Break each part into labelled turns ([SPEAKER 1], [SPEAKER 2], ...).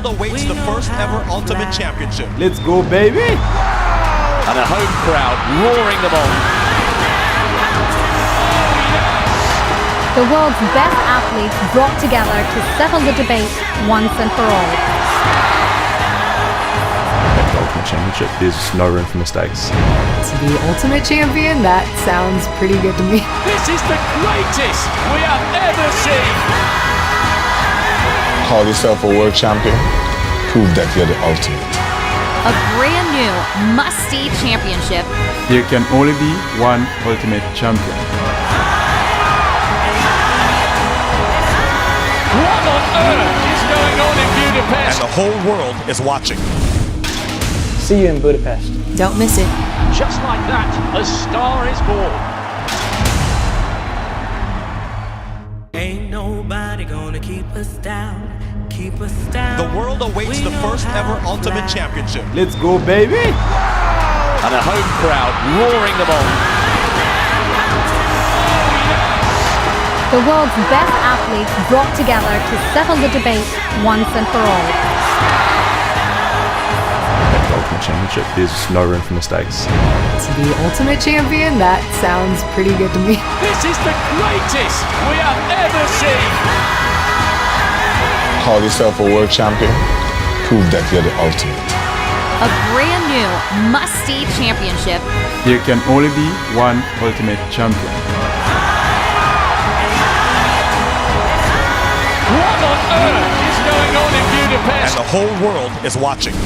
[SPEAKER 1] world awaits the first ever Ultimate Championship.
[SPEAKER 2] Let's go, baby!
[SPEAKER 3] And a home crowd roaring them on.
[SPEAKER 4] The world's best athletes brought together to settle the debate once and for all.
[SPEAKER 2] The Ultimate Championship, there's no room for mistakes.
[SPEAKER 5] To be Ultimate Champion, that sounds pretty good to me.
[SPEAKER 3] This is the greatest we have ever seen.
[SPEAKER 6] Call yourself a world champion, prove that you're the ultimate.
[SPEAKER 7] A brand new must-see championship.
[SPEAKER 2] There can only be one Ultimate Champion.
[SPEAKER 3] What on earth is going on in Budapest?
[SPEAKER 1] And the whole world is watching.
[SPEAKER 8] See you in Budapest.
[SPEAKER 5] Don't miss it.
[SPEAKER 3] Just like that, a star is born.
[SPEAKER 9] Ain't nobody gonna keep us down, keep us down.
[SPEAKER 1] The world awaits the first ever Ultimate Championship.
[SPEAKER 2] Let's go, baby!
[SPEAKER 3] And a home crowd roaring them on.
[SPEAKER 4] The world's best athletes brought together to settle the debate once and for all.
[SPEAKER 2] The Ultimate Championship, there's no room for mistakes.
[SPEAKER 5] To be Ultimate Champion, that sounds pretty good to me.
[SPEAKER 3] This is the greatest we have ever seen.
[SPEAKER 6] Call yourself a world champion, prove that you're the ultimate.
[SPEAKER 7] A brand new must-see championship.
[SPEAKER 2] There can only be one Ultimate Champion.
[SPEAKER 3] What on earth is going on in Budapest?
[SPEAKER 1] And the whole world is watching.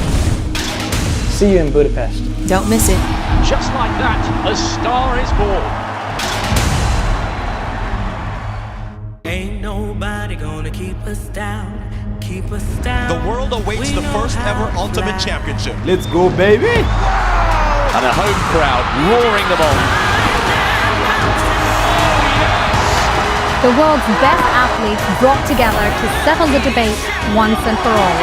[SPEAKER 8] See you in Budapest.
[SPEAKER 5] Don't miss it.
[SPEAKER 3] Just like that, a star is born.
[SPEAKER 9] Ain't nobody gonna keep us down, keep us down.
[SPEAKER 1] The world awaits the first ever Ultimate Championship.
[SPEAKER 2] Let's go, baby!
[SPEAKER 3] And a home crowd roaring them on.
[SPEAKER 4] The world's best athletes brought together to settle the debate once and for all.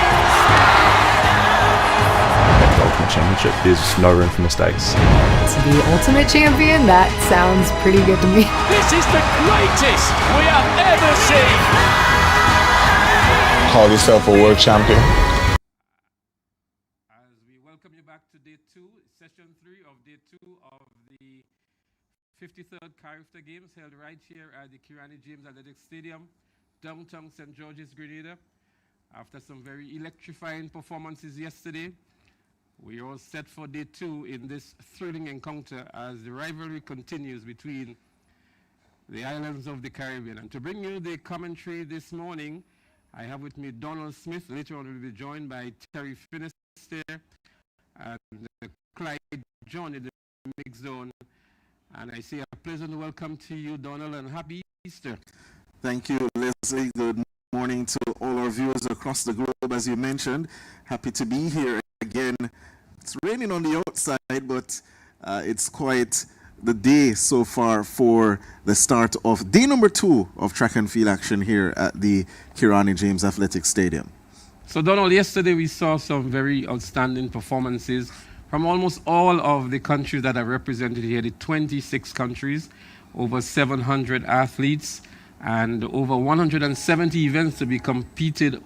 [SPEAKER 2] The Ultimate Championship, there's no room for mistakes.
[SPEAKER 5] To be Ultimate Champion, that sounds pretty good to me.
[SPEAKER 3] This is the greatest we have ever seen.
[SPEAKER 6] Call yourself a world champion.
[SPEAKER 10] As we welcome you back to day 2, session 3 of day 2 of the 53rd Carifta Games held right here at the Kirani James Athletic Stadium, downtown St. George's, Grenada. After some very electrifying performances yesterday, we are all set for day 2 in this thrilling encounter as the rivalry continues between the islands of the Caribbean. And to bring you the commentary this morning, I have with me Donald Smith. Later on, we'll be joined by Terry Finister and Clyde John in the mix zone. And I say a pleasant welcome to you, Donald, and happy Easter.
[SPEAKER 11] Thank you, Leslie. Good morning to all our viewers across the globe, as you mentioned. Happy to be here again. It's raining on the outside, but it's quite the day so far for the start of day number 2 of track and field action here at the Kirani James Athletic Stadium.
[SPEAKER 10] So, Donald, yesterday we saw some very outstanding performances from almost all of the countries that are represented here, the 26 countries, over 700 athletes, and over 170 events to be competed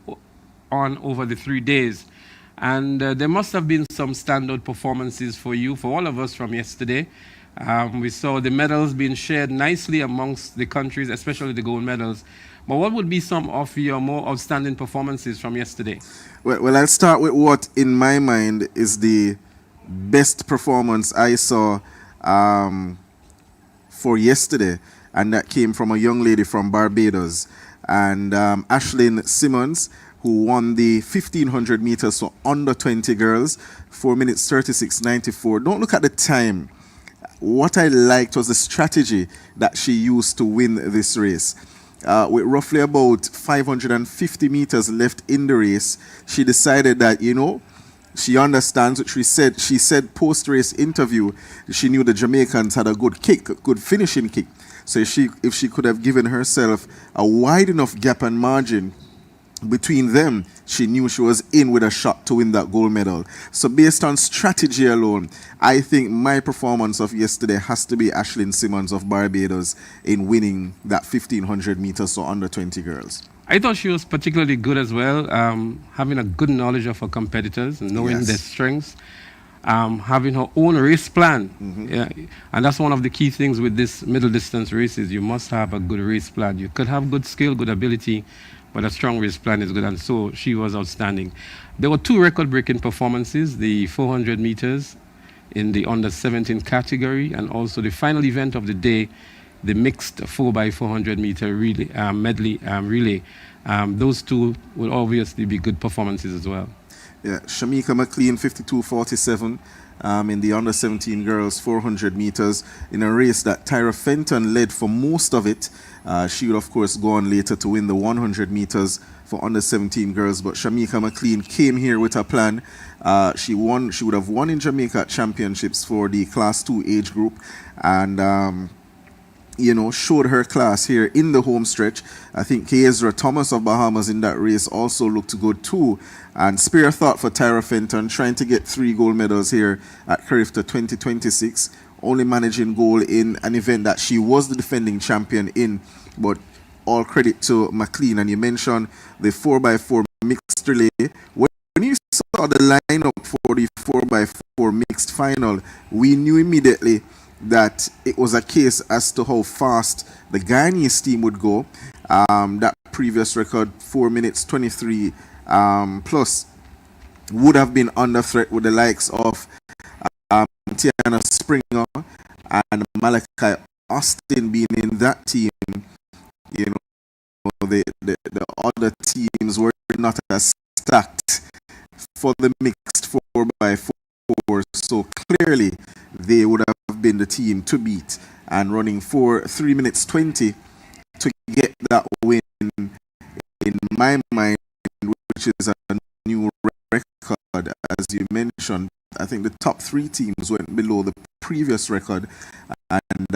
[SPEAKER 10] on over the 3 days. And there must have been some standout performances for you, for all of us from yesterday. We saw the medals being shared nicely amongst the countries, especially the gold medals. But what would be some of your more outstanding performances from yesterday?
[SPEAKER 11] Well, I'll start with what, in my mind, is the best performance I saw for yesterday, and that came from a young lady from Barbados, and Ashlyn Simmons, who won the 1500 meters for under 20 girls, 4 minutes 36.94. Don't look at the time. What I liked was the strategy that she used to win this race. With roughly about 550 meters left in the race, she decided that, you know, she understands what she said post-race interview, she knew the Jamaicans had a good kick, a good finishing kick. So if she could have given herself a wide enough gap and margin between them, she knew she was in with a shot to win that gold medal. So based on strategy alone, I think my performance of yesterday has to be Ashlyn Simmons of Barbados in winning that 1500 meters, so under 20 girls.
[SPEAKER 10] I thought she was particularly good as well, having a good knowledge of her competitors, knowing their strengths, having her own race plan. Yeah, and that's one of the key things with this middle distance races. You must have a good race plan. You could have good skill, good ability, but a strong race plan is good, and so she was outstanding. There were 2 record-breaking performances, the 400 meters in the under-17 category, and also the final event of the day, the mixed 4x400 meter relay, medley relay. Those 2 will obviously be good performances as well.
[SPEAKER 11] Yeah, Shamika McLean, 52.47 in the under-17 girls 400 meters in a race that Tyra Fenton led for most of it. She would, of course, go on later to win the 100 meters for under-17 girls, but Shamika McLean came here with a plan. She would have won in Jamaica championships for the Class 2 age group, and you know, showed her class here in the home stretch. I think Kezra Thomas of Bahamas in that race also looked good too. And spare thought for Tyra Fenton, trying to get 3 gold medals here at Carifta 2026, only managing gold in an event that she was the defending champion in. But all credit to McLean. And you mentioned the 4x4 mixed relay. When you saw the lineup for the 4x4 mixed final, we knew immediately that it was a case as to how fast the Guyanese team would go. That previous record, 4 minutes 23 plus, would have been under threat with the likes of Tiana Springer and Malachi Austin being in that team. You know, the other teams were not as stacked for the mixed 4x4, so clearly they would have been the team to beat, and running for 3 minutes 20 to get that win, in my mind, which is a new record. As you mentioned, I think the top 3 teams went below the previous record, and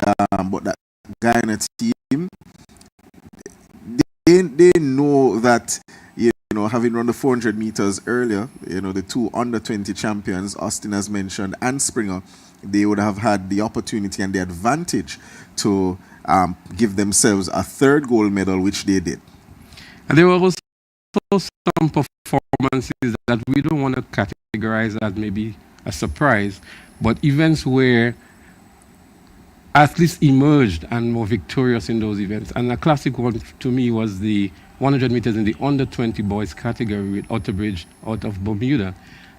[SPEAKER 11] but that Guyana team, they know that, you know, having run the 400 meters earlier, you know, the 2 under 20 champions, Austin as mentioned, and Springer, they would have had the opportunity and the advantage to give themselves a 3rd gold medal, which they did.
[SPEAKER 10] And there were also some performances that we don't want to categorize as maybe a surprise, but events where athletes emerged and were victorious in those events. And a classic one to me was the 100 meters in the under 20 boys category with Otterbridge out of Bermuda.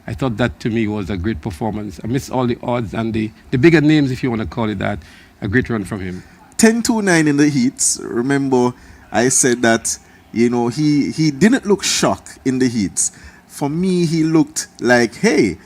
[SPEAKER 10] I thought that to me was a great performance. Amidst all the odds and the bigger names, if you want to call it that, a great run from him.
[SPEAKER 11] 10.29 in the heats. Remember, I said that, you know, he didn't look shocked in the heats. For me, he looked like, hey,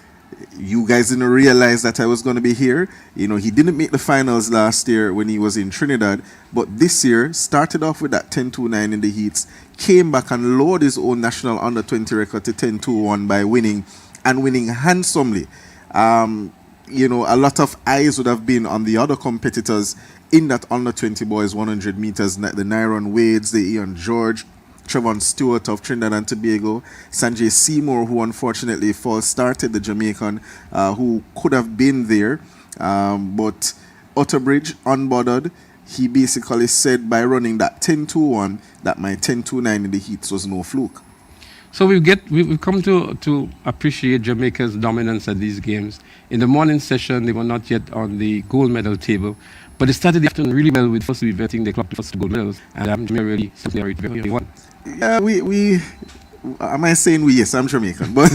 [SPEAKER 11] you guys didn't realize that I was going to be here. You know, he didn't make the finals last year when he was in Trinidad, but this year started off with that 10.29 in the heats, came back and lowered his own national under 20 record to 10.21 by winning, and winning handsomely. You know, a lot of eyes would have been on the other competitors in that under 20 boys 100 meters, the Nyron Wades, the Ian George, Trevon Stewart of Trinidad and Tobago, Sanjay Seymour, who unfortunately false started, the Jamaican, who could have been there, but Otterbridge unbothered. He basically said by running that 10.21 that my 10.29 in the heats was no fluke.
[SPEAKER 10] So we've come to appreciate Jamaica's dominance at these games. In the morning session, they were not yet on the gold medal table, but they started the afternoon really well with first vetting the club to first gold medals, and Jamaica really certainly won.
[SPEAKER 11] Yeah, we am I saying we? Yes, I'm Jamaican, but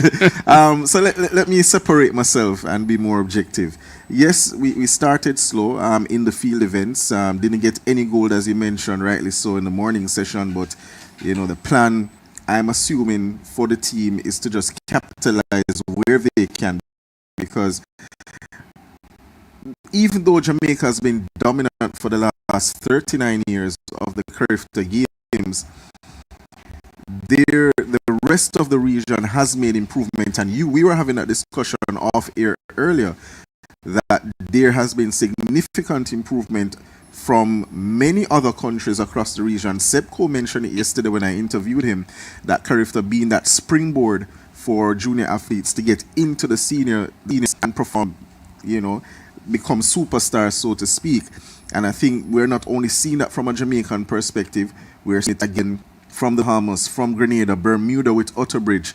[SPEAKER 11] so let me separate myself and be more objective. Yes, we started slow in the field events, didn't get any gold, as you mentioned, rightly so, in the morning session, but you know, the plan, I'm assuming, for the team is to just capitalize where they can, because even though Jamaica has been dominant for the last 39 years of the Carifta Games, the rest of the region has made improvement, and we were having that discussion off air earlier, that there has been significant improvement from many other countries across the region. Sepko mentioned it yesterday when I interviewed him, that Carifta being that springboard for junior athletes to get into the senior and perform, you know, become superstars, so to speak. And I think we're not only seeing that from a Jamaican perspective, we're seeing it again from the Bahamas, from Grenada, Bermuda with Otterbridge,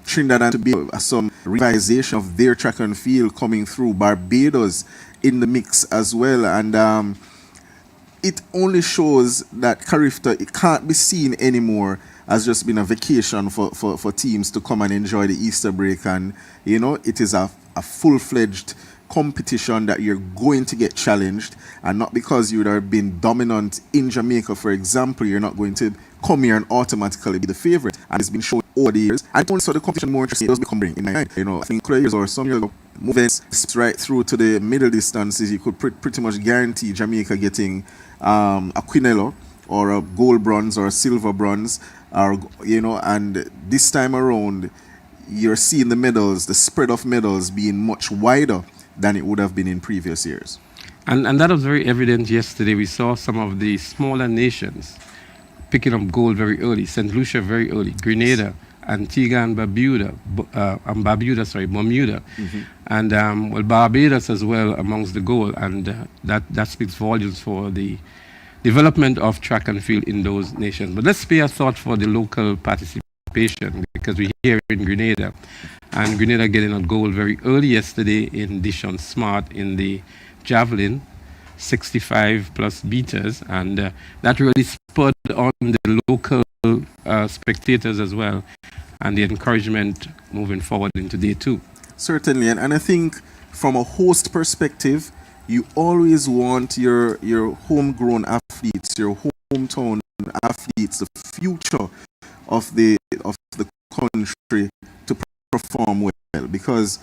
[SPEAKER 11] Trinidad and Tobago, some revitalization of their track and field coming through, Barbados in the mix as well, and it only shows that Carifta, it can't be seen anymore as just been a vacation for teams to come and enjoy the Easter break, and it is a full-fledged competition that you're going to get challenged, and not because you would have been dominant in Jamaica, for example, you're not going to come here and automatically be the favorite. And it's been shown over the years, and only so the competition more interesting, it does become in my mind. I think years or some years ago, moving right through to the middle distances, you could pretty much guarantee Jamaica getting a Quinello or a gold bronze or a silver bronze, or and this time around you're seeing the medals, the spread of medals being much wider than it would have been in previous years.
[SPEAKER 10] And that was very evident yesterday. We saw some of the smaller nations picking up gold very early. St. Lucia very early, Grenada, Antigua and Bermuda, Bermuda. And Barbados as well amongst the gold, and that speaks volumes for the development of track and field in those nations. But let's spare a thought for the local participation, because we're here in Grenada, and Grenada getting a gold very early yesterday in Dishon Smart in the javelin, 65 plus meters, and that really spurred on the local spectators as well, and the encouragement moving forward into day two.
[SPEAKER 11] Certainly, and I think from a host perspective, you always want your homegrown athletes, your hometown athletes, the future of the country to perform well, because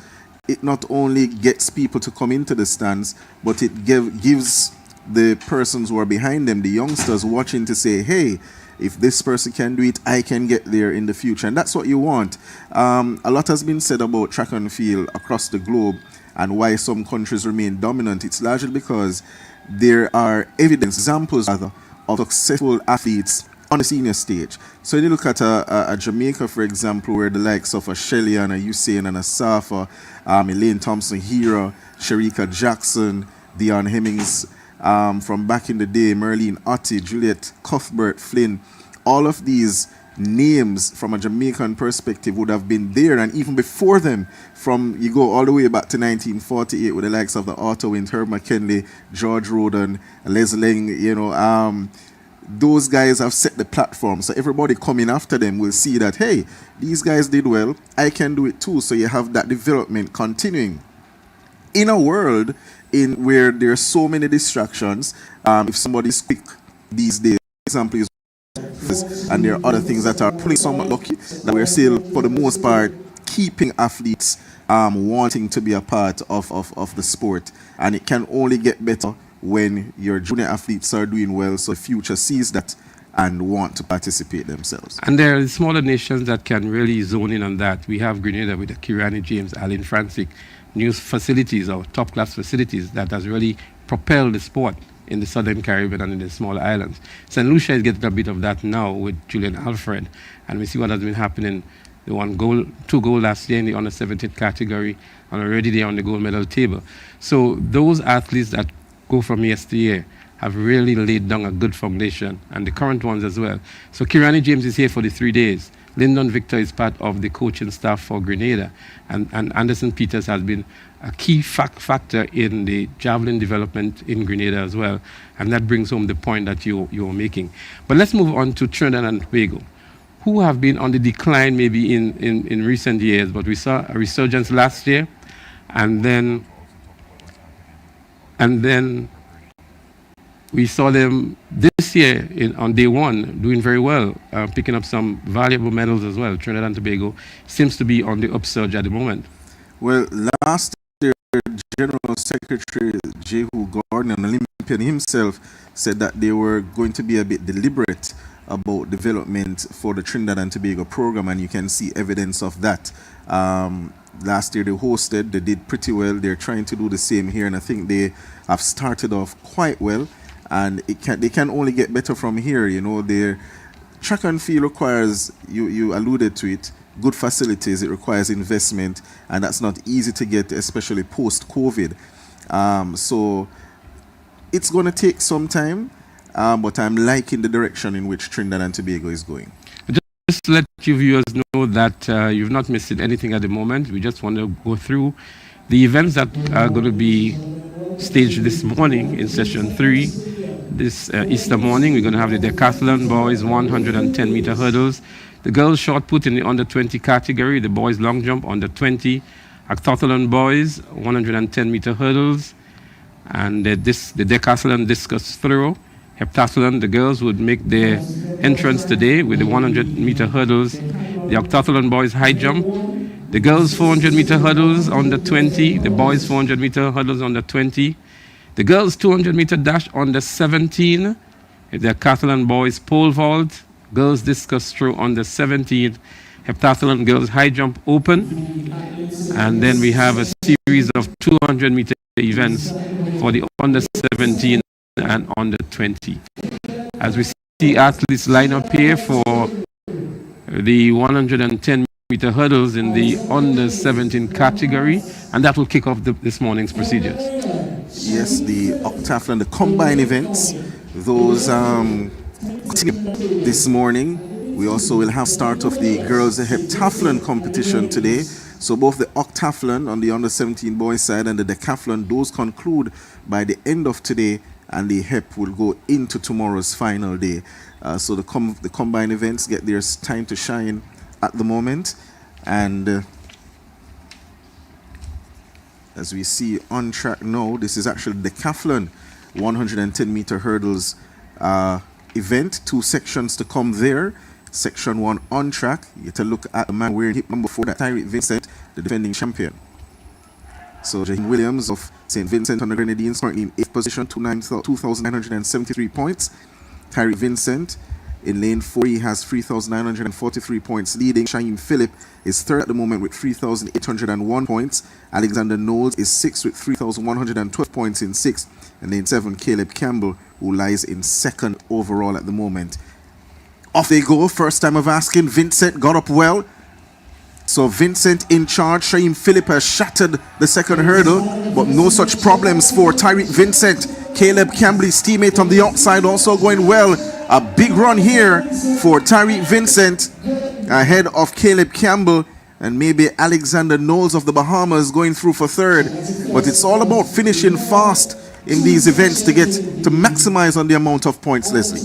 [SPEAKER 11] it not only gets people to come into the stands, but it gives the persons who are behind them, the youngsters watching, to say, hey, if this person can do it, I can get there in the future. And that's what you want. A lot has been said about track and field across the globe and why some countries remain dominant. It's largely because there are examples of successful athletes on the senior stage. So you look at a Jamaica, for example, where the likes of a Shelley and a Usain and a Safa, Elaine Thompson, Hera, Sharika Jackson, Dion Hemmings, from back in the day, Merlene Otti, Juliet Cuthbert, Flynn, all of these names from a Jamaican perspective would have been there, and even before them, from you go all the way back to 1948 with the likes of the Otto Wind, Herb McKinley, George Roden, Les Ling, those guys have set the platform, so everybody coming after them will see that, hey, these guys did well, I can do it too. So you have that development continuing in a world in where there are so many distractions. If somebody's quick these days, for example, and there are other things that are pretty somewhat lucky that we're still, for the most part, keeping athletes wanting to be a part of the sport, and it can only get better when your junior athletes are doing well, so the future sees that and want to participate themselves.
[SPEAKER 10] And there are smaller nations that can really zone in on that. We have Grenada with the Kirani James, Alan Francis, new facilities or top-class facilities that has really propelled the sport in the Southern Caribbean and in the smaller islands. St. Lucia is getting a bit of that now with Julian Alfred, and we see what has been happening. They won two gold last year in the under 17 category, and already they're on the gold medal table. So those athletes that go from yesteryear have really laid down a good foundation, and the current ones as well. So Kirani James is here for the 3 days. Lyndon Victor is part of the coaching staff for Grenada, and Anderson Peters has been a key factor in the javelin development in Grenada as well, and that brings home the point that you're making. But let's move on to Trinidad and Tobago, who have been on the decline maybe in recent years, but we saw a resurgence last year, and then we saw them this year on day one doing very well, picking up some valuable medals as well. Trinidad and Tobago seems to be on the upsurge at the moment.
[SPEAKER 11] Well, last year, General Secretary Jehu Gordon, an Olympian himself, said that they were going to be a bit deliberate about development for the Trinidad and Tobago program, and you can see evidence of that. Last year they hosted, they did pretty well. They're trying to do the same here, and I think they have started off quite well, and they can only get better from here. Their track and field requires, you alluded to it, good facilities. It requires investment, and that's not easy to get, especially post-COVID. So it's going to take some time. but I'm liking the direction in which Trinidad and Tobago is going.
[SPEAKER 10] Just to let you viewers know that you've not missed anything at the moment. We just want to go through the events that are going to be staged this morning in session 3. This Easter morning, we're going to have the Decathlon boys 110-meter hurdles, the girls shot put in the under 20 category, the boys long jump under 20, Octathlon boys 110-meter hurdles, and the Decathlon discus throw. Heptathlon, the girls would make their entrance today with the 100-meter hurdles. The Octathlon boys high jump. The girls 400-meter hurdles under 20. The boys 400-meter hurdles under 20. The girls 200-meter dash under 17. The Decathlon boys pole vault. Girls discus throw under 17. Heptathlon girls high jump open. And then we have a series of 200-meter events for the under 17 and under 20. As we see athletes line up here for the 110-meter hurdles in the under 17 category, and that will kick off this morning's procedures.
[SPEAKER 11] Yes, the Octathlon, the combined events, those this morning. We also will have start of the girls' heptathlon competition today. So both the Octathlon on the under 17 boys side and the Decathlon, those conclude by the end of today, and the HEP will go into tomorrow's final day. So the combined events get their time to shine at the moment. And as we see on track now, this is actually the Decathlon 110-meter hurdles event. 2 sections to come there. Section 1 on track. You get a look at the man wearing hip number 4, that Tyreek Vincent, the defending champion. So Jaheim Williams of St. Vincent and the Grenadines currently in 8th position, 2,973 points. Tyreek Vincent in lane 4, he has 3,943 points leading. Shaheem Phillip is 3rd at the moment with 3,801 points. Alexander Knowles is 6th with 3,112 points in 6th. And lane 7, Caleb Campbell, who lies in 2nd overall at the moment. Off they go, first time of asking. Vincent got up well. So Vincent in charge. Shaheem Phillip has shattered the second hurdle, but no such problems for Tyreek Vincent. Caleb Campbell, his teammate on the outside, also going well. A big run here for Tyreek Vincent ahead of Caleb Campbell, and maybe Alexander Knowles of the Bahamas going through for 3rd. But it's all about finishing fast in these events to maximize on the amount of points, Leslie.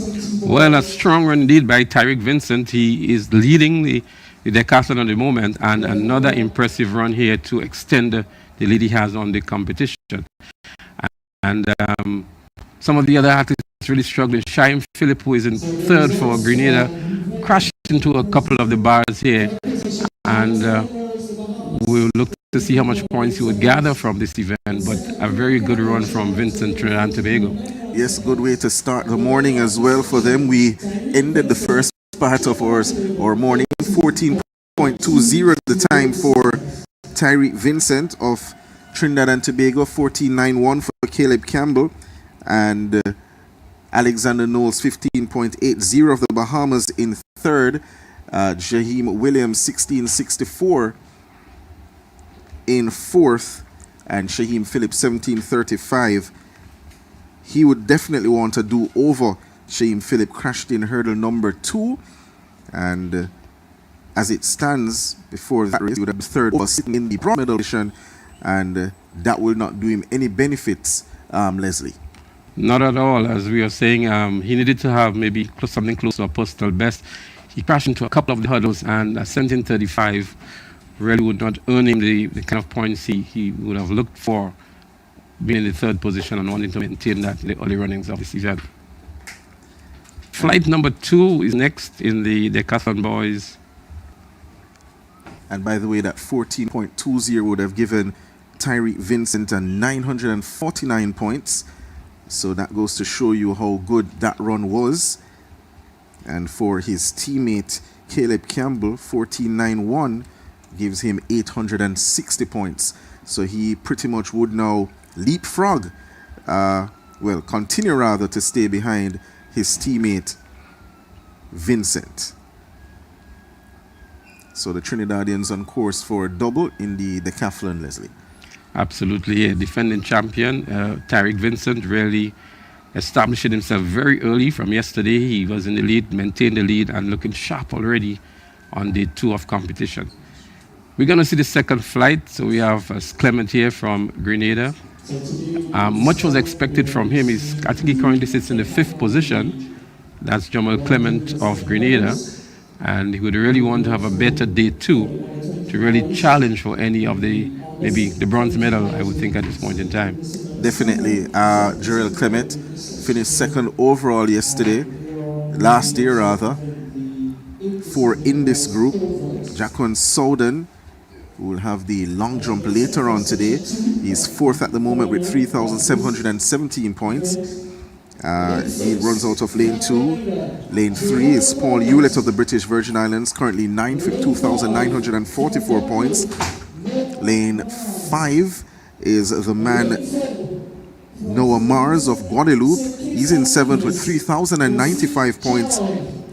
[SPEAKER 10] Well, a strong run indeed by Tyreek Vincent. He is leading the Decathlon at the moment, and another impressive run here to extend the lead he has on the competition. And some of the other athletes really struggling. Shaheem Phillip, who is in 3rd for Grenada, crashed into a couple of the bars here, and we'll look to see how much points he would gather from this event. But a very good run from Vincent, Trinidad and Tobago.
[SPEAKER 11] Yes, good way to start the morning as well for them. We ended the first part of our morning 14.20 the time for Tyreek Vincent of Trinidad and Tobago, 14.91 for Caleb Campbell, and Alexander Knowles 15.80 of the Bahamas in 3rd. Jaheim Williams 16.64 in 4th, and Shaheem Phillip 17.35. He would definitely want to do over. Shaheim Phillip crashed in hurdle number 2, and as it stands before that race, he would have been 3rd over, sitting in the bronze medal position, and that will not do him any benefits, Leslie.
[SPEAKER 10] Not at all. As we are saying, he needed to have maybe something close to a personal best. He crashed into a couple of the hurdles, and a 17.35 really would not earn him the kind of points he would have looked for, being in the 3rd position and wanting to maintain that in the early runnings of this event. Flight number 2 is next in the Decathlon boys.
[SPEAKER 11] And by the way, that 14.20 would have given Tyreek Vincent 949 points. So that goes to show you how good that run was. And for his teammate Caleb Campbell, 14.91 gives him 860 points. So he pretty much would now leapfrog, continue rather to stay behind his teammate Vincent. So the Trinidadians on course for a double in the Decathlon, Leslie.
[SPEAKER 10] Absolutely, a defending champion. Tyreek Vincent really establishing himself very early from yesterday. He was in the lead, maintained the lead, and looking sharp already on day 2 of competition. We're going to see the second flight. So we have Clement here from Grenada. Much was expected from him. I think he currently sits in the 5th position. That's Jamal Clement of Grenada. And he would really want to have a better day 2 to really challenge for any of maybe the bronze medal, I would think, at this point in time.
[SPEAKER 11] Definitely. Jarrell Clement finished 2nd overall last year rather, for in this group. Jacqueline Souden, who will have the long jump later on today. He's 4th at the moment with 3,717 points. He runs out of lane 2. Lane 3 is Paul Hewlett of the British Virgin Islands, currently 9th with 2,944 points. Lane 5 is the man Noah Mars of Guadeloupe. He's in 7th with 3,095 points.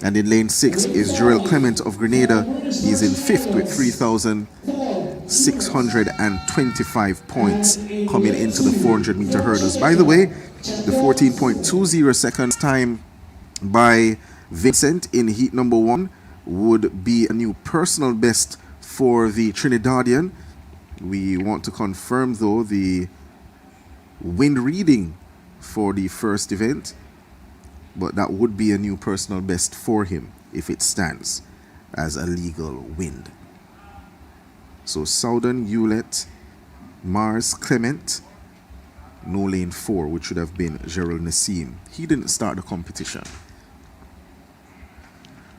[SPEAKER 11] And in lane 6 is Jarrell Clement of Grenada. He's in 5th with 3,625 points coming into the 400-meter hurdles. By the way, the 14.20 seconds time by Vincent in heat number 1 would be a new personal best for the Trinidadian. We want to confirm, though, the wind reading for the first event, but that would be a new personal best for him if it stands as a legal wind. So Souden, Hewlett, Mars, Clement, no lane 4, which should have been Gerald Nassim. He didn't start the competition.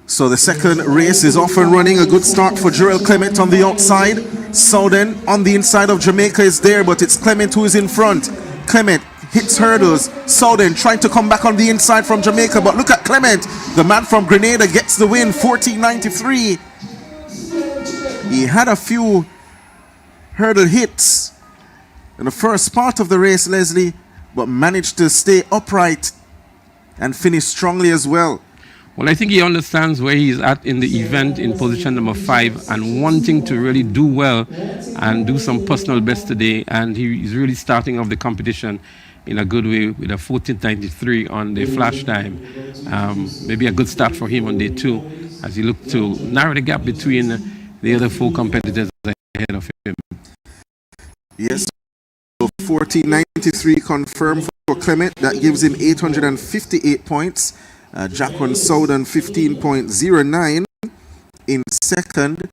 [SPEAKER 11] So the second race is off and running. A good start for Jarrell Clement on the outside. Souden on the inside of Jamaica is there, but it's Clement who is in front. Clement hits hurdles. Souden trying to come back on the inside from Jamaica, but look at Clement. The man from Grenada gets the win, 14.93. He had a few hurdle hits in the first part of the race, Leslie, but managed to stay upright and finish strongly as well.
[SPEAKER 10] Well, I think he understands where he's at in the event in position number 5 and wanting to really do well and do some personal best today. And he's really starting off the competition in a good way with a 14.93 on the flash time. Maybe a good start for him on day 2 as he looked to narrow the gap between the other 4 competitors ahead of him.
[SPEAKER 11] Yes, so 14.93 confirmed for Clement. That gives him 858 points. Jacqueline Souden 15.09 in second,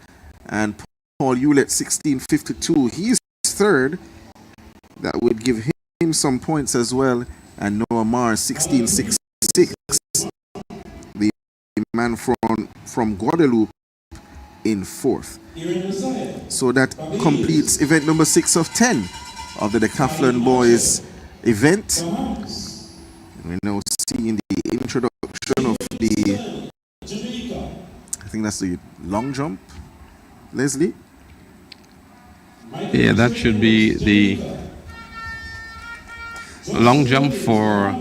[SPEAKER 11] and Paul Hewlett 16.52. He's 3rd. That would give him some points as well. And Noah Mars 16.66, the man from Guadeloupe, in 4th. So that completes event number 6 of 10 of the Decathlon Boys event. We're now seeing the introduction of the, I think that's the long jump, Leslie?
[SPEAKER 10] Yeah, that should be the long jump for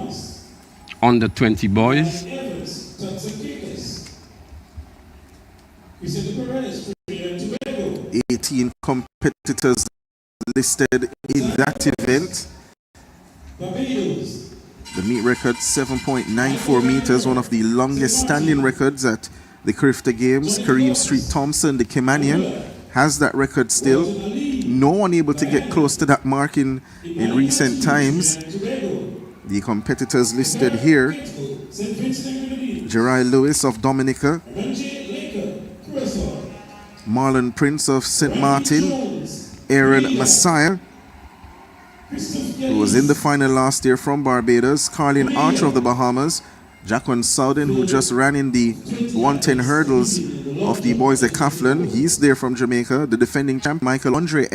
[SPEAKER 10] under 20 boys.
[SPEAKER 11] 18 competitors listed in that event. The meet record 7.94 meters, one of the longest standing records at the Carifta Games. Kareem Street Thompson, the Caymanian, has that record still. No one able to get close to that mark in recent times. The competitors listed here: Jerai Lewis of Dominica, Marlon Prince of St. Martin, Aaron Messiah, who was in the final last year from Barbados, Carlin Archer of the Bahamas, Jacqueline Souden, who just ran in the 110 hurdles of the boys Decathlon. He's there from Jamaica. The defending champ, Michael Andre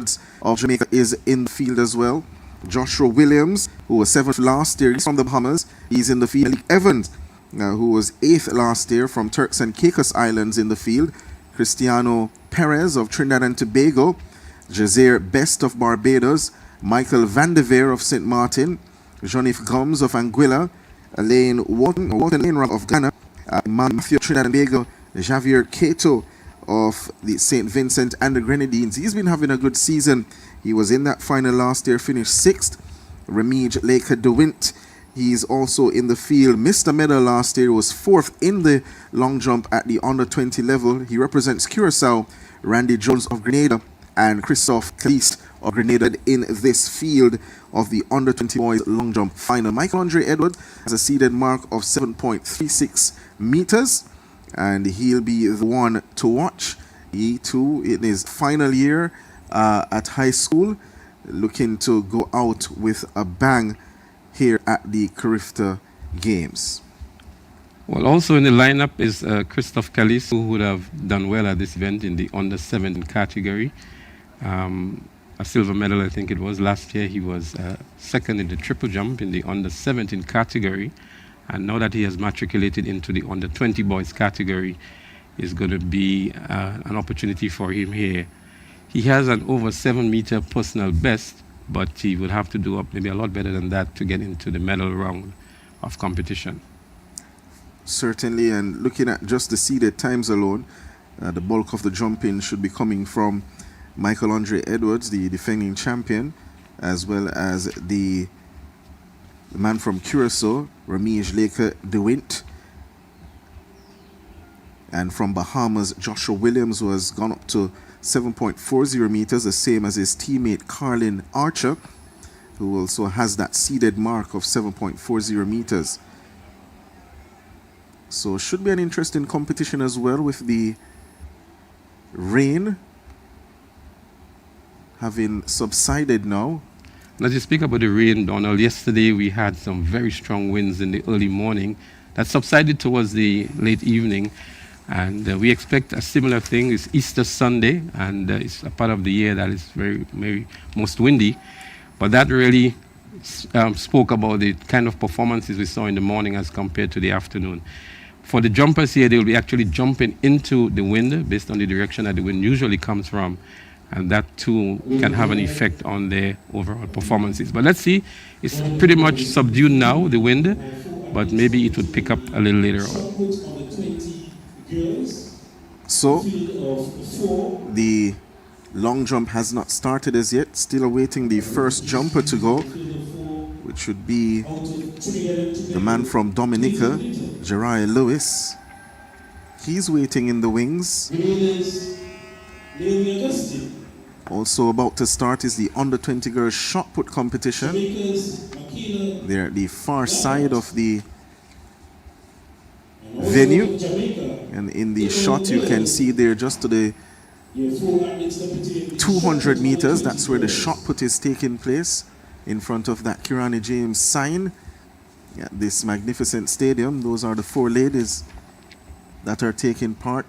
[SPEAKER 11] of Jamaica, is in the field as well. Joshua Williams, who was 7th last year, he's from the Bahamas. He's in the field. Evans, who was 8th last year from Turks and Caicos Islands, in the field. Cristiano Perez of Trinidad and Tobago, Jazair Best of Barbados, Michael Van de Veer of St. Martin, Jean-Yves Gomes of Anguilla, Elaine Walton of Ghana, Matthew of Trinidad and Tobago, Javier Cato of the St. Vincent and the Grenadines. He's been having a good season. He was in that final last year, finished 6th. Remige Laker DeWint, He's also in the field. Mr. Medal last year, was 4th in the long jump at the under 20 level. He represents Curacao. Randy Jones of Grenada and Christophe Caliste of Grenada in this field of the under 20 boys long jump final. Michael Andre Edwards has a seeded mark of 7.36 meters, and he'll be the one to watch. He too in his final year at high school, looking to go out with a bang here at the Carifta Games.
[SPEAKER 10] Well, also in the lineup is Christophe Caliste, who would have done well at this event in the under 17 category. A silver medal, I think it was. Last year he was second in the triple jump in the under 17 category. And now that he has matriculated into the under 20 boys category, is going to be an opportunity for him here. He has an over 7-meter personal best, but he would have to do up maybe a lot better than that to get into the medal round of competition.
[SPEAKER 11] Certainly, and looking at just the seeded times alone, the bulk of the jumping should be coming from Michael Andre Edwards, the defending champion, as well as the man from Curacao, Ramige Laker DeWint. And from Bahamas, Joshua Williams, who has gone up to 7.40 meters, the same as his teammate Carlin Archer, who also has that seeded mark of 7.40 meters. So should be an interesting competition as well, with the rain having subsided now.
[SPEAKER 10] As you speak about the rain, Donald, yesterday we had some very strong winds in the early morning that subsided towards the late evening. And we expect a similar thing. It's Easter Sunday, and it's a part of the year that is very most windy. But that really spoke about the kind of performances we saw in the morning as compared to the afternoon. For the jumpers here, they will be actually jumping into the wind based on the direction that the wind usually comes from. And that too can have an effect on their overall performances. But let's see, it's pretty much subdued now, the wind, but maybe it would pick up a little later on.
[SPEAKER 11] So the long jump has not started as yet. Still awaiting the first jumper to go, which should be the man from Dominica, Jeriah Lewis. He's waiting in the wings. Also about to start is the under 20 girls shot put competition. They're at the far side of the venue, and in the shot you can see there just to the 200 meters, that's where the shot put is taking place, in front of that Kirani James sign at this magnificent stadium. Those are the 4 ladies that are taking part.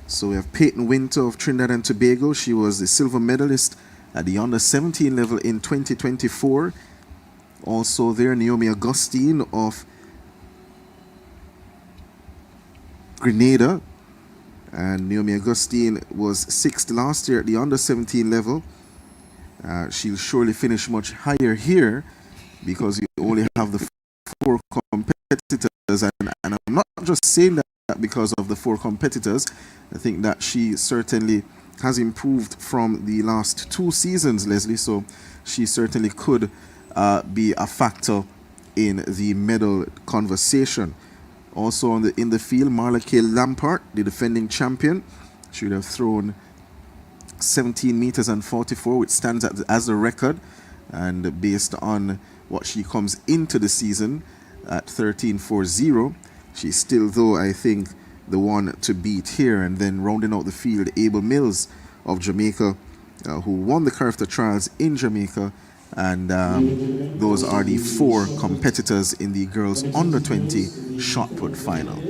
[SPEAKER 11] So we have Peyton Winter of Trinidad and Tobago. She was the silver medalist at the under 17 level in 2024. Also there, Naomi Augustine of Grenada. And Naomi Augustine was 6th last year at the under 17 level. She'll surely finish much higher here, because you only have the 4 competitors. And I'm not just saying that because of the 4 competitors. I think that she certainly has improved from the last 2 seasons, Leslie. So she certainly could be a factor in the medal conversation. Also in the field, Marla K. Lampart, the defending champion. She would have thrown 17 meters and 44, which stands as a record. And based on what she comes into the season at 13.40, she's still, though, I think, the one to beat here. And then rounding out the field, Abel Mills of Jamaica, who won the Carifta trials in Jamaica. And those are the 4 competitors in the girls under 20 shot put final.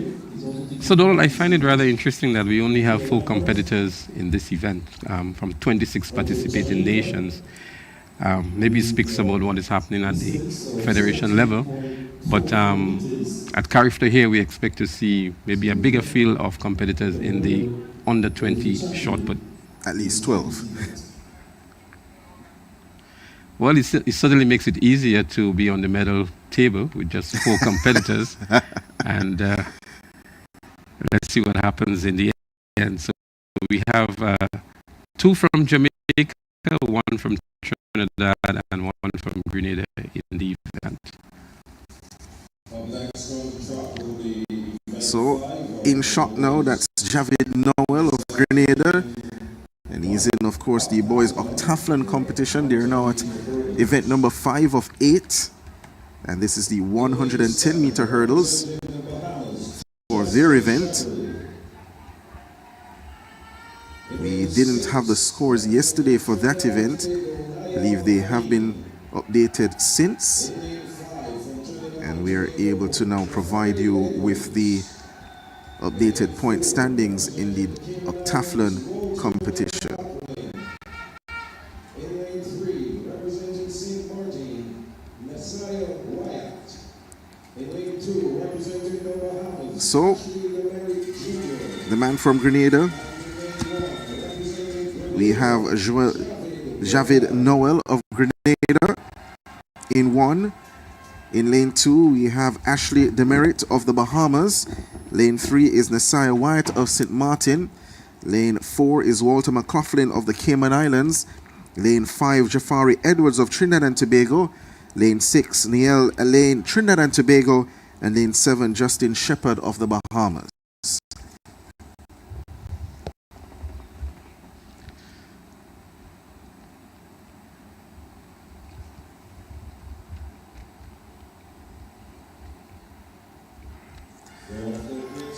[SPEAKER 10] So Donald, I find it rather interesting that we only have 4 competitors in this event from 26 participating nations. Maybe it speaks about what is happening at the federation level. But at Carifta here, we expect to see maybe a bigger field of competitors in the under 20 shot put.
[SPEAKER 11] At least 12.
[SPEAKER 10] Well, it certainly makes it easier to be on the medal table with just 4 competitors. And let's see what happens in the end. So we have 2 from Jamaica, 1 from Trinidad and one from Grenada in the event.
[SPEAKER 11] So, in shot now, that's Javid Noel of Grenada. And he's in, of course, the boys' Octathlon competition. They're now at event number 5 of 8. And this is the 110-meter hurdles for their event. We didn't have the scores yesterday for that event. I believe they have been updated since. And we are able to now provide you with the updated point standings in the Octathlon competition. So, the man from Grenada, we have Javid Noel of Grenada in 1. In lane 2, we have Ashley Demerit of the Bahamas. Lane 3 is Nasiah White of St. Martin. Lane 4 is Walter McLaughlin of the Cayman Islands. Lane 5, Jafari Edwards of Trinidad and Tobago. Lane 6, Niel Elaine, Trinidad and Tobago. And lane 7, Justin Shepard of the Bahamas.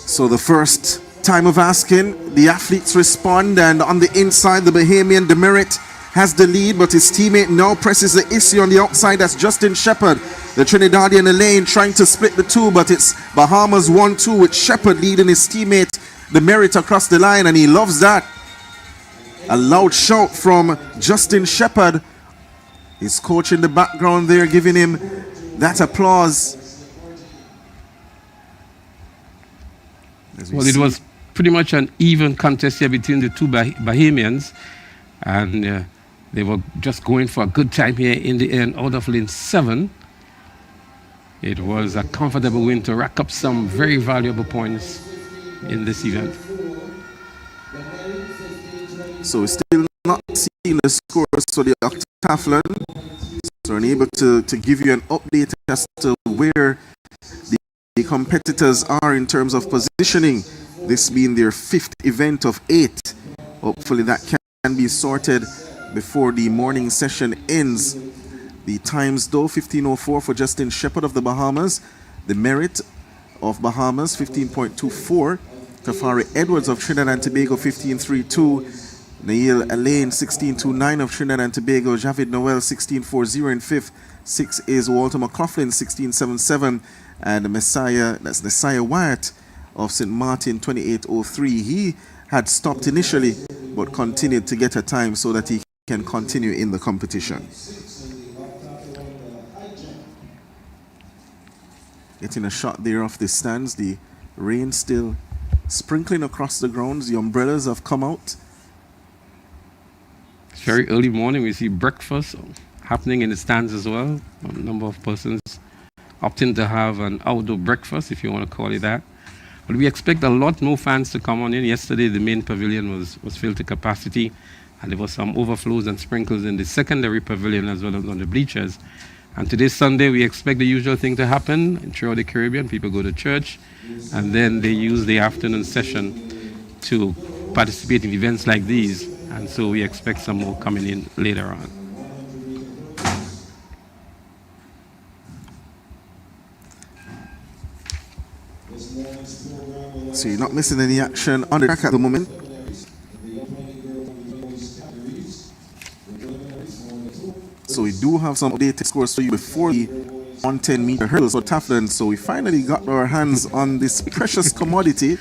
[SPEAKER 11] So the first time of asking, the athletes respond, and on the inside, the Bahamian Demerit has the lead, but his teammate now presses the issue on the outside. That's Justin Shepard, the Trinidadian Elaine, trying to split the two, but it's Bahamas 1-2 with Shepard leading his teammate Demerit across the line, and he loves that. A loud shout from Justin Shepard. His coach in the background there giving him that applause.
[SPEAKER 10] Well, it was pretty much an even contest here between the two Bahamians, and they were just going for a good time here in the end. Out of lane 7, it was a comfortable win to rack up some very valuable points in this event. So we're still not seeing the scores for the Octathlon, so I'm able to give you an update as to where the competitors are in terms of positioning, this being their 5th event of 8. Hopefully that can be sorted before the morning session ends. The times though, 15:04 for Justin Shepard of the Bahamas, the Merit of Bahamas 15.24, Tafari Edwards of Trinidad and Tobago 15.32, Nail Elaine 16.29 of Trinidad and Tobago, Javid Noel 16.40 in 5th, 6 is Walter McLaughlin 16.77, and that's Nasiah Wyatt of St. Martin 28.03. He had stopped initially but continued to get a time so that he can continue in the competition. Getting a shot there off the stands. The rain still sprinkling across the grounds. The umbrellas have come out. It's very early morning. We see breakfast happening in the stands as well. A number of persons opting to have an outdoor breakfast, if you want to call it that. But we expect a lot more fans to come on in. Yesterday, the main pavilion was filled to capacity, and there was some overflows and sprinkles in the secondary pavilion as well as on the bleachers. And today, Sunday, we expect the usual thing to happen throughout the Caribbean. People go to church, and then they use the afternoon session to participate in events like these. And so we expect some more coming in later on.
[SPEAKER 11] So you're not missing any action on the track at the moment. So we do have some updated scores for you before the 110-meter hurdles or Octathlon. So we finally got our hands on this precious commodity.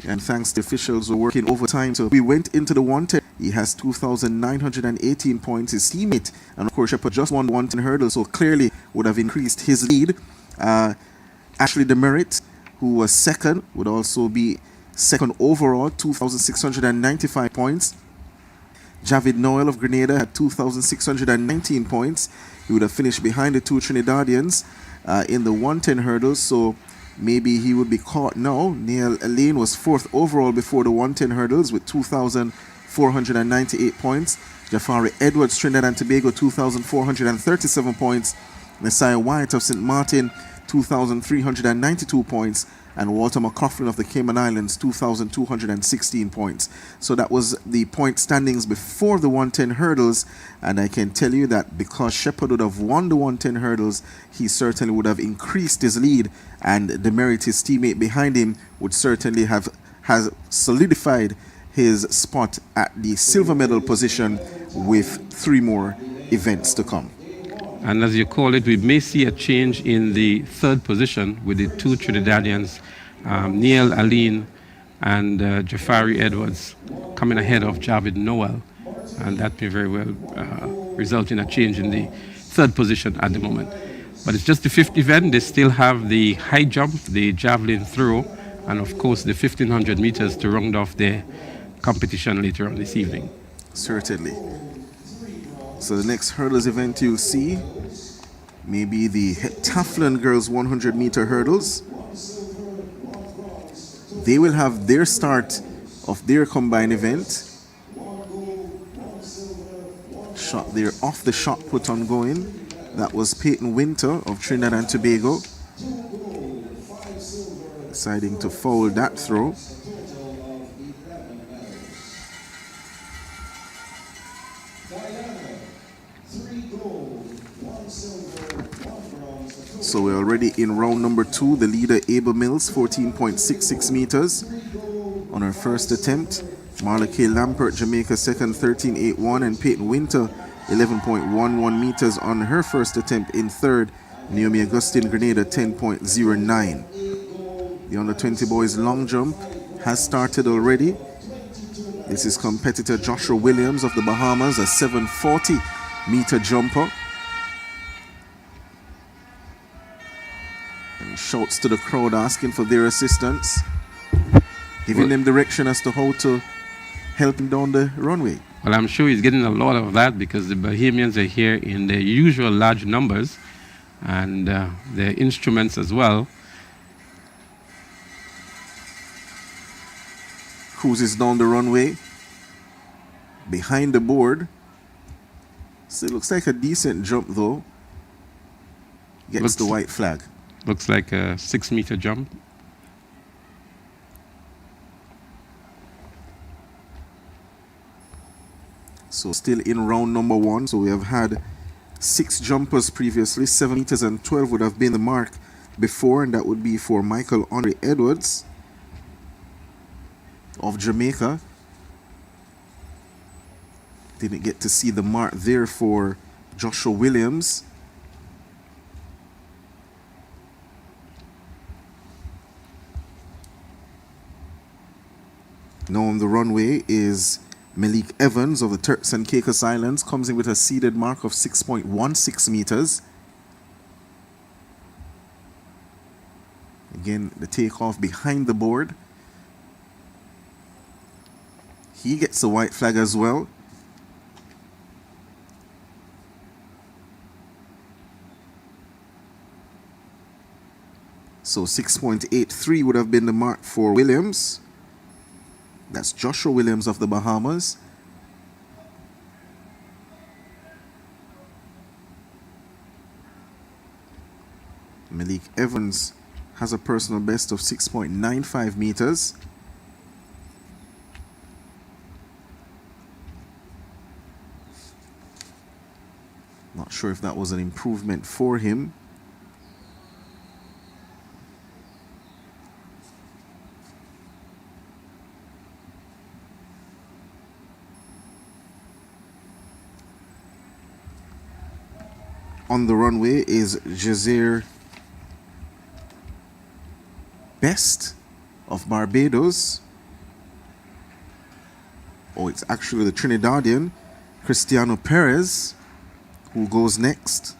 [SPEAKER 11] And thanks to officials who are working overtime. So we went into the 110. He has 2,918 points. His teammate, and of course, Shepard just won the 110 hurdle, so clearly would have increased his lead. Ashley Demerit, who was second, would also be second overall, 2,695 points. Javid Noel of Grenada had 2,619 points. He would have finished behind the two Trinidadians in the 110 hurdles, so maybe he would be caught now. Neil Elaine was fourth overall before the 110 hurdles with 2,498 points. Jafari Edwards, Trinidad and Tobago, 2,437 points. Messiah White of St. Martin, 2,392 points. And Walter McCoughlin of the Cayman Islands, 2,216 points. So that was the point standings before the 110 hurdles. And I can tell you that because Shepard would have won the 110 hurdles, he certainly would have increased his lead. And Demerit, his teammate behind him, would certainly have solidified his spot at the silver medal position with 3 more events to come.
[SPEAKER 10] And as you call it, we may see a change in the 3rd position with the 2 Trinidadians, Neil Aline and Jafari Edwards, coming ahead of Javid Noel. And that may very well result in a change in the 3rd position at the moment. But it's just the 5th event. They still have the high jump, the javelin throw, and of course the 1,500 meters to round off their competition later on this evening.
[SPEAKER 11] Certainly. So the next hurdles event you'll see may be the Heptathlon girls 100 meter hurdles. They will have their start of their combined event. Shot there off the shot put on going. That was Peyton Winter of Trinidad and Tobago, deciding to foul that throw. So we're already in round number 2. The leader, Abel Mills, 14.66 meters on her first attempt. Marla K. Lampert, Jamaica, second, 13.81. And Peyton Winter, 11.11 meters on her first attempt in third. Naomi Augustine, Grenada, 10.09. The under-20 boys long jump has started already. This is competitor Joshua Williams of the Bahamas, a 740 meter jumper. And he shouts to the crowd asking for their assistance, giving them direction as to how to help him down the runway.
[SPEAKER 10] Well, I'm sure he's getting a lot of that because the Bahamians are here in their usual large numbers and their instruments as well.
[SPEAKER 11] Cruises down the runway behind the board. Still looks like a decent jump though. Gets the white flag.
[SPEAKER 10] Looks like a 6 meter jump.
[SPEAKER 11] So still in round number 1. So we have had 6 jumpers previously. 7 meters and 12 would have been the mark before, and that would be for Michael Andre Edwards of Jamaica. Didn't get to see the mark there for Joshua Williams. Now on the runway is Malik Evans of the Turks and Caicos Islands, comes in with a seeded mark of 6.16 meters. Again, the takeoff behind the board. He gets a white flag as well. So 6.83 would have been the mark for Williams. That's Joshua Williams of the Bahamas. Malik Evans has a personal best of 6.95 meters. Not sure if that was an improvement for him. On the runway is Jazeer Best of Barbados. Oh, it's actually the Trinidadian Cristiano Perez who goes next.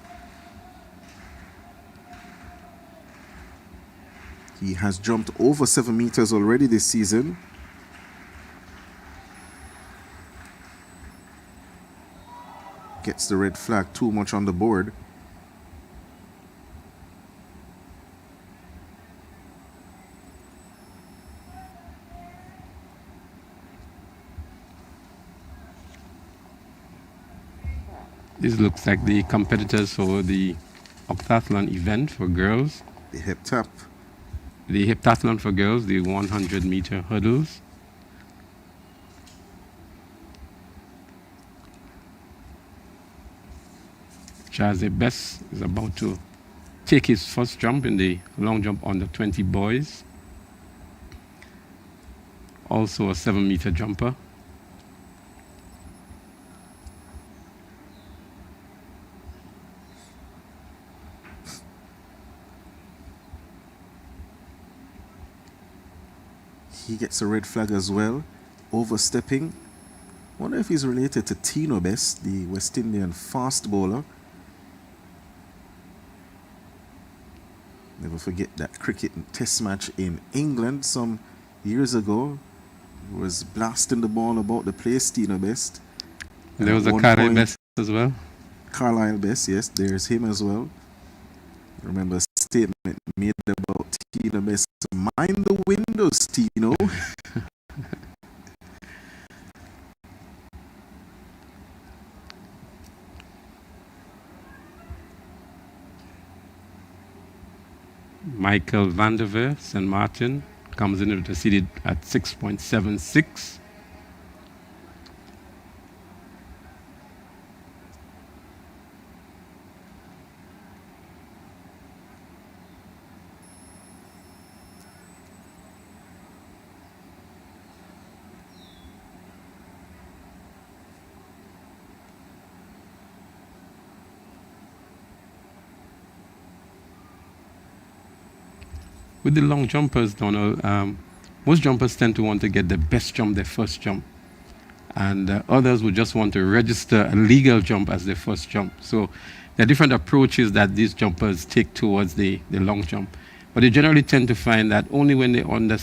[SPEAKER 11] He has jumped over 7 meters already this season. Gets the red flag, too much on the board.
[SPEAKER 10] This looks like the competitors for the Octathlon event for girls.
[SPEAKER 11] The Heptap.
[SPEAKER 10] The Heptathlon for girls, the 100-meter hurdles. Charles Best is about to take his first jump in the long jump under 20 boys. Also a 7-meter jumper.
[SPEAKER 11] He gets a red flag as well. Overstepping. Wonder if he's related to Tino Best, the West Indian fast bowler. Never forget that cricket test match in England some years ago. He was blasting the ball about the place, Tino Best.
[SPEAKER 10] And there was a Carlisle Best as well.
[SPEAKER 11] Carlisle Best, yes, there's him as well. Remember a statement made about Tino Best. Mind the windows, Tino.
[SPEAKER 10] Michael van der Veer, St. Martin, comes in with a seeded at 6.76. With the long jumpers, Donald, most jumpers tend to want to get the best jump, their first jump. And others would just want to register a legal jump as their first jump. So there are different approaches that these jumpers take towards the long jump. But they generally tend to find that only when they're under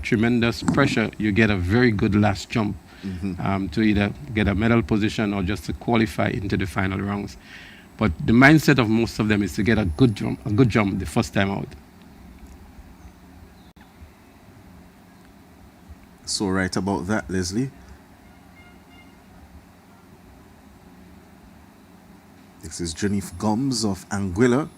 [SPEAKER 10] tremendous pressure, you get a very good last jump to either get a medal position or just to qualify into the final rounds. But the mindset of most of them is to get a good jump the first time out.
[SPEAKER 11] So right about that, Leslie. This is Jennifer Gomes of Anguilla.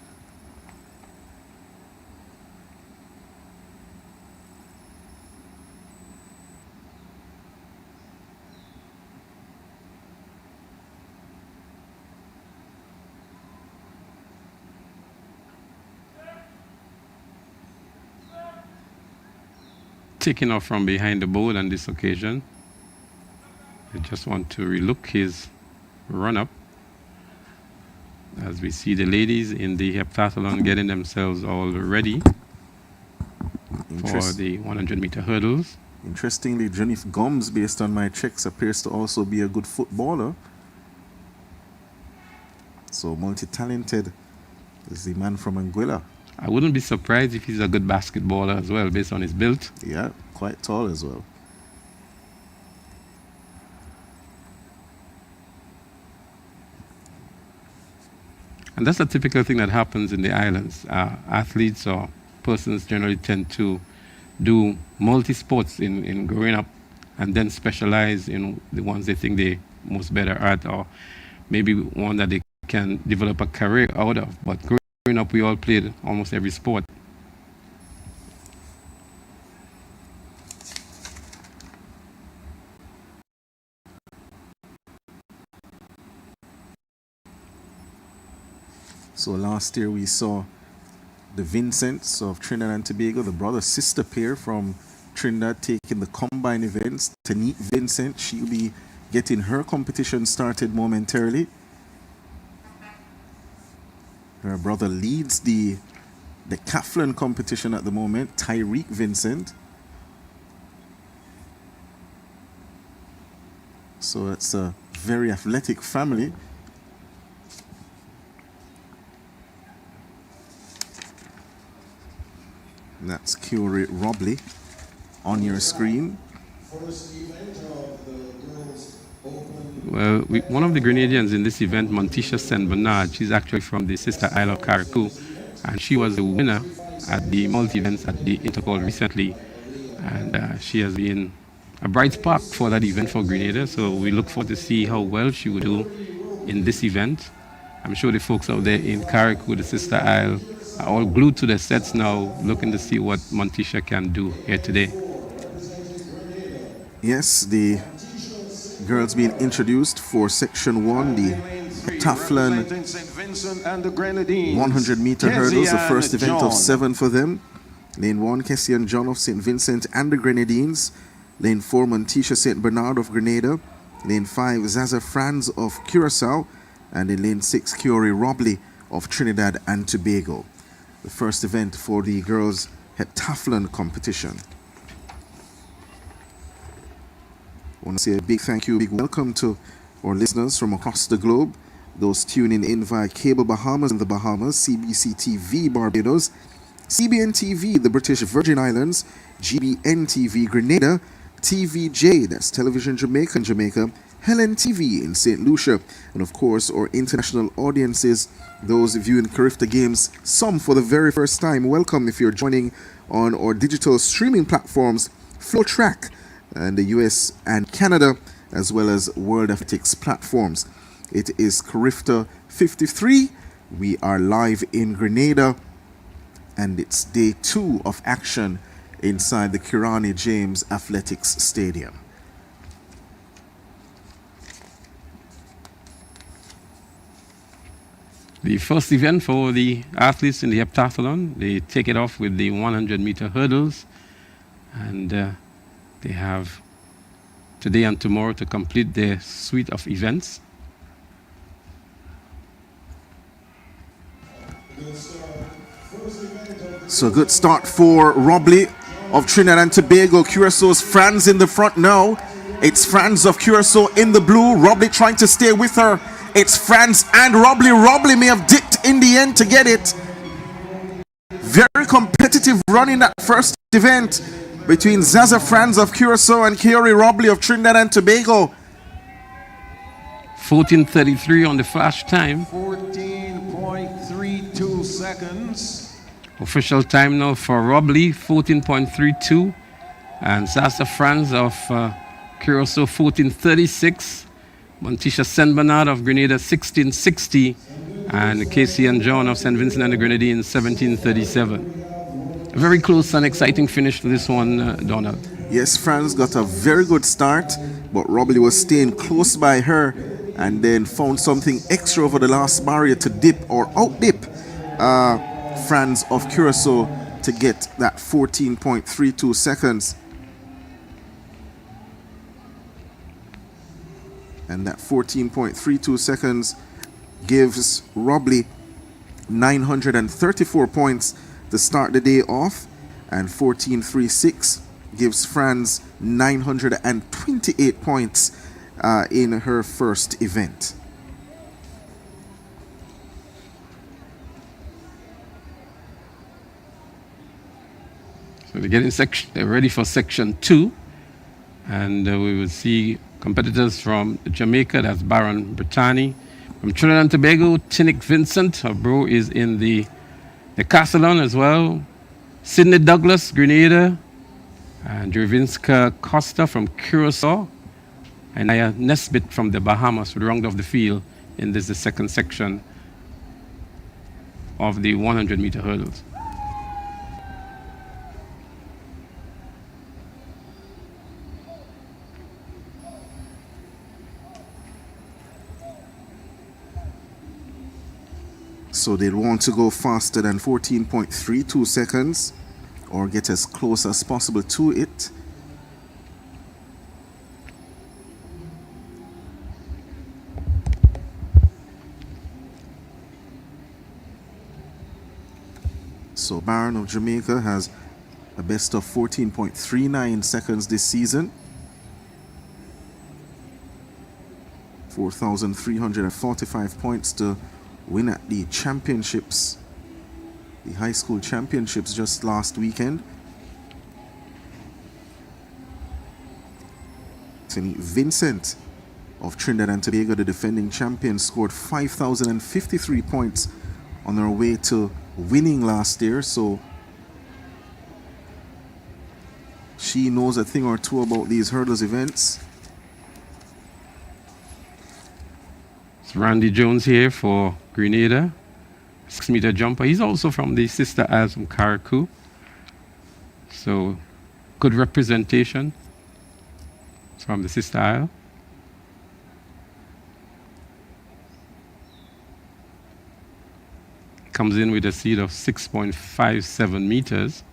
[SPEAKER 10] Taking off from behind the board on this occasion. I just want to relook his run-up as we see the ladies in the Heptathlon getting themselves all ready for the 100-meter hurdles.
[SPEAKER 11] Interestingly, Jennifer Gomes, based on my checks, appears to also be a good footballer. So multi-talented is the man from Anguilla.
[SPEAKER 10] I wouldn't be surprised if he's a good basketballer as well, based on his build.
[SPEAKER 11] Yeah, quite tall as well.
[SPEAKER 10] And that's a typical thing that happens in the islands. Athletes or persons generally tend to do multi-sports in growing up and then specialize in the ones they think they're most better at, or maybe one that they can develop a career out of. But growing up, we all played almost every sport.
[SPEAKER 11] So last year we saw the Vincents of Trinidad and Tobago, the brother-sister pair from Trinidad, taking the combined events. Taneet Vincent, she'll be getting her competition started momentarily. Her brother leads the Decathlon competition at the moment, Tyreek Vincent. So it's a very athletic family. That's Curate Robley on your screen.
[SPEAKER 10] Well, one of the Grenadians in this event, Montisha St. Bernard, she's actually from the sister Isle of Carriacou, and she was the winner at the multi-events at the Intercol recently. And she has been a bright spark for that event for Grenada, so we look forward to see how well she would do in this event. I'm sure the folks out there in Carrick with the Sister Isle are all glued to their sets now, looking to see what Montisha can do here today.
[SPEAKER 11] Yes, the girls being introduced for section 1, the Heptathlon 100 meter hurdles, the first event of 7 for them. Lane 1, Kessie and John of St. Vincent and the Grenadines. Lane 4, Montisha St. Bernard of Grenada. Lane 5, Zaza Franz of Curacao. And in lane 6, Kiori Robley of Trinidad and Tobago. The first event for the girls' heptathlon competition. I want to say a big thank you, big welcome to our listeners from across the globe. Those tuning in via Cable Bahamas in the Bahamas, CBC TV Barbados, CBN TV the British Virgin Islands, GBN TV Grenada, TVJ, that's Television Jamaica in Jamaica, Helen TV in St. Lucia, and of course our international audiences, those viewing Carifta games, some for the very first time. Welcome if you're joining on our digital streaming platforms, FlowTrack, and the US and Canada, as well as World Athletics platforms. It is Carifta 53. We are live in Grenada, and it's day 2 of action inside the Kirani James Athletics Stadium.
[SPEAKER 10] The first event for the athletes in the heptathlon, they take it off with the 100 meter hurdles, and they have today and tomorrow to complete their suite of events.
[SPEAKER 11] So good start for Robley of Trinidad and Tobago. Curaçao's Franz in the front now. It's Franz of Curacao in the blue. Robley trying to stay with her. It's Franz and Robley. Robley may have dipped in the end to get it. Very competitive run in that first event between Zaza Franz of Curacao and Kiori Robley of Trinidad and Tobago.
[SPEAKER 10] 14:33 on the flash time.
[SPEAKER 12] 14.32 seconds.
[SPEAKER 10] Official time now for Robley, 14.32. And Zaza Franz of Curacao, 14:36. Montisha St. Bernard of Grenada, 16:60. And Casey and John of St. Vincent and the Grenadines, 17:37. A very close and exciting finish to this one, Donald.
[SPEAKER 11] Yes, Franz got a very good start, but Robley was staying close by her and then found something extra over the last barrier to dip or out-dip Franz of Curacao to get that 14.32 seconds. And that 14.32 seconds gives Robley 934 points to start the day off, and 14.36 gives Franz 928 points in her first event.
[SPEAKER 10] So they're ready for section 2, and we will see competitors from Jamaica, that's Baron Brittany. From Trinidad and Tobago, Tinick Vincent, her bro is in the Decathlon as well. Sydney Douglas, Grenada. And Jervinska Costa from Curacao. And Aya Nesbitt from the Bahamas would round off the field in this, the second section of the 100 meter hurdles.
[SPEAKER 11] So they'll want to go faster than 14.32 seconds or get as close as possible to it. So Baron of Jamaica has a best of 14.39 seconds this season. 4,345 points to win at the championships, the high school championships just last weekend. Tiny Vincent of Trinidad and Tobago, the defending champion, scored 5,053 points on her way to winning last year, so she knows a thing or two about these hurdles events.
[SPEAKER 10] It's Randy Jones here for Grenada, 6-meter jumper. He's also from the Sister Isles from Carriacou. So good representation from the Sister Isle. Comes in with a seed of 6.57 meters.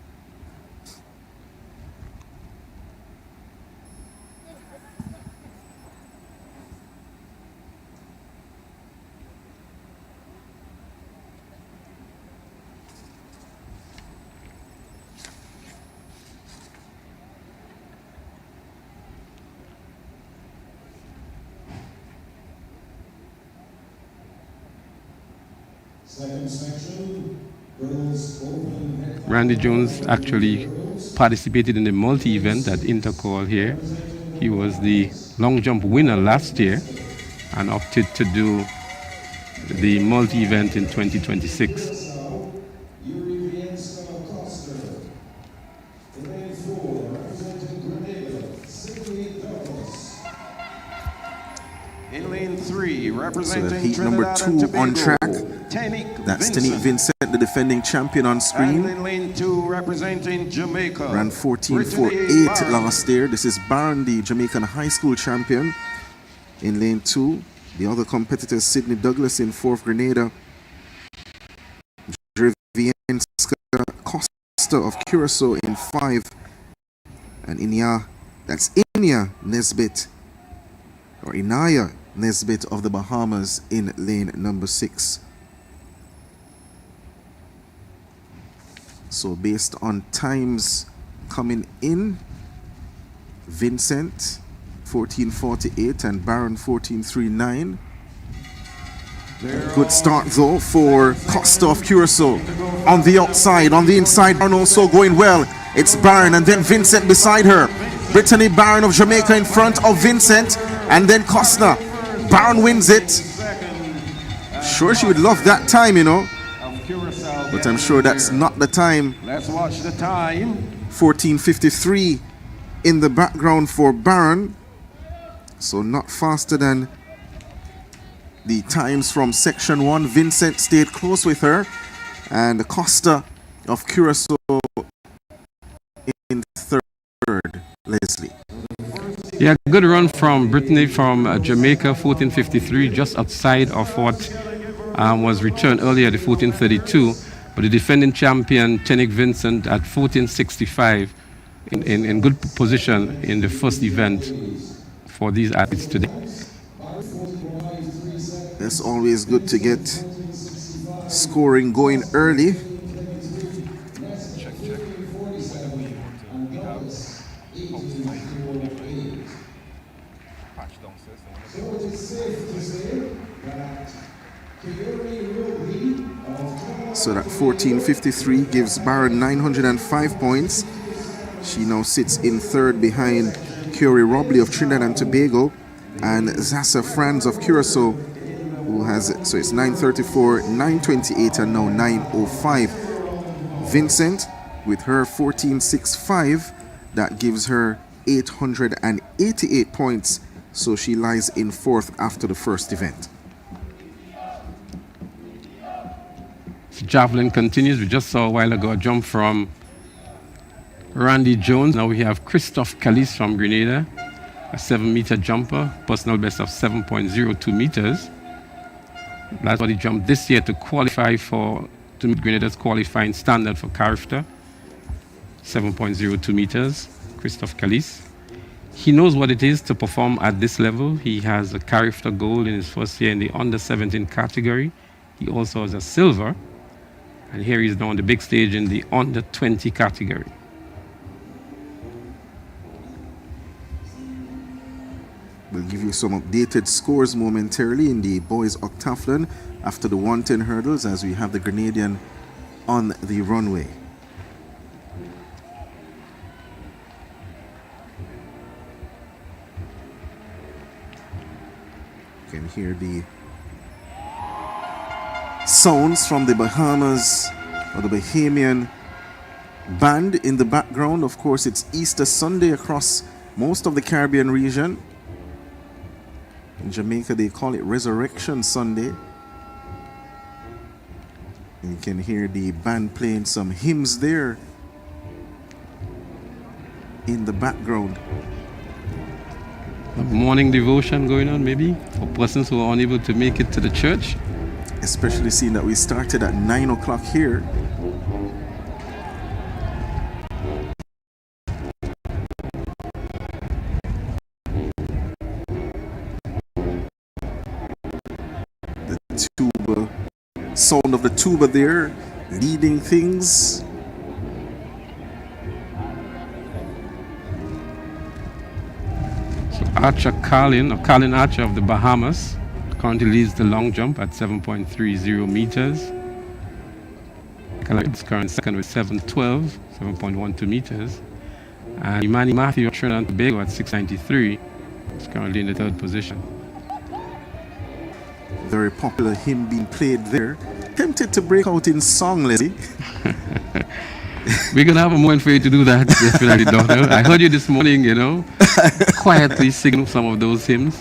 [SPEAKER 10] Randy Jones actually participated in the multi-event at Intercall here. He was the long jump winner last year and opted to do the multi-event in 2026.
[SPEAKER 12] In lane 3, representing
[SPEAKER 11] so heat
[SPEAKER 12] Trinidad
[SPEAKER 11] number 2 on track. That's Tanique Vincent, the defending champion on screen.
[SPEAKER 12] And in lane 2, representing Jamaica.
[SPEAKER 11] Ran 14.48 last year. This is Baron, the Jamaican high school champion. In lane 2, the other competitors, Sydney Douglas in 4th, Grenada. Drevienska Costa of Curacao in 5. And Inia Nesbitt, or Inaya Nesbitt of the Bahamas in lane number 6. So based on times coming in, Vincent 14.48 and Baron 14.39. Good start though for Costa of Curacao. On the outside, on the inside, Baron also going well. It's Baron and then Vincent beside her. Brittany Baron of Jamaica in front of Vincent and then Costa. Baron wins it. Sure, she would love that time, you know. But I'm sure that's not the time.
[SPEAKER 12] Let's watch the time.
[SPEAKER 11] 14.53 in the background for Baron. So not faster than the times from section 1. Vincent stayed close with her. And Costa of Curacao in 3rd. Leslie.
[SPEAKER 10] Yeah, good run from Brittany from Jamaica, 14.53, just outside of what was returned earlier, the 14.32. But the defending champion, Tanique Vincent, at 14.65 in good position in the first event for these athletes today.
[SPEAKER 11] It's always good to get scoring going early. So that 14.53 gives Baron 905 points. She now sits in 3rd behind Curie Robley of Trinidad and Tobago and Zassa Franz of Curacao, who has it. So it's 934, 928, and now 905. Vincent with her 14.65, that gives her 888 points. So she lies in 4th after the first event.
[SPEAKER 10] Javelin continues. We just saw a while ago a jump from Randy Jones. Now we have Christophe Calisse from Grenada, a 7-meter jumper, personal best of 7.02 meters. That's what he jumped this year to qualify to meet Grenada's qualifying standard for Carifta, 7.02 meters. Christophe Calisse. He knows what it is to perform at this level. He has a Carifta gold in his first year in the under 17 category. He also has a silver. And here he's now on the big stage in the under 20 category.
[SPEAKER 11] We'll give you some updated scores momentarily in the boys Octathlon after the 110 hurdles as we have the Grenadian on the runway. You can hear the sounds from the Bahamas or the Bahamian band in the background. Of course, it's Easter Sunday across most of the Caribbean region. In Jamaica, they call it Resurrection Sunday. And you can hear the band playing some hymns there in the background.
[SPEAKER 10] A morning devotion going on, maybe, for persons who are unable to make it to the church.
[SPEAKER 11] Especially seeing that we started at 9 o'clock here. The tuba, sound of the tuba there, leading things.
[SPEAKER 10] So Archer Carlin Archer of the Bahamas, currently leads the long jump at 7.30 meters. Is current second with 7.12, 7.12 meters. And Imani Matthew of Trinidad and Tobago at 6.93 is currently in the third position.
[SPEAKER 11] Very popular hymn being played there. Tempted to break out in song, Leslie.
[SPEAKER 10] We're going to have a moment for you to do that, definitely, Donald. I heard you this morning, you know, quietly singing some of those hymns.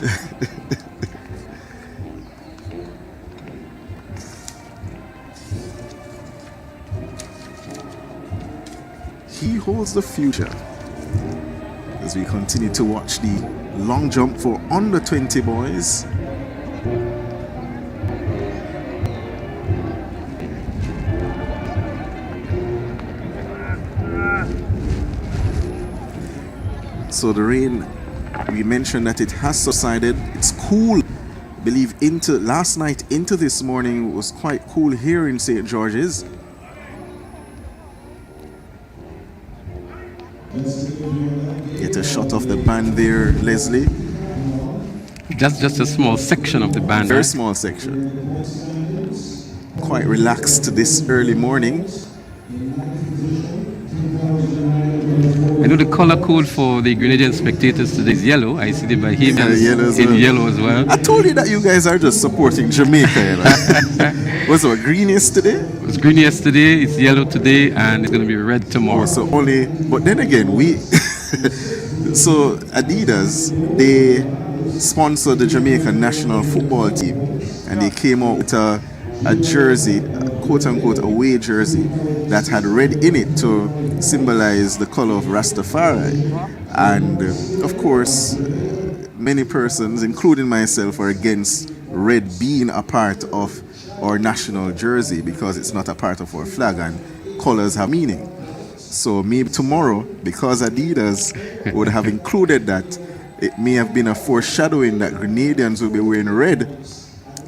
[SPEAKER 11] He holds the future. As we continue to watch the long jump for under 20 boys. So the rain, we mentioned that it has subsided. It's cool. I believe last night into this morning was quite cool here in St. George's. Get a shot of the band there, Leslie.
[SPEAKER 10] Just a small section of the band.
[SPEAKER 11] Very small section. Quite relaxed this early morning.
[SPEAKER 10] I know the color code for the Grenadian spectators today is yellow. I see the Bahamians yellow as well.
[SPEAKER 11] I told you that you guys are just supporting Jamaica. You know? Was it green yesterday?
[SPEAKER 10] It was green yesterday, it's yellow today, and it's going to be red tomorrow.
[SPEAKER 11] But then again, so Adidas, they sponsor the Jamaican national football team, and they came out with a jersey, quote-unquote away jersey, that had red in it to symbolize the color of Rastafari. And of course, many persons, including myself, are against red being a part of our national jersey because it's not a part of our flag and colors have meaning. So maybe tomorrow, because Adidas would have included that, it may have been a foreshadowing that Grenadians will be wearing red,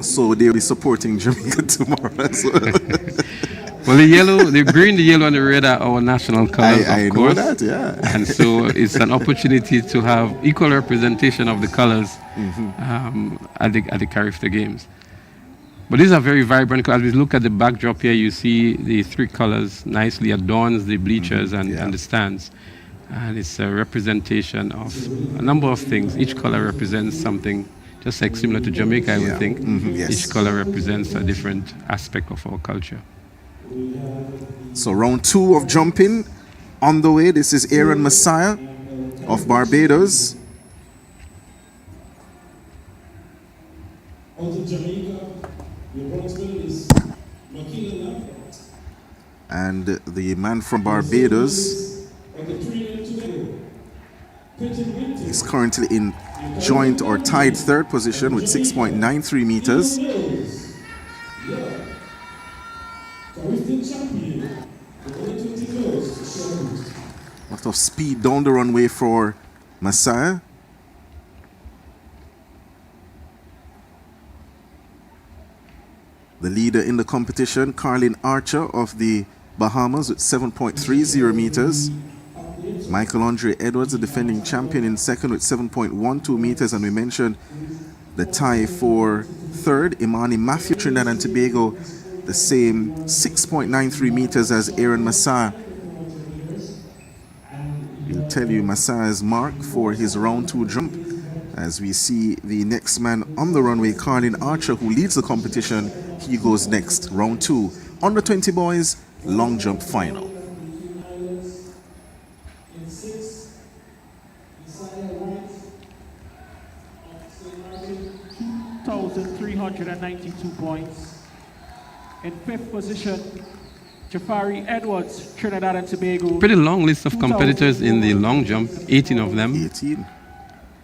[SPEAKER 11] so they'll be supporting Jamaica tomorrow as well.
[SPEAKER 10] Well, the green, the yellow, and the red are our national colors,
[SPEAKER 11] I
[SPEAKER 10] of course.
[SPEAKER 11] know that, yeah.
[SPEAKER 10] And so it's an opportunity to have equal representation of the colors at the Carifta Games. But these are very vibrant. As we look at the backdrop here, you see the three colors nicely adorns the bleachers and the stands. And it's a representation of a number of things. Each color represents something, just like similar to Jamaica, I would think.
[SPEAKER 11] Yes.
[SPEAKER 10] Each color represents a different aspect of our culture.
[SPEAKER 11] So round 2 of jumping on the way. This is Aaron Messiah of Barbados. And the man from Barbados is currently in joint or tied third position with 6.93 meters. Lot of speed down the runway for Messiah. The leader in the competition, Carlin Archer of the Bahamas with 7.30 meters. Michael Andre Edwards, the defending champion, in second with 7.12 meters. And we mentioned the tie for third, Imani Matthew, Trinidad and Tobago, the same 6.93 meters as Aaron Messiah. We'll tell you Messiah's mark for his round 2 jump as we see the next man on the runway, Carlin Archer, who leads the competition. He goes next, round 2. Under 20 boys, long jump final.
[SPEAKER 13] 2 points. In 5th position, Jafari Edwards, Trinidad and Tobago.
[SPEAKER 10] Pretty long list of competitors in the long jump, 18 of them.
[SPEAKER 11] 18.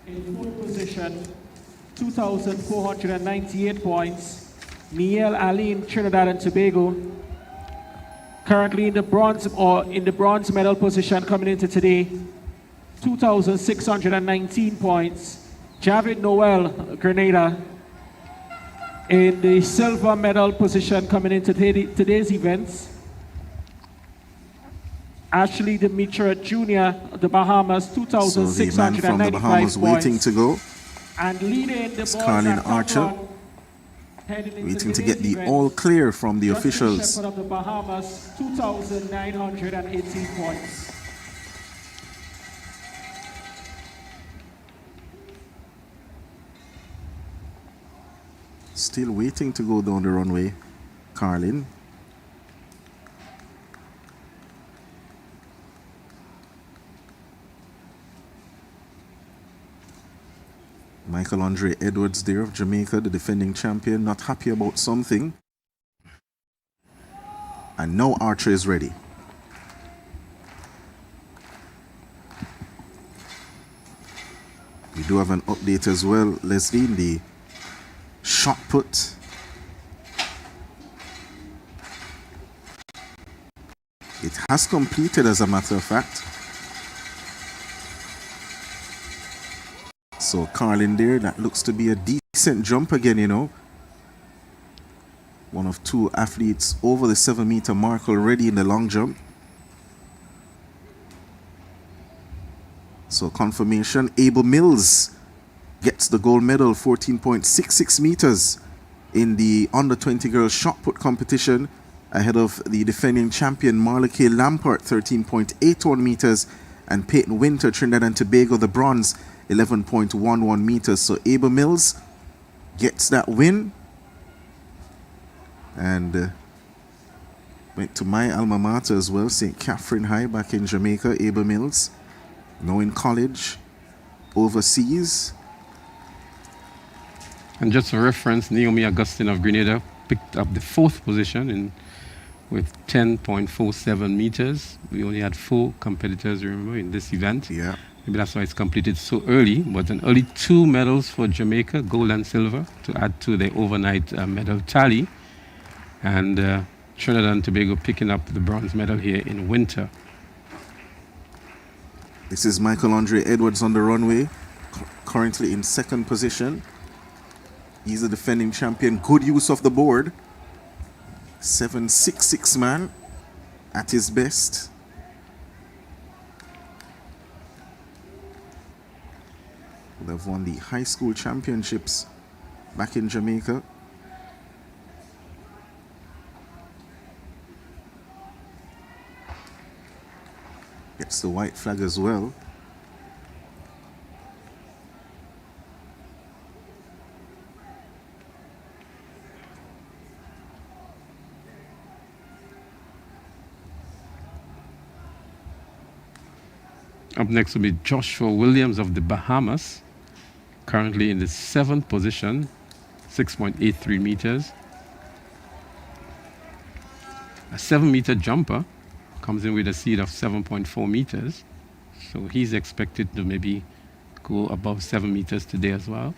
[SPEAKER 13] In 4th position, 2,498 points, Niel Aline, Trinidad and Tobago. Currently in the bronze medal position coming into today, 2,619 points, Javid Noel, Grenada. In the silver medal position coming into today's events, Ashley Demetra Jr., the Bahamas, 2,695
[SPEAKER 11] so the man from the Bahamas
[SPEAKER 13] points.
[SPEAKER 11] waiting to go.
[SPEAKER 13] And leading the
[SPEAKER 11] Carlin Archer, waiting to get the all clear from the officials.
[SPEAKER 13] Shepherd of the Bahamas, 2,918 points.
[SPEAKER 11] Still waiting to go down the runway, Carlin. Michael Andre Edwards there of Jamaica, the defending champion, not happy about something. And now Archer is ready. We do have an update as well, Leslie, in the shot put. It has completed, as a matter of fact. So Carlin there, that looks to be a decent jump again, you know. One of 2 athletes over the 7-meter mark already in the long jump. So confirmation, Abel Mills gets the gold medal, 14.66 meters in the under-20 girls shot put competition, ahead of the defending champion Marla K. Lampert, 13.81 meters, and Peyton Winter, Trinidad and Tobago, the bronze, 11.11 meters. So Abel Mills gets that win, and went to my alma mater as well, St. Catherine High back in Jamaica. Abel Mills, now in college overseas.
[SPEAKER 10] And just for reference, Naomi Augustine of Grenada picked up the 4th position with 10.47 meters. We only had 4 competitors, remember, in this event.
[SPEAKER 11] Yeah.
[SPEAKER 10] Maybe that's why it's completed so early. But an early 2 medals for Jamaica, gold and silver, to add to the overnight medal tally. And Trinidad and Tobago picking up the bronze medal here in winter.
[SPEAKER 11] This is Michael Andre Edwards on the runway, currently in 2nd position. He's a defending champion. Good use of the board. 7.66 man at his best. They've won the high school championships back in Jamaica. Gets the white flag as well.
[SPEAKER 10] Up next will be Joshua Williams of the Bahamas, currently in the 7th position, 6.83 meters. A 7-meter jumper comes in with a seed of 7.4 meters. So he's expected to maybe go above 7 meters today as well.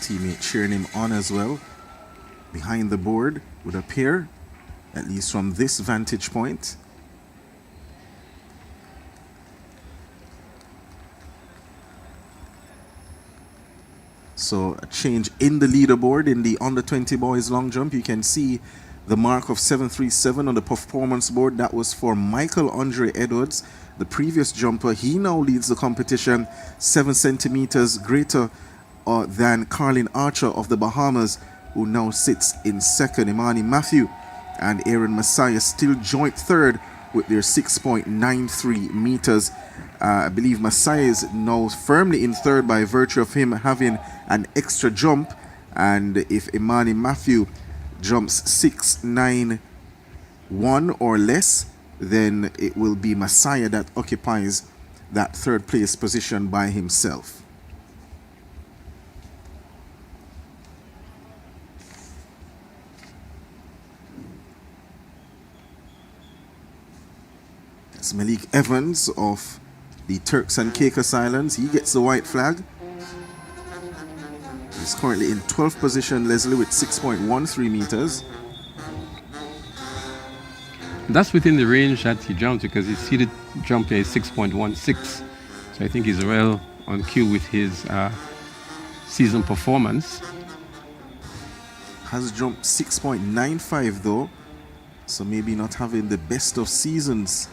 [SPEAKER 11] Teammate cheering him on as well. Behind the board would appear, at least from this vantage point. So a change in the leaderboard in the under 20 boys long jump. You can see the mark of 737 on the performance board. That was for Michael Andre Edwards, the previous jumper. He now leads the competition 7 centimeters greater than Carlin Archer of the Bahamas, who now sits in 2nd. Imani Matthew and Aaron Messiah still joint 3rd with their 6.93 meters. I believe Messiah is now firmly in third by virtue of him having an extra jump. And if Imani Matthew jumps 6.91 or less, then it will be Messiah that occupies that third place position by himself. It's Malik Evans of the Turks and Caicos Islands. He gets the white flag. He's currently in 12th position, Leslie, with 6.13 meters.
[SPEAKER 10] That's within the range that he jumped, because his seated jump here is 6.16. So I think he's well on cue with his season performance.
[SPEAKER 11] Has jumped 6.95 though, so maybe not having the best of seasons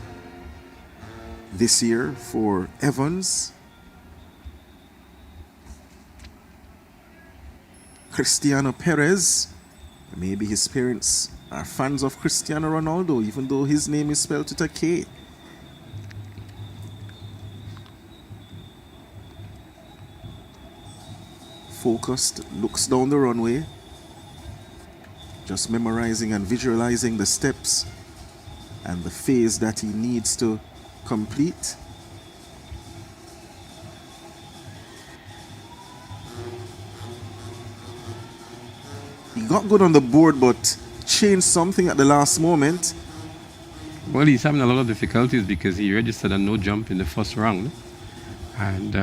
[SPEAKER 11] this year for Evans. Cristiano Perez, maybe his parents are fans of Cristiano Ronaldo, even though his name is spelled with a K. Focused, looks down the runway, just memorizing and visualizing the steps and the phase that he needs to complete. He got good on the board, but changed something at the last moment.
[SPEAKER 10] Well, he's having a lot of difficulties because he registered a no jump in the first round. And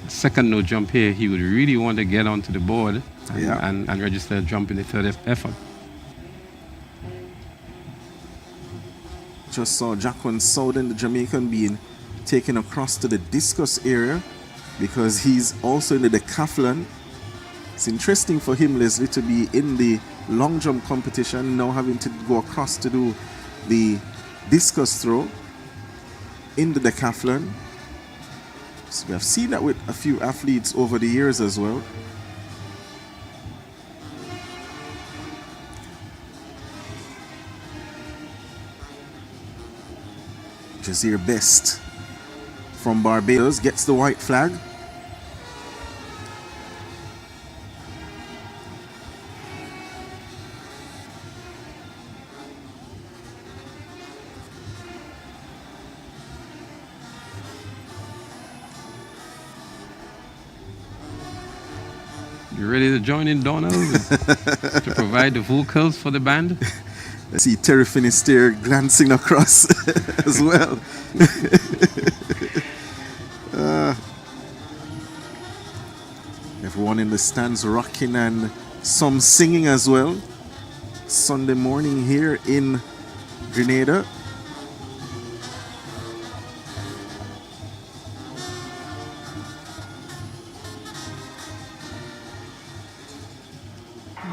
[SPEAKER 10] second no jump here, he would really want to get onto the board and register a jump in the third effort.
[SPEAKER 11] Just saw Jacqueline Souden, the Jamaican, being taken across to the discus area because he's also in the decathlon. It's interesting for him, Leslie, to be in the long jump competition, now having to go across to do the discus throw in the decathlon. So we have seen that with a few athletes over the years as well. Jazir Best from Barbados gets the white flag.
[SPEAKER 10] You ready to join in, Donald, to provide the vocals for the band?
[SPEAKER 11] I see Terry Finisterre glancing across as well. Everyone in the stands rocking and some singing as well. Sunday morning here in Grenada.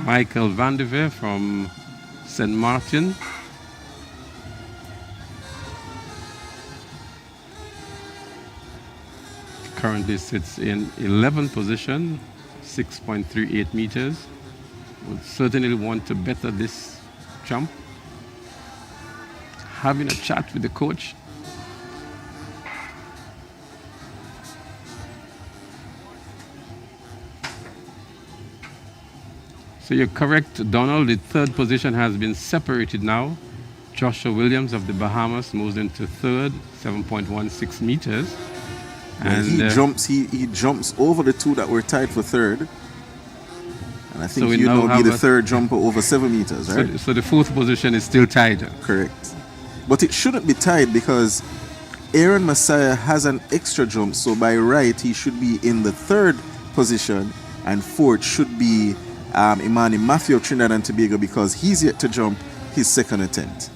[SPEAKER 10] Michael Van de Veer from St. Martin. Currently sits in 11th position, 6.38 meters. Would certainly want to better this jump. Having a chat with the coach. So you're correct, Donald. The third position has been separated now. Joshua Williams of the Bahamas moves into third, 7.16 meters.
[SPEAKER 11] And he jumps over the two that were tied for third. And I think you now be the third jumper over 7 meters, right?
[SPEAKER 10] So the fourth position is still tied.
[SPEAKER 11] Correct. But it shouldn't be tied because Aaron Messiah has an extra jump. So by right, he should be in the third position, and fourth should be Imani Matthew of Trinidad and Tobago, because he's yet to jump his second attempt.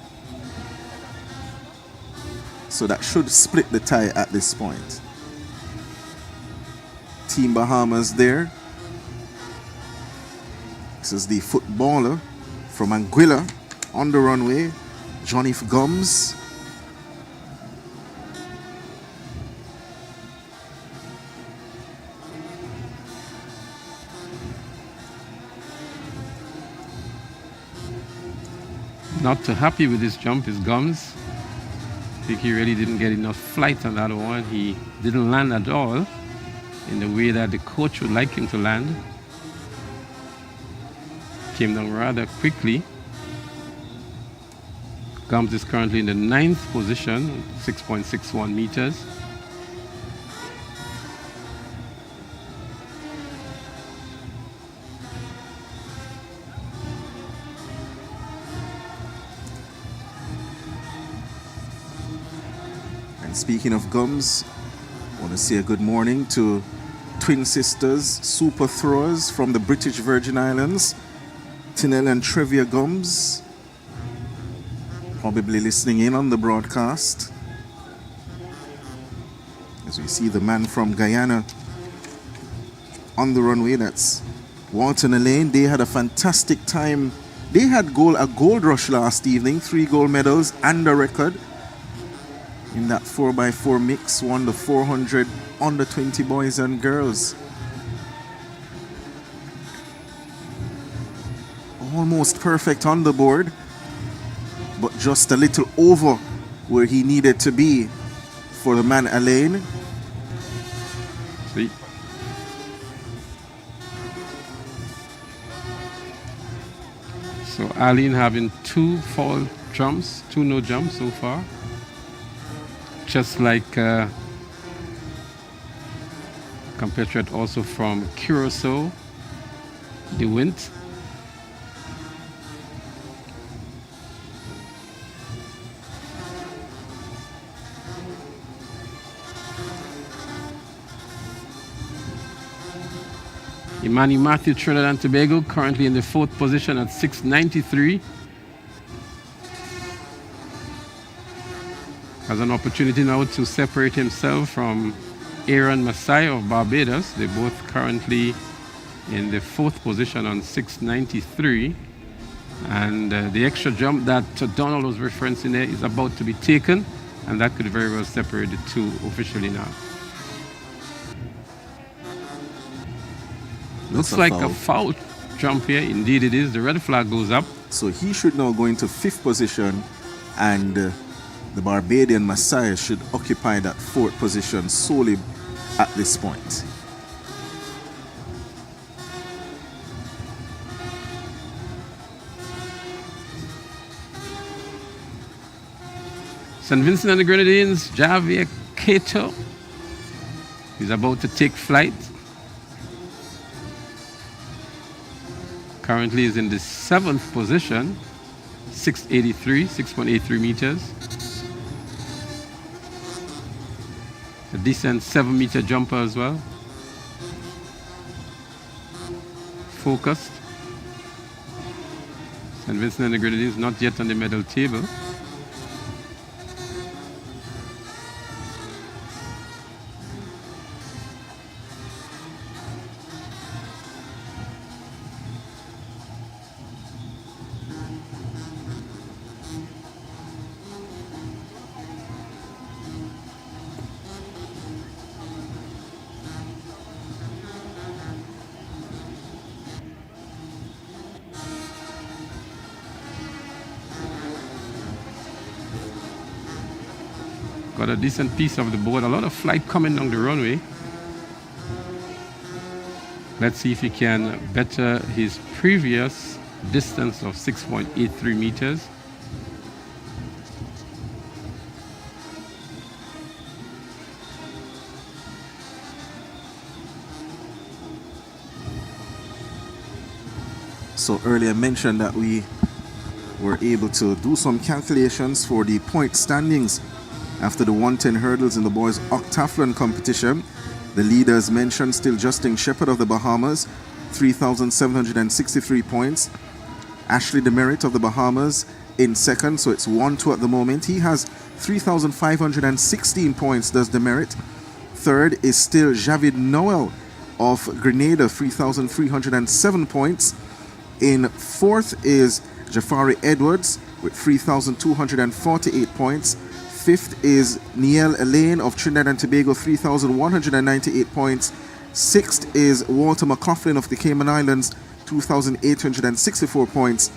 [SPEAKER 11] So that should split the tie at this point. Team Bahamas there. This is the footballer from Anguilla on the runway, Johnny Gums.
[SPEAKER 10] Not too happy with this jump is Gums. think he really didn't get enough flight on that one. He didn't land at all in the way that the coach would like him to land. Came down rather quickly. Gums is currently in the 9th position, 6.61 meters.
[SPEAKER 11] And speaking of Gums, I want to say a good morning to twin sisters, super throwers from the British Virgin Islands, Tinel and Trevia Gums, probably listening in on the broadcast. As we see the man from Guyana on the runway, that's Walton Elaine. They had a fantastic time. They had a gold rush last evening, 3 gold medals and a record in that 4x4 mix, won the 400 under 20 boys and girls. Almost perfect on the board, but just a little over where he needed to be for the man Elaine.
[SPEAKER 10] See. So Aline having 2 fall jumps, 2 no jumps so far. Just like compatriot also from Curacao, the Wint. Imani Matthew, Trinidad and Tobago, currently in the 4th position at 693. Has an opportunity now to separate himself from Aaron Masai of Barbados. They're both currently in the 4th position on 693. And the extra jump that Donald was referencing there is about to be taken, and that could very well separate the two officially now. Looks like a foul jump here. Indeed it is. The red flag goes up.
[SPEAKER 11] So he should now go into 5th position, and the Barbadian Messiah should occupy that 4th position solely at this point.
[SPEAKER 10] St. Vincent and the Grenadines, Javier Cato is about to take flight. Currently is in the 7th position, 6.83 meters. A decent 7-meter jumper as well. Focused. St. Vincent and the Grenadines not yet on the medal table. Got a decent piece of the board. A lot of flight coming down the runway. Let's see if he can better his previous distance of 6.83 meters.
[SPEAKER 11] So earlier I mentioned that we were able to do some calculations for the point standings after the 110 hurdles in the boys' Octathlon competition. The leaders mentioned still Justin Shepherd of the Bahamas, 3,763 points. Ashley Demerit of the Bahamas in second, so it's 1-2 at the moment. He has 3,516 points, does Demerit. Third is still Javid Noel of Grenada, 3,307 points. In fourth is Jafari Edwards with 3,248 points. Fifth is Niel Elaine of Trinidad and Tobago, 3,198 points. Sixth is Walter McLaughlin of the Cayman Islands, 2,864 points.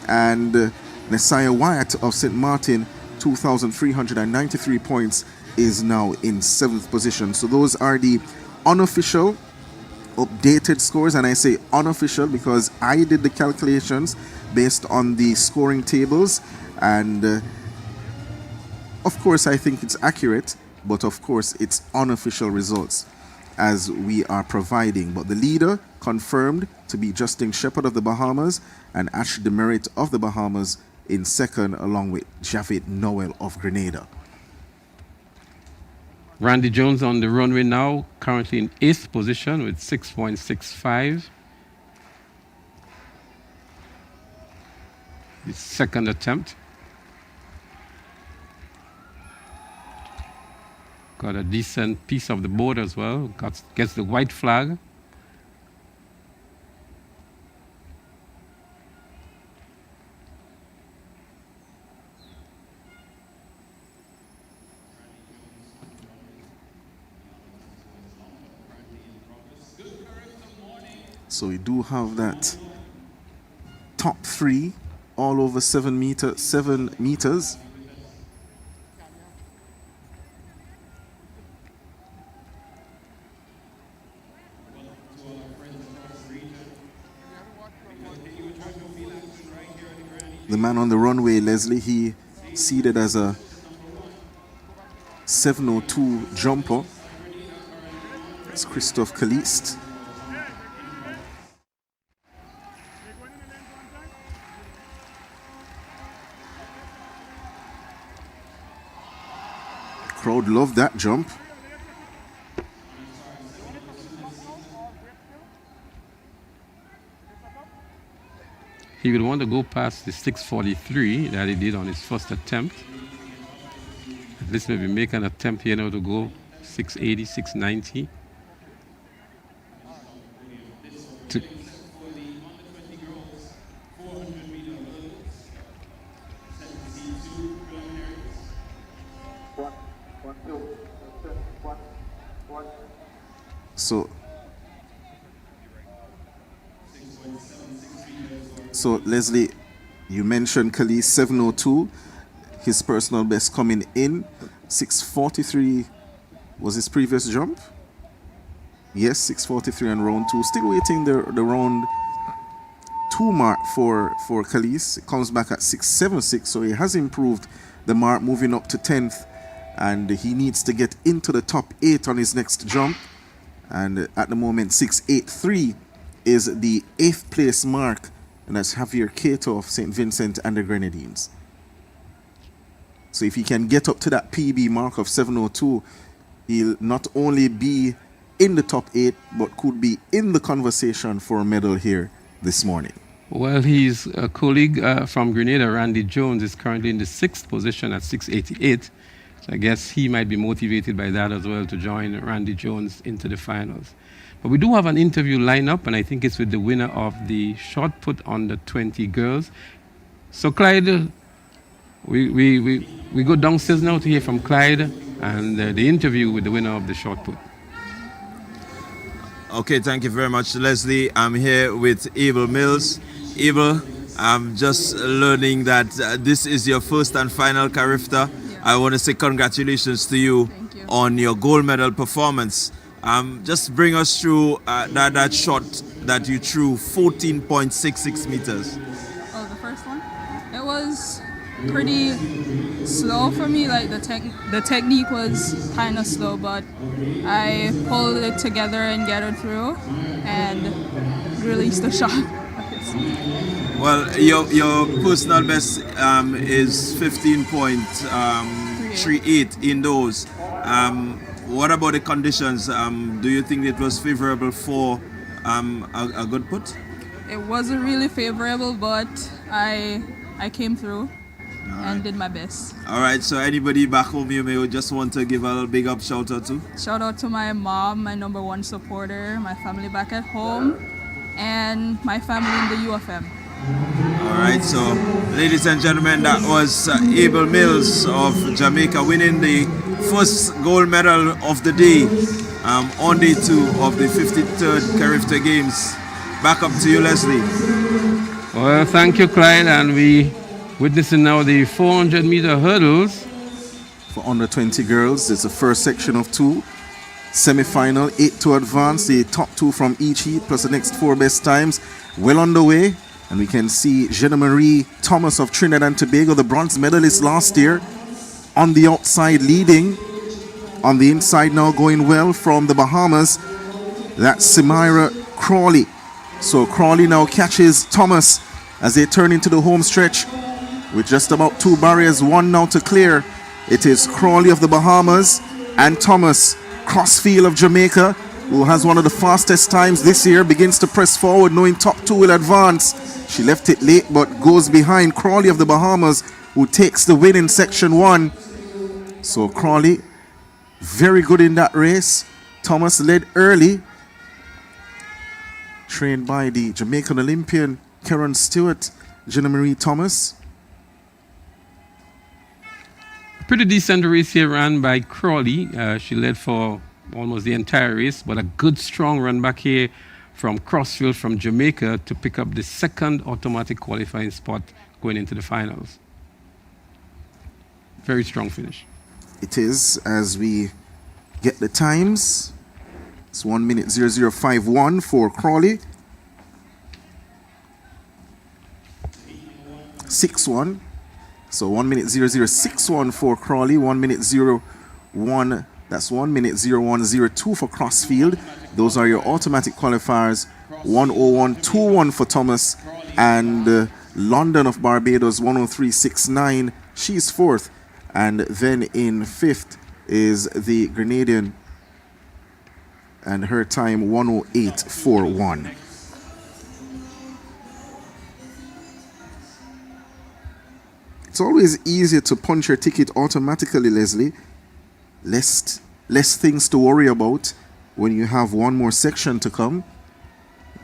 [SPEAKER 11] And Nessiah Wyatt of St. Martin, 2,393 points, is now in 7th position. So those are the unofficial updated scores, and I say unofficial because I did the calculations based on the scoring tables, and of course I think it's accurate, but of course it's unofficial results as we are providing. But the leader confirmed to be Justin Shepard of the Bahamas and Ash Demerit of the Bahamas in second, along with Javed Noel of Grenada.
[SPEAKER 10] Randy Jones on the runway now, currently in 8th position with 6.65. His second attempt. Got a decent piece of the board as well. Gets the white flag.
[SPEAKER 11] So we do have that top 3 all over 7 meters. The man on the runway, Leslie, he seeded as a 702 jumper. It's Christophe Caliste. Crowd loved that jump.
[SPEAKER 10] He would want to go past the 643 that he did on his first attempt. At least maybe make an attempt here now to go 680, 690.
[SPEAKER 11] So Leslie, you mentioned Caliste 702, his personal best coming in. 643 was his previous jump. Yes, 643 on round 2. Still waiting the round 2 mark for Caliste. It comes back at 676, so he has improved the mark, moving up to 10th, and he needs to get into the top 8 on his next jump. And at the moment, 683 is the 8th place mark, and that's Javier Cato of St. Vincent and the Grenadines. So if he can get up to that PB mark of 702, he'll not only be in the top 8, but could be in the conversation for a medal here this morning.
[SPEAKER 10] Well, his colleague from Grenada, Randy Jones, is currently in the 6th position at 688. So I guess he might be motivated by that as well to join Randy Jones into the finals. But we do have an interview lineup, and I think it's with the winner of the shot put on the 20 girls. So Clyde, we go downstairs now to hear from Clyde and the interview with the winner of the shot put.
[SPEAKER 14] Okay, thank you very much, Leslie. I'm here with Abel Mills. Abel, I'm just learning that this is your first and final Carifta. Yeah. I want to say congratulations to you on your gold medal performance. Just bring us through that shot that you threw, 14.66 meters.
[SPEAKER 15] Oh, the first one? It was pretty slow for me. Like the technique was kind of slow, but I pulled it together and get it through and released the shot.
[SPEAKER 14] Well, your personal best is 15.38 indoors. What about the conditions? Do you think it was favorable for a good put?
[SPEAKER 15] It wasn't really favorable, but I came through and did my best.
[SPEAKER 14] All right, so anybody back home you may just want to give a little big up shout out to?
[SPEAKER 15] Shout out to my mom, my #1 supporter, my family back at home, and my family in the UFM.
[SPEAKER 14] All right, so ladies and gentlemen, that was Abel Mills of Jamaica winning the first gold medal of the day on day 2 of the 53rd Carifta Games. Back up to you, Leslie.
[SPEAKER 10] Well, thank you, Clyde, and we Witnessing now the 400-meter hurdles.
[SPEAKER 11] For under 20 girls, it's the first section of 2. Semi-final, 8 to advance. The top 2 from each heat plus the next 4 best times. Well underway. And we can see Jenna Marie Thomas of Trinidad and Tobago, the bronze medalist last year, on the outside leading. On the inside now going well from the Bahamas. That's Samira Crawley. So Crawley now catches Thomas as they turn into the home stretch with just about 2 barriers, 1 now to clear. It is Crawley of the Bahamas and Thomas Crossfield of Jamaica, who has one of the fastest times this year, begins to press forward knowing top 2 will advance. She left it late but goes behind Crawley of the Bahamas, who takes the win in section 1. So Crawley very good in that race. Thomas led early, trained by the Jamaican Olympian Karen Stewart, Jenna Marie Thomas.
[SPEAKER 10] Pretty decent race here ran by Crawley. She led for almost the entire race, but a good strong run back here from Crossfield from Jamaica to pick up the 2nd automatic qualifying spot going into the finals. Very strong finish.
[SPEAKER 11] It is, as we get the times. It's 1 minute 0051 for Crawley. 6-1. So 1 minute 0061 for Crawley. 1 minute 01. That's 1 minute 0102 for Crossfield. Those are your automatic qualifiers. 10121 for Thomas. And London of Barbados 10369. She's 4th. And then in 5th is the Grenadian, and her time 108.41. It's always easier to punch your ticket automatically, Leslie. Less things to worry about when you have one more section to come,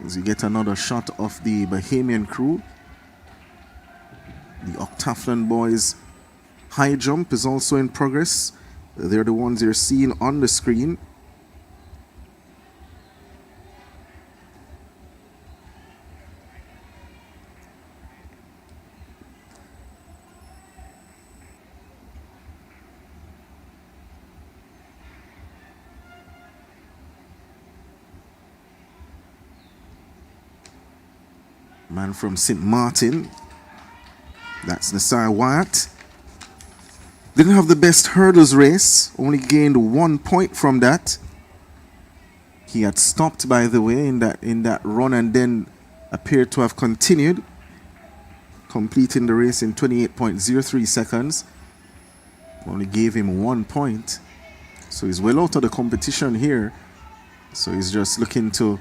[SPEAKER 11] as you get another shot of the Bahamian crew. The Octathlon boys high jump is also in progress. They're the ones you're seeing on the screen. Man from St. Martin. That's Nasai Wyatt. Didn't have the best hurdles race, only gained 1 point from that. He had stopped, by the way, in that run and then appeared to have continued, completing the race in 28.03 seconds. Only gave him 1 point. So he's well out of the competition here. So he's just looking to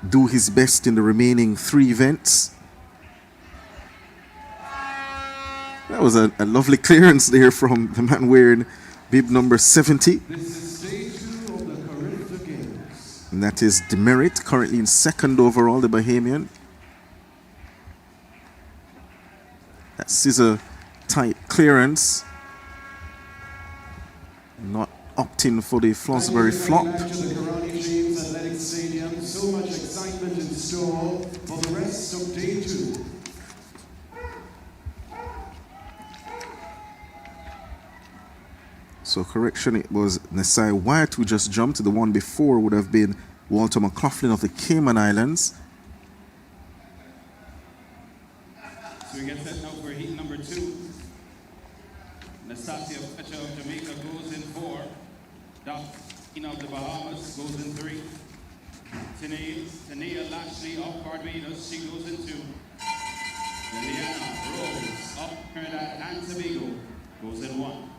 [SPEAKER 11] do his best in the remaining 3 events. That was a lovely clearance there from the man wearing bib number 70.
[SPEAKER 12] This is day 2 of the Carifta Games.
[SPEAKER 11] And that is Demerit, currently in 2nd overall, the Bahamian. That scissor type clearance. Not opting for the Flosbury flop.
[SPEAKER 12] Back to the Karate James Athletic Stadium. So much excitement in store for the rest of day 2.
[SPEAKER 11] So correction, it was Nasai Wyatt who just jumped. The one before would have been Walter McLaughlin of the Cayman Islands.
[SPEAKER 16] So we get set now for heat number 2. Nastasia Fletcher of Jamaica goes in 4. Doc Ina of the Bahamas goes in 3. Tania Lashley of Barbados, she goes in 2. Liliana Rose of Trinidad and Tobago goes in 1.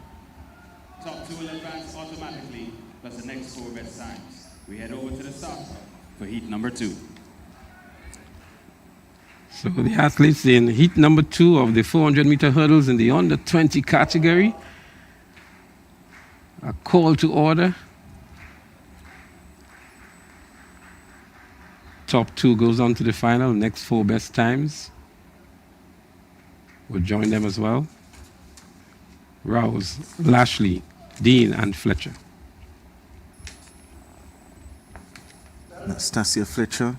[SPEAKER 16] Top 2 will advance automatically, plus the next 4 best times. We head over to the start for heat number 2.
[SPEAKER 10] So the athletes in heat number 2 of the 400-meter hurdles in the under 20 category. A call to order. Top 2 goes on to the final. Next 4 best times will join them as well. Rouse, Lashley, Dean, and Fletcher.
[SPEAKER 11] Nastasia Fletcher,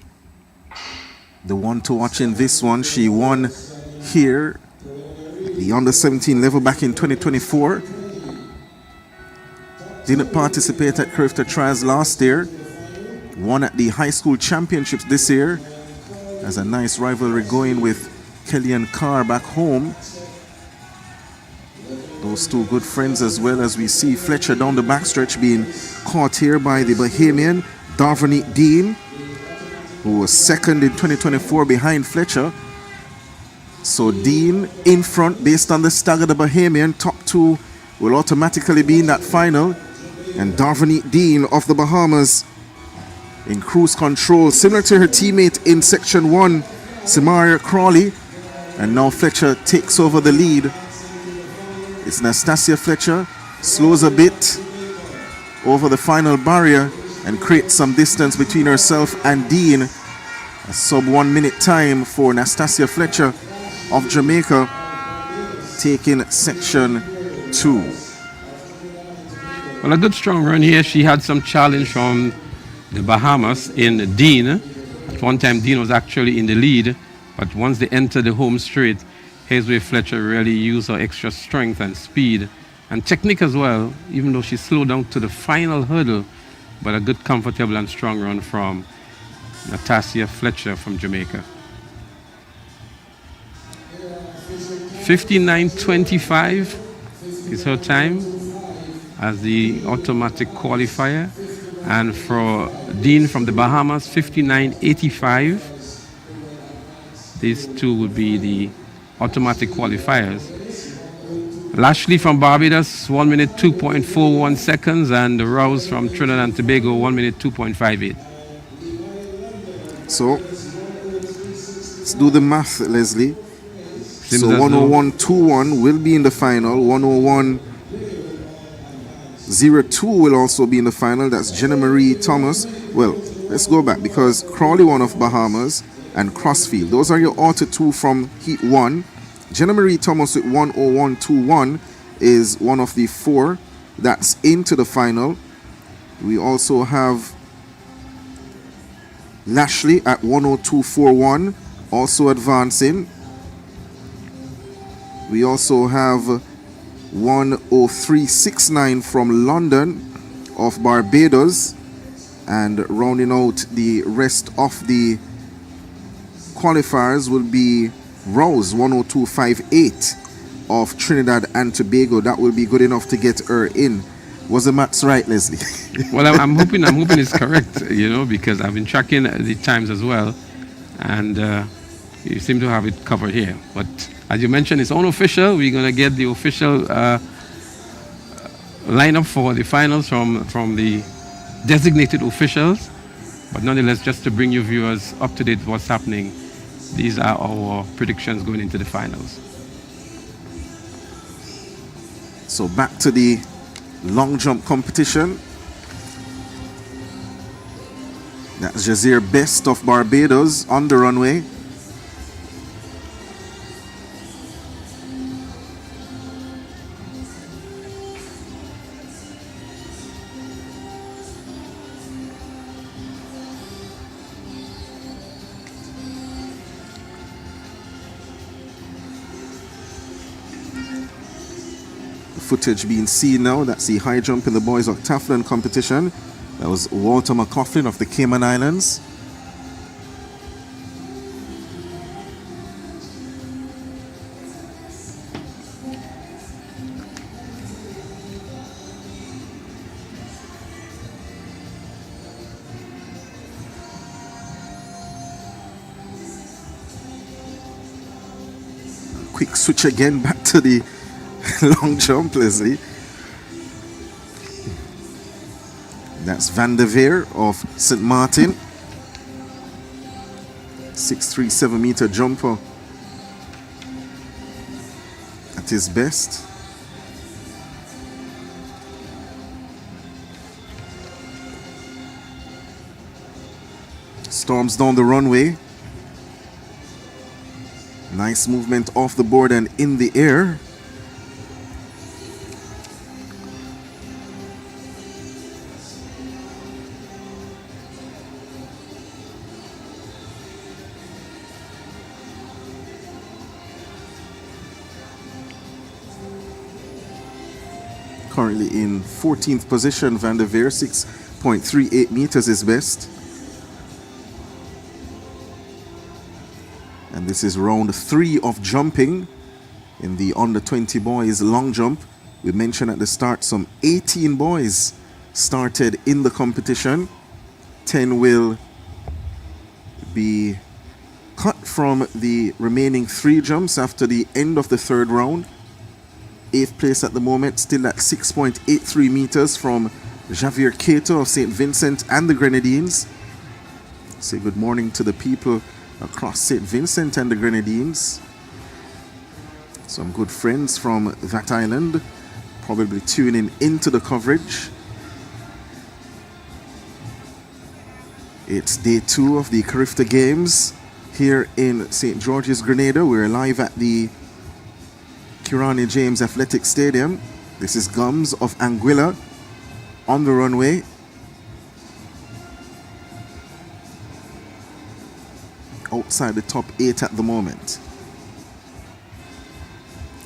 [SPEAKER 11] the one to watch in this one. She won here The under-17 level back in 2024. Didn't participate at Carifta trials last year. Won at the high school championships this year. Has a nice rivalry going with Kelly and Carr back home. Those two good friends, as well as we see Fletcher down the backstretch being caught here by the Bahamian Darvanique Dean, who was second in 2024 behind Fletcher. So Dean in front based on the stagger. The Bahamian top two will automatically be in that final. And Darvanique Dean of the Bahamas in cruise control, similar to her teammate in section 1, Samaria Crawley. And now Fletcher takes over the lead. It's Nastasia Fletcher, slows a bit over the final barrier and creates some distance between herself and Dean. A sub 1 minute time for Nastasia Fletcher of Jamaica, taking section 2.
[SPEAKER 10] Well, a good strong run here. She had some challenge from the Bahamas in Dean. At one time, Dean was actually in the lead, but once they entered the home straight, Hazeway Fletcher really used her extra strength and speed and technique as well, even though she slowed down to the final hurdle. But a good, comfortable and strong run from Nastasia Fletcher from Jamaica. 59.25 is her time as the automatic qualifier, and for Dean from the Bahamas, 59.85. These two would be the automatic qualifiers. Lashley from Barbados, 1 minute 2.41 seconds, and Rouse from Trinidad and Tobago, 1 minute 2.58.
[SPEAKER 11] So let's do the math, Leslie. So 101.21 will be in the final. 101.02 will also be in the final. That's Jenna Marie Thomas. Well, let's go back because Crawley won of Bahamas and Crossfield. Those are your auto two from Heat 1. Jenna Marie Thomas with 101.21 is one of the 4 that's into the final. We also have Lashley at 102.41, also advancing. We also have 103.69 from London of Barbados, and rounding out the rest of the qualifiers will be Rose 102.58 of Trinidad and Tobago. That will be good enough to get her in. Was the maths right, Leslie?
[SPEAKER 10] Well, I'm hoping it's correct, because I've been tracking the times as well, and you seem to have it covered here. But as you mentioned, it's unofficial. We're going to get the official lineup for the finals from the designated officials. But nonetheless, just to bring you viewers up to date with what's happening, these are our predictions going into the finals.
[SPEAKER 11] So back to the long jump competition. That's Jazir Best of Barbados on the runway. Footage being seen now. That's the high jump in the boys' Octathlon competition. That was Walter McCoughlin of the Cayman Islands. Quick switch again back to the long jump, Leslie. That's Van der Veer of St. Martin. 6'3", 7-meter jumper at his best. Storms down the runway. Nice movement off the board and in the air. currently in 14th position. Van der Veer, 6.38 meters is best. And this is round 3 of jumping in the under 20 boys long jump. We mentioned at the start some 18 boys started in the competition. 10 will be cut from the remaining 3 jumps after the end of the 3rd round. 8th place at the moment, still at 6.83 meters from Javier Cato of St. Vincent and the Grenadines. Say good morning to the people across St. Vincent and the Grenadines. Some good friends from that island probably tuning into the coverage. It's day 2 of the Carifta Games here in St. George's, Grenada. We're live at the Kirani James Athletic Stadium. This is Gums of Anguilla on the runway. Outside the top 8 at the moment.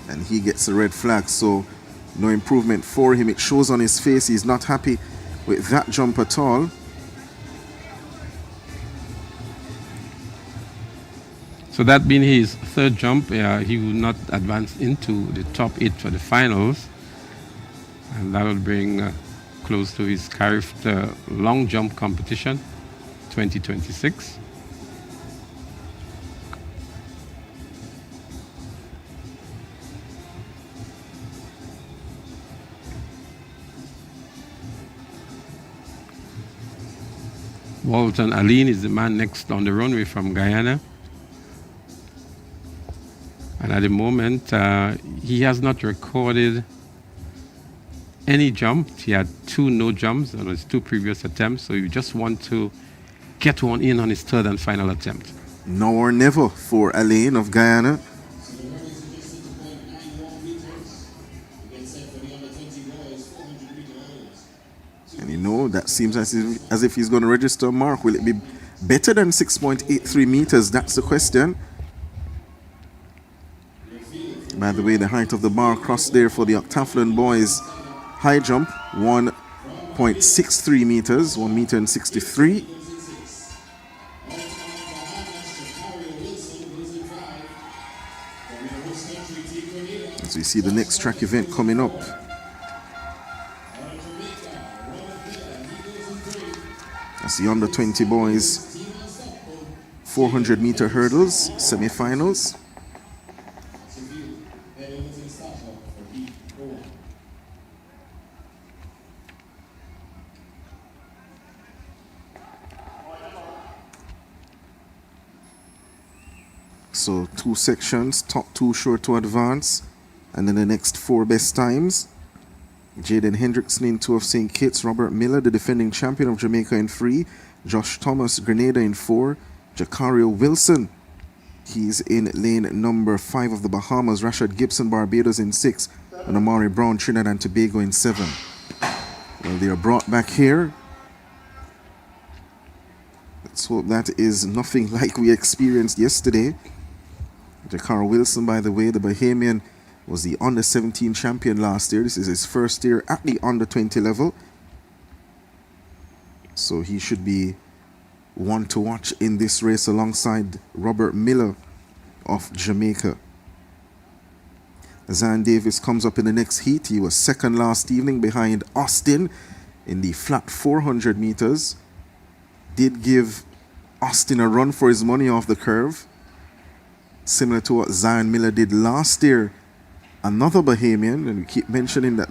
[SPEAKER 11] And he gets a red flag, so no improvement for him. It shows on his face he's not happy with that jump at all.
[SPEAKER 10] So that being his 3rd jump, he will not advance into the top 8 for the finals. And that will bring close to his Carifta long jump competition 2026. Walton Aline is the man next on the runway from Guyana. And at the moment, he has not recorded any jump. He had 2 no jumps on his 2 previous attempts, so you just want to get one in on his 3rd and final attempt.
[SPEAKER 11] Now or never for Alain of Guyana. And you know, that seems as if he's going to register a mark. Will it be better than 6.83 meters? That's the question. By the way, the height of the bar crossed there for the Octathlon boys high jump, 1.63 meters, 1 meter and 63. As we see the next track event coming up. That's the under 20 boys 400 meter hurdles semi-finals. So 2 sections, top 2 sure to advance, and then the next 4 best times. Jaden Hendrickson in 2 of St. Kitts, Robert Miller, the defending champion of Jamaica, in 3, Josh Thomas, Grenada, in 4, Jacario Wilson, he's in lane number 5 of the Bahamas, Rashad Gibson, Barbados, in 6, and Amari Brown, Trinidad and Tobago, in 7. Well, they are brought back here. Let's hope that is nothing like we experienced yesterday. Jacario Wilson, by the way, the Bahamian, was the under-17 champion last year. This is his 1st year at the under-20 level. So he should be one to watch in this race alongside Robert Miller of Jamaica. Zan Davis comes up in the next heat. He was 2nd last evening behind Austin in the flat 400 meters. Did give Austin a run for his money off the curve, similar to what Zion Miller did last year. Another Bahamian, and we keep mentioning that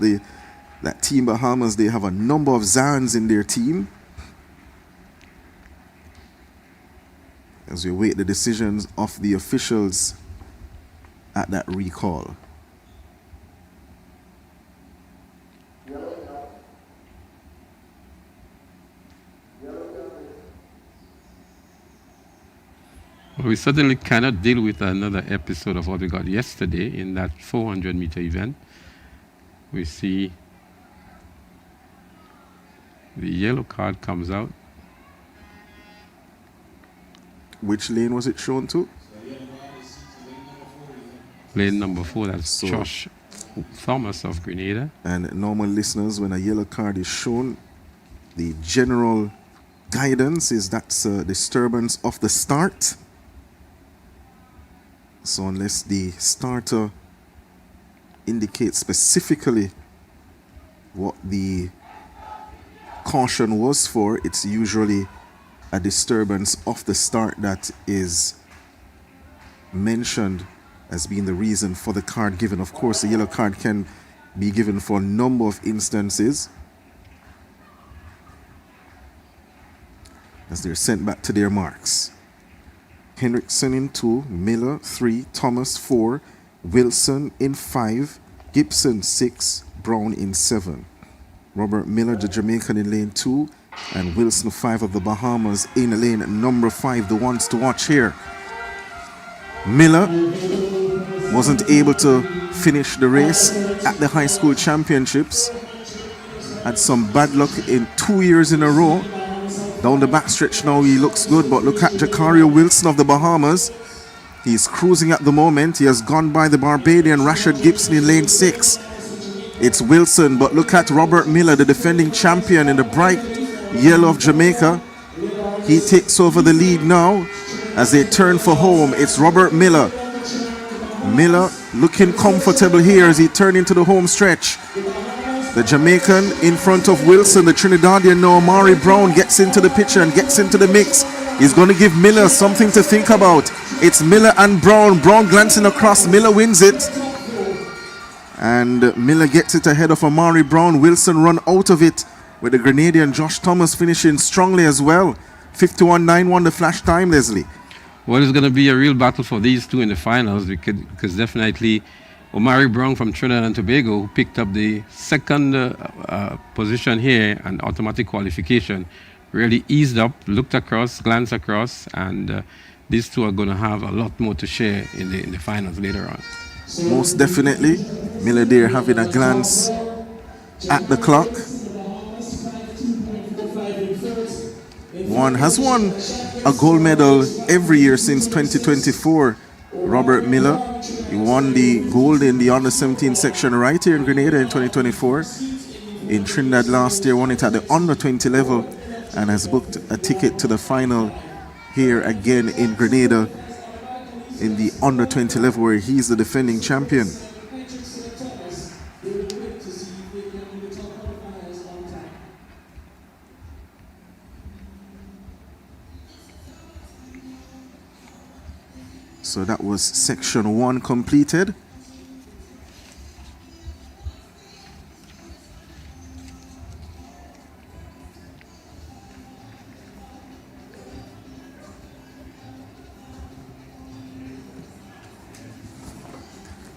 [SPEAKER 11] that Team Bahamas, they have a number of Zions in their team. As we await the decisions of the officials at that recall.
[SPEAKER 10] Well, we certainly cannot deal with another episode of what we got yesterday in that 400-meter event. We see the yellow card comes out.
[SPEAKER 11] Which lane was it shown to?
[SPEAKER 10] Lane number 4, that's
[SPEAKER 11] so
[SPEAKER 10] Josh Thomas of Grenada.
[SPEAKER 11] And normal listeners, when a yellow card is shown, the general guidance is that's a disturbance of the start. So unless the starter indicates specifically what the caution was for, it's usually a disturbance of the start that is mentioned as being the reason for the card given. Of course, a yellow card can be given for a number of instances as they're sent back to their marks. Henriksen in 2, Miller 3, Thomas 4, Wilson in 5, Gibson 6, Brown in 7. Robert Miller, the Jamaican, in lane 2, and Wilson 5 of the Bahamas in lane number 5, the ones to watch here. Miller wasn't able to finish the race at the high school championships. Had some bad luck in 2 years in a row. Down the backstretch now he looks good, but look at Jacario Wilson of the Bahamas. He's cruising at the moment. He has gone by the Barbadian Rashad Gibson in lane 6. It's Wilson, but look at Robert Miller, the defending champion in the bright yellow of Jamaica. He takes over the lead now as they turn for home. It's Robert Miller. Miller looking comfortable here as he turns into the home stretch. The Jamaican in front of Wilson, the Trinidadian now, Amari Brown, gets into the picture and gets into the mix. He's going to give Miller something to think about. It's Miller and Brown. Brown glancing across. Miller wins it. And Miller gets it ahead of Amari Brown. Wilson run out of it with the Grenadian Josh Thomas finishing strongly as well. 51.91 the flash time, Leslie.
[SPEAKER 10] Well, it's going to be a real battle for these two in the finals because definitely Omari Brown from Trinidad and Tobago, who picked up the second position here and automatic qualification, really eased up, looked across, glanced across, and these two are going to have a lot more to share in the finals later on.
[SPEAKER 11] Most definitely. Miller there having a glance at the clock. Has won a gold medal every year since 2024. Robert Miller, he won the gold in the under 17 section right here in Grenada in 2024. In Trinidad last year, won it at the under 20 level and has booked a ticket to the final here again in Grenada in the under 20 level where he's the defending champion. So that was section 1 completed.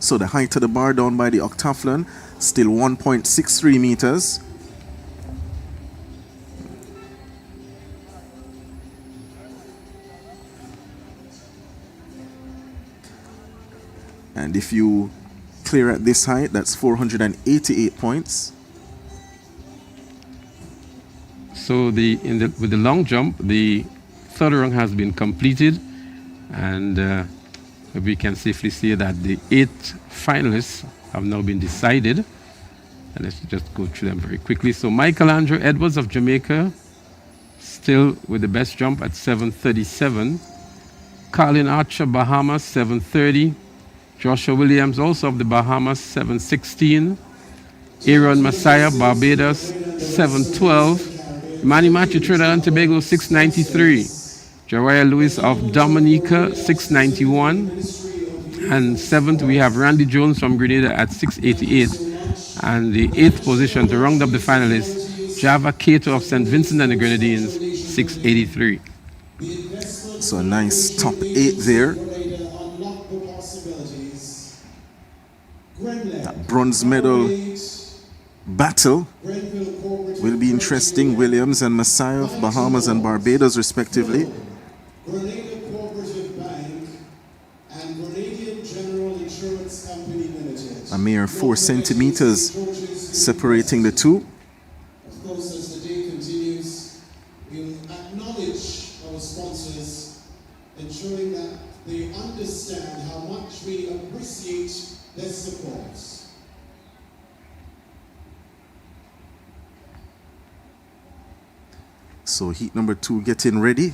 [SPEAKER 11] So the height of the bar down by the Octathlon, still 1.63 meters. And if you clear at this height, that's 488 points.
[SPEAKER 10] So with the long jump, the third rung has been completed, and we can safely say that the 8 finalists have now been decided. And let's just go through them very quickly. So Michelangelo Edwards of Jamaica, still with the best jump at 7:37. Colin Archer, Bahamas, 7:30. Joshua Williams, also of the Bahamas, 7:16. Aaron Messiah, Barbados, 7:12. Manny Matthew, Trinidad and Tobago, 6:93. Jariah Lewis of Dominica, 6:91. And 7th, we have Randy Jones from Grenada at 6:88. And the 8th position to round up the finalists, Java Cato of St. Vincent and the Grenadines, 6:83.
[SPEAKER 11] So a nice top 8 there. That bronze medal battle will be interesting. Williams and Messiah of Bahamas and Barbados respectively.
[SPEAKER 12] Grenada Cooperative Bank and Grenadian General Insurance Company Limited.
[SPEAKER 11] A mere 4 centimeters separating the two.
[SPEAKER 12] Of course, as the day continues, we'll acknowledge our sponsors, ensuring that they understand how much we appreciate their support.
[SPEAKER 11] So heat number 2 getting ready.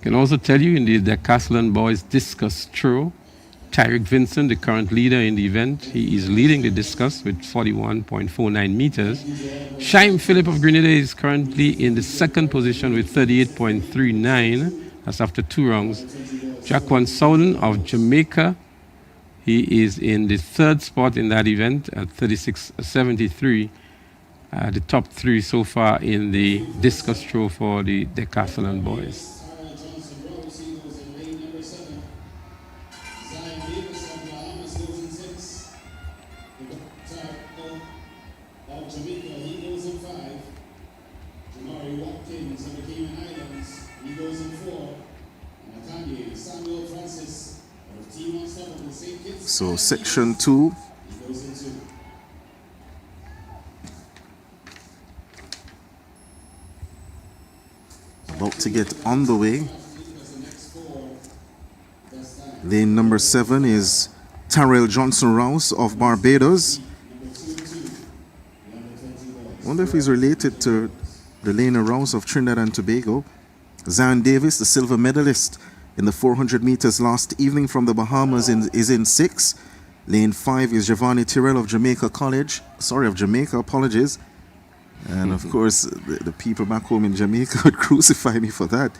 [SPEAKER 10] Can also tell you in the Decathlon boys discus throw, Tyrick Vincent, the current leader in the event, he is leading the discus with 41.49 meters. Shaim Philip of Grenada is currently in the second position with 38.39. That's after 2 rounds. Jaquan Souden of Jamaica, he is in the 3rd spot in that event at 36.73. The top 3 so far in the discus throw for the Decathlon boys.
[SPEAKER 11] So section 2. About to get on the way. Lane number 7 is Tyrell Johnson-Rouse of Barbados. I wonder if he's related to the Lane Rouse of Trinidad and Tobago. Zion Davis, the silver medalist in the 400 meters last evening from the Bahamas, is in 6. Lane 5 is Giovanni Tyrell of Jamaica Jamaica, apologies. And of course, the people back home in Jamaica would crucify me for that.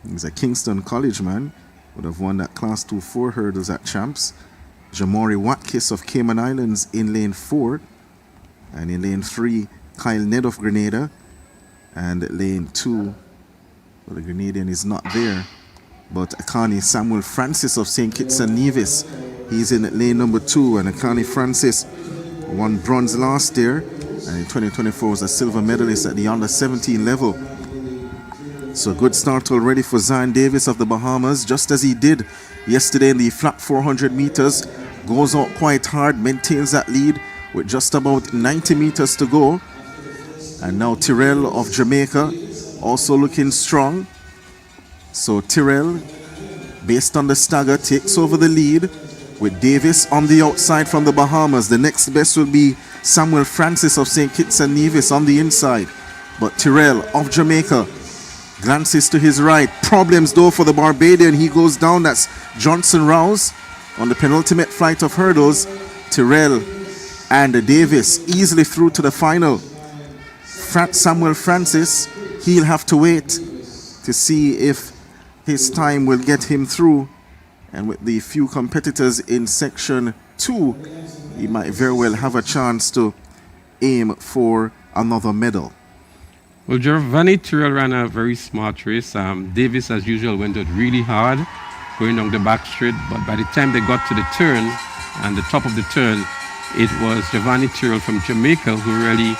[SPEAKER 11] He's a Kingston College man, would have won that class 2-4 hurdles at Champs. Jamori Watkis of Cayman Islands in lane 4. And in lane 3, Kyle Ned of Grenada. And lane 2, well, the Grenadian is not there, but Akani Samuel Francis of St. Kitts and Nevis, he's in lane number 2, and Akani Francis won bronze last year, and in 2024 was a silver medalist at the under 17 level. So a good start already for Zion Davis of the Bahamas, just as he did yesterday in the flat 400 meters. Goes out quite hard, maintains that lead with just about 90 meters to go. And now Tyrell of Jamaica also looking strong. So Tyrell, based on the stagger, takes over the lead with Davis on the outside from the Bahamas. The next best will be Samuel Francis of St. Kitts and Nevis on the inside. But Tyrell of Jamaica glances to his right. Problems though for the Barbadian. He goes down. That's Johnson-Rouse on the penultimate flight of hurdles. Tyrell and Davis easily through to the final. Samuel Francis, he'll have to wait to see if his time will get him through, and with the few competitors in section 2, he might very well have a chance to aim for another medal.
[SPEAKER 10] Well, Giovanni Tyrell ran a very smart race. Davis, as usual, went out really hard, going down the back straight, but by the time they got to the turn and the top of the turn, it was Giovanni Tyrell from Jamaica who really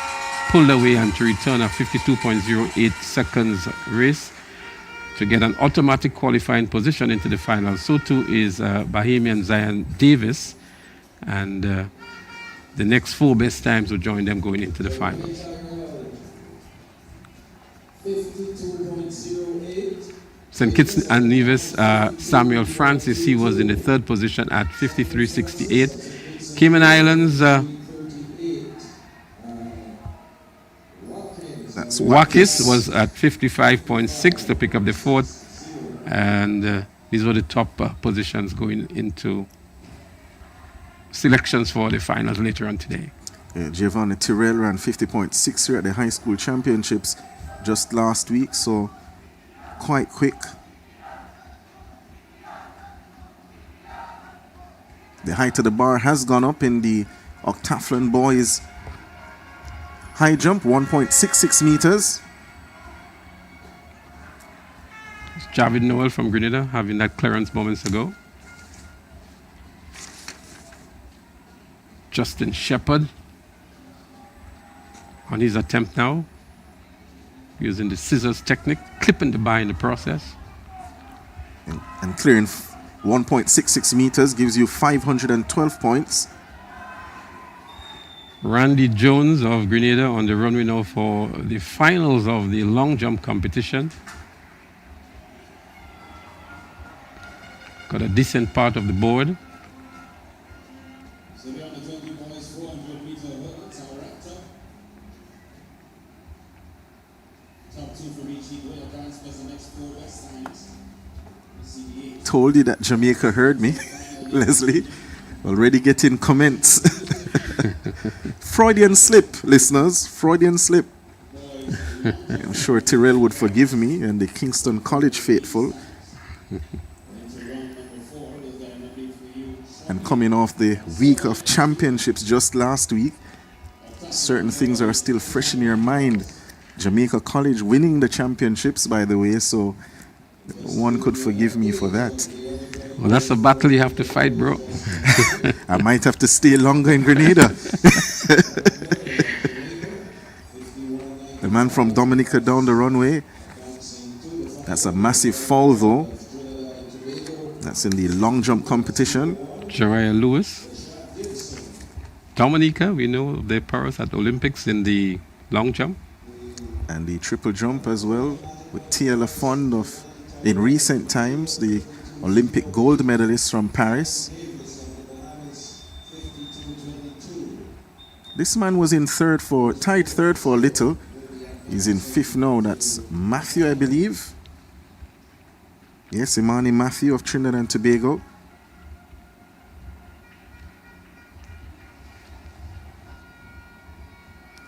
[SPEAKER 10] pulled away and to return a 52.08 seconds race to get an automatic qualifying position into the final. So too is Bahamian Zion Davis, and the next 4 best times will join them going into the finals.
[SPEAKER 12] 52.08.
[SPEAKER 10] St. Kitts and Nevis, Samuel Francis, he was in the 3rd position at 53.68. Cayman Islands, Watkis was at 55.6 to pick up the 4th, and these were the top positions going into selections for the finals later on today.
[SPEAKER 11] Giovanni Tyrell ran 50.6 here at the high school championships just last week, so quite quick. The height of the bar has gone up in the Octathlon boys high jump, 1.66 meters.
[SPEAKER 10] It's Javid Noel from Grenada having that clearance moments ago. Justin Shepard on his attempt now, using the scissors technique, clipping the bar in the process.
[SPEAKER 11] And clearing 1.66 meters gives you 512 points.
[SPEAKER 10] Randy Jones of Grenada on the runway now for the finals of the long jump competition. Got a decent part of the board.
[SPEAKER 12] boys 400 meter hurdle, Carifta. Top two from each heat will advance plus the next four best times.
[SPEAKER 11] Told you that Jamaica heard me, Leslie. Already getting comments. Freudian slip, listeners. Freudian slip. I'm sure Tyrell would forgive me and the Kingston College faithful. And coming off the week of championships just last week, certain things are still fresh in your mind. Jamaica College winning the championships, by the way, so one could forgive me for that.
[SPEAKER 17] Well, that's a battle you have to fight, bro.
[SPEAKER 11] I might have to stay longer in Grenada. The man from Dominica down the runway. That's a massive fall, though. That's in the long jump competition.
[SPEAKER 17] Jariah Lewis. Dominica, we know their powers at Olympics in the long jump.
[SPEAKER 11] And the triple jump as well, with Tia Lafond of, in recent times, the Olympic gold medalist from Paris. This man was in tied third for a little. He's in fifth now. That's Matthew, I believe. Yes, Imani Matthew of Trinidad and Tobago.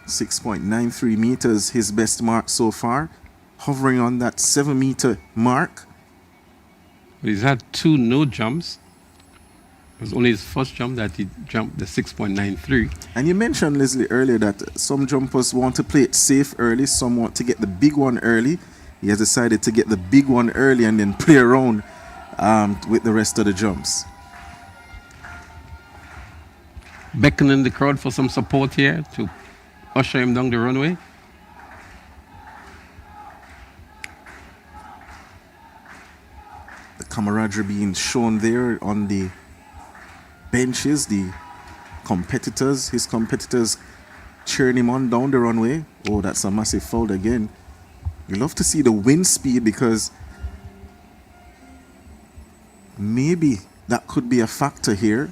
[SPEAKER 11] .93 meters, his best mark so far. Hovering on that 7 meter mark.
[SPEAKER 17] He's had 2 no jumps. It was only his first jump that he jumped the 6.93.
[SPEAKER 11] And you mentioned, Leslie, earlier that some jumpers want to play it safe early, some want to get the big one early. He has decided to get the big one early and then play around with the rest of the jumps.
[SPEAKER 17] Beckoning the crowd for some support here to usher him down the runway.
[SPEAKER 11] The camaraderie being shown there on the benches, the competitors, his competitors cheering him on down the runway. Oh, that's a massive foul again. You love to see the wind speed because maybe that could be a factor here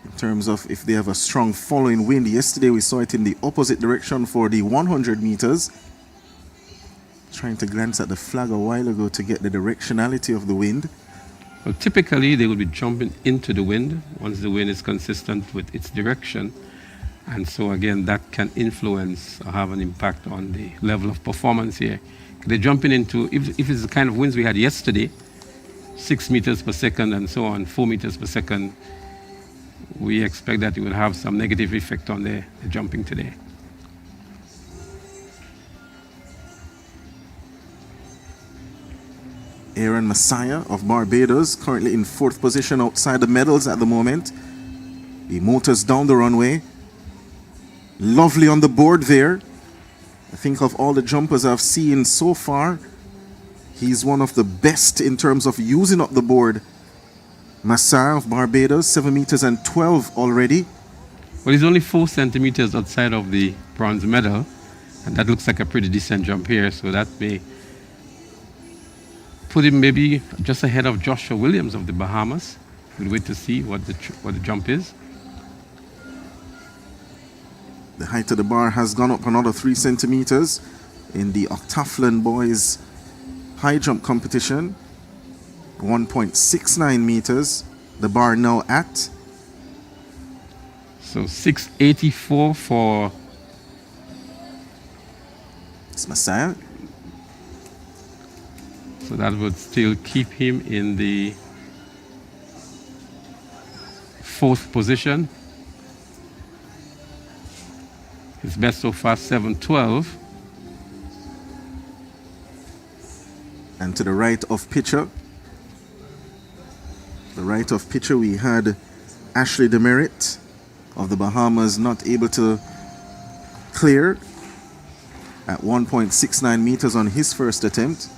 [SPEAKER 11] in terms of if they have a strong following wind. Yesterday we saw it in the opposite direction for the 100 meters. Trying to glance at the flag a while ago to get the directionality of the wind.
[SPEAKER 17] Well, typically they would be jumping into the wind once the wind is consistent with its direction. And so again, that can influence or have an impact on the level of performance here. They're jumping into, if it's the kind of winds we had yesterday, 6 meters per second and so on, 4 meters per second, we expect that it will have some negative effect on the jumping today.
[SPEAKER 11] Aaron Messiah of Barbados, currently in 4th position outside the medals at the moment. The motors down the runway. Lovely on the board there. I think of all the jumpers I've seen so far, he's one of the best in terms of using up the board. Messiah of Barbados, 7 meters and 12 already.
[SPEAKER 17] Well, he's only 4 centimeters outside of the bronze medal, and that looks like a pretty decent jump here, so that may put him maybe just ahead of Joshua Williams of the Bahamas. We'll wait to see what the jump is.
[SPEAKER 11] The height of the bar has gone up another 3 centimeters in the Octathlon boys high jump competition. 1.69 meters. The bar now at.
[SPEAKER 17] So 684 for
[SPEAKER 11] it's Messiah.
[SPEAKER 17] So that would still keep him in the 4th position. His best so far, 712.
[SPEAKER 11] And to the right of picture, we had Ashley Demerit of the Bahamas not able to clear at 1.69 meters on his first attempt.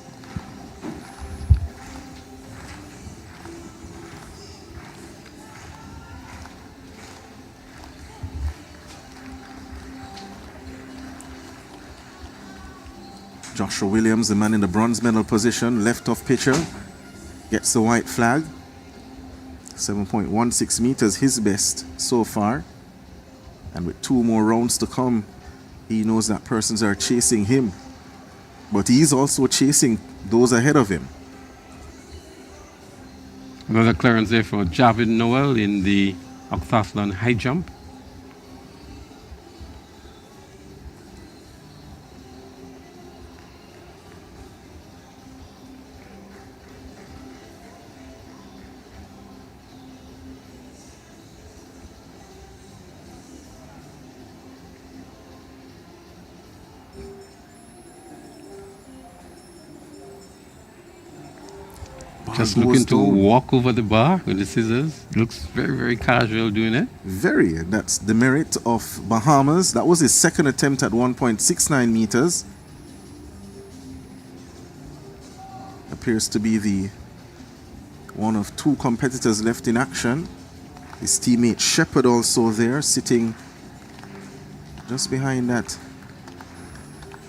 [SPEAKER 11] Joshua Williams, the man in the bronze medal position, left off pitcher, gets the white flag. 7.16 meters, his best so far. And with 2 more rounds to come, he knows that persons are chasing him. But he's also chasing those ahead of him.
[SPEAKER 17] Another clearance there for Javid Noel in the Octathlon high jump. Just looking to walk over the bar with the scissors. Looks very, very casual doing it.
[SPEAKER 11] Very. That's the merit of Bahamas. That was his second attempt at 1.69 meters. Appears to be the one of 2 competitors left in action. His teammate Shepard also there, sitting just behind that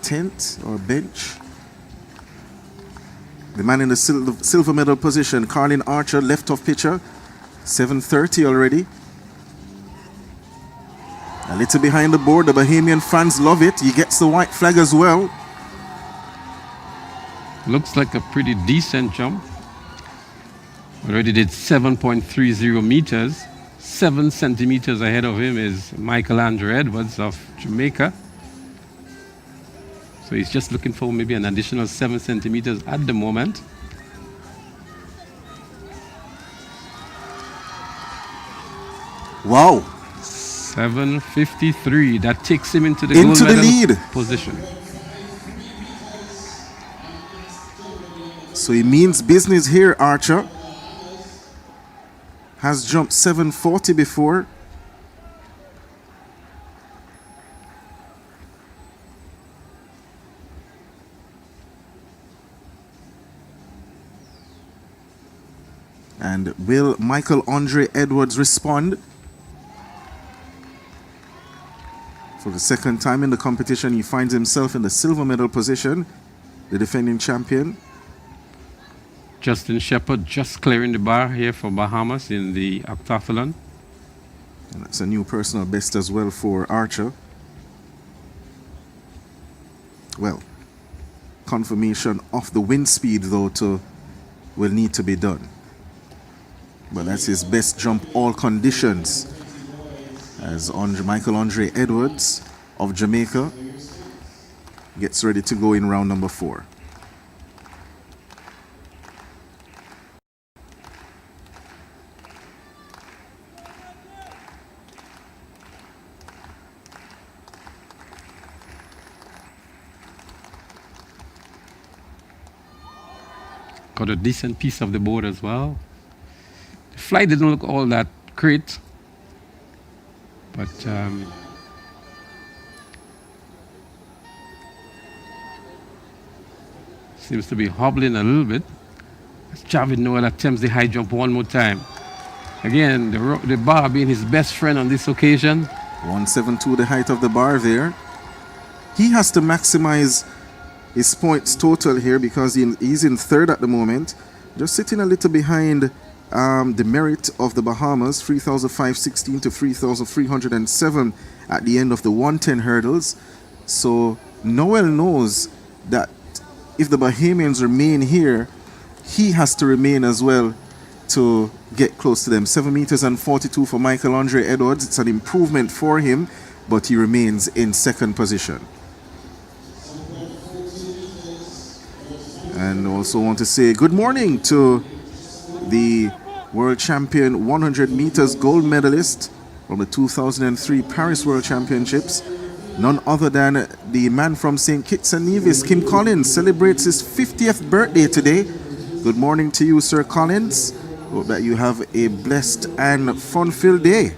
[SPEAKER 11] tent or bench. The man in the silver medal position, Carlin Archer, left of pitcher, 7:30 already. A little behind the board, the Bahamian fans love it. He gets the white flag as well.
[SPEAKER 17] Looks like a pretty decent jump. Already did 7.30 meters. 7 centimeters ahead of him is Michael Andre Edwards of Jamaica. So he's just looking for maybe an additional 7 centimeters at the moment.
[SPEAKER 11] Wow.
[SPEAKER 17] 7:53. That takes him into the gold medal
[SPEAKER 11] lead
[SPEAKER 17] position.
[SPEAKER 11] So he means business here, Archer. Has jumped 7:40 before. And will Michael Andre Edwards respond? For the second time in the competition, he finds himself in the silver medal position, the defending champion.
[SPEAKER 17] Justin Shepard just clearing the bar here for Bahamas in the Octathlon.
[SPEAKER 11] And that's a new personal best as well for Archer. Well, confirmation of the wind speed though will need to be done. But that's his best jump all conditions, as Michael Andre Edwards of Jamaica gets ready to go in round number 4.
[SPEAKER 17] Got a decent piece of the board as well. The flight didn't look all that great, but seems to be hobbling a little bit. As Javid Noel attempts the high jump one more time. Again, the bar being his best friend on this occasion.
[SPEAKER 11] 172, the height of the bar there. He has to maximize his points total here because he's in 3rd at the moment. Just sitting a little behind the merit of the Bahamas, 3,516 to 3,307 at the end of the 110 hurdles. So Noel knows that if the Bahamians remain here, he has to remain as well to get close to them. 7 meters and 42 for Michael Andre Edwards. It's an improvement for him, but he remains in 2nd position. And also want to say good morning to the world champion 100 meters gold medalist from the 2003 Paris World Championships. None other than the man from St. Kitts and Nevis, Kim Collins, celebrates his 50th birthday today. Good morning to you, Sir Collins. Hope that you have a blessed and fun-filled day.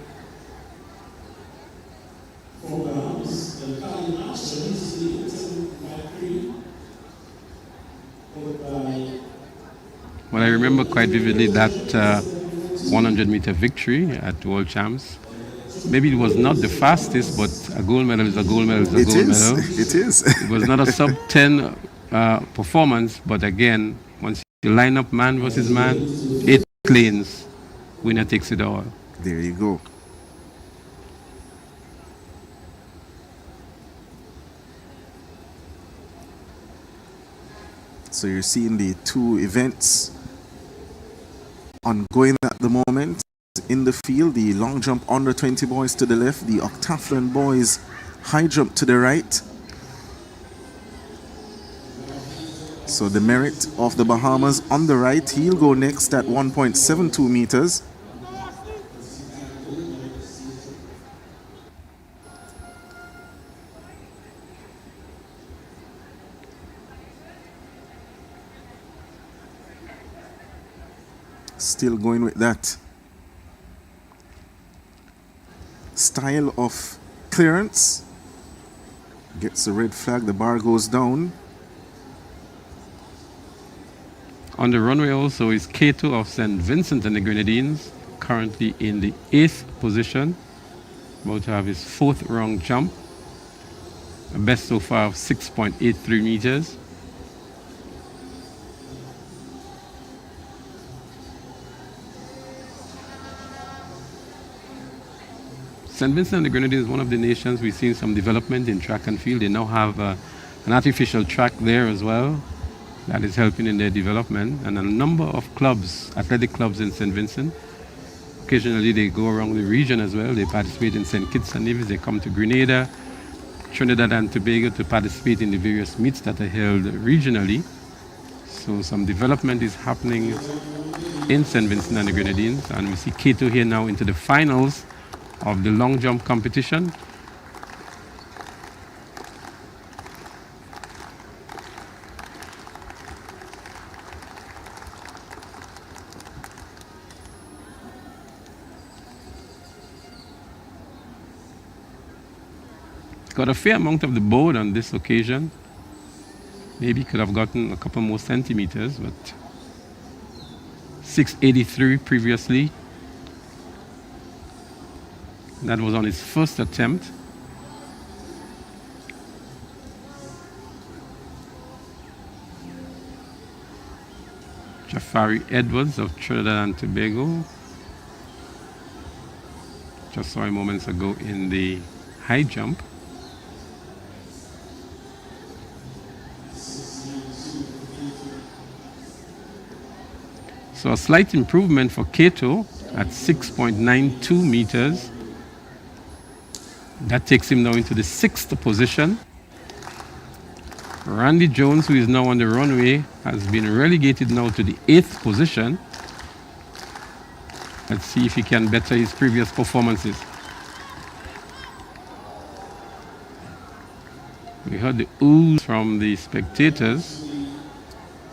[SPEAKER 17] Well, I remember quite vividly that 100-meter victory at World Champs. Maybe it was not the fastest, but a gold medal is a gold medal is a gold medal.
[SPEAKER 11] It is.
[SPEAKER 17] It was not a sub-10 performance, but again, once you line up man versus man, 8 lanes, winner takes it all.
[SPEAKER 11] There you go. So you're seeing the two events ongoing at the moment. In the field, the long jump under 20 boys to the left, the Octathlon boys high jump to the right. So the Merit of the Bahamas on the right, he'll go next at 1.72 meters. Still going with that style of clearance. Gets the red flag, the bar goes down.
[SPEAKER 17] On the runway also is Cato of St. Vincent and the Grenadines, currently in the 8th position, about to have his 4th round jump. A best so far of 6.83 meters. St. Vincent and the Grenadines is one of the nations we've seen some development in track and field. They now have an artificial track there as well that is helping in their development, and a number of clubs, athletic clubs in St. Vincent. Occasionally they go around the region as well. They participate in St. Kitts and Nevis. They come to Grenada, Trinidad and Tobago to participate in the various meets that are held regionally. So some development is happening in St. Vincent and the Grenadines, and we see Cato here now into the finals of the long jump competition. Got a fair amount of the board on this occasion. Maybe could have gotten a couple more centimeters, but 683 previously. That was on his first attempt. Jafari Edwards of Trinidad and Tobago. Just saw him moments ago in the high jump. So a slight improvement for Cato at 6.92 meters. That takes him now into the 6th position. Randy Jones, who is now on the runway, has been relegated now to the 8th position. Let's see if he can better his previous performances. We heard the ooze from the spectators.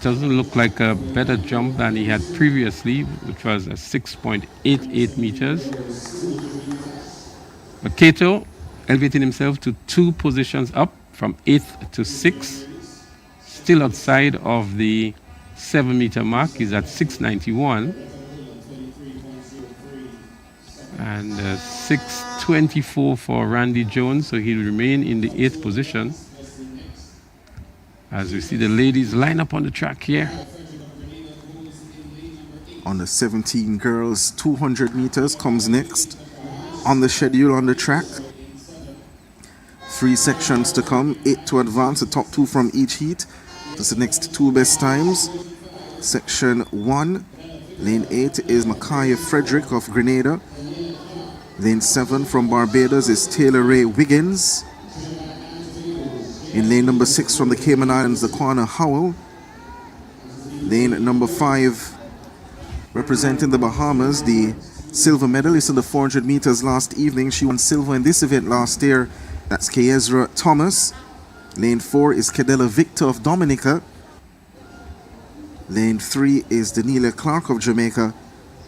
[SPEAKER 17] Doesn't look like a better jump than he had previously, which was a 6.88 meters. But Cato elevating himself to 2 positions up from 8th to 6th. Still outside of the 7-meter mark. He's at 691. And 624 for Randy Jones, so he'll remain in the 8th position. As we see the ladies line up on the track here.
[SPEAKER 11] On the 17 girls, 200 meters comes next on the schedule on the track. 3 sections to come, 8 to advance, the top 2 from each heat. That's the next 2 best times. Section 1, lane 8 is Micaiah Frederick of Grenada. Lane 7 from Barbados is Taylor Ray Wiggins. In lane number 6 from the Cayman Islands, Daquana Howell. Lane number 5, representing the Bahamas, the silver medalist in the 400 meters last evening. She won silver in this event last year. That's Kezra Thomas. Lane 4 is Cadella Victor of Dominica. Lane 3 is Daniela Clark of Jamaica.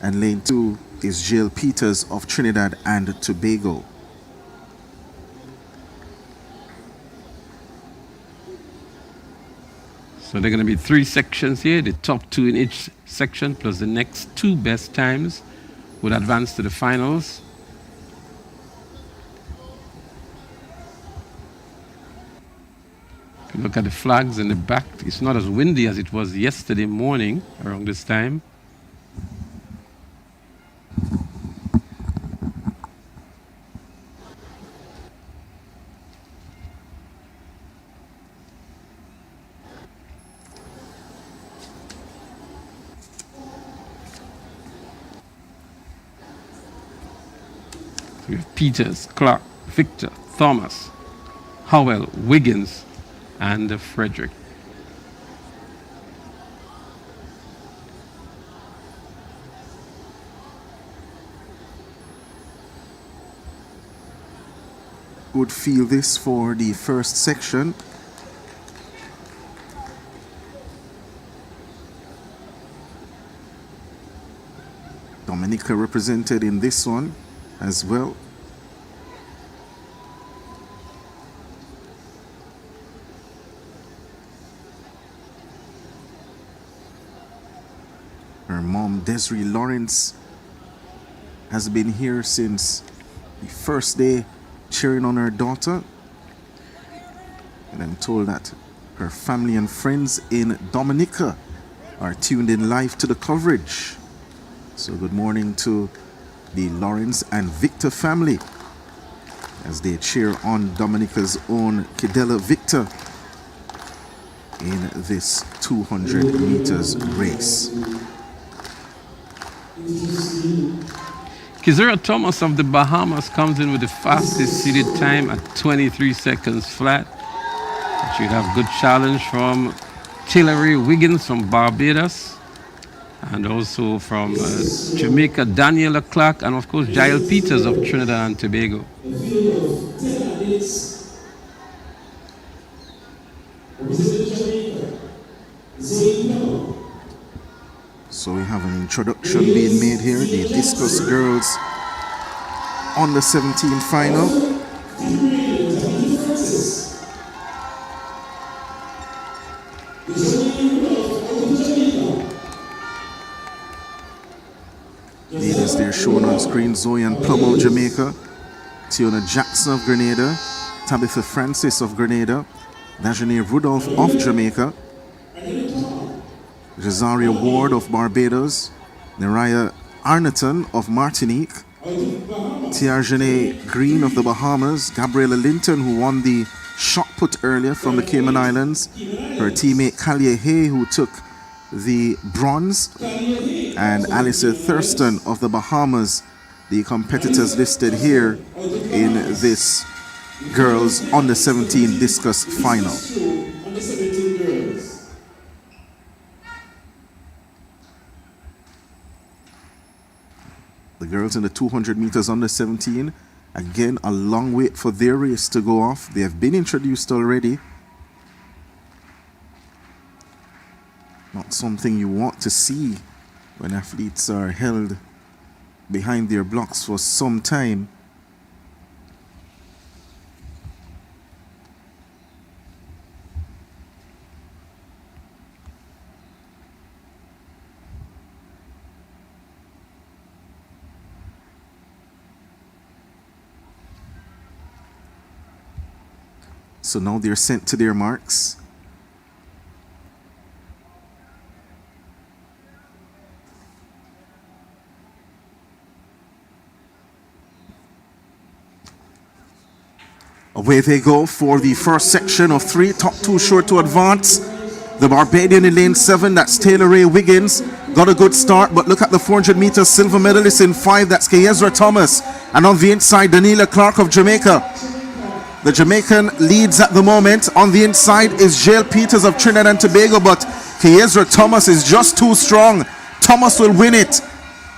[SPEAKER 11] And lane 2 is Jill Peters of Trinidad and Tobago.
[SPEAKER 17] So there are going to be 3 sections here, the top 2 in each section, plus the next 2 best times would advance to the finals. If you look at the flags in the back, it's not as windy as it was yesterday morning around this time. We have Peters, Clark, Victor, Thomas, Howell, Wiggins, and Frederick.
[SPEAKER 11] Would feel this for the first section. Dominica represented in this one as well. Her mom, Desiree Lawrence, has been here since the first day cheering on her daughter. And I'm told that her family and friends in Dominica are tuned in live to the coverage. So good morning to the Lawrence and Victor family as they cheer on Dominica's own Kidella Victor in this 200 meters race.
[SPEAKER 17] Kizera Thomas of the Bahamas comes in with the fastest seeded time at 23 seconds flat. She'll have good challenge from Taylor Ray Wiggins from Barbados, and also from Jamaica, Daniela Clark, and of course Jael Peters of Trinidad and Tobago.
[SPEAKER 11] So we have an introduction being made here. The discus girls on the 17 final. Ladies, they're shown on screen: Zoe and Plum of Jamaica, Tiona Jackson of Grenada, Tabitha Francis of Grenada, Dajane Rudolph of Jamaica, Rosaria Ward of Barbados, Neraya Arnaton of Martinique, Tiarjane Green of the Bahamas, Gabriela Linton, who won the shot put earlier from the Cayman Islands, her teammate Kalia Hay, who took the bronze, and Alicia Thurston of the Bahamas, the competitors listed here in this girls under 17 discus final. The girls in the 200 meters under 17, again a long wait for their race to go off. They have been introduced already. Not something you want to see when athletes are held behind their blocks for some time. So now they're sent to their marks. Away they go for the first section of 3. Top 2 sure to advance. The Barbadian in lane 7, that's Taylor Ray Wiggins. Got a good start, but look at the 400 meters silver medalist in 5, that's Kezra Thomas. And on the inside, Daniela Clark of Jamaica. The Jamaican leads at the moment. On the inside is Jael Peters of Trinidad and Tobago, but Kezra Thomas is just too strong. Thomas will win it.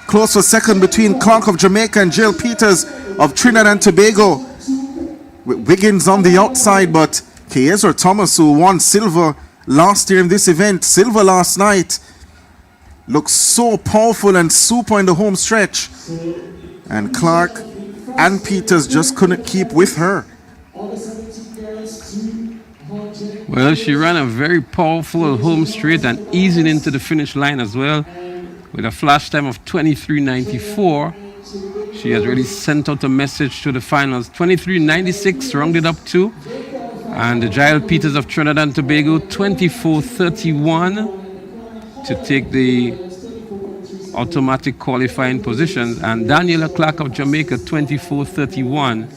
[SPEAKER 11] Close for second between Clark of Jamaica and Jael Peters of Trinidad and Tobago. With Wiggins on the outside, but Kezra Thomas, who won silver last year in this event, silver last night, looks so powerful and super in the home stretch. And Clark and Peters just couldn't keep with her.
[SPEAKER 17] Well, she ran a very powerful home straight and easing into the finish line as well, with a flash time of 23:94. She has really sent out a message to the finals. 23:96 rounded up to, and the Jael Peters of Trinidad and Tobago 24:31 to take the automatic qualifying positions, and Daniela Clark of Jamaica 24:31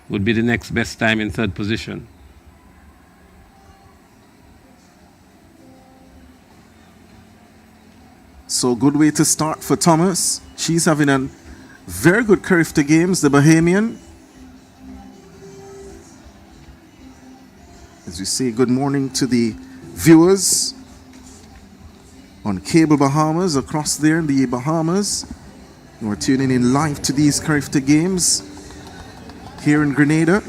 [SPEAKER 17] would be the next best time in third position.
[SPEAKER 11] So good way to start for Thomas. She's having an Very good Carifta games, the Bahamian. As we say good morning to the viewers on Cable Bahamas across there in the Bahamas. You are tuning in live to these Carifta games here in Grenada.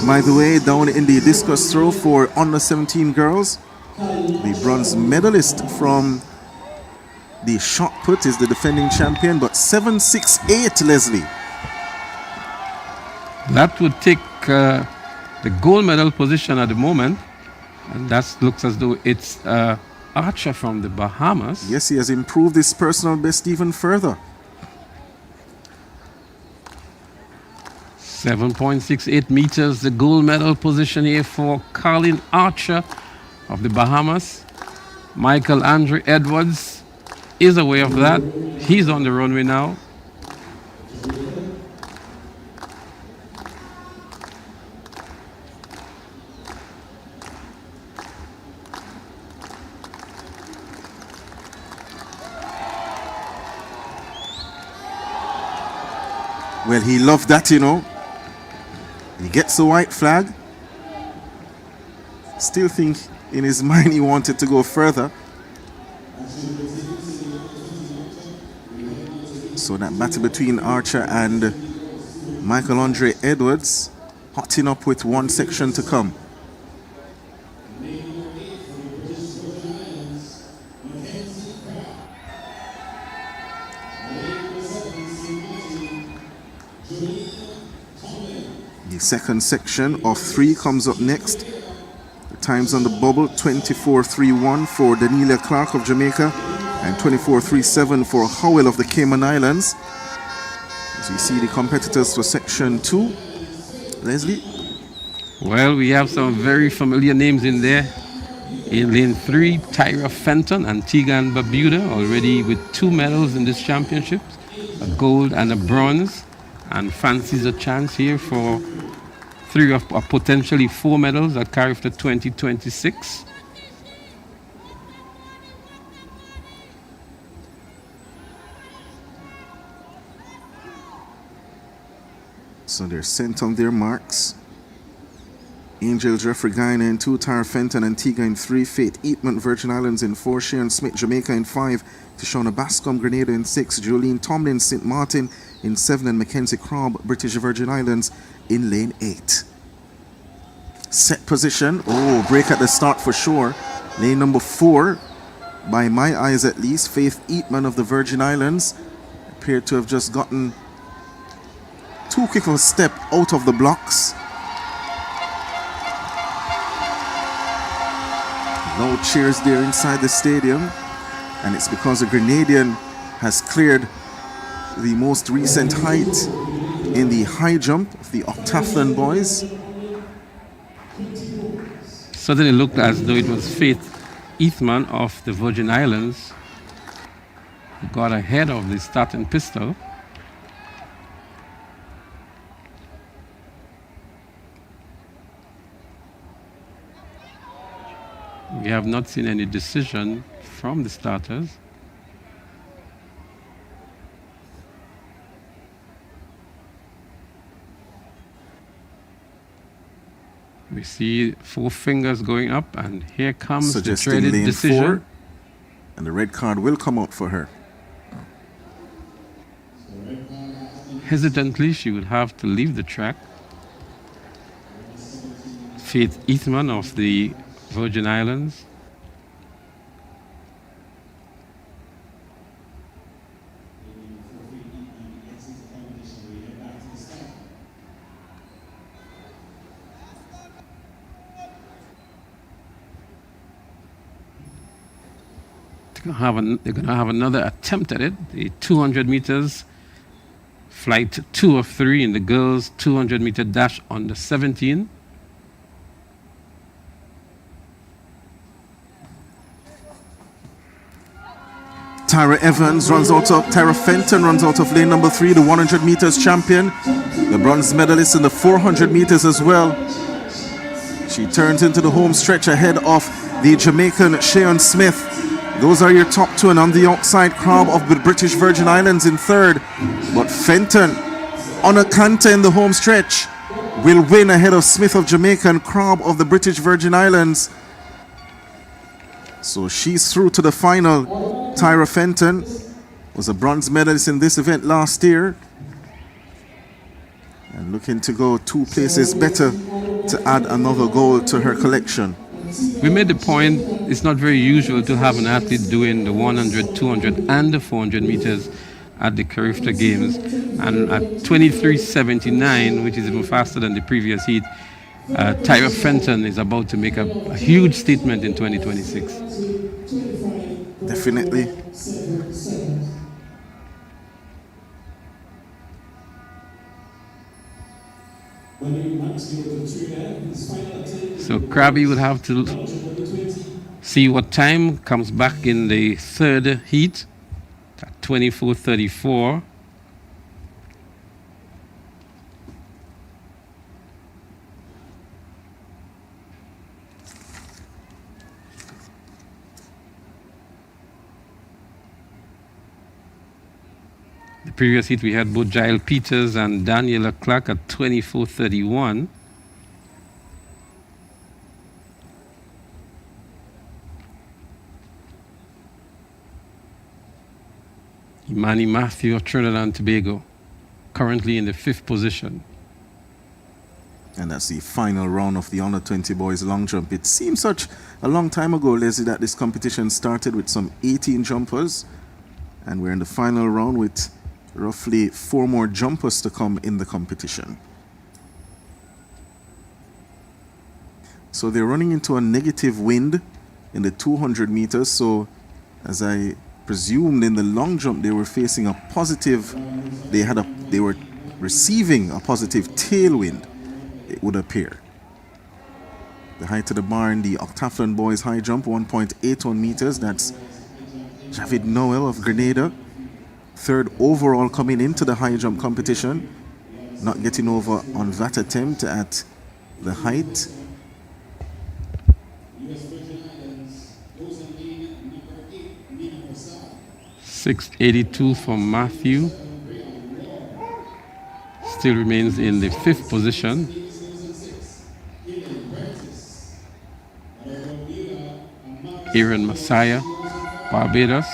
[SPEAKER 11] By the way, down in the discus throw for under 17 girls, the bronze medalist from the shot put is the defending champion, but 7.68, Leslie.
[SPEAKER 17] That would take the gold medal position at the moment, and that looks as though it's Archer from the Bahamas.
[SPEAKER 11] Yes, he has improved his personal best even further.
[SPEAKER 17] 7.68 meters, the gold medal position here for Colin Archer of the Bahamas. Michael Andre Edwards is aware of that. He's on the runway now.
[SPEAKER 11] Well, he loved that, you know. He gets a white flag. Still think in his mind he wanted to go further. So that battle between Archer and Michael Andre Edwards hotting up with one section to come. The second section of 3 comes up next. The times on the bubble: 24.31 for Daniela Clark of Jamaica and 24.37 for Howell of the Cayman Islands. As we see the competitors for section 2. Leslie?
[SPEAKER 17] Well, we have some very familiar names in there. In lane 3, Tyra Fenton and Tegan Babuda, already with 2 medals in this championship, a gold and a bronze, and fancies a chance here for 3 of potentially 4 medals at Carifta 2026.
[SPEAKER 11] So they're sent on their marks. Angel Jeffrey Gaina in 2, Tara Fenton and Tiga in 3, Faith Eatman, Virgin Islands in 4, Sharon Smith, Jamaica in 5, Tishona Bascom, Grenada in 6, Jolene Tomlin, St. Martin in 7, and Mackenzie Crabb, British Virgin Islands in lane 8. Set position. Oh, break at the start for sure. Lane number 4, by my eyes at least, Faith Eatman of the Virgin Islands appeared to have just gotten too quick of a step out of the blocks. No cheers there inside the stadium, and it's because the Grenadian has cleared the most recent height in the high jump of the Octathlon boys.
[SPEAKER 17] Suddenly looked as though it was Faith Eatman of the Virgin Islands who got ahead of the starting pistol. We have not seen any decision from the starters. We see 4 fingers going up, and here comes
[SPEAKER 11] suggesting
[SPEAKER 17] the dreaded
[SPEAKER 11] lane
[SPEAKER 17] decision.
[SPEAKER 11] 4, and the red card will come out for her.
[SPEAKER 17] Hesitantly, she would have to leave the track. Faith Eatman of the Virgin Islands. They're going to have another attempt at it. The 200 meters, flight 2 of 3 in the girls' 200-meter dash under 17.
[SPEAKER 11] Tyra Evans runs out of, Tyra Fenton runs out of lane number 3, the 100 meters champion, the bronze medalist in the 400 meters as well. She turns into the home stretch ahead of the Jamaican Shayon Smith Those are your top two, and on the outside, Crab of the British Virgin Islands in third. But Fenton, on a canter in the home stretch, will win ahead of Smith of Jamaica and Crab of the British Virgin Islands. So she's through to the final. Tyra Fenton was a bronze medalist in this event last year, and looking to go 2 places better to add another gold to her collection.
[SPEAKER 17] We made the point it's not very usual to have an athlete doing the 100, 200 and the 400 meters at the Carifta Games, and at 23:79, which is even faster than the previous heat, Tyra Fenton is about to make a huge statement in 2026.
[SPEAKER 11] Definitely.
[SPEAKER 17] So Krabby would have to see what time comes back in the third heat at 24:34. The previous heat we had both Jael Peters and Daniela Clark at 24:31. Imani Matthew of Trinidad and Tobago, currently in the 5th position.
[SPEAKER 11] And that's the final round of the Under 20 boys long jump. It seems such a long time ago, Leslie, that this competition started with some 18 jumpers, and we're in the final round with roughly 4 more jumpers to come in the competition. So they're running into a negative wind in the 200 meters. So as I presumed in the long jump, they were facing a positive, they were receiving a positive tailwind, it would appear. The height of the bar in the Octathlon boys high jump, 1.81 meters. That's Javid Noel of Grenada, 3rd overall coming into the high jump competition, not getting over on that attempt at the height.
[SPEAKER 17] .682 from Matthew. Still remains in the 5th position. Aaron Messiah, Barbados,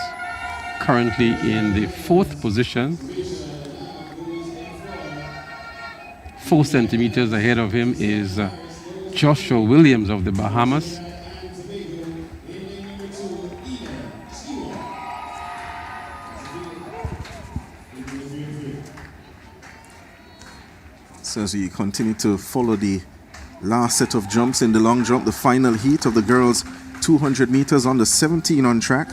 [SPEAKER 17] currently in the 4th position. 4 centimeters ahead of him is Joshua Williams of the Bahamas.
[SPEAKER 11] So as we continue to follow the last set of jumps in the long jump, the final heat of the girls 200 meters on the 17 on track.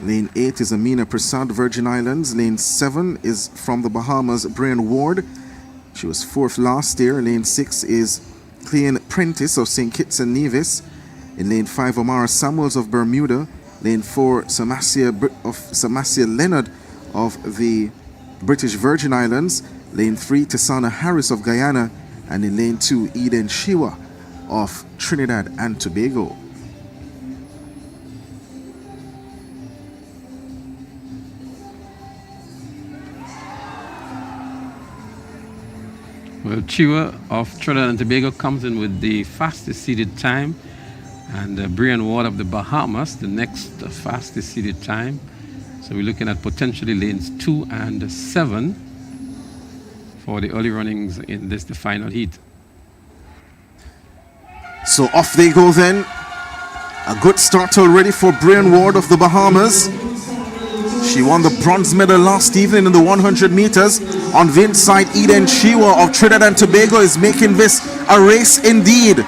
[SPEAKER 11] Lane 8 is Amina Prasad, Virgin Islands. Lane 7 is from the Bahamas, Brian Ward. She was 4th last year. Lane 6 is Clean Prentice of St. Kitts and Nevis. In lane 5, Omara Samuels of Bermuda. Lane 4, Samasia Leonard of the British Virgin Islands. Lane 3, Tisana Harris of Guyana. And in lane 2, Eden Shiwa of Trinidad and Tobago.
[SPEAKER 17] Well, Chiwa of Trinidad and Tobago comes in with the fastest seeded time, and Brian Ward of the Bahamas, the next fastest seeded time. So we're looking at potentially lanes 2 and 7 for the early runnings in this, the final heat.
[SPEAKER 11] So off they go then. A good start already for Brian Ward of the Bahamas. She won the bronze medal last evening in the 100 meters. On the inside, Eden Shiwa of Trinidad and Tobago is making this a race indeed.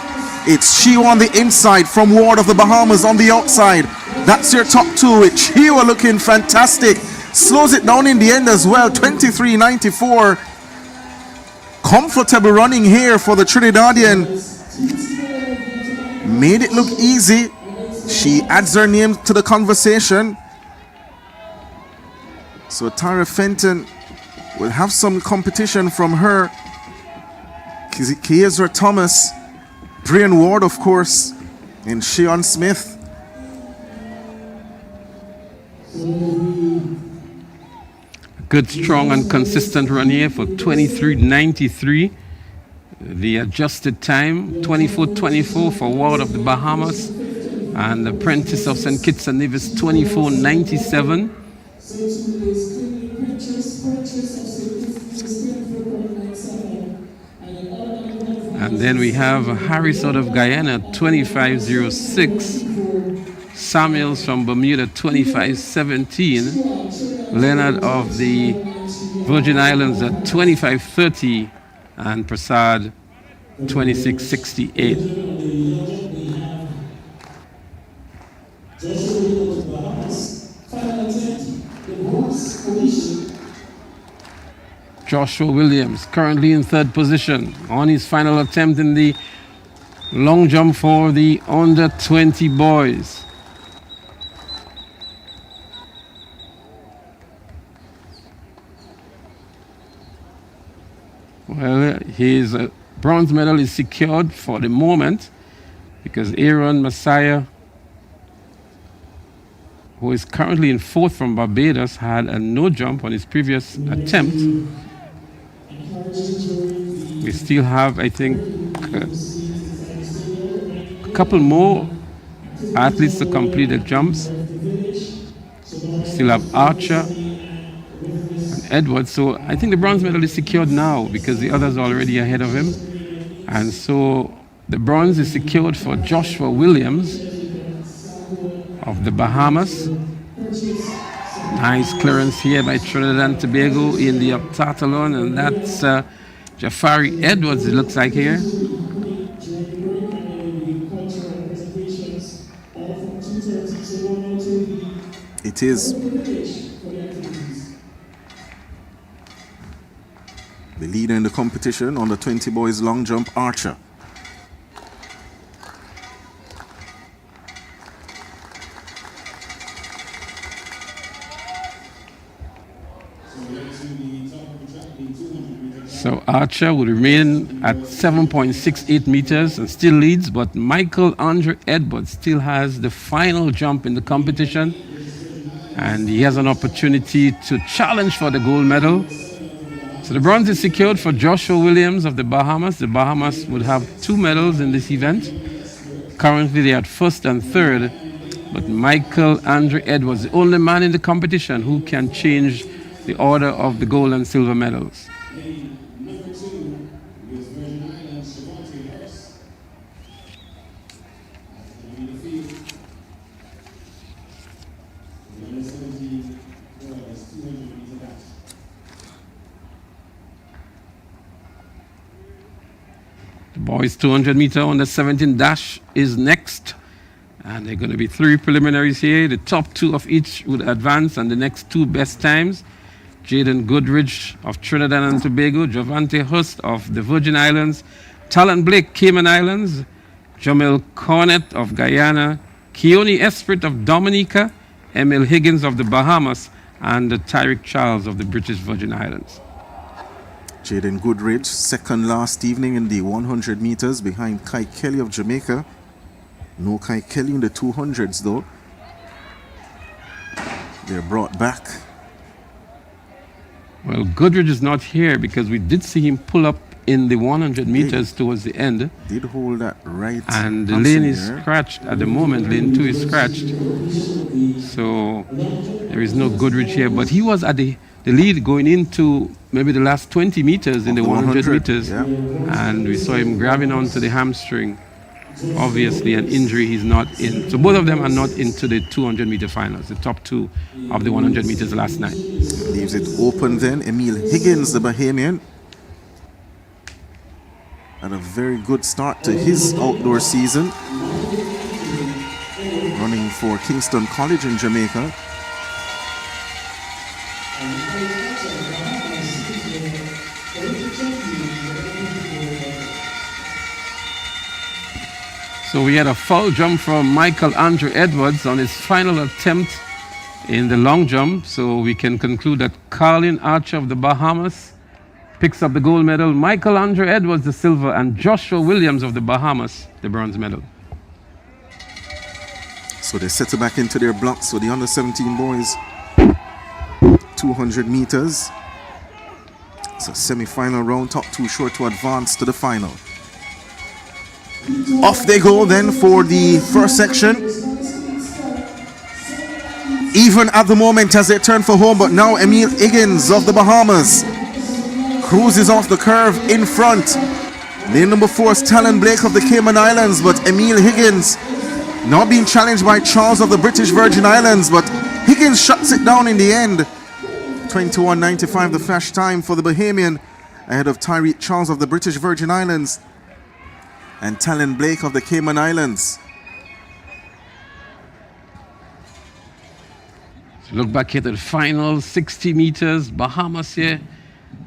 [SPEAKER 11] It's Shiwa on the inside from Ward of the Bahamas on the outside. That's your top two, with Shiwa looking fantastic. Slows it down in the end as well, 23.94. Comfortable running here for the Trinidadian. Made it look easy. She adds her name to the conversation. So Tyra Fenton will have some competition from her. Kiesra Thomas, Brian Ward, of course, and Sheon Smith.
[SPEAKER 17] good, strong, and consistent run here for 23.93. The adjusted time, 24.24 for Ward of the Bahamas. And Apprentice of St. Kitts and Nevis, 24.97. And then we have Harris out of Guyana, 25.06. Samuels from Bermuda, 25.17. Leonard of the Virgin Islands at 25.30. And Prasad, 26.68. Joshua Williams currently in third position on his final attempt in the long jump for the under 20 boys. Well, his bronze medal is secured for the moment because Aaron Messiah, who is currently in fourth from Barbados, had a no jump on his previous attempt. We still have, I think, a couple more athletes to complete the jumps. We still have Archer and Edwards. So I think the bronze medal is secured now because the others are already ahead of him. And so the bronze is secured for Joshua Williams of the Bahamas. Nice clearance here by Trinidad and Tobago in the Octathlon, and that's Jafari Edwards, it looks like here.
[SPEAKER 11] It is. The leader in the competition on the 20 boys long jump, Archer.
[SPEAKER 17] So Archer would remain at 7.68 meters and still leads, but Michael Andre Edwards still has the final jump in the competition, and he has an opportunity to challenge for the gold medal. So the bronze is secured for Joshua Williams of the Bahamas. The Bahamas would have 2 medals in this event. Currently they are at first and third, but Michael Andre Edwards, the only man in the competition who can change the order of the gold and silver medals. The boys 200 meter on the 17 dash is next, and there are going to be 3 preliminaries here. The top 2 of each would advance, and the next 2 best times: Jaden Goodridge of Trinidad and Tobago, Javante Hurst of the Virgin Islands, Talon Blake, Cayman Islands, Jamel Cornett of Guyana, Keone Esprit of Dominica, Emil Higgins of the Bahamas, and Tyrick Charles of the British Virgin Islands.
[SPEAKER 11] Jaden Goodridge, second last evening in the 100 meters behind Kai Kelly of Jamaica. No Kai Kelly in the 200s though. They're brought back.
[SPEAKER 17] Well, Goodridge is not here because we did see him pull up in the 100 meters towards the end.
[SPEAKER 11] Did hold that right.
[SPEAKER 17] And the lane is scratched at the moment. Lane 2 is scratched. So there is no Goodridge here. But he was at the lead going into maybe the last 20 meters in the 100 meters.
[SPEAKER 11] Yeah.
[SPEAKER 17] And we saw him grabbing onto the hamstring. Obviously an injury, he's not in. So both of them are not into the 200 meter finals, the top 2 of the 100 meters last night.
[SPEAKER 11] Leaves it open then. Emil Higgins, the Bahamian, had a very good start to his outdoor season, running for Kingston College in Jamaica.
[SPEAKER 17] So we had a foul jump from Michael Andre Edwards on his final attempt in the long jump. So we can conclude that Carlin Archer of the Bahamas picks up the gold medal, Michael Andre Edwards the silver, and Joshua Williams of the Bahamas the bronze medal.
[SPEAKER 11] So they settle back into their blocks. So the under 17 boys 200 meters. It's a semi-final round, top two short to advance to the final. Off they go then for the first section. Even at the moment as they turn for home, but now Emil Higgins of the Bahamas cruises off the curve in front. Lane number 4 is Talon Blake of the Cayman Islands, but Emil Higgins now being challenged by Charles of the British Virgin Islands, but Higgins shuts it down in the end. 21.95 the flash time for the Bahamian, ahead of Tyreek Charles of the British Virgin Islands and Talon Blake of the Cayman Islands.
[SPEAKER 17] So look back here at the final, 60 meters, Bahamas here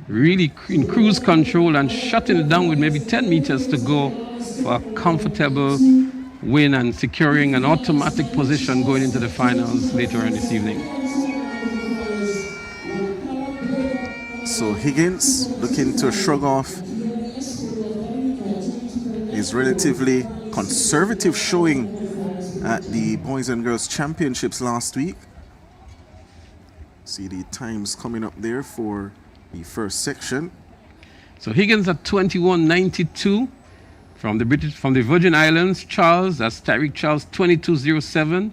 [SPEAKER 17] really in cruise control and shutting it down with maybe 10 meters to go for a comfortable win and securing an automatic position going into the finals later on this evening.
[SPEAKER 11] So Higgins looking to shrug off his relatively conservative showing at the Boys and Girls Championships last week. See the times coming up there for the first section.
[SPEAKER 17] So Higgins at 21.92 from the Virgin Islands. Charles, that's Tyreek Charles, 22.07.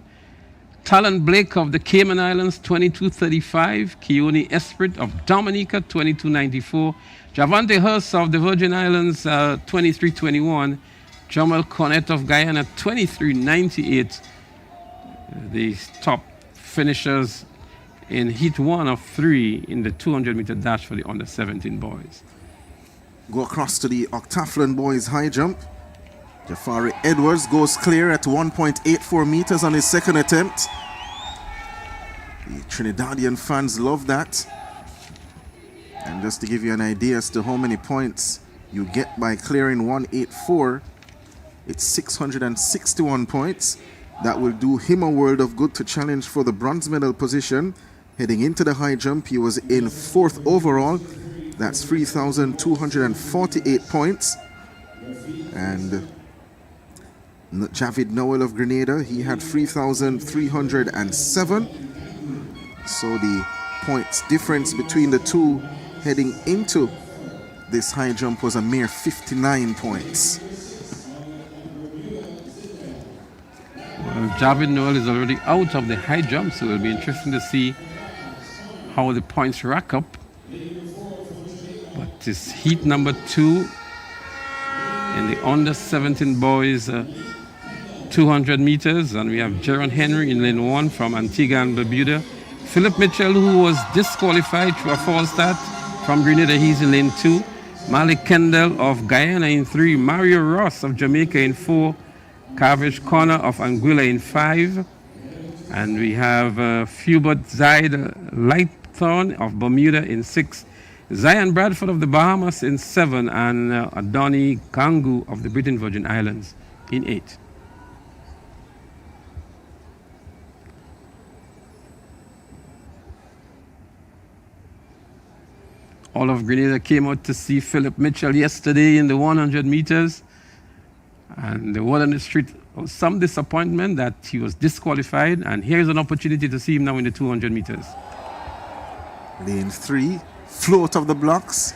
[SPEAKER 17] Talon Blake of the Cayman Islands, 22.35. Keone Esprit of Dominica, 22.94. Javante Hurst of the Virgin Islands, 23.21. Jamal Cornett of Guyana, 23.98. The top finishers in heat 1 of 3 in the 200-meter dash for the under-17 boys.
[SPEAKER 11] Go across to the Octathlon boys high jump. Jafari Edwards goes clear at 1.84 meters on his second attempt. The Trinidadian fans love that. And just to give you an idea as to how many points you get by clearing 184, it's 661 points. That will do him a world of good to challenge for the bronze medal position. Heading into the high jump, he was in 4th overall. That's 3,248 points. And Javid Noel of Grenada, he had 3,307. So the points difference between the two heading into this high jump was a mere 59 points.
[SPEAKER 17] Well, Javid Noel is already out of the high jump, so it'll be interesting to see how the points rack up. But this heat number 2 in the under-17 boys 200 meters, and we have Jaron Henry in lane 1 from Antigua and Barbuda. Philip Mitchell, who was disqualified through a false start from Grenada, he's in lane 2. Malik Kendall of Guyana in 3. Mario Ross of Jamaica in 4. Carvish Connor of Anguilla in 5. And we have Fubert Zaid Lighthorn of Bermuda in 6. Zion Bradford of the Bahamas in 7. And Adoni Kangu of the British Virgin Islands in 8. All of Grenada came out to see Philip Mitchell yesterday in the 100 meters. And the word on the street was some disappointment that he was disqualified. And here's an opportunity to see him now in the 200 meters.
[SPEAKER 11] Lane 3, float of the blocks.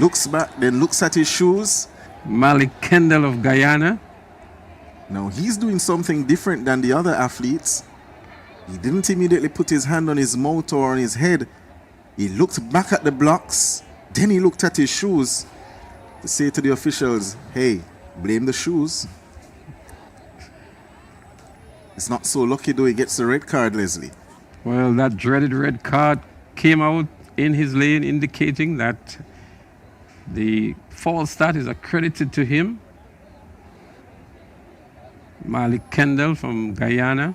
[SPEAKER 11] Looks back, then looks at his shoes.
[SPEAKER 17] Malik Kendall of Guyana.
[SPEAKER 11] Now he's doing something different than the other athletes. He didn't immediately put his hand on his mouth or on his head. He looked back at the blocks, then he looked at his shoes to say to the officials, hey, blame the shoes. It's not so lucky though he gets the red card, Leslie.
[SPEAKER 17] Well, that dreaded red card came out in his lane, indicating that the false start is accredited to him. Malik Kendall from Guyana.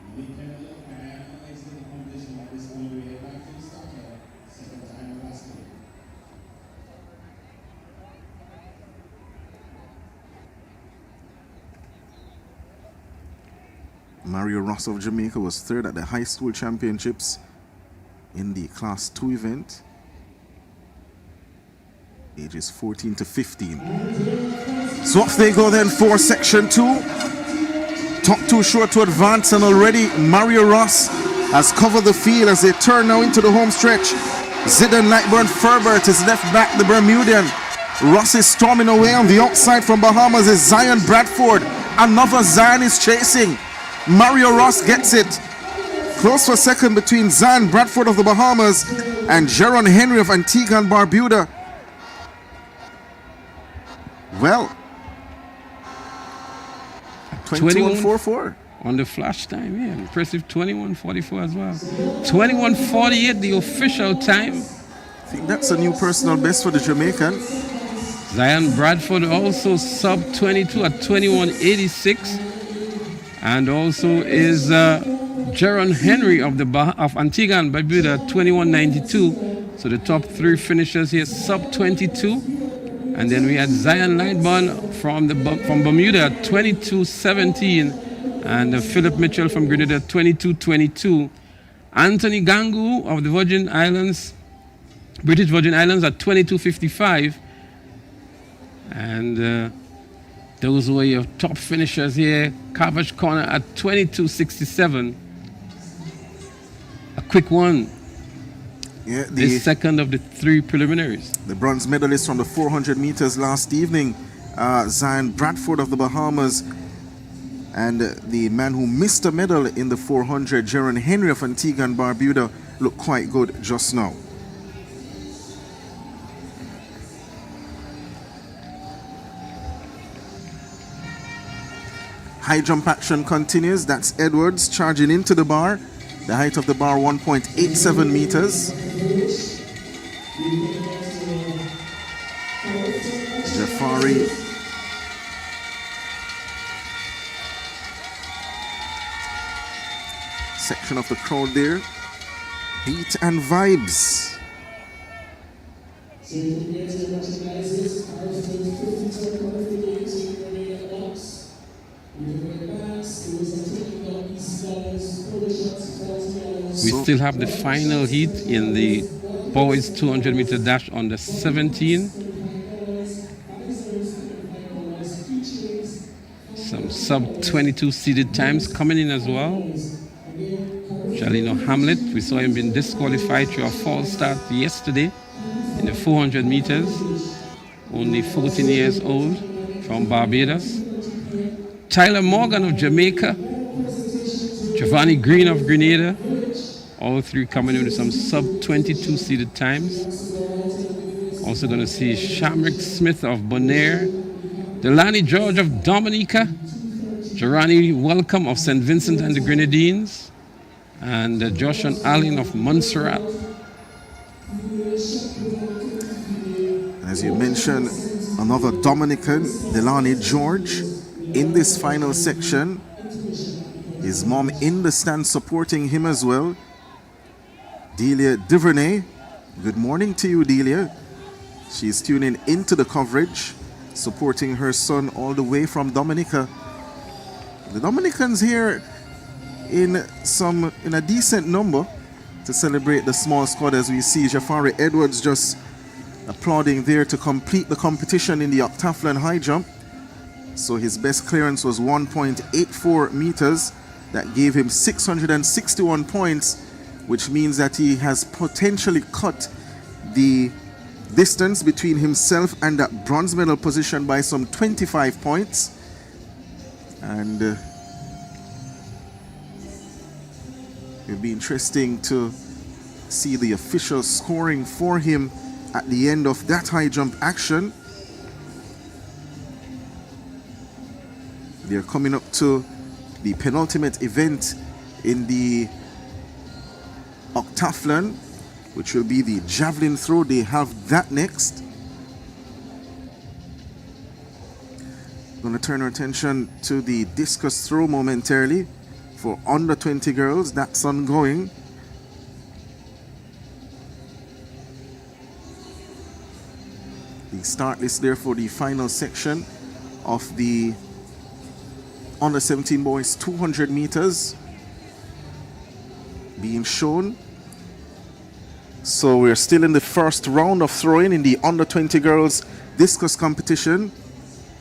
[SPEAKER 11] Mario Ross of Jamaica was 3rd at the high school championships in the class 2 event. Ages 14 to 15. So off they go then for section 2. Top 2 short to advance, and already Mario Ross has covered the field as they turn now into the home stretch. Zidane Lightburn Ferbert is left back, the Bermudian. Ross is storming away on the outside from Bahamas is Zion Bradford. Another Zion is chasing. Mario Ross gets it. Close for second between Zion Bradford of the Bahamas and Jaron Henry of Antigua and Barbuda. Well, 21.44
[SPEAKER 17] on the flash time, yeah. Impressive 21.44 as well. 21.48, the official time.
[SPEAKER 11] I think that's a new personal best for the Jamaican.
[SPEAKER 17] Zion Bradford also sub 22 at 21.86. And also is Jaron Henry of Antigua and Barbuda, 21.92. So the top three finishers here, sub 22. And then we had Zion Lightburn from Bermuda, 22.17. And Philip Mitchell from Grenada, 22.22. Anthony Gangu of the Virgin Islands, British Virgin Islands at 22.55. And those were your top finishers here. Carvage Corner at 22.67. A quick one.
[SPEAKER 11] Yeah,
[SPEAKER 17] the second of the three preliminaries.
[SPEAKER 11] The bronze medalist from the 400 meters last evening, Zion Bradford of the Bahamas, and the man who missed a medal in the 400, Jaron Henry of Antigua and Barbuda, looked quite good just now. High jump action continues. That's Edwards charging into the bar. The height of the bar 1.87 meters. Jafari section of the crowd there. Beat and vibes.
[SPEAKER 17] We still have the final heat in the boys 200 meter dash on the 17. Some sub 22 seeded times coming in as well. Jalino Hamlet, we saw him being disqualified through a false start yesterday in the 400 meters. Only 14 years old from Barbados. Tyler Morgan of Jamaica. Giovanni Green of Grenada. All three coming in with some sub 22 seeded times. Also going to see Shamrick Smith of Bonaire. Delani George of Dominica. Jarani Welcome of St. Vincent and the Grenadines. And Joshua Allen of Montserrat.
[SPEAKER 11] As you mentioned, another Dominican, Delani George, in this final section. His mom in the stand supporting him as well. Delia Duvernay. Good morning to you, Delia. She's tuning into the coverage, supporting her son all the way from Dominica. The Dominicans here in a decent number to celebrate the small squad, as we see Jafari Edwards just applauding there to complete the competition in the Octathlon high jump. So his best clearance was 1.84 meters. That gave him 661 points, which means that he has potentially cut the distance between himself and that bronze medal position by some 25 points. And it'll be interesting to see the official scoring for him at the end of that high jump action. They're coming up to the penultimate event in the Octathlon, which will be the javelin throw. They have that next. Going to turn our attention to the discus throw momentarily for under 20 girls. That's ongoing. The start list there for the final section of the under 17 boys 200 meters being shown. So we're still in the first round of throwing in the under 20 girls discus competition.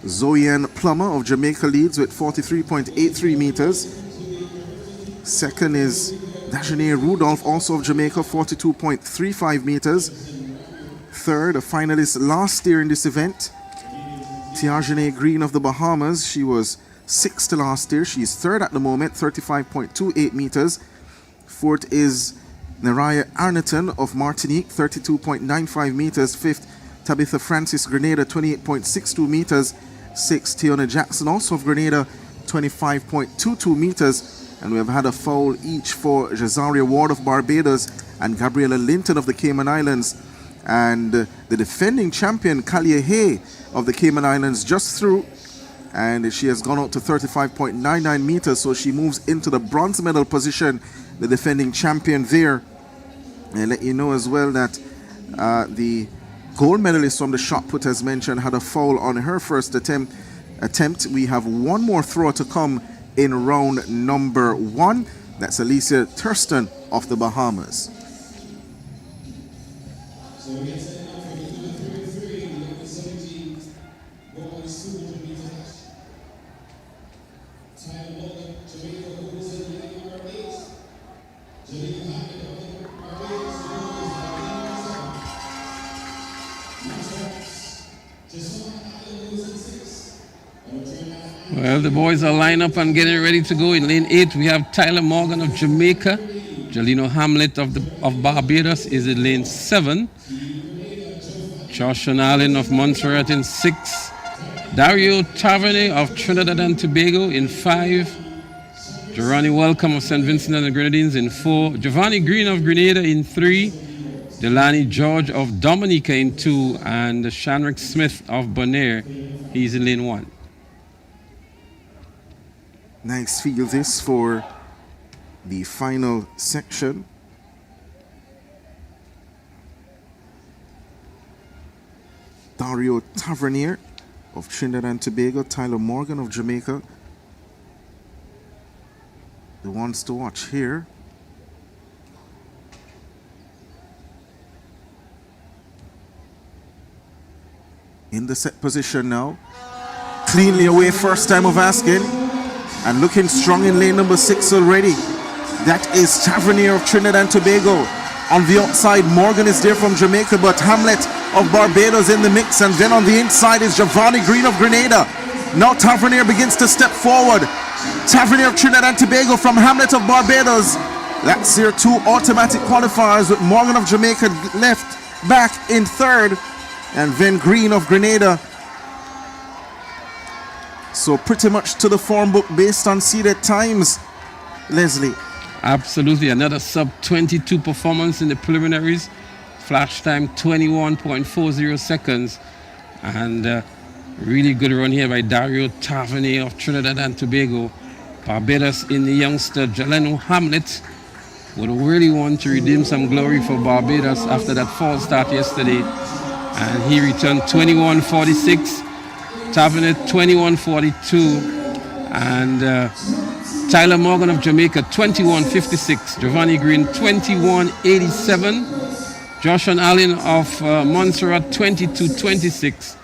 [SPEAKER 11] Zoe-Ann Plummer of Jamaica leads with 43.83 meters. Second is Dajane Rudolph, also of Jamaica, 42.35 meters. Third, a finalist last year in this event. Tiajane Green of the Bahamas, she was sixth last year. She's third at the moment, 35.28 meters. Fourth is Naraya Arneton of Martinique, 32.95 meters. Fifth, Tabitha Francis, Grenada, 28.62 meters. Sixth, Tiona Jackson, also of Grenada, 25.22 meters. And we have had a foul each for Jazaria Ward of Barbados and Gabriella Linton of the Cayman Islands. And the defending champion, Kalia Hay of the Cayman Islands, just through. And she has gone out to 35.99 meters, so she moves into the bronze medal position, the defending champion there. And let you know as well that the gold medalist from the shot put, as mentioned, had a foul on her first attempt. We have one more throw to come in round number 1. That's Alicia Thurston of the Bahamas.
[SPEAKER 12] So we get set up for the 33, number 17, boys 200 meter dash. Tyler Morgan, Jamaica, who's in the number 8. Jaleel Ahmed of Barbados, who's in 6.
[SPEAKER 17] Well, the boys are lined up and getting ready to go. In lane 8, we have Tyler Morgan of Jamaica. Jalino Hamlet of Barbados is in lane 7. Josh Allen of Montserrat in 6. Dario Tavernet of Trinidad and Tobago in 5. Gerani Welcome of St. Vincent and the Grenadines in 4. Giovanni Green of Grenada in 3. Delani George of Dominica in 2. And Shanrick Smith of Bonaire, he's in lane 1.
[SPEAKER 11] Nice field this for the final section. Dario Tavernier of Trinidad and Tobago, Tyler Morgan of Jamaica. The ones to watch here. In the set position now. Cleanly away, first time of asking. And looking strong in lane number 6 already. That is Tavernier of Trinidad and Tobago. On the outside, Morgan is there from Jamaica, but Hamlet of Barbados in the mix. And then on the inside is Giovanni Green of Grenada. Now Tavernier begins to step forward. Tavernier of Trinidad and Tobago from Hamlet of Barbados. That's your 2 automatic qualifiers, with Morgan of Jamaica left back in 3rd. And then Green of Grenada. So pretty much to the form book based on seeded times, Leslie.
[SPEAKER 17] Absolutely. Another sub-22 performance in the preliminaries. Flash time 21.40 seconds. And really good run here by Dario Tavernier of Trinidad and Tobago. Barbados in the youngster Jaleno Hamlet would really want to redeem some glory for Barbados after that false start yesterday. And he returned 21.46. Tavernier 21.42. And Tyler Morgan of Jamaica 21.56. Giovanni Green 21.87. Josh Allen of Montserrat 22.26.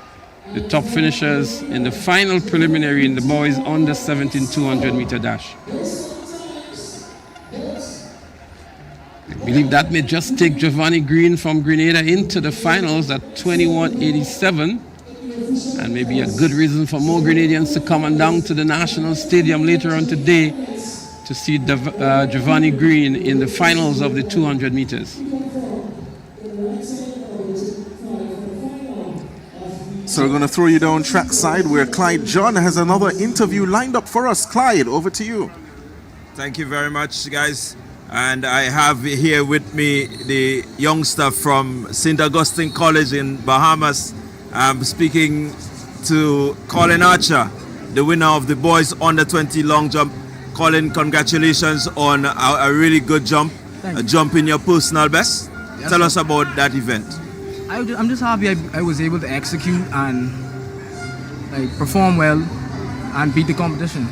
[SPEAKER 17] The top finishers in the final preliminary in the boys under 17 200 meter dash. I believe that may just take Giovanni Green from Grenada into the finals at 21.87. And maybe a good reason for more Grenadians to come on down to the National Stadium later on today to see Giovanni Green in the finals of the 200 meters.
[SPEAKER 11] So we're going to throw you down trackside where Clyde John has another interview lined up for us. Clyde, over to you.
[SPEAKER 14] Thank you very much, guys. And I have here with me the youngster from St. Augustine College in Bahamas. I'm speaking to Colin Archer, the winner of the boys under 20 long jump. Colin, congratulations on a really good jump, a jump in your personal best. Yes, tell us about that event.
[SPEAKER 18] I'm just happy I was able to execute and perform well and beat the competition.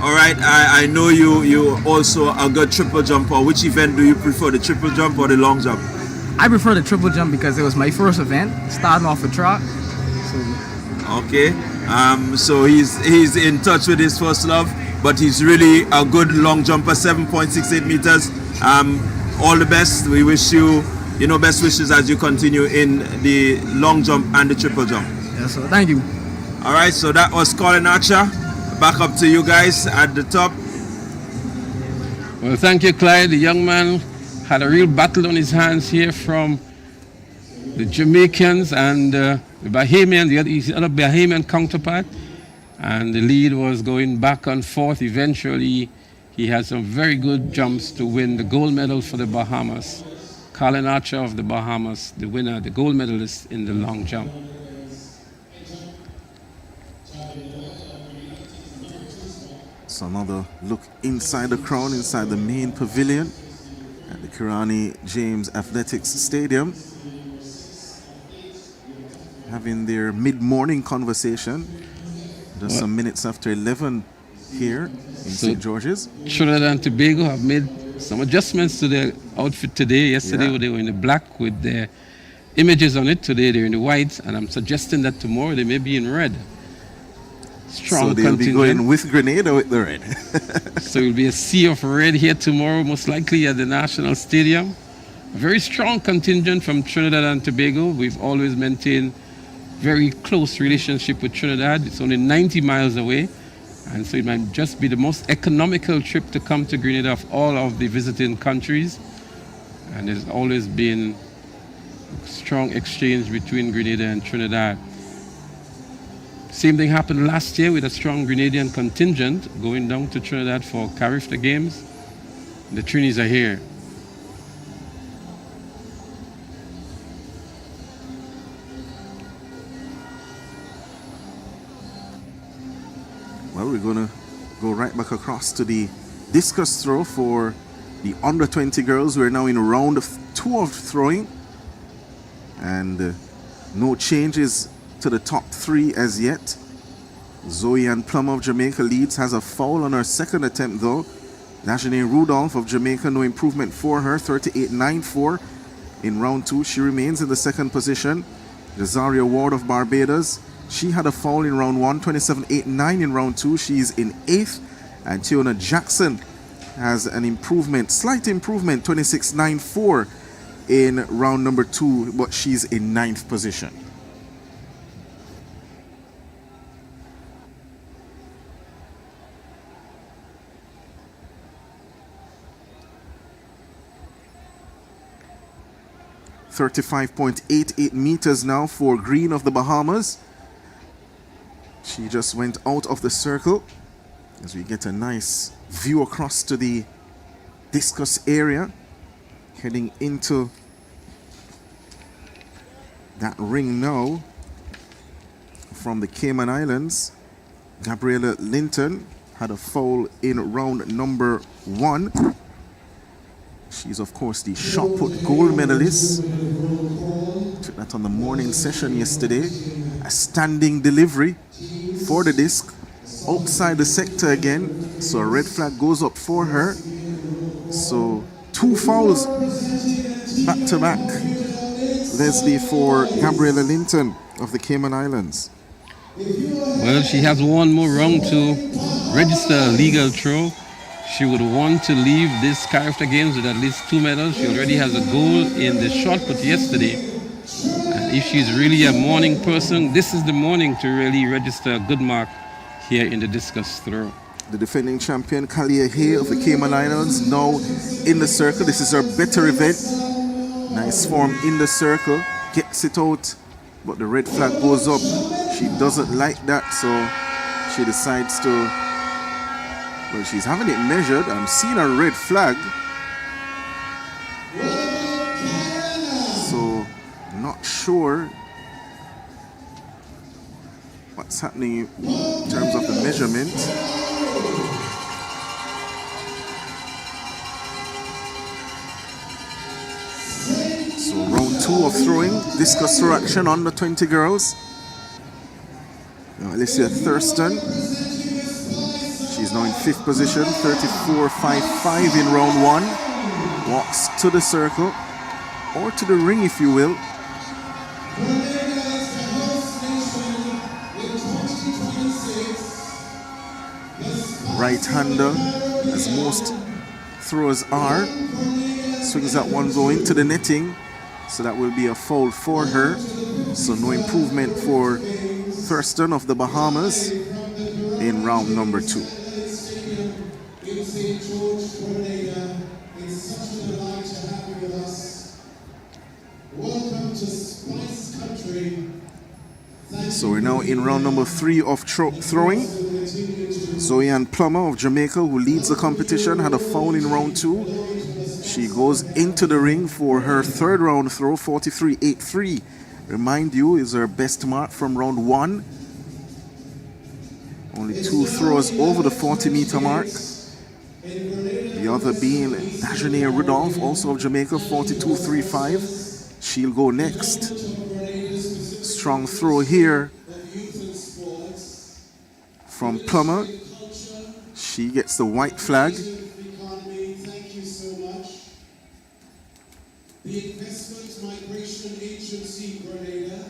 [SPEAKER 14] All right, I know you also a good triple jumper. Which event do you prefer, the triple jump or the long jump?
[SPEAKER 18] I prefer the triple jump because it was my first event, starting off a track.
[SPEAKER 14] Okay, so he's in touch with his first love. but he's really a good long jumper, 7.68 meters. All the best. We wish you, best wishes as you continue in the long jump and the triple jump.
[SPEAKER 18] Yes, sir. Thank you.
[SPEAKER 14] All right, so that was Colin Archer. Back up to you guys at the top.
[SPEAKER 17] Well, thank you, Clyde. The young man had a real battle on his hands here from the Jamaicans and the Bahamian, his other Bahamian counterpart. And the lead was going back and forth. Eventually, he had some very good jumps to win the gold medal for the Bahamas. Colin Archer of the Bahamas, the winner, the gold medalist in the long jump.
[SPEAKER 11] So another look inside the crown, inside the main pavilion at the Kirani James Athletics Stadium. Having their mid-morning conversation. Just some minutes after 11 here in St. George's.
[SPEAKER 17] Trinidad and Tobago have made some adjustments to their outfit today. Yesterday they were in the black with their images on it. Today they're in the white, and I'm suggesting that tomorrow they may be in red. Strong
[SPEAKER 11] so they'll
[SPEAKER 17] contingent.
[SPEAKER 11] be going with Grenada or with the red.
[SPEAKER 17] So it will be a sea of red here tomorrow, most likely at the National Stadium. A very strong contingent from Trinidad and Tobago. We've always maintained very close relationship with Trinidad. It's only 90 miles away, and so it might just be the most economical trip to come to Grenada of all of the visiting countries. And there's always been a strong exchange between Grenada and Trinidad. Same thing happened last year with a strong Grenadian contingent going down to Trinidad for Carifta Games. The Trinis are here.
[SPEAKER 11] Well, we're going to go right back across to the discus throw for the under 20 girls. We're now in round 2 of throwing, and no changes to the top 3 as yet. Zoe Ann Plum of Jamaica leads, has a foul on her second attempt though. Najane Rudolph of Jamaica, no improvement for her, 38.94 in round 2. She remains in the second position. Rosaria Ward of Barbados, she had a foul in round 1, 27.89 in round 2. She's in 8th. And Tiona Jackson has an improvement, slight improvement, 26.94 in round number 2, but she's in 9th position. .88 meters now for Green of the Bahamas. She just went out of the circle as we get a nice view across to the discus area, heading into that ring now from the Cayman Islands. Gabriella Linton had a foul in round number 1. She's, of course, the shot put gold medalist. Took that on the morning session yesterday. A standing delivery for the disc. Outside the sector again. So a red flag goes up for her. So 2 fouls back to back. Leslie for Gabriella Linton of the Cayman Islands.
[SPEAKER 17] Well, she has one more round to register a legal throw. She would want to leave this Carifta Games with at least 2 medals. She already has a goal in the shot put yesterday. And if she's really a morning person, this is the morning to really register a good mark here in the discus throw.
[SPEAKER 11] The defending champion, Kalia Hay of the Cayman Islands, now in the circle. This is her better event. Nice form in the circle. Gets it out, but the red flag goes up. She doesn't like that, so she decides to... Well, she's having it measured. I'm seeing a red flag. So, not sure what's happening in terms of the measurement. So, round 2 of throwing. Discus throw action on the 20 girls. Now, Alicia Thurston. She's now in 5th position, 34.55 in round 1. Walks to the circle, or to the ring if you will. right-hander, as most throwers are. Swings that one go into the netting, so that will be a foul for her. So no improvement for Thurston of the Bahamas in round number 2.
[SPEAKER 12] Welcome to Spice Country.
[SPEAKER 11] So we're now in round number 3 of throwing. Zoe-Ann Plummer of Jamaica, who leads the competition, had a foul in round 2. She goes into the ring for her third round throw, 43.83. Remind you, is her best mark from round 1. Only 2 throws over the 40-meter mark. The other being Dajanay Rudolph, also of Jamaica, 42.35. She'll go next. Strong throw here from Plummer. She gets the white flag.
[SPEAKER 12] Thank you so much. The Investment Migration Agency Grenada,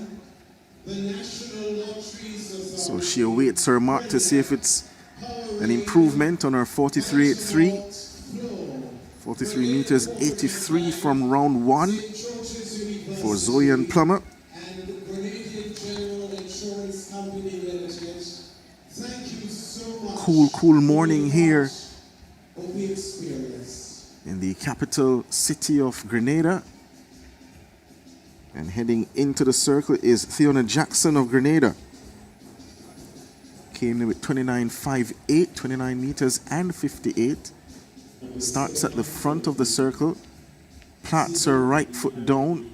[SPEAKER 12] the National Lotteries Authority.
[SPEAKER 11] So she awaits her mark to see if it's an improvement on her 43.83. 43 meters 83 from round 1 for Zoe-Ann Plummer. Cool morning here in the capital city of Grenada. And heading into the circle is Theona Jackson of Grenada. Came in with 29.58, 29 meters and 58. Starts at the front of the circle. Plants her right foot down.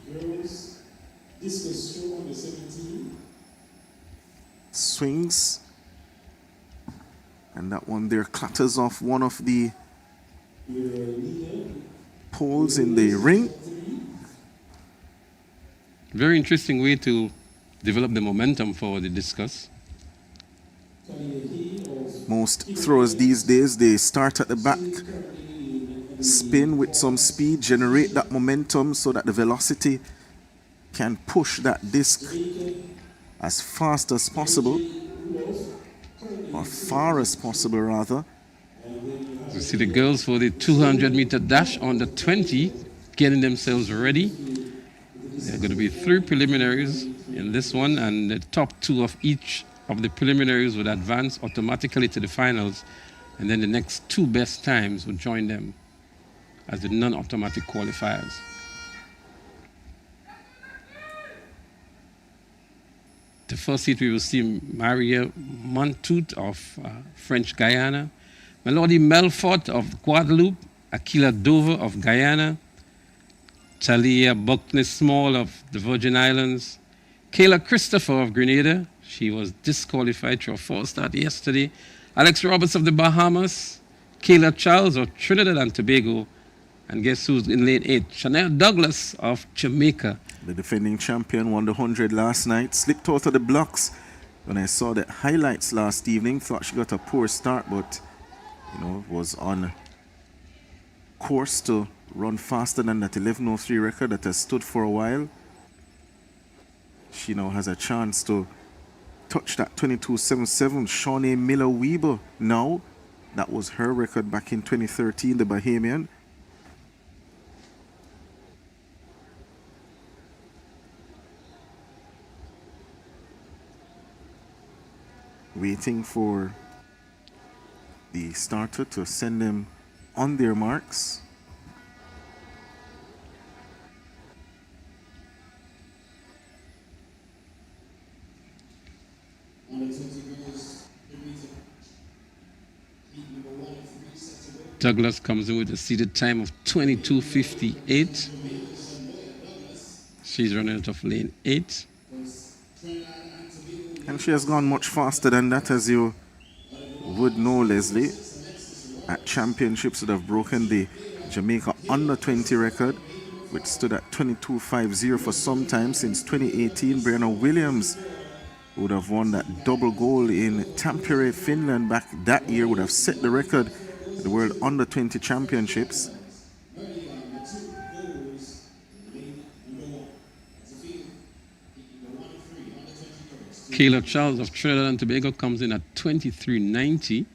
[SPEAKER 11] Swings. And that one there clatters off one of the poles in the ring.
[SPEAKER 17] Very interesting way to develop the momentum for the discus.
[SPEAKER 11] Most throwers these days, they start at the back, spin with some speed, generate that momentum so that the velocity can push that disc as fast as possible, or far as possible rather.
[SPEAKER 17] You see the girls for the 200-meter dash on the 20, getting themselves ready. There are going to be 3 preliminaries in this one, and the top 2 of each of the preliminaries would advance automatically to the finals, and then the next 2 best times would join them as the non-automatic qualifiers. The first seat we will see Maria Montout of French Guyana, Melody Melfort of Guadeloupe, Akila Dover of Guyana, Talia Buckness-Small of the Virgin Islands, Kayla Christopher of Grenada. She was disqualified through a false start yesterday. Alex Roberts of the Bahamas, Kayla Charles of Trinidad and Tobago, and guess who's in lane 8? Chanel Douglas of Jamaica.
[SPEAKER 11] The defending champion won the 100 last night, slipped out of the blocks. When I saw the highlights last evening, thought she got a poor start, but was on course to run faster than that 11:03 record that has stood for a while. She now has a chance to touch that 22.77. Shawnee Miller-Weber now. That was her record back in 2013, the Bahamian. Waiting for the starter to send them on their marks.
[SPEAKER 17] Douglas comes in with a seated time of 22.58. She's running out of lane 8.
[SPEAKER 11] And she has gone much faster than that, as you would know, Leslie. At championships would have broken the Jamaica under 20 record, which stood at 22.50 for some time since 2018. Brenna Williams would have won that double gold in Tampere, Finland back that year, would have set the record at the World Under 20 Championships.
[SPEAKER 17] Kayla Charles of Trinidad and Tobago comes in at 23.90.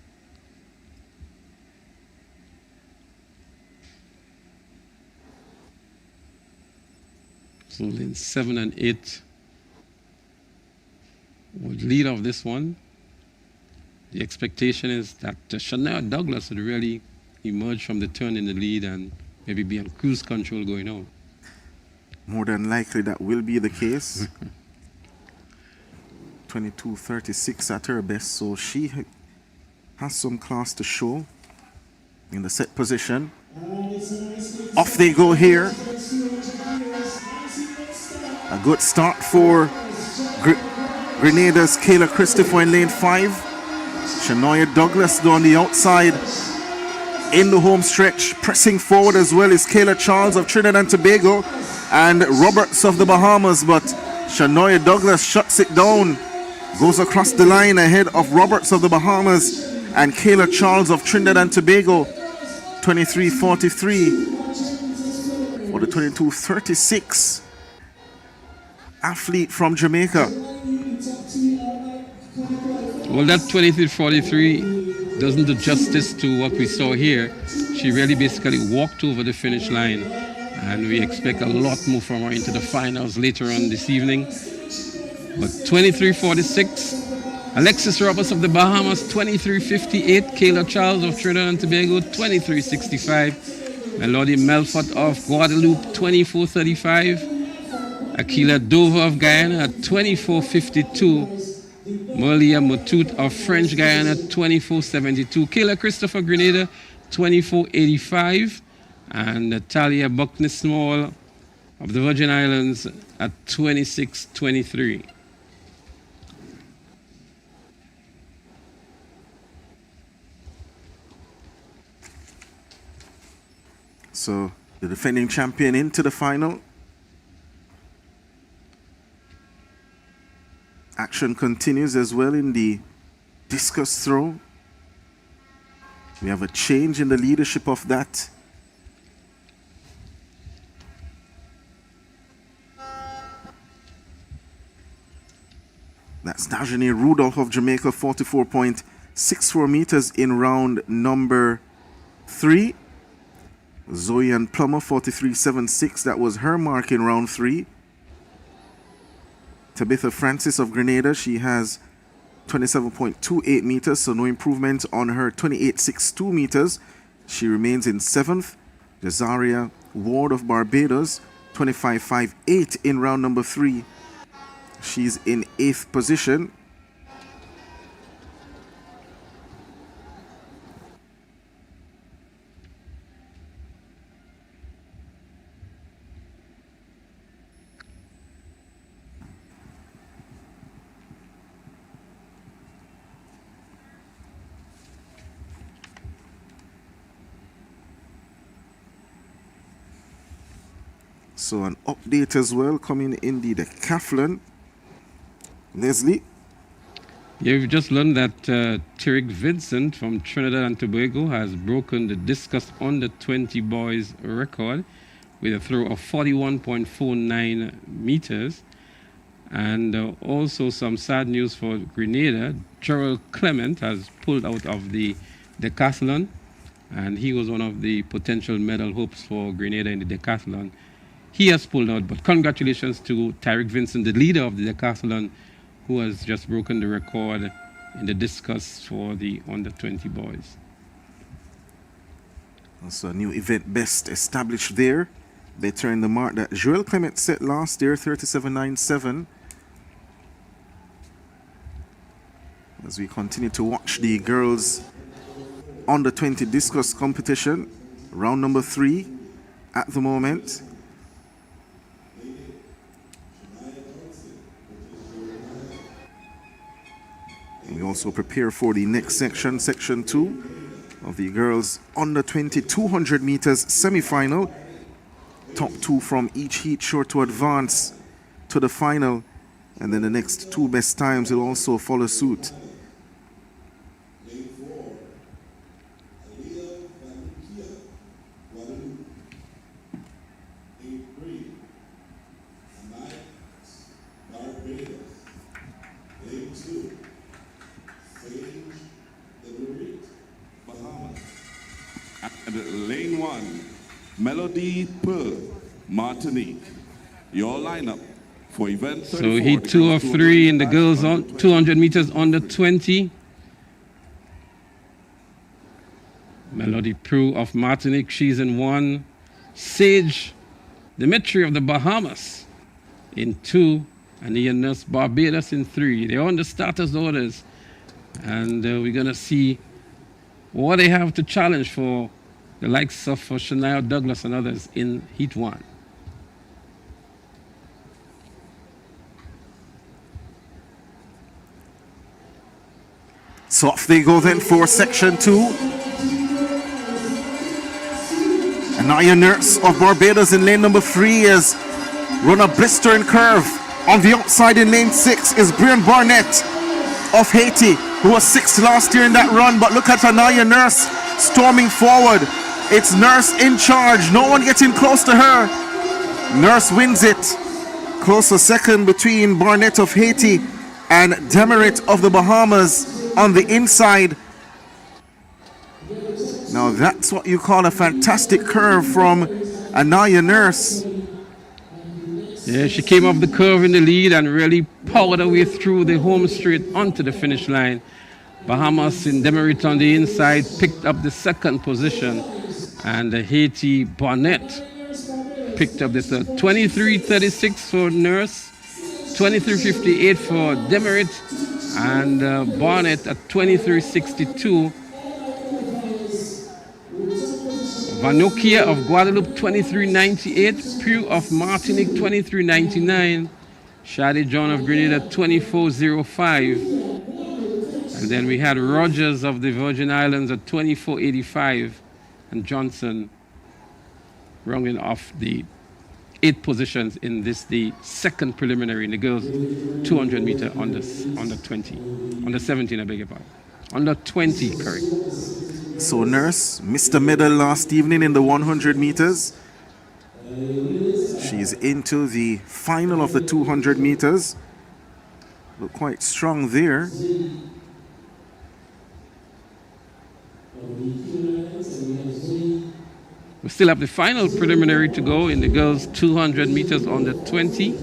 [SPEAKER 17] So lanes 7 and 8 would lead off this one. The expectation is that Shania Douglas would really emerge from the turn in the lead and maybe be on cruise control going on.
[SPEAKER 11] More than likely that will be the case. 22.36 at her best, so she has some class to show in the set position. Off they go here. A good start for Grenada's Kayla Christopher in lane 5. Shania Douglas though on the outside in the home stretch. Pressing forward as well is Kayla Charles of Trinidad and Tobago and Roberts of the Bahamas, but Shania Douglas shuts it down. Goes across the line ahead of Roberts of the Bahamas and Kayla Charles of Trinidad and Tobago. 23.43 for the 22.36 athlete from Jamaica.
[SPEAKER 17] Well, that 23.43 doesn't do justice to what we saw here. She really basically walked over the finish line, and we expect a lot more from her into the finals later on this evening. But 23.46, Alexis Roberts of the Bahamas, 23.58, Kayla Charles of Trinidad and Tobago, 23.65, Melody Melfort of Guadeloupe, 24.35, Akila Dover of Guyana at 24.52, Molia Mutut of French Guyana, 24.72, Kayla Christopher Grenada, 24.85, and Natalia Buckney-Small of the Virgin Islands at 26.23.
[SPEAKER 11] So the defending champion into the final. Action continues as well in the discus throw. We have a change in the leadership of that. That's Dajane Rudolph of Jamaica, 44.64 meters in round number 3. Zoe Ann Plummer, 43.76. That was her mark in round 3. Tabitha Francis of Grenada, she has 27.28 meters, so no improvement on her 28.62 meters. She remains in 7th. Jazaria Ward of Barbados, 25.58 in round number 3. She's in 8th position. So an update as well coming in the Decathlon. Leslie?
[SPEAKER 17] Yeah, we've just learned that Tariq Vincent from Trinidad and Tobago has broken the discus under 20 boys record with a throw of 41.49 meters. And also some sad news for Grenada. Gerald Clement has pulled out of the Decathlon, and he was one of the potential medal hopes for Grenada in the Decathlon. He has pulled out, but congratulations to Tariq Vincent, the leader of the Decathlon, who has just broken the record in the discus for the under 20 boys.
[SPEAKER 11] Also a new event best established there. They turned the mark that Joel Clement set last year, 37.97. As we continue to watch the girls under 20 discus competition, round number 3 at the moment. We also prepare for the next section, section 2 of the girls under 20 200 meters semi-final. Top 2 from each heat sure to advance to the final, and then the next 2 best times will also follow suit.
[SPEAKER 19] And lane 1, Melody Pearl, Martinique. Your lineup for event 34.
[SPEAKER 17] So heat 2 of 3 in the girls on 200 meters under 20. Melody Prue of Martinique, she's in 1. Sage Dimitri of the Bahamas in 2. And Ian Nurse Barbados in 3. They're on the starters orders. And we're going to see what they have to challenge for the likes of Shania Douglas and others in heat 1.
[SPEAKER 11] So off they go then for section 2. Anaya Nurse of Barbados in lane number 3 has run a blistering curve. On the outside in lane 6 is Brian Barnett of Haiti, who was 6th last year in that run. But look at Anaya Nurse storming forward. It's Nurse in charge. No one getting close to her. Nurse wins it. Closer second between Barnett of Haiti and Demerit of the Bahamas on the inside. Now that's what you call a fantastic curve from Anaya Nurse.
[SPEAKER 17] Yeah, she came off the curve in the lead and really powered her way through the home straight onto the finish line. Bahamas in Demerit on the inside picked up the second position, and Haiti Barnett picked up the third. 23:36 for Nurse, 23:58 for Demerit, and Barnett at 23:62. Vanukia of Guadeloupe 23:98, Pugh of Martinique 23:99, Shadi John of Grenada 24:05, and then we had Rogers of the Virgin Islands at 24:85, and Johnson rounding off the 8 positions in this, the second preliminary in the girls 200 meter under 17, I beg your pardon, under 20, correct.
[SPEAKER 11] So Nurse missed a medal last evening in the 100 meters. She's into the final of the 200 meters. Look quite strong there.
[SPEAKER 17] We still have the final preliminary to go in the girls 200 meters under 20.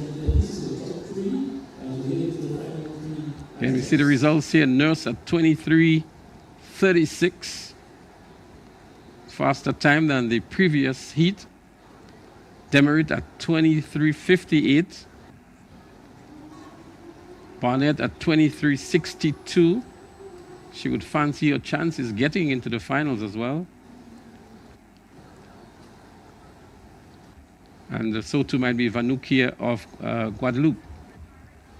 [SPEAKER 17] And we see the results here. Nurse at 23:36. Faster time than the previous heat. Demerit at 23:58. Barnett at 23:62. She would fancy her chances getting into the finals as well. And so too might be Vanukia of Guadeloupe,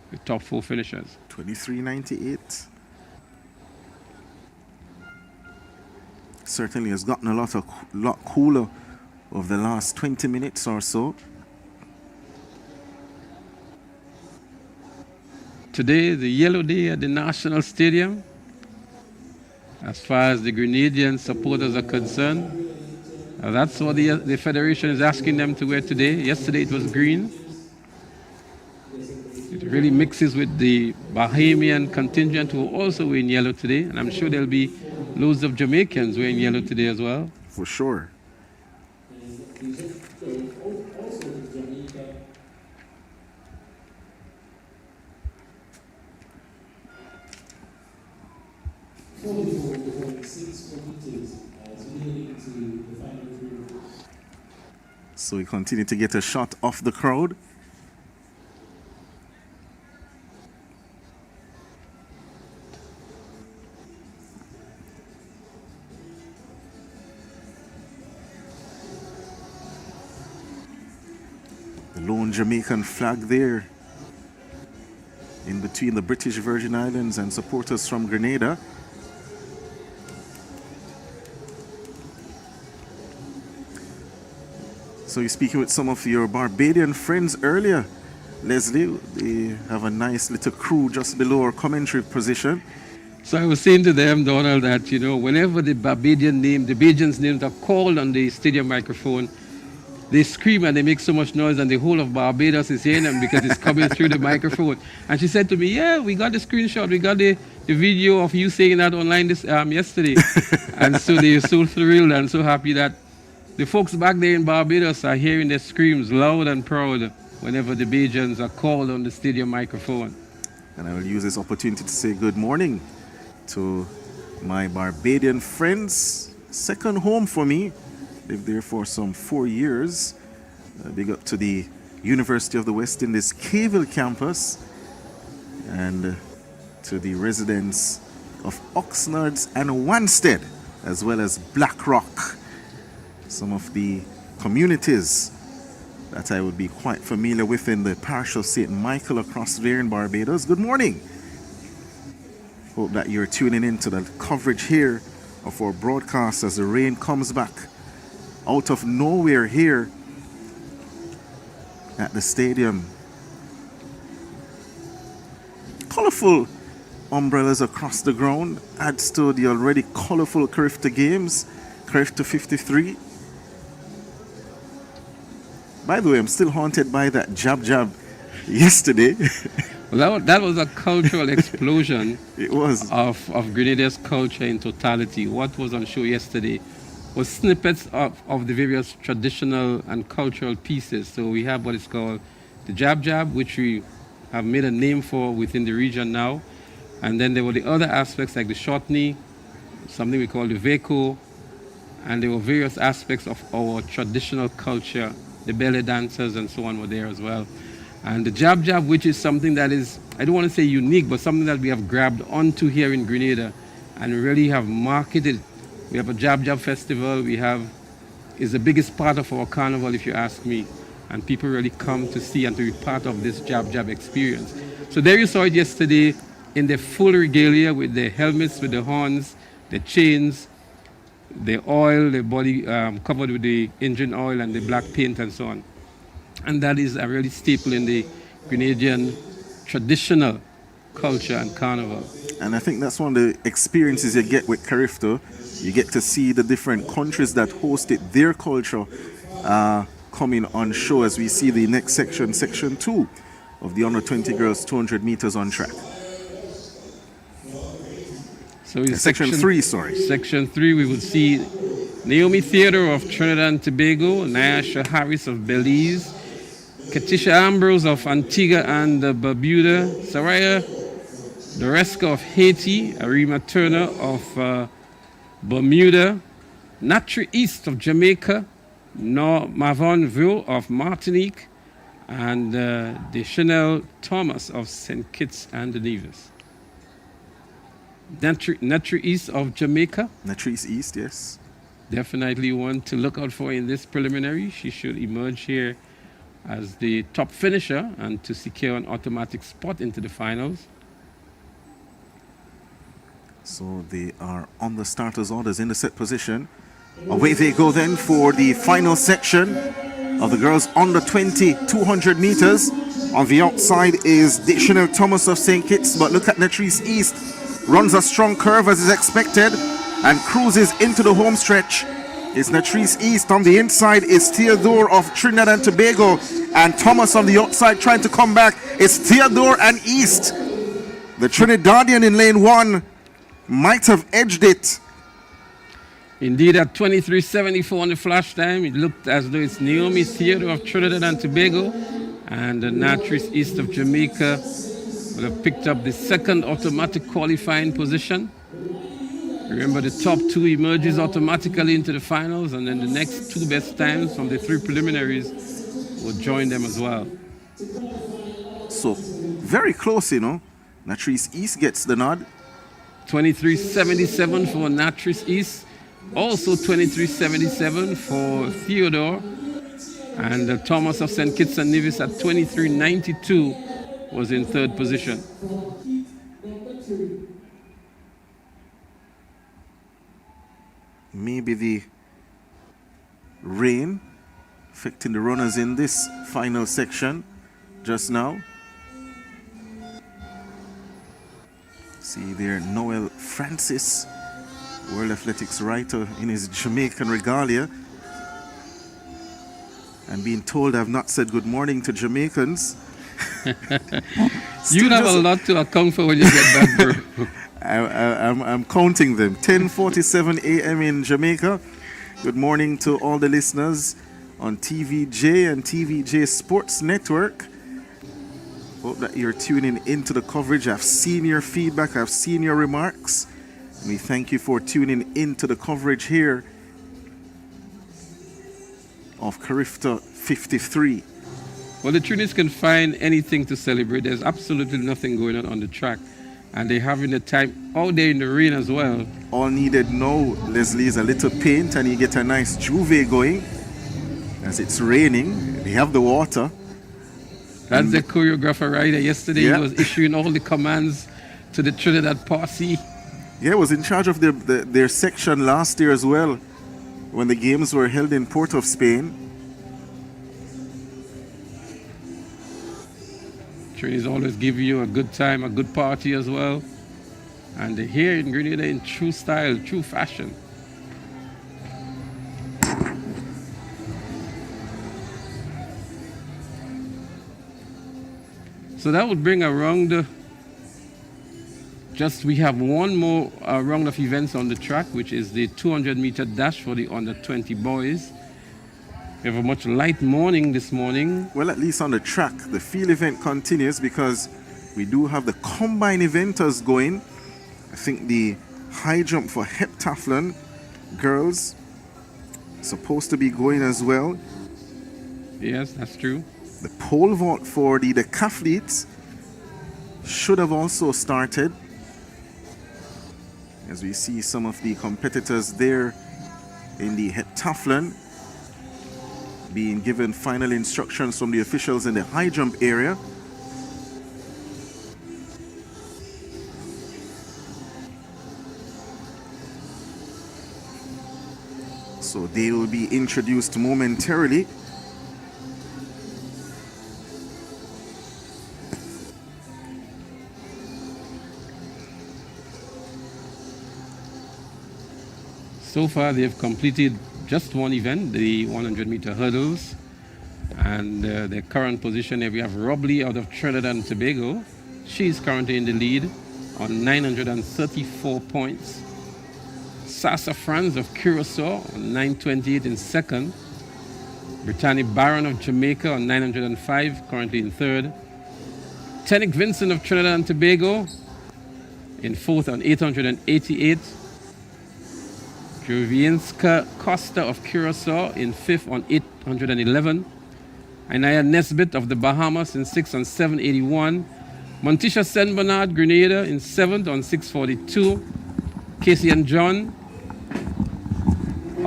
[SPEAKER 17] the top 4 finishers.
[SPEAKER 11] 23:98. Certainly has gotten a lot cooler over the last 20 minutes or so.
[SPEAKER 17] Today, the yellow day at the National Stadium. As far as the Grenadian supporters are concerned, that's what the Federation is asking them to wear today. Yesterday it was green. It really mixes with the Bahamian contingent who are also wearing yellow today, and I'm sure there'll be loads of Jamaicans wearing yellow today as well.
[SPEAKER 11] For sure. So we continue to get a shot off the crowd. The lone Jamaican flag there in between the British Virgin Islands and supporters from Grenada. So you're speaking with some of your Barbadian friends earlier, Leslie. They have a nice little crew just below our commentary position.
[SPEAKER 17] So I was saying to them, Donald, that, you know, whenever the Barbadian name, the Bajan's names are called on the stadium microphone, they scream and they make so much noise, and the whole of Barbados is hearing them because it's coming through the microphone. And she said to me, yeah, we got the screenshot, we got the video of you saying that online yesterday. And so they're so thrilled and so happy that the folks back there in Barbados are hearing their screams loud and proud. whenever the Bajans are called on the stadium microphone.
[SPEAKER 11] And I will use this opportunity to say good morning to my Barbadian friends. Second home for me. Lived there for some 4 years. Big up to the University of the West Indies Cavell campus, and to the residents of Oxnards and Wanstead, as well as Blackrock. Some of the communities that I would be quite familiar with in the parish of St. Michael across there in Barbados. Good morning. Hope that you're tuning in to the coverage here of our broadcast as the rain comes back out of nowhere here at the stadium. Colorful umbrellas across the ground adds to the already colorful Carifta games. Carifta 53. By the way, I'm still haunted by that jab yesterday.
[SPEAKER 17] Well, that was a cultural explosion.
[SPEAKER 11] It was.
[SPEAKER 17] Of Grenada's culture in totality. What was on show yesterday was snippets of the various traditional and cultural pieces. So we have what is called the jab, which we have made a name for within the region now. And then there were the other aspects like the short knee, something we call the veko, and there were various aspects of our traditional culture. The belly dancers and so on were there as well. And the jab, which is something that is, I don't want to say unique, but something that we have grabbed onto here in Grenada and really have marketed. We have a jab festival. Is the biggest part of our carnival, if you ask me. And people really come to see and to be part of this jab experience. So there you saw it yesterday in the full regalia with the helmets, with the horns, the chains, the oil, the body covered with the engine oil and the black paint and so on. And that is a really staple in the Grenadian traditional culture and carnival.
[SPEAKER 11] And I think that's one of the experiences you get with Carifta. You get to see the different countries that hosted their culture coming on show as we see the next section, section 2 of the under 20 girls 200 meters on track.
[SPEAKER 17] So in
[SPEAKER 11] section 3, sorry.
[SPEAKER 17] Section 3, we will see Naomi Theodore of Trinidad and Tobago, Nyasha Harris of Belize, Katisha Ambrose of Antigua and Barbuda, Saraya Doreska of Haiti, Arima Turner of Bermuda, Natri East of Jamaica, Mavon Ville of Martinique, and Deschanel Thomas of St. Kitts and Nevis. Natri East of Jamaica.
[SPEAKER 11] Natri East, yes.
[SPEAKER 17] Definitely one to look out for in this preliminary. She should emerge here as the top finisher and to secure an automatic spot into the finals.
[SPEAKER 11] So they are on the starters' orders in the set position. Away they go then for the final section of the girls under 20 200 meters. On the outside is Deschanel Thomas of St. Kitts, but look at Natrice East. Runs a strong curve as is expected and cruises into the home stretch. It's Natrice East. On the inside is Theodore of Trinidad and Tobago, and Thomas on the outside trying to come back. It's Theodore and East. The Trinidadian in lane 1 might have edged it.
[SPEAKER 17] Indeed, at 23.74 on the flash time, it looked as though it's Naomi Theodore of Trinidad and Tobago and Natrice East of Jamaica would have picked up the second automatic qualifying position. Remember, the top 2 emerges automatically into the finals, and then the next 2 best times from the 3 preliminaries will join them as well.
[SPEAKER 11] So, very close, you know. Natrice East gets the nod.
[SPEAKER 17] 23.77 for Natrice East. Also 23.77 for Theodore. And Thomas of St. Kitts and Nevis at 23.92 was in 3rd position.
[SPEAKER 11] Maybe the rain affecting the runners in this final section just now. See there, Noel Francis, World Athletics writer in his Jamaican regalia, and being told I've not said good morning to Jamaicans.
[SPEAKER 17] You have a lot to account for when you get back, bro.
[SPEAKER 11] I'm counting them. 10:47 a.m. in Jamaica. Good morning to all the listeners on TVJ and TVJ Sports Network. Hope that you're tuning into the coverage. I've seen your feedback, I've seen your remarks. We thank you for tuning into the coverage here of Carifta 53.
[SPEAKER 17] Well, the Trinities can find anything to celebrate. There's absolutely nothing going on the track. And they're having the time out there in the rain as well.
[SPEAKER 11] All needed now, Leslie, is a little paint and you get a nice juve going. As it's raining, they have the water.
[SPEAKER 17] That's the choreographer right there. Yesterday
[SPEAKER 11] Yeah.
[SPEAKER 17] he was issuing all the commands to the Trinidad posse.
[SPEAKER 11] Yeah, was in charge of their section last year as well, when the games were held in Port of Spain.
[SPEAKER 17] Trinities always give you a good time, a good party as well. And they're here in Grenada in true style, true fashion. So that would bring around we have one more round of events on the track, which is the 200-meter dash for the under 20 boys. We have a much light morning this morning.
[SPEAKER 11] Well, at least on the track, the field event continues because we do have the combine eventers going. I think the high jump for Heptathlon girls supposed to be going as well.
[SPEAKER 17] Yes, that's true.
[SPEAKER 11] The pole vault for the decathletes should have also started. As we see some of the competitors there in the Heptathlon being given final instructions from the officials in the high jump area. So they will be introduced momentarily.
[SPEAKER 17] So far, they have completed just one event, the 100-meter hurdles. And their current position here, we have Robley out of Trinidad and Tobago. She's currently in the lead on 934 points. Sasa Franz of Curacao on 928 in second. Brittany Barron of Jamaica on 905, currently in third. Tenick Vincent of Trinidad and Tobago in fourth on 888. Jovienska Costa of Curacao in fifth on 811. Inaya Nesbitt of the Bahamas in sixth on 781. Montisha Saint Bernard, Grenada in seventh on 642. Casey and John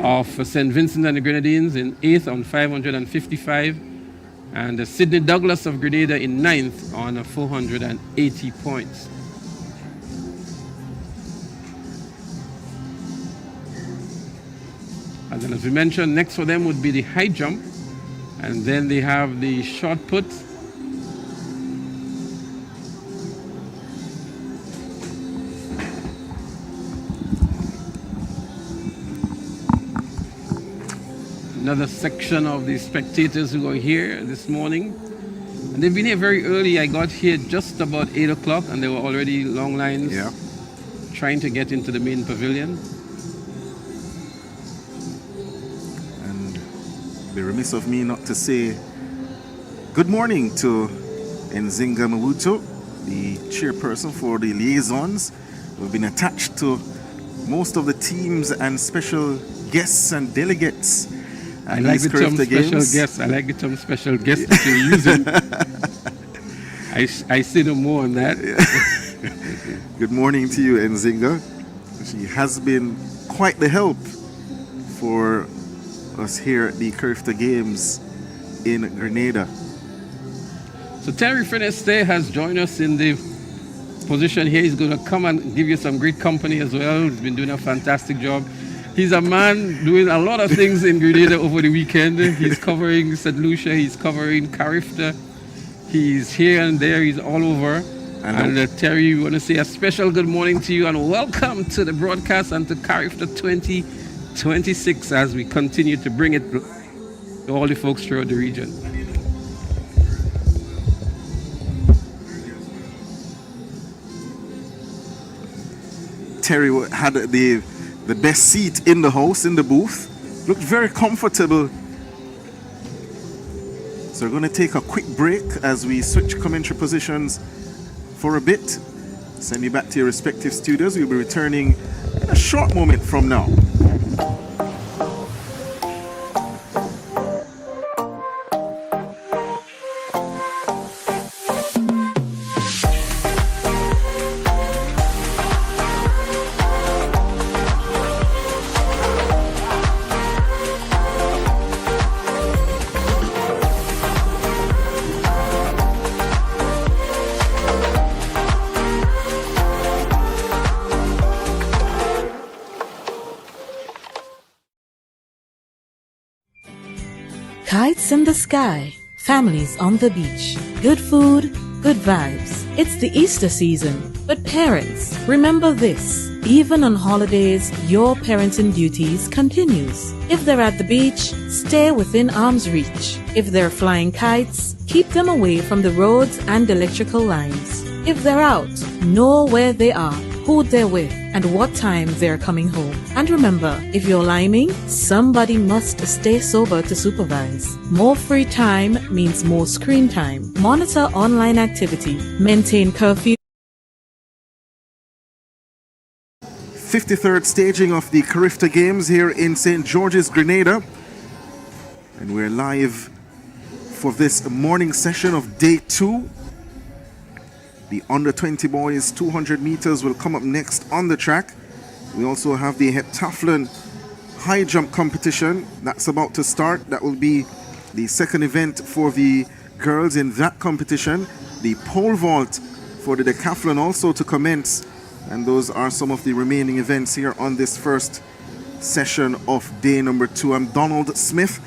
[SPEAKER 17] of St. Vincent and the Grenadines in eighth on 555. And Sydney Douglas of Grenada in ninth on 480 points. And then, as we mentioned, next for them would be the high jump. And then they have the shot put. Another section of the spectators who are here this morning. And they've been here very early. I got here just about 8 o'clock and there were already long lines trying to get into the main pavilion.
[SPEAKER 11] Be remiss of me not to say good morning to Nzinga Mawuto, the chairperson for the liaisons, who have been attached to most of the teams and special guests and delegates.
[SPEAKER 17] I like the term special guests. I like the term special guests that you're using. I say no more on that.
[SPEAKER 11] Good morning to you, Nzinga. She has been quite the help for us here at the Carifta Games in Grenada.
[SPEAKER 17] So Terry Fineste has joined us in the position here. He's going to come and give you some great company as well. He's been doing a fantastic job. He's a man doing a lot of things in Grenada over the weekend. He's covering St. Lucia, he's covering Carifta. He's here and there, he's all over. And Terry, we want to say a special good morning to you and welcome to the broadcast and to Carifta 2026 as we continue to bring it to all the folks throughout the region.
[SPEAKER 11] Terry had the best seat in the house, in the booth. Looked very comfortable So we're going to take a quick break as we switch commentary positions for a bit. Send you back to your respective studios. We'll be returning in a short moment from now.
[SPEAKER 20] Kites in the sky, families on the beach, good food, good vibes. It's the Easter season, but parents, remember this. Even on holidays, your parenting duties continues. If they're at the beach, stay within arm's reach. If they're flying kites, keep them away from the roads and electrical lines. If they're out, know where they are, who they're with, and what time they're coming home. And remember, if you're liming, somebody must stay sober to supervise. More free time means more screen time. Monitor online activity. Maintain curfew.
[SPEAKER 11] 53rd staging of the Carifta Games here in St. George's, Grenada. And we're live for this morning session of day 2. The under 20 boys 200 meters will come up next on the track. We also have the Heptathlon high jump competition that's about to start. That will be the second event for the girls in that competition. The pole vault for the Decathlon also to commence. And those are some of the remaining events here on this first session of day number 2. I'm Donald Smith,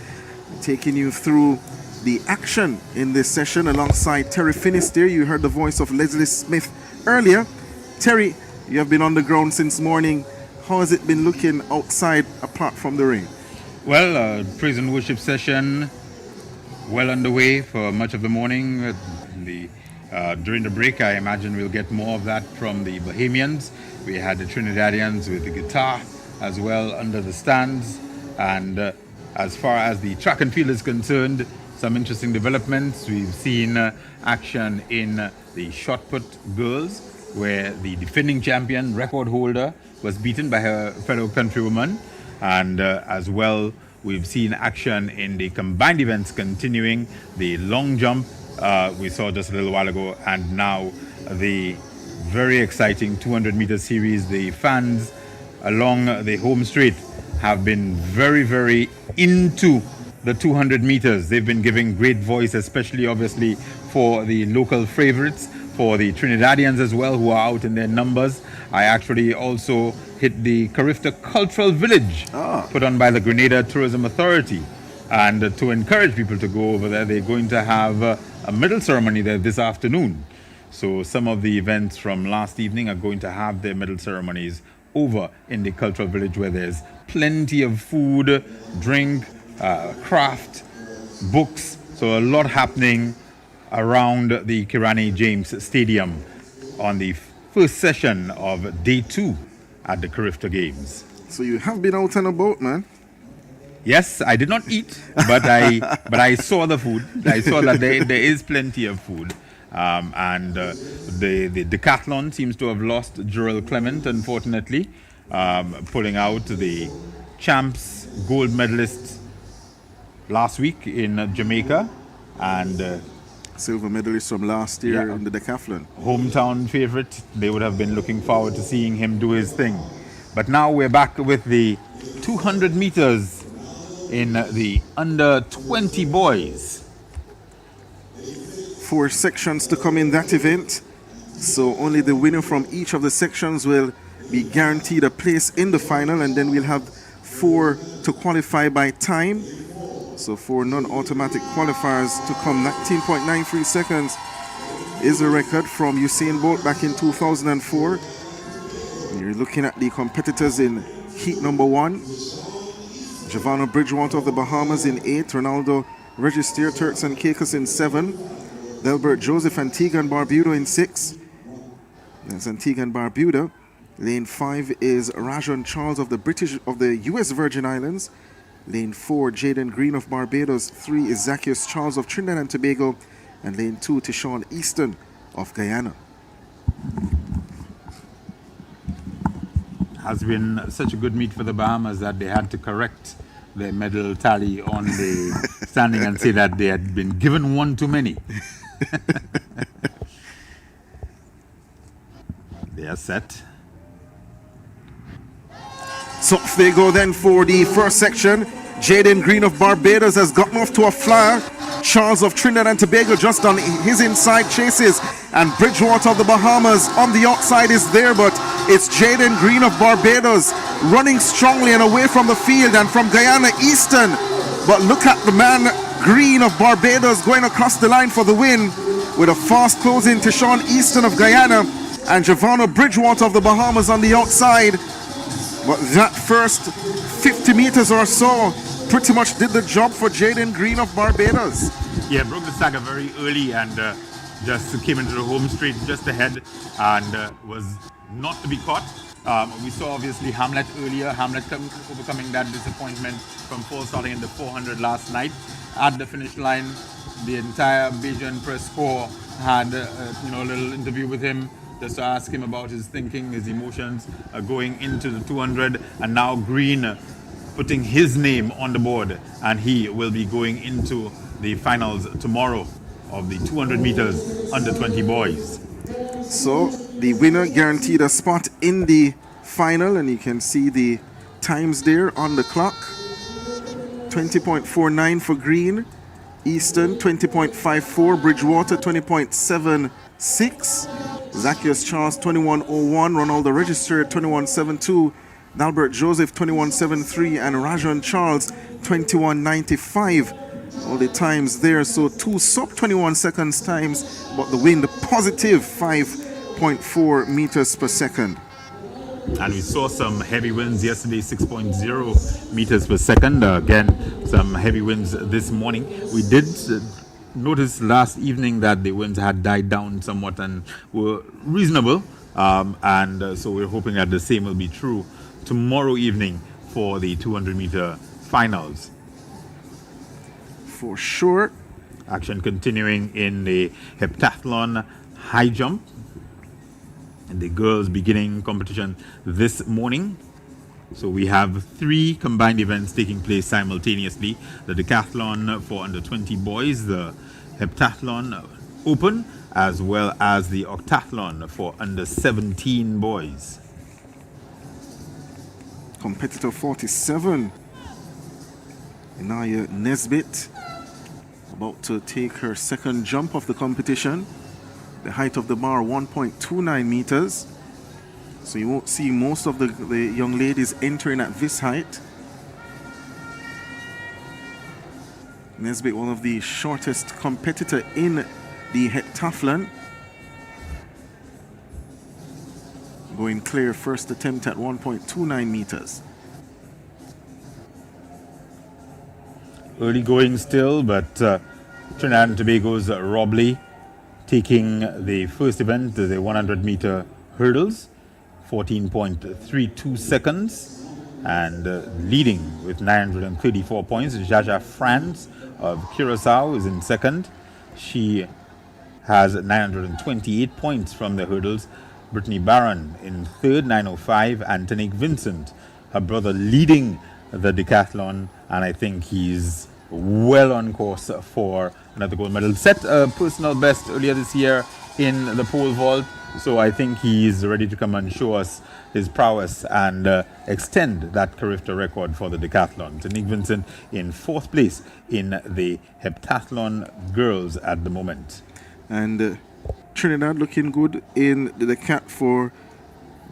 [SPEAKER 11] taking you through the action in this session alongside Terry Finisterre. You heard the voice of Leslie Smith earlier. Terry, you have been on the ground since morning. How has it been looking outside apart from the rain?
[SPEAKER 21] Well, praise and worship session well underway for much of the morning. During the break, I imagine we'll get more of that from the Bahamians. We had the Trinidadians with the guitar as well under the stands. And as far as the track and field is concerned, some interesting developments. We've seen action in the shot put girls, where the defending champion record holder was beaten by her fellow countrywoman. And as well, we've seen action in the combined events continuing. The long jump we saw just a little while ago, and now the very exciting 200 meter series. The fans along the home straight have been very, very into the 200 meters. They've been giving great voice, especially obviously for the local favorites, for the Trinidadians as well, who are out in their numbers. I actually also hit the Carifta Cultural Village put on by the Grenada Tourism Authority. And to encourage people to go over there, they're going to have a medal ceremony there this afternoon. So some of the events from last evening are going to have their medal ceremonies over in the Cultural Village, where there's plenty of food, drink, craft, books. So a lot happening around the Kirani James Stadium on the first session of day 2 at the Carifta Games.
[SPEAKER 11] So you have been out and about, man.
[SPEAKER 21] Yes, I did not eat, but I saw the food. I saw that there is plenty of food. And the Decathlon seems to have lost Jarrell Clement, unfortunately, pulling out the champs, gold medalists last week in Jamaica, and
[SPEAKER 11] silver medalist from last year in the Decathlon.
[SPEAKER 21] Hometown favorite. They would have been looking forward to seeing him do his thing. But now we're back with the 200 meters in the under 20 boys.
[SPEAKER 11] 4 sections to come in that event, so only the winner from each of the sections will be guaranteed a place in the final, and then we'll have 4 to qualify by time. So 4 non-automatic qualifiers to come. 19.93 seconds is a record from Usain Bolt back in 2004. And you're looking at the competitors in heat number 1. Giovanna Bridgewater of the Bahamas in 8. Ronaldo Register, Turks and Caicos in 7. Delbert Joseph, Antigua and Barbuda in 6. That's Antigua and Barbuda. Lane 5 is Rajon Charles of the US Virgin Islands. Lane 4, Jaden Green of Barbados. 3 is Zacchaeus Charles of Trinidad and Tobago. And lane 2, Tishon Easton of Guyana.
[SPEAKER 21] Has been such a good meet for the Bahamas that they had to correct their medal tally on the standing and say that they had been given one too many. They are set.
[SPEAKER 11] So off they go then for the first section. Jaden Green of Barbados has gotten off to a flyer. Charles of Trinidad and Tobago just on his inside chases, and Bridgewater of the Bahamas on the outside is there, but it's Jaden Green of Barbados running strongly and away from the field, and from Guyana, Easton. But look at the man Green of Barbados going across the line for the win with a fast closing to Sean Easton of Guyana and Giovanna Bridgewater of the Bahamas on the outside. But that first 50 meters or so pretty much did the job for Jaden Green of Barbados.
[SPEAKER 21] Yeah, broke the stagger very early and just came into the home straight just ahead and was not to be caught. We saw obviously Hamlet earlier, Hamlet overcoming that disappointment from false starting in the 400 last night. At the finish line, the entire Bajan press corps had a little interview with him just to ask him about his thinking, his emotions going into the 200, and now Green putting his name on the board, and he will be going into the finals tomorrow of the 200 meters under 20 boys.
[SPEAKER 11] So the winner guaranteed a spot in the final, and you can see the times there on the clock. 20.49 for Green, Easton 20.54, Bridgewater 20.76, Zacchaeus Charles 21.01, Ronaldo registered 21.72, Albert Joseph 21.73, and Rajon Charles 21.95. All the times there, so 2 sub 21 seconds times, but the wind positive 5.4 meters per second.
[SPEAKER 21] And we saw some heavy winds yesterday, 6.0 meters per second. Again, some heavy winds this morning. We did notice last evening that the winds had died down somewhat and were reasonable. So we're hoping that the same will be true tomorrow evening for the 200-meter finals.
[SPEAKER 11] For sure.
[SPEAKER 21] Action continuing in the heptathlon high jump. And the girls beginning competition this morning. So we have 3 combined events taking place simultaneously. The decathlon for under 20 boys, the heptathlon open, as well as the octathlon for under 17 boys.
[SPEAKER 11] Competitor 47, Inaya Nesbitt, about to take her second jump of the competition. The height of the bar 1.29 meters. So you won't see most of the young ladies entering at this height. Nesbitt, one of the shortest competitor in the heptathlon. Going clear first attempt at 1.29 meters.
[SPEAKER 21] Early going still, but Trinidad and Tobago's Robley taking the first event, the 100-meter hurdles, 14.32 seconds, and leading with 934 points. Jaja France of Curacao is in second. She has 928 points from the hurdles. Brittany Barron in third, 905, and Tanique Vincent, her brother, leading the decathlon, and I think he's well on course for another gold medal. Set a personal best earlier this year in the pole vault, so I think he's ready to come and show us his prowess and extend that Carifta record for the decathlon. Tanique Vincent in 4th place in the heptathlon girls at the moment.
[SPEAKER 11] And Trinidad looking good in the decat for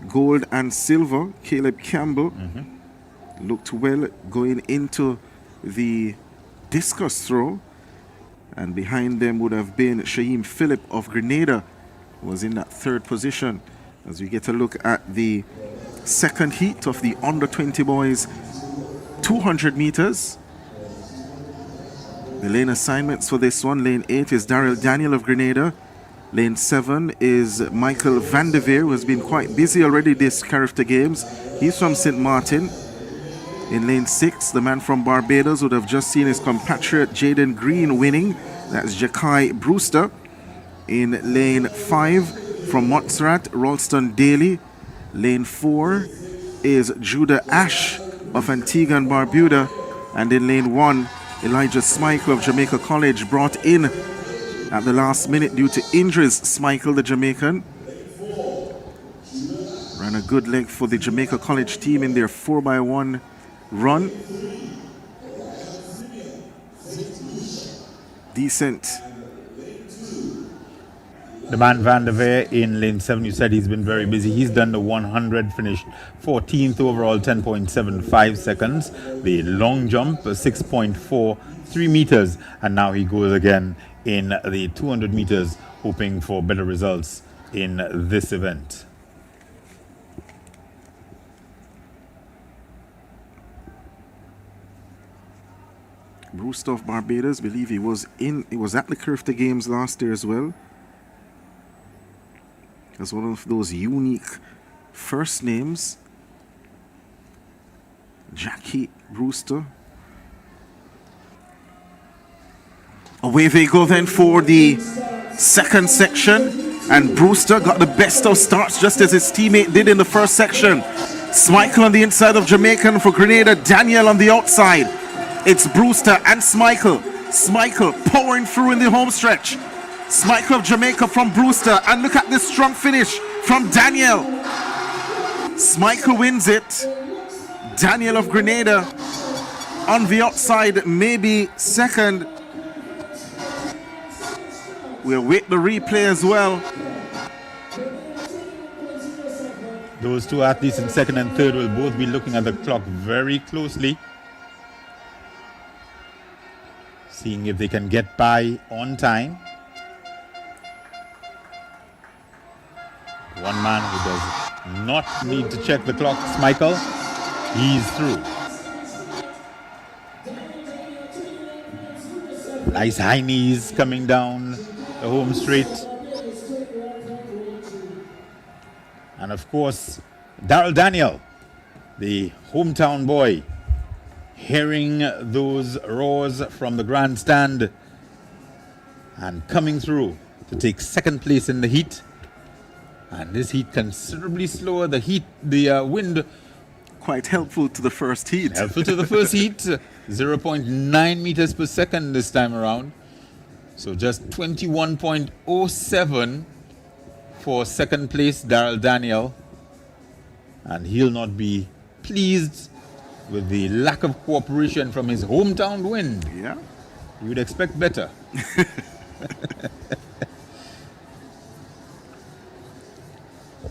[SPEAKER 11] gold and silver. Caleb Campbell looked well going into the discus throw, and behind them would have been Shaheem Phillip of Grenada, who was in that 3rd position. As we get a look at the second heat of the under 20 boys 200 meters. The lane assignments for this one: lane 8 is Daryl Daniel of Grenada. Lane 7 is Michael Vanderveer, who has been quite busy already this Carifta Games. He's from St. Martin. In lane 6, the man from Barbados would have just seen his compatriot Jaden Green winning. That's Jakai Brewster. In lane 5, from Montserrat, Ralston Daly. Lane 4 is Judah Ash of Antigua and Barbuda. And in lane 1, Elijah Smikle of Jamaica College, brought in at the last minute due to injuries. Smikle, the Jamaican, ran a good leg for the Jamaica College team in their 4x1 run. Decent.
[SPEAKER 21] The man Van der Veer in lane 7, you said he's been very busy. He's done the 100, finished 14th overall, 10.75 seconds. The long jump, 6.43 meters. And now he goes again in the 200 meters, hoping for better results in this event.
[SPEAKER 11] Brewster of Barbados, believe he was at the Carifta Games last year as well. As one of those unique first names, Jackie Brewster. Away they go then for the second section, and Brewster got the best of starts just as his teammate did in the first section. Smikle on the inside of Jamaican for Grenada, Daniel on the outside. It's Brewster and Smikle. Smikle powering through in the home stretch. Smikle of Jamaica from Brewster, and look at this strong finish from Daniel. Smikle wins it. Daniel of Grenada on the outside, maybe second. We'll wait the replay as well.
[SPEAKER 21] Those two athletes in second and third will both be looking at the clock very closely, seeing if they can get by on time. One man who does not need to check the clock, Smikle, he's through. Nice high knees coming down the home straight. And of course, Daryl Daniel, the hometown boy, hearing those roars from the grandstand and coming through to take second place in the heat. And this heat considerably slower. The wind
[SPEAKER 11] quite helpful to the first heat.
[SPEAKER 21] Helpful to the first heat. 0.9 meters per second this time around. So just 21.07 for second place, Daryl Daniel. And he'll not be pleased with the lack of cooperation from his hometown wind.
[SPEAKER 11] Yeah.
[SPEAKER 21] You would expect better.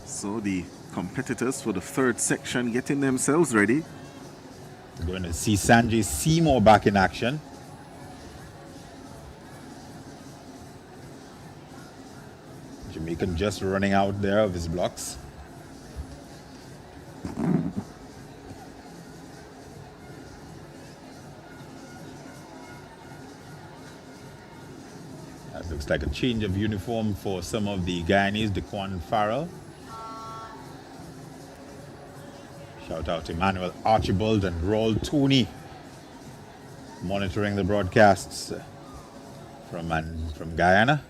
[SPEAKER 11] So the competitors for the third section getting themselves ready.
[SPEAKER 21] We're going to see Sanjay Seymour back in action. Jamaican just running out there of his blocks. That looks like a change of uniform for some of the Guyanese, Dequan Farrell. Shout out to Emmanuel Archibald and Roll Tooney monitoring the broadcasts from Guyana.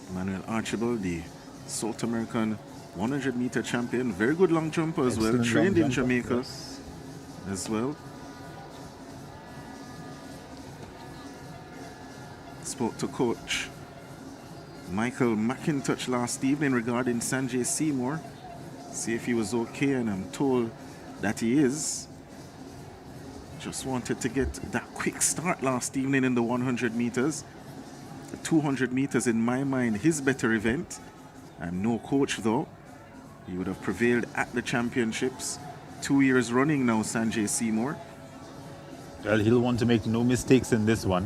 [SPEAKER 11] Emmanuel Archibald, the South American 100-meter champion, very good long jumper as well, trained in Jamaica as well. Spoke to Coach Michael McIntosh last evening regarding Sanjay Seymour. See if he was okay, and I'm told that he is. Just wanted to get that quick start last evening in the 100 meters. The 200 meters, in my mind, his better event. I'm no coach though. He would have prevailed at the championships 2 years running now, Sanjay Seymour.
[SPEAKER 21] Well, he'll want to make no mistakes in this one.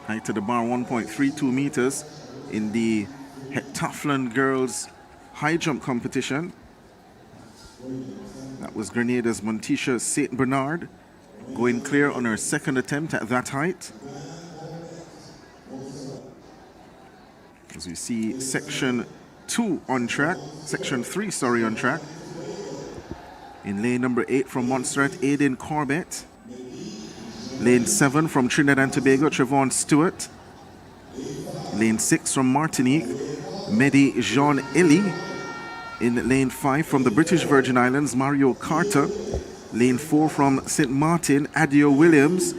[SPEAKER 11] Height to the bar 1.32 meters in the Heptathlon girls high jump competition. That was Grenada's Montisha St. Bernard going clear on her second attempt at that height. As we see section 3 on track. In lane number 8 from Montserrat, Aiden Corbett. Lane 7 from Trinidad and Tobago, Trevon Stewart. Lane 6 from Martinique, Mehdi Jean Eli. In lane 5 from the British Virgin Islands, Mario Carter. Lane 4 from St. Martin, Adio Williams.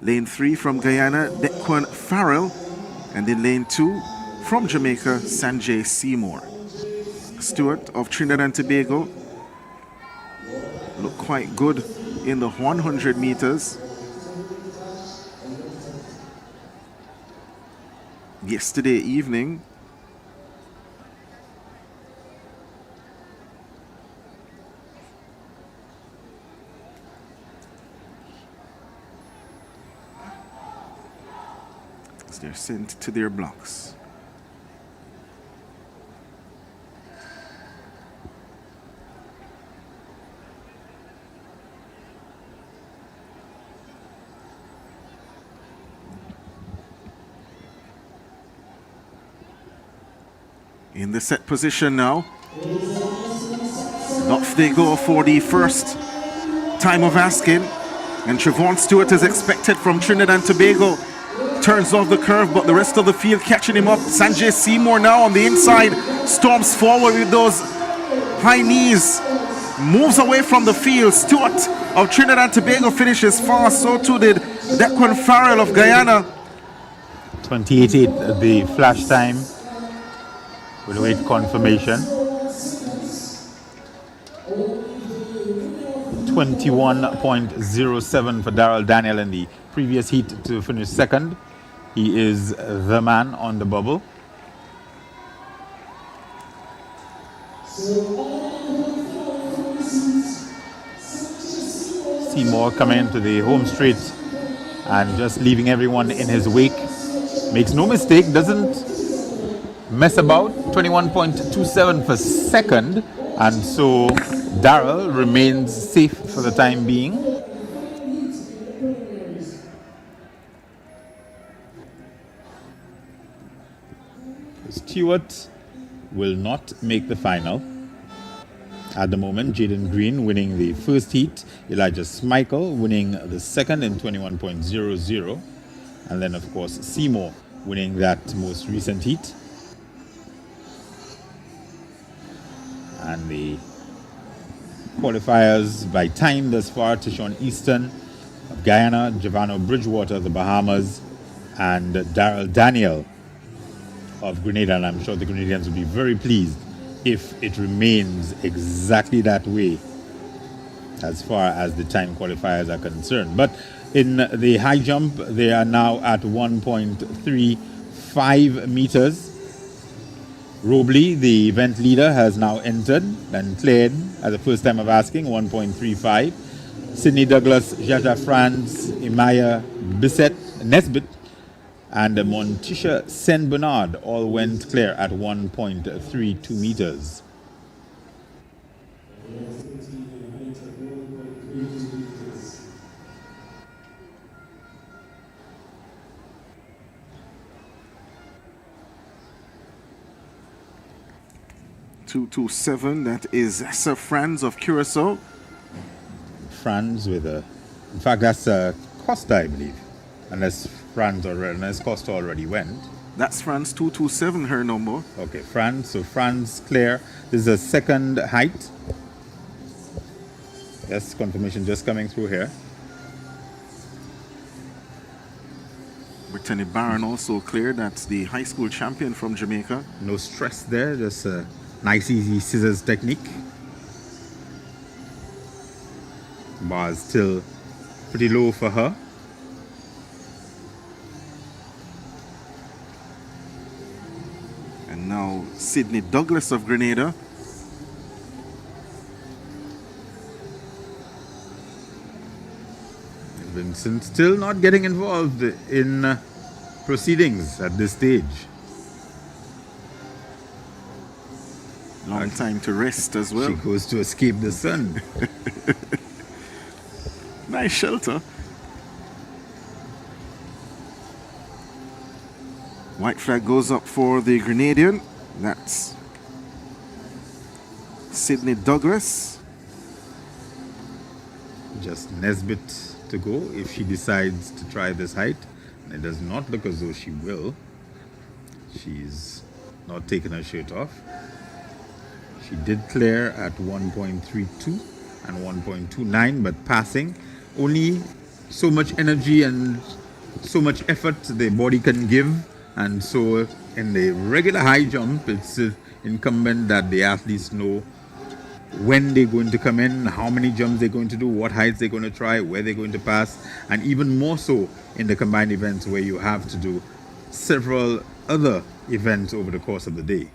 [SPEAKER 11] Lane 3 from Guyana, Declan Farrell. And in lane 2 from Jamaica, Sanjay Seymour. Stewart of Trinidad and Tobago looked quite good in the 100 meters. Yesterday evening. As they're sent to their blocks. In the set position now. Off they go for the first time of asking. And Trevon Stewart is expected from Trinidad and Tobago. Turns off the curve, but the rest of the field catching him up. Sanjay Seymour now on the inside. Storms forward with those high knees. Moves away from the field. Stewart of Trinidad and Tobago finishes fast. So too did Declan Farrell of Guyana.
[SPEAKER 21] 28.8 the flash time. We'll wait confirmation. 21.07 for Daryl Daniel in the previous heat to finish second. He is the man on the bubble. Seymour coming into the home straight and just leaving everyone in his wake. Makes no mistake, doesn't mess about. 21.27 for second, and so Daryl remains safe for the time being. Stewart will not make the final. At the moment, Jaden Green winning the first heat, Elijah Schmeichel winning the second in 21.00, and then of course Seymour winning that most recent heat. And the qualifiers by time thus far: Tishon Easton of Guyana, Giovanni Bridgewater of the Bahamas, and Daryl Daniel of Grenada. And I'm sure the Grenadians will be very pleased if it remains exactly that way as far as the time qualifiers are concerned. But in the high jump, they are now at 1.35 meters. Robley, the event leader, has now entered and cleared at the first time of asking, 1.35. Sydney Douglas, Jaja France, Imaya Bisset, Nesbitt, and Montisha Saint Bernard all went clear at 1.32 meters.
[SPEAKER 11] .227, that is Sir Franz of Curacao.
[SPEAKER 21] Franz with a, in fact that's Costa, I believe, unless Costa already went.
[SPEAKER 11] That's Franz, 227, her number.
[SPEAKER 21] Okay, Franz, so Franz clear. This is a second height. Yes, confirmation just coming through here.
[SPEAKER 11] Brittany Barron also cleared. That's the high school champion from Jamaica.
[SPEAKER 21] No stress there, just a nice easy scissors technique. Bar is still pretty low for her.
[SPEAKER 11] And now Sydney Douglas of Grenada.
[SPEAKER 21] Vincent still not getting involved in proceedings at this stage.
[SPEAKER 11] Long time to rest as well.
[SPEAKER 21] She goes to escape the sun.
[SPEAKER 11] Nice shelter. White flag goes up for the Grenadian. That's Sydney Douglas.
[SPEAKER 21] Just Nesbitt to go if she decides to try this height. And it does not look as though she will. She's not taking her shirt off. She did clear at 1.32 and 1.29, but passing. Only so much energy and so much effort the body can give. And so in the regular high jump, it's incumbent that the athletes know when they're going to come in, how many jumps they're going to do, what heights they're going to try, where they're going to pass, and even more so in the combined events where you have to do several other events over the course of the day.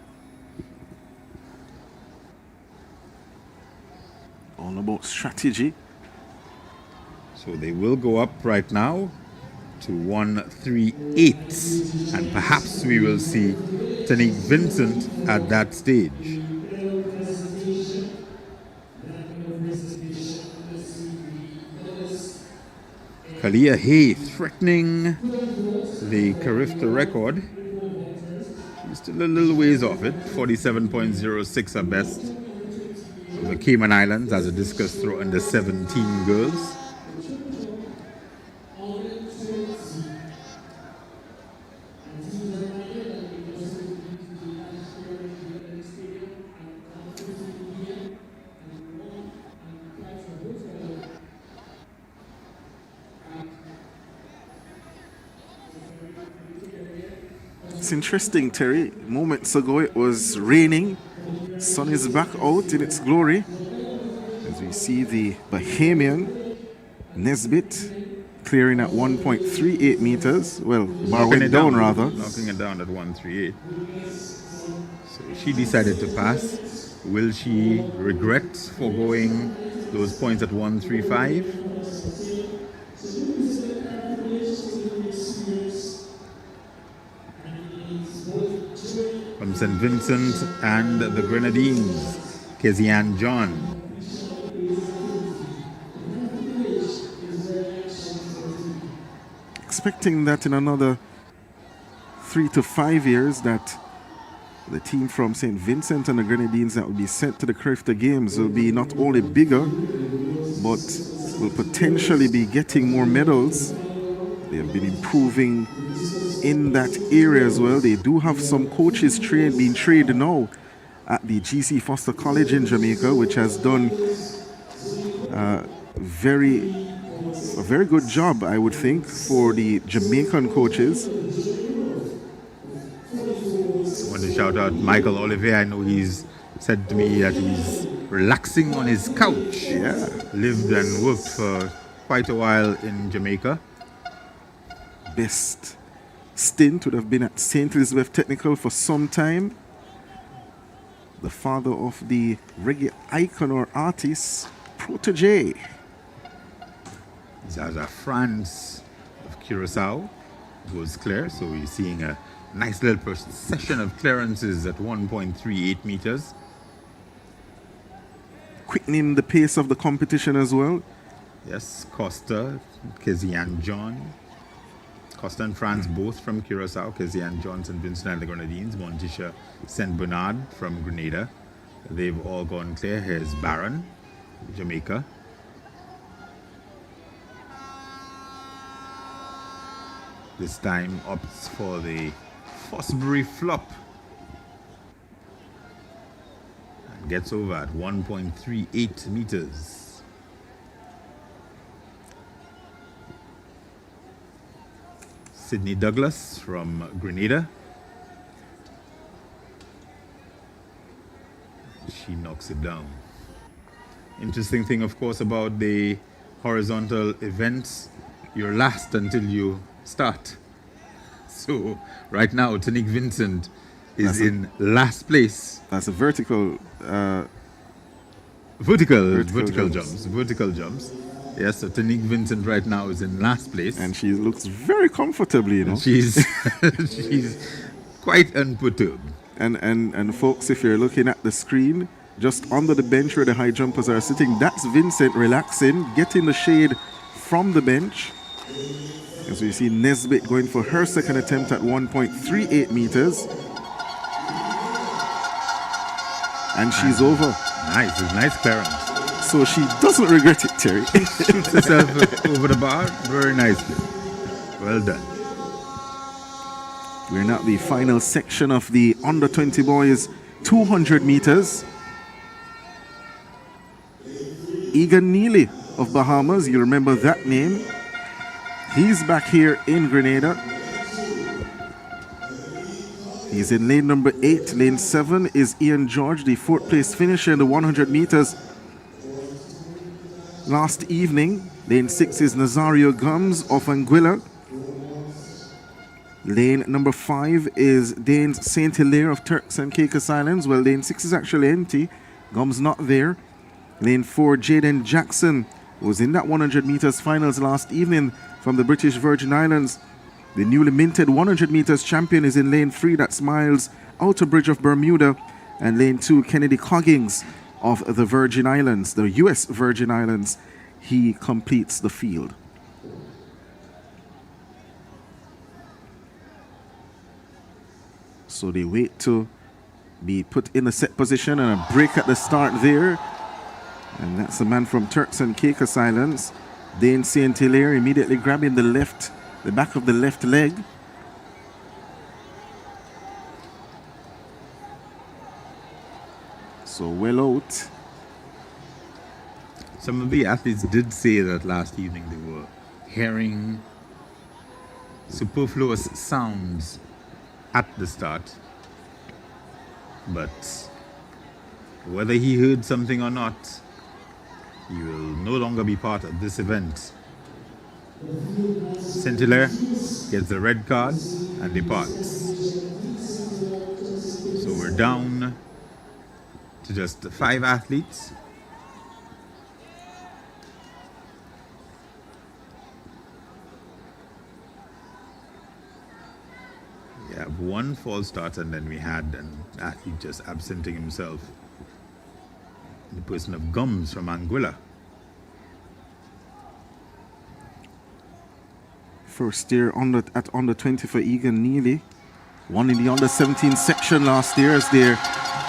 [SPEAKER 11] All about strategy.
[SPEAKER 21] So they will go up right now to 138, and perhaps we will see Tanique Vincent at that stage. Kalia Hay threatening the Carifta record. She's still a little ways off it, 47.06 at best. The Cayman Islands as a discus throw under 17 girls.
[SPEAKER 11] It's interesting, Terry. Moments ago it was raining. Sun is back out in its glory. As we see the Bahamian Nesbitt clearing at 1.38 meters. Well, bar went down rather.
[SPEAKER 21] Knocking it down at 138. So she decided to pass. Will she regret foregoing those points at 135? From St. Vincent and the Grenadines, Kezianne John.
[SPEAKER 11] Expecting that in another 3 to 5 years that the team from St. Vincent and the Grenadines that will be sent to the Carifta Games will be not only bigger, but will potentially be getting more medals. They have been improving in that area as well. They do have some coaches being trained now at the GC Foster College in Jamaica, which has done a very good job, I would think, for the Jamaican coaches.
[SPEAKER 21] I want to shout out Michael Olivier. I know he's said to me that he's relaxing on his couch.
[SPEAKER 11] Yeah.
[SPEAKER 21] Lived and worked for quite a while in Jamaica.
[SPEAKER 11] Best stint would have been at St. Elizabeth Technical for some time. The father of the reggae icon or artist, protege.
[SPEAKER 21] Zaza France of Curacao goes clear. So we're seeing a nice little procession of clearances at 1.38 meters.
[SPEAKER 11] Quickening the pace of the competition as well.
[SPEAKER 21] Yes, Costa, Kezianne John. Costa and France both from Curacao. Kezianne John, St. Vincent and the Grenadines. Montisha St. Bernard from Grenada. They've all gone clear. Here's Barron, Jamaica. This time opts for the Fosbury flop. And gets over at 1.38 meters. Sydney Douglas from Grenada. She knocks it down. Interesting thing, of course, about the horizontal events, you're last until you start. So right now, Tanique Vincent is in last place.
[SPEAKER 11] That's a vertical
[SPEAKER 21] jumps. Yes, so Tanique Vincent right now is in last place.
[SPEAKER 11] And she looks very comfortably, you know.
[SPEAKER 21] She's quite unperturbed.
[SPEAKER 11] And folks, if you're looking at the screen, just under the bench where the high jumpers are sitting, that's Vincent relaxing, getting the shade from the bench. As we see Nesbitt going for her second attempt at 1.38 meters. And she's over.
[SPEAKER 21] Nice clearance.
[SPEAKER 11] so she doesn't regret it, Terry.
[SPEAKER 21] Shoots herself over the bar very nicely. Well done.
[SPEAKER 11] We're now at the final section of the under 20 boys 200 meters. Egan Neely of Bahamas, you remember that name. He's back here in Grenada. He's in lane number 8. Lane 7 is Ian George, the 4th place finisher in the 100 meters last evening. Lane 6 is Nazario Gums of Anguilla. Lane number 5 is Danes St. Hilaire of Turks and Caicos Islands. Well, lane 6 is actually empty. Gums not there. Lane 4, Jaden Jackson was in that 100 meters finals last evening from the British Virgin Islands. The newly minted 100 meters champion is in lane 3. That's Miles Outerbridge of Bermuda. And lane 2, Kennedy Coggins of the Virgin Islands, the US Virgin Islands. He completes the field. So they wait to be put in a set position and a break at the start there. And that's the man from Turks and Caicos Islands. Dane St. Hilaire immediately grabbing the back of the left leg. So well out.
[SPEAKER 21] Some of the athletes did say that last evening they were hearing superfluous sounds at the start. But whether he heard something or not, he will no longer be part of this event. St. Hilaire gets the red card and departs. So we're down to just 5 athletes. We have 1 false start, and then we had an athlete just absenting himself. The person of Gums from Anguilla.
[SPEAKER 11] First year at under 20 for Egan Neely. Won in the under 17 section last year as they're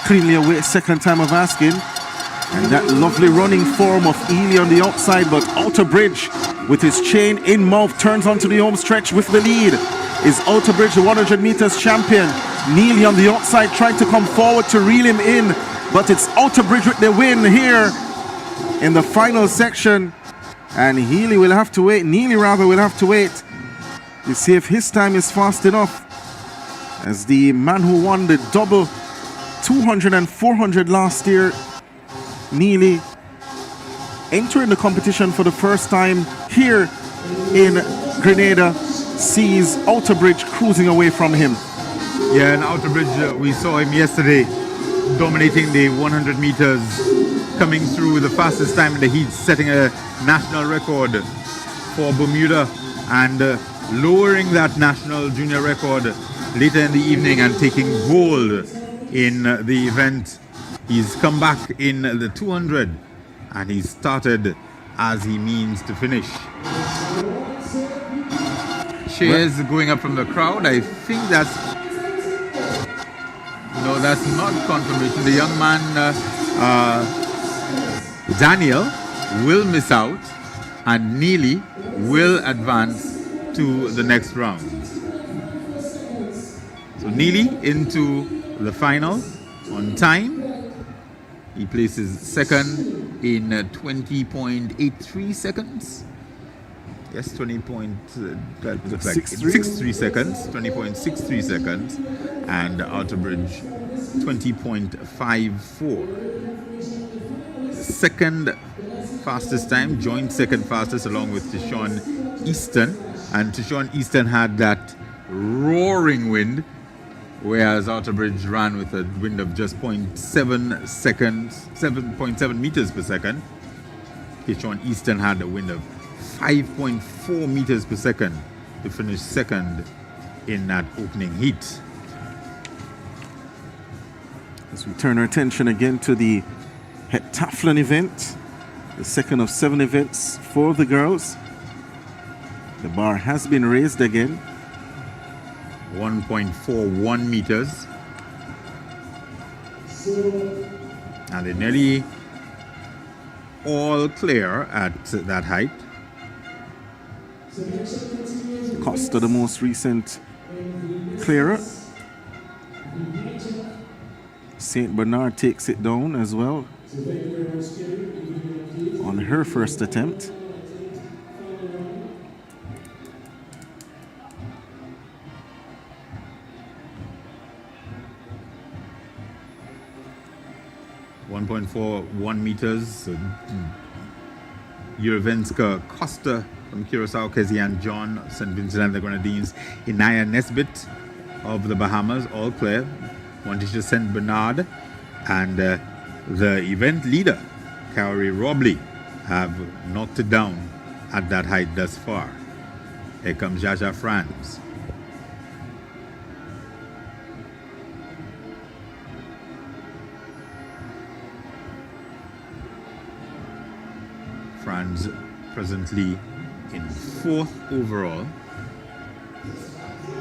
[SPEAKER 11] cleanly away, second time of asking. And that lovely running form of Ely on the outside, but Outerbridge with his chain in mouth turns onto the home stretch with the lead. Is Outerbridge the 100 meters champion? Neely on the outside trying to come forward to reel him in, but it's Outerbridge with the win here in the final section. And Neely will have to wait to see if his time is fast enough, as the man who won the double 200 and 400 last year, Neely, entering the competition for the first time here in Grenada, sees Outerbridge cruising away from him.
[SPEAKER 21] Yeah, and Outerbridge, we saw him yesterday dominating the 100 meters, coming through the fastest time in the heat, setting a national record for Bermuda and lowering that national junior record later in the evening and taking gold in the event. He's come back in the 200 and he started as he means to finish. Cheers going up from the crowd. I think that's not confirmation. The young man Daniel will miss out and Neely will advance to the next round. So Neely into the final on time. He places second in 20.83 seconds. Yes, 20.63 seconds, 20.63 seconds, and Outerbridge 20.54. Second fastest time, joint second fastest along with Tishon Easton, and Tishon Easton had that roaring wind, whereas Outerbridge ran with a wind of just 0.7 seconds, 7.7 meters per second. Tishon Easton had a wind of 5.4 meters per second to finish second in that opening heat.
[SPEAKER 11] As we turn our attention again to the Heptathlon event, the second of 7 events for the girls. The bar has been raised again.
[SPEAKER 21] 1.41 meters. And they nearly all clear at that height.
[SPEAKER 11] Costa, the most recent clearer. St. Bernard takes it down as well on her first attempt.
[SPEAKER 21] .41 meters. Uravenska Costa from Curacao, Kezian John, St. Vincent and the Grenadines, Inaya Nesbitt of the Bahamas, all clear. Montisha St. Bernard and the event leader, Carrie Robley, have knocked it down at that height thus far. Here comes Jaja Franz. Franz presently in 4th overall.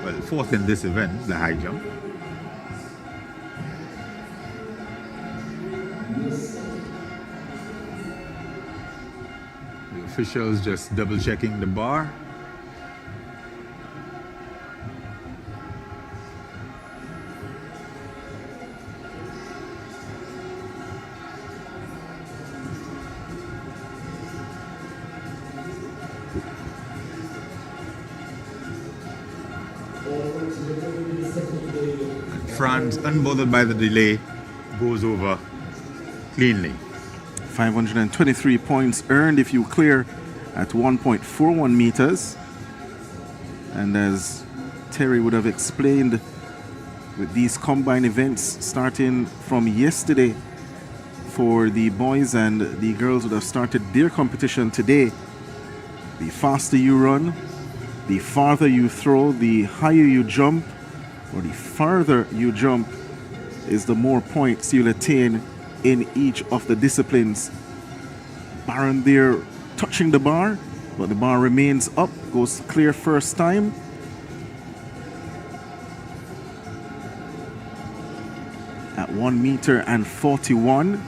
[SPEAKER 21] Well, 4th in this event, the high jump. The officials just double checking the bar. France, unbothered by the delay, goes over cleanly.
[SPEAKER 11] 523 points earned if you clear at 1.41 meters. And as Terry would have explained, with these combined events starting from yesterday for the boys, and the girls would have started their competition today. The faster you run, the farther you throw, the higher you jump, or the farther you jump, is the more points you'll attain in each of the disciplines. Baron there touching the bar, but the bar remains up, goes clear first time. At 1 meter and 41.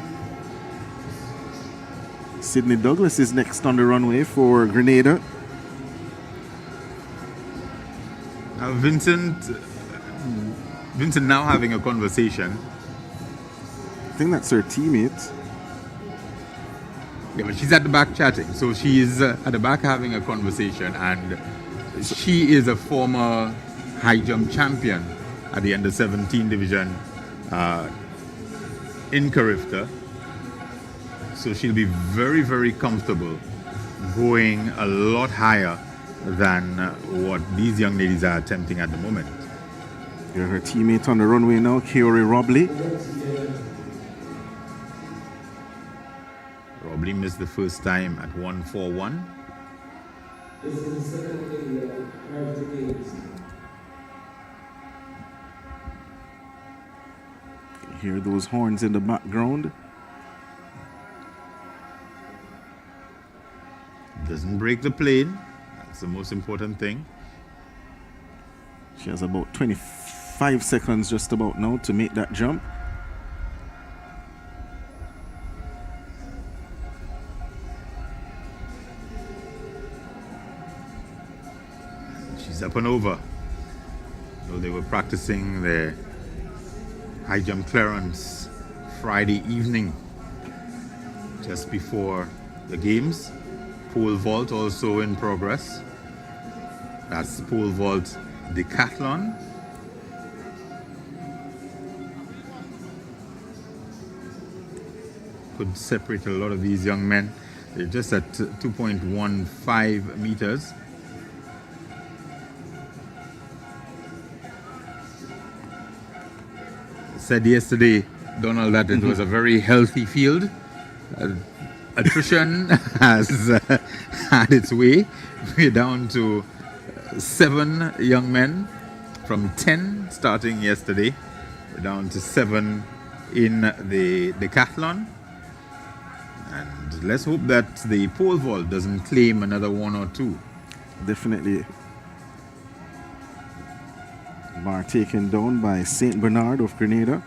[SPEAKER 11] Sydney Douglas is next on the runway for Grenada.
[SPEAKER 21] Vincent now having a conversation.
[SPEAKER 11] I think that's her teammate.
[SPEAKER 21] Yeah, but she's at the back chatting. So she's at the back having a conversation, and she is a former high jump champion at the under 17 division in Carifta. So she'll be very, very comfortable going a lot higher than what these young ladies are attempting at the moment.
[SPEAKER 11] You're her teammate on the runway now, Carrie Robley.
[SPEAKER 21] Robley missed the first time at 1:41.
[SPEAKER 12] This is the second day of Carifta Games.
[SPEAKER 11] You hear those horns in the background.
[SPEAKER 21] Doesn't break the plane. That's the most important thing.
[SPEAKER 11] She has about 25 seconds just about now to make that jump.
[SPEAKER 21] She's up and over. So they were practicing their high jump clearance Friday evening, just before the games. Pole vault also in progress. That's pole vault Decathlon. Could separate a lot of these young men. They're just at 2.15 meters. Said yesterday, Donald, that it was a very healthy field. Attrition has had its way. We're down to 7 young men from 10 starting yesterday. We're down to 7 in the Decathlon. And let's hope that the pole vault doesn't claim another 1 or 2.
[SPEAKER 11] Definitely. Bar taken down by St. Bernard of Grenada.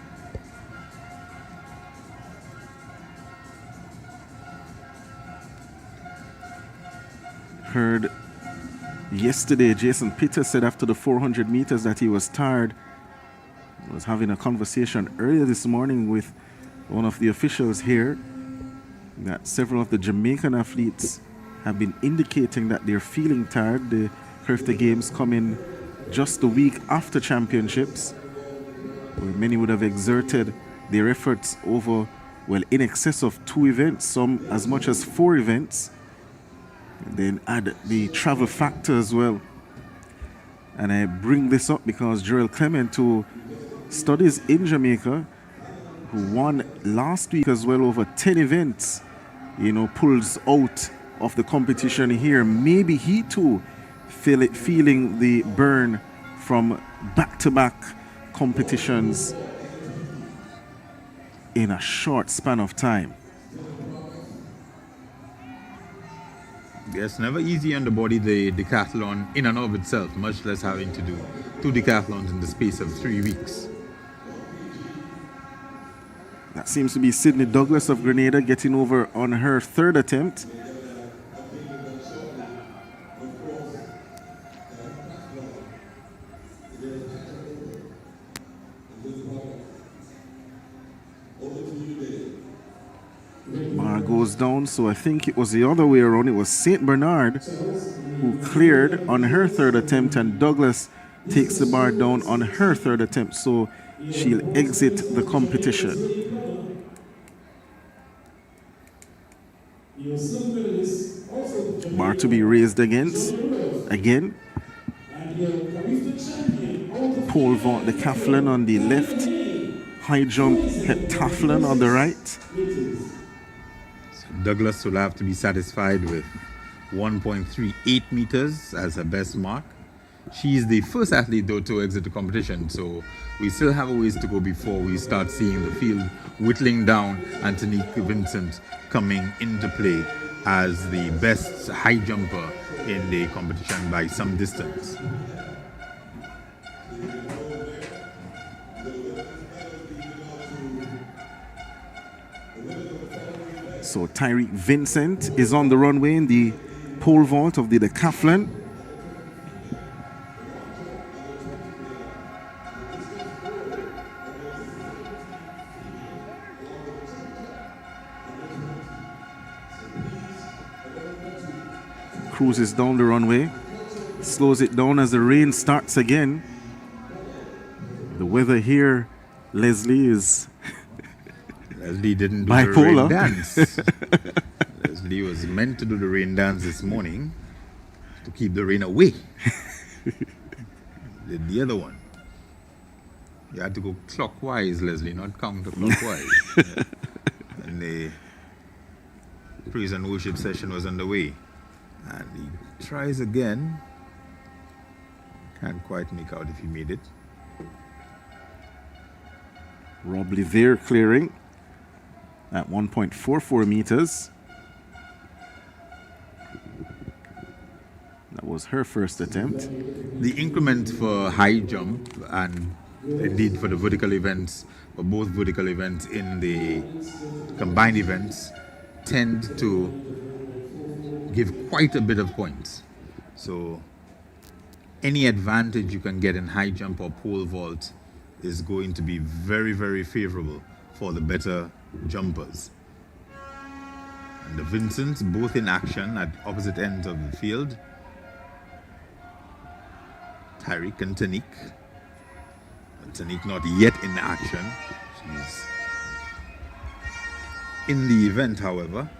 [SPEAKER 11] heard yesterday Jason Peters said after the 400 meters that he was tired. I was having a conversation earlier this morning with one of the officials here that several of the Jamaican athletes have been indicating that they're feeling tired. The Carifta Games come in just a week after championships, where many would have exerted their efforts over, well, in excess of 2 events, some as much as 4 events. And then add the travel factor as well. And I bring this up because Gerald Clement, who studies in Jamaica, who won last week as well over 10 events, pulls out of the competition here. Maybe he too feeling the burn from back-to-back competitions in a short span of time.
[SPEAKER 21] It's never easy on the body, the decathlon in and of itself, much less having to do 2 decathlons in the space of 3 weeks.
[SPEAKER 11] That seems to be Sydney Douglas of Grenada getting over on her 3rd attempt. Bar goes down, so I think it was the other way around. It was St. Bernard who cleared on her 3rd attempt, and Douglas takes the bar down on her 3rd attempt, so she'll exit the competition. Bar to be raised again. Pole vault decathlon on the left, high jump heptathlon on the right.
[SPEAKER 21] So Douglas will have to be satisfied with 1.38 meters as her best mark. She is the first athlete though to exit the competition, so we still have a ways to go before we start seeing the field whittling down and Tanique Vincent coming into play as the best high jumper in the competition by some distance.
[SPEAKER 11] So Tariq Vincent is on the runway in the pole vault of the decathlon. Cruises down the runway, slows it down as the rain starts again. The weather here, Leslie, is
[SPEAKER 21] Leslie didn't do
[SPEAKER 11] bipolar.
[SPEAKER 21] The rain dance. Leslie was meant to do the rain dance this morning to keep the rain away. Did the other one. You had to go clockwise, Leslie, not counterclockwise. And the praise and worship session was underway. And he tries again. Can't quite make out if he made it.
[SPEAKER 11] Rob Livier clearing at 1.44 meters. That was her first attempt.
[SPEAKER 21] The increment for high jump and indeed for the vertical events, for both vertical events in the combined events, tend to give quite a bit of points. So any advantage you can get in high jump or pole vault is going to be very, very favorable for the better jumpers. And the Vincents, both in action at opposite ends of the field. Tariq and Tanique. And Tanique not yet in action. She's in the event, however.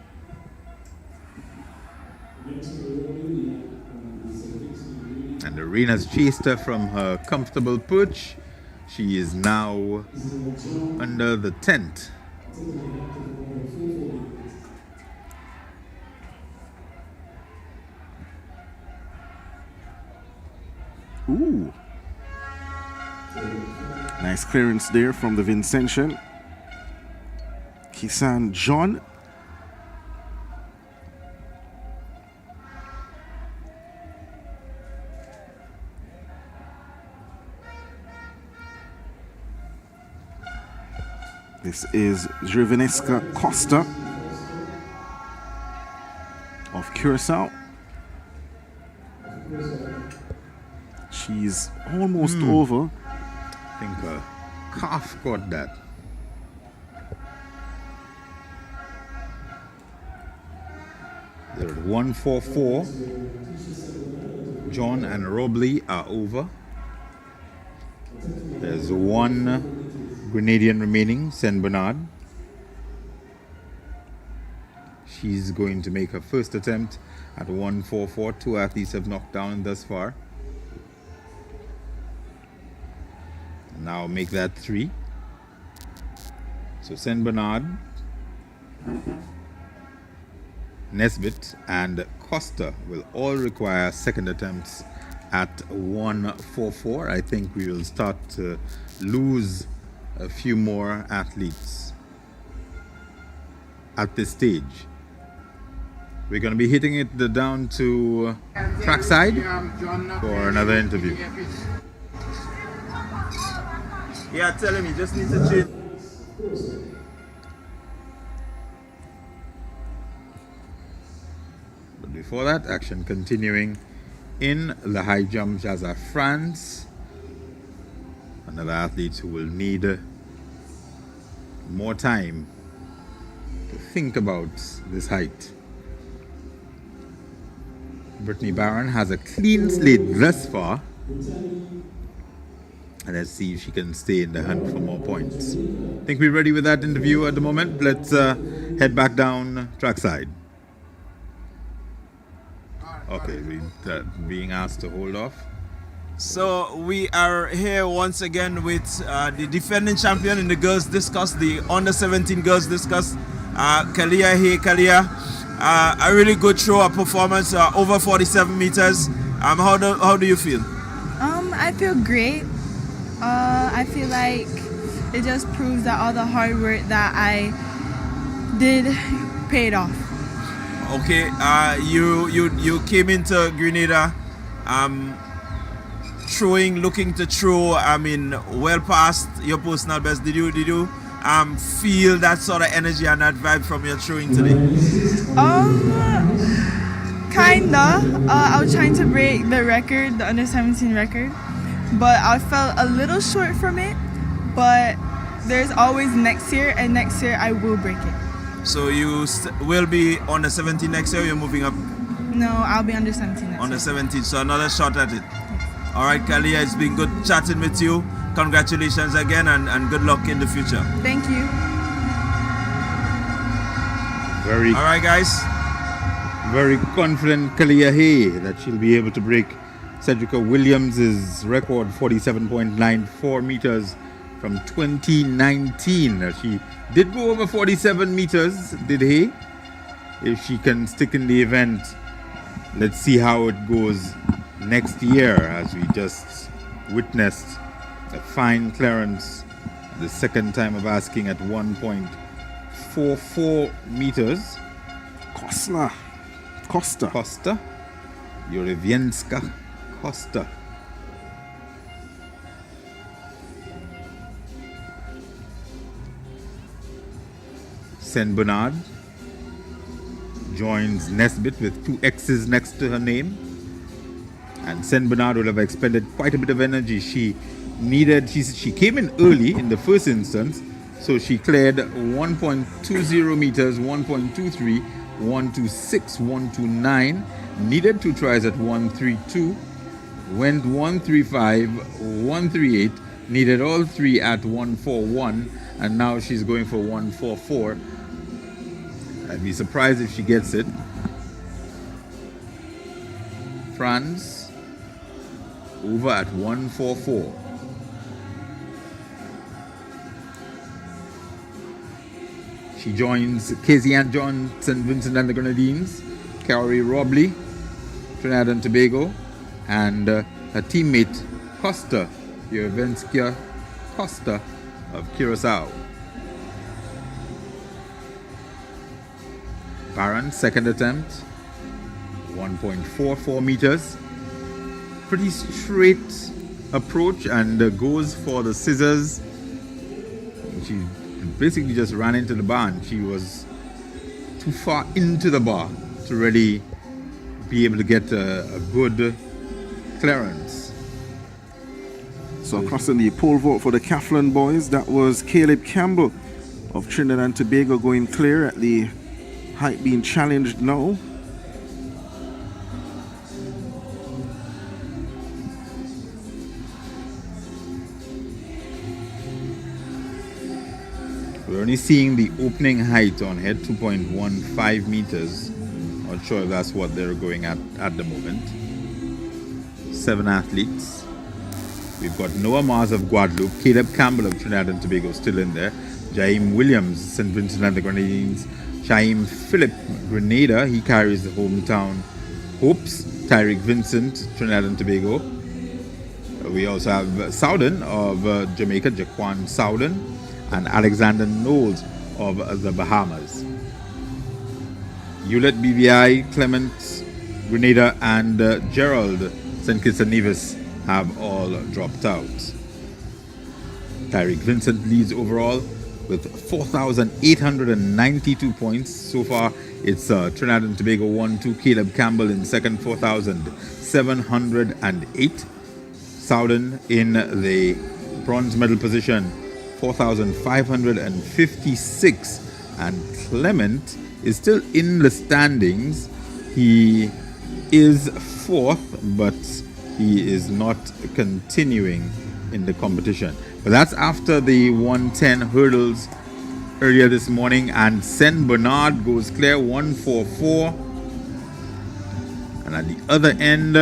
[SPEAKER 21] And the rain has chased her from her comfortable perch. She is now under the tent.
[SPEAKER 11] Ooh. Nice clearance there from the Vincentian. Kisan John. This is Driveneska Costa of Curacao. She's almost over.
[SPEAKER 21] I think calf caught that. They're at 144. John and Robley are over. There's one Grenadian remaining, Saint Bernard. She's going to make her first attempt at 144. Two athletes have knocked down thus far. Now make that 3. So Saint Bernard, Nesbitt and Costa will all require second attempts at 144. I think we will start to lose a few more athletes at this stage. We're going to be hitting it down to trackside for another interview.
[SPEAKER 14] Yeah, tell him you just need to change.
[SPEAKER 21] But before that, action continuing in the high jump Jazza France. Another athlete who will need more time to think about this height. Brittany Barron has a clean slate thus far. And let's see if she can stay in the hunt for more points. I think we're ready with that interview at the moment. Let's head back down trackside. Okay, we're being asked to hold off.
[SPEAKER 14] So we are here once again with the defending champion in the girls discus, the under 17 girls discus, Kalia. Hey Kalia, a really good show, a performance over 47 meters. How do you feel?
[SPEAKER 7] I feel great. I feel like it just proves that all the hard work that I did paid off.
[SPEAKER 14] Okay, you came into Grenada, looking to throw. I mean, well past your personal best. Did you feel that sort of energy and that vibe from your throwing today?
[SPEAKER 7] Kinda. I was trying to break the record, the under 17 record, but I felt a little short from it. But there's always next year, and next year I will break it.
[SPEAKER 14] So you will be on the 17 next year, or you're moving up?
[SPEAKER 7] No, I'll be under 17 next
[SPEAKER 14] on
[SPEAKER 7] year.
[SPEAKER 14] the 17, so another shot at it. All right, Kalia, it's been good chatting with you. Congratulations again, and good luck in the future.
[SPEAKER 7] Thank you.
[SPEAKER 14] All right, guys.
[SPEAKER 21] Very confident Kalia Hay that she'll be able to break Cedrica Williams' record, 47.94 meters from 2019. She did go over 47 meters, did Hay? If she can stick in the event, let's see how it goes next year, as we just witnessed a fine clearance the second time of asking at 1.44 meters. Costa. Jurewieńska Costa. Saint Bernard joins Nesbitt with 2 X's next to her name. And Saint Bernard would have expended quite a bit of energy. She came in early in the first instance, so she cleared 1.20 meters, 1.23, 126, 129, needed 2 tries at 132, went 135, 138, needed all 3 at 141, and now she's going for 144. I'd be surprised if she gets it. France over at 144. She joins Casey Ann Johnson, Vincent and the Grenadines, Carrie Robley, Trinidad and Tobago, and her teammate Costa, Jurewieńska Costa of Curacao. Barron, second attempt, 1.44 meters. Pretty straight approach and goes for the scissors. She basically just ran into the bar, and she was too far into the bar to really be able to get a good clearance.
[SPEAKER 11] So crossing the pole vault for the Decathlon boys, that was Caleb Campbell of Trinidad and Tobago going clear at the height being challenged now.
[SPEAKER 21] We're only seeing the opening height on head, 2.15 meters. Not sure if that's what they're going at the moment. 7 athletes. We've got Noah Mars of Guadeloupe, Caleb Campbell of Trinidad and Tobago still in there, Jaime Williams, St. Vincent and the Grenadines, Shaim Philip, Grenada, he carries the hometown hopes, Tyreek Vincent, Trinidad and Tobago. We also have Souden of Jamaica, Jaquan Souden, and Alexander Knowles of the Bahamas. Hewlett BVI, Clement, Grenada, and Gerald St. Kitts and Nevis have all dropped out. Tyreek Vincent leads overall with 4,892 points. So far, it's Trinidad and Tobago 1-2, Caleb Campbell in second, 4,708. Souden in the bronze medal position, 4,556. And Clement is still in the standings. He is fourth, but he is not continuing in the competition. But that's after the 110 hurdles earlier this morning, and Saint Bernard goes clear 144. And at the other end,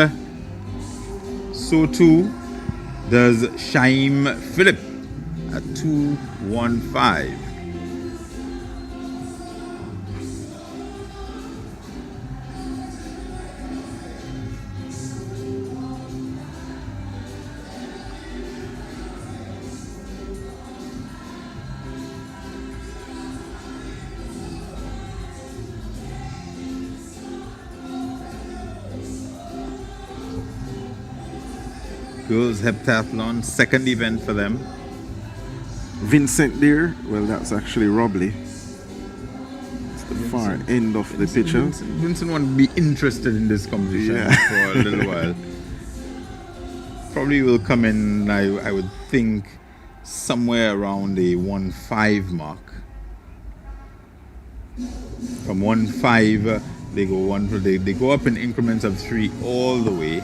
[SPEAKER 21] so too does Shaim Philip at 215. Girls Heptathlon, second event for them.
[SPEAKER 11] Vincent there, well, that's actually Robley. It's the far end of the picture.
[SPEAKER 21] Vincent won't be interested in this competition for a little while. Probably will come in, I would think, somewhere around the 1.5 mark. From 1.5, they go up in increments of 3 all the way.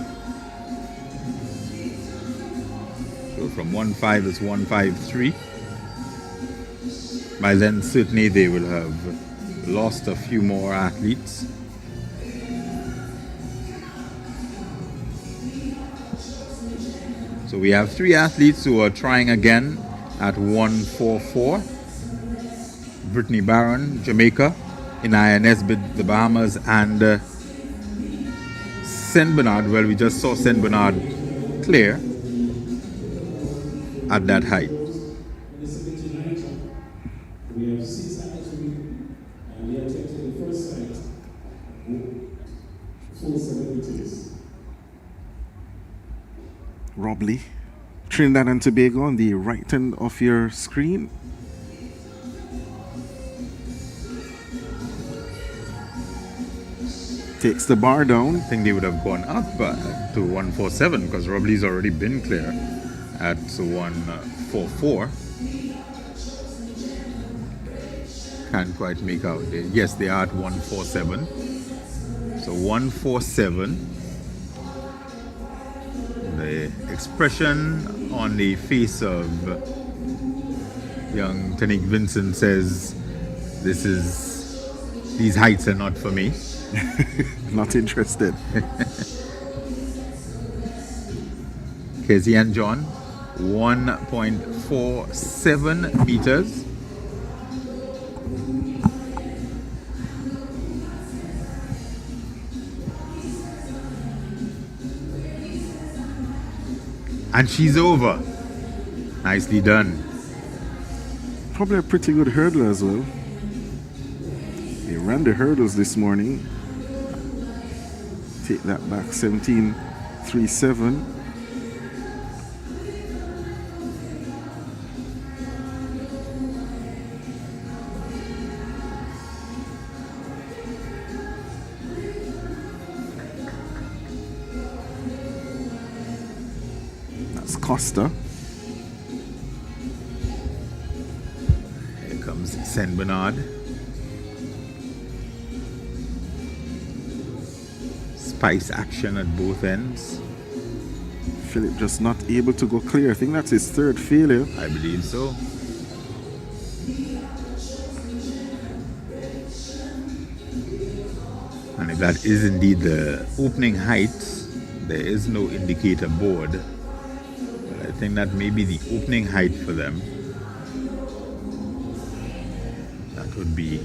[SPEAKER 21] From 1.5 is 1.53. By then, certainly they will have lost a few more athletes. So we have 3 athletes who are trying again at 1.44. Brittany Barron, Jamaica, Inaya Nesbitt, the Bahamas, and Saint Bernard. Well, we just saw Saint Bernard clear at that height.
[SPEAKER 12] We have 6 athletes and they are taking the first side, full 7 meters.
[SPEAKER 11] Robley, Trinidad and Tobago on the right hand of your screen. Takes the bar down.
[SPEAKER 21] I think they would have gone up to 147 because Robley's already been clear at 144. Can't quite make out. Yes, they are at 147. So 147. The expression on the face of young Tanique Vincent says, these heights are not for me.
[SPEAKER 11] Not interested.
[SPEAKER 21] Kezzy and John, 1.47 meters. And she's over. Nicely done.
[SPEAKER 11] Probably a pretty good hurdler as well. He ran the hurdles this morning. Take that back, 17.37. That's Costa.
[SPEAKER 21] comes Saint Bernard. Spice action at both ends.
[SPEAKER 11] Philip just not able to go clear. I think that's his third failure.
[SPEAKER 21] I believe so. And if that is indeed the opening height, there is no indicator board. But I think that may be the opening height for them. That would be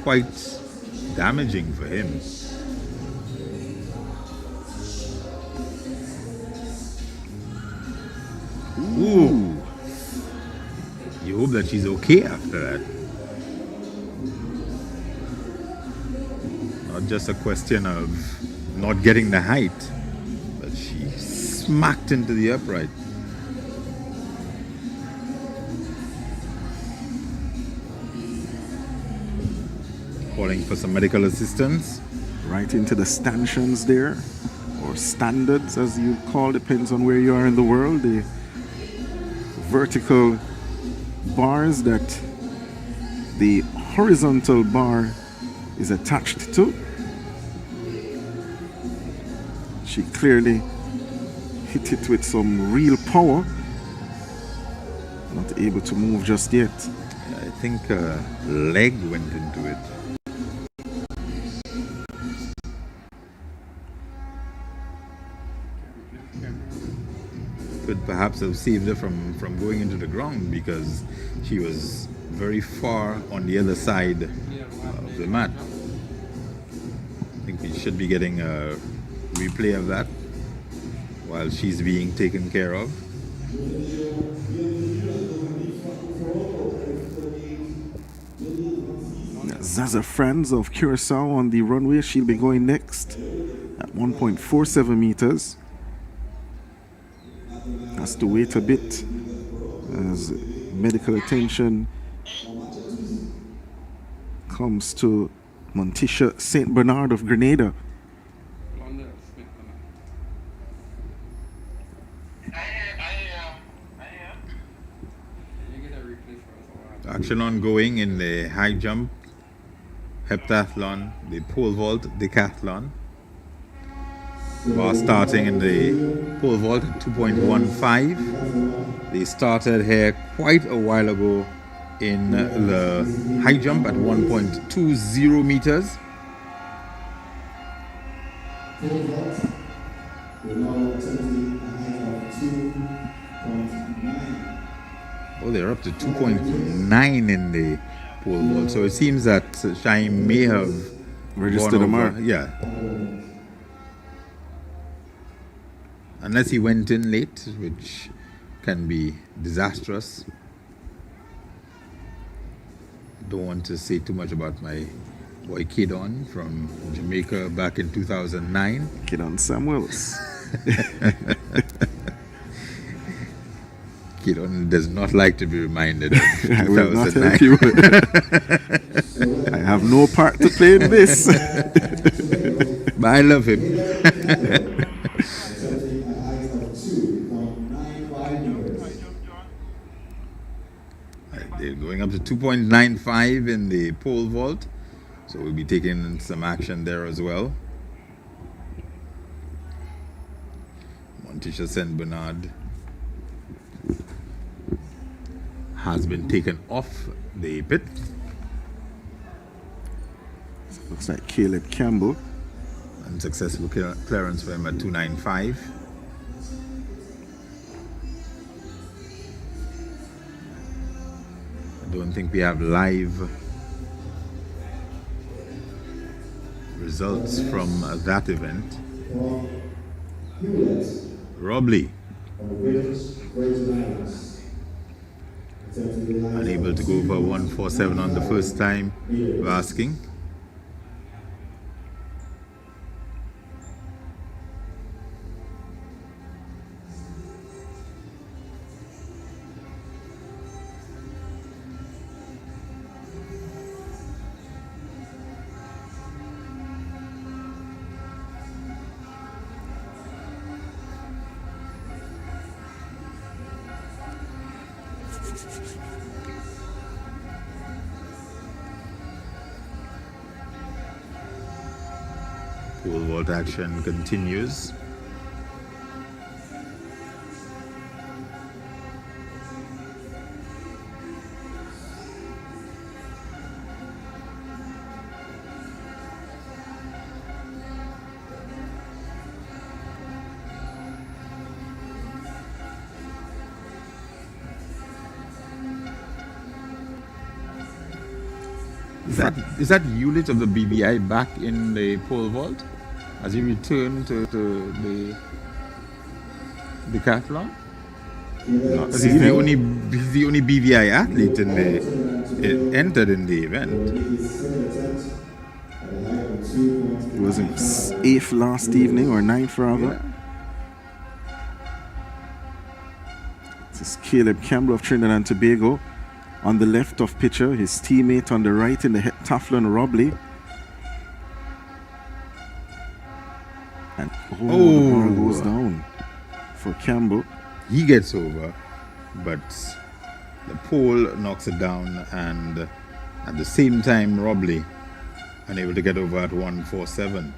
[SPEAKER 21] quite damaging for him. Ooh. You hope that she's okay after that. Not just a question of not getting the height, but she smacked into the upright. Calling for some medical assistance.
[SPEAKER 11] Right into the stanchions there, or standards as you call, depends on where you are in the world. The vertical bars that the horizontal bar is attached to. She clearly hit it with some real power. Not able to move just yet.
[SPEAKER 21] I think a leg went into it. Could perhaps have saved her from going into the ground because she was very far on the other side of the mat. I think we should be getting a replay of that while she's being taken care of.
[SPEAKER 11] Zaza Franz of Curacao on the runway. She'll be going next at 1.47 meters. Has to wait a bit as medical attention comes to Montisha St. Bernard of Grenada.
[SPEAKER 21] Action ongoing in the high jump, heptathlon, the pole vault, decathlon. Bar starting in the pole vault at 2.15. They started here quite a while ago in the high jump at 1.20 meters. Oh, they're up to 2.9 in the pole vault. So it seems that Shaim may have
[SPEAKER 11] registered a mark.
[SPEAKER 21] Yeah. Unless he went in late, which can be disastrous. Don't want to say too much about my boy Kidon from Jamaica back in 2009.
[SPEAKER 11] Kidon Samuels.
[SPEAKER 21] Kidon does not like to be reminded of 2009.
[SPEAKER 11] I will not help you. I have no part to play in this.
[SPEAKER 21] But I love him. They're going up to 2.95 in the pole vault, so we'll be taking some action there as well. Montisha St. Bernard has been taken off the pit.
[SPEAKER 11] Looks like Caleb Campbell.
[SPEAKER 21] Unsuccessful clearance for him at 295. I don't think we have live results from that event. Robley unable to go over 147 on the first time of asking. Pole vault action continues. Is that unit of the BBI back in the pole vault as he returned to the Decathlon? Because he's the only BBI athlete entered in the event.
[SPEAKER 11] He was in 8th last evening, or 9th rather.
[SPEAKER 21] Yeah.
[SPEAKER 11] This is Caleb Campbell of Trinidad and Tobago. On the left of picture, his teammate on the right in the Heptathlon, Robley. And the bar goes down for Campbell.
[SPEAKER 21] He gets over, but the pole knocks it down, and at the same time, Robley unable to get over at 147.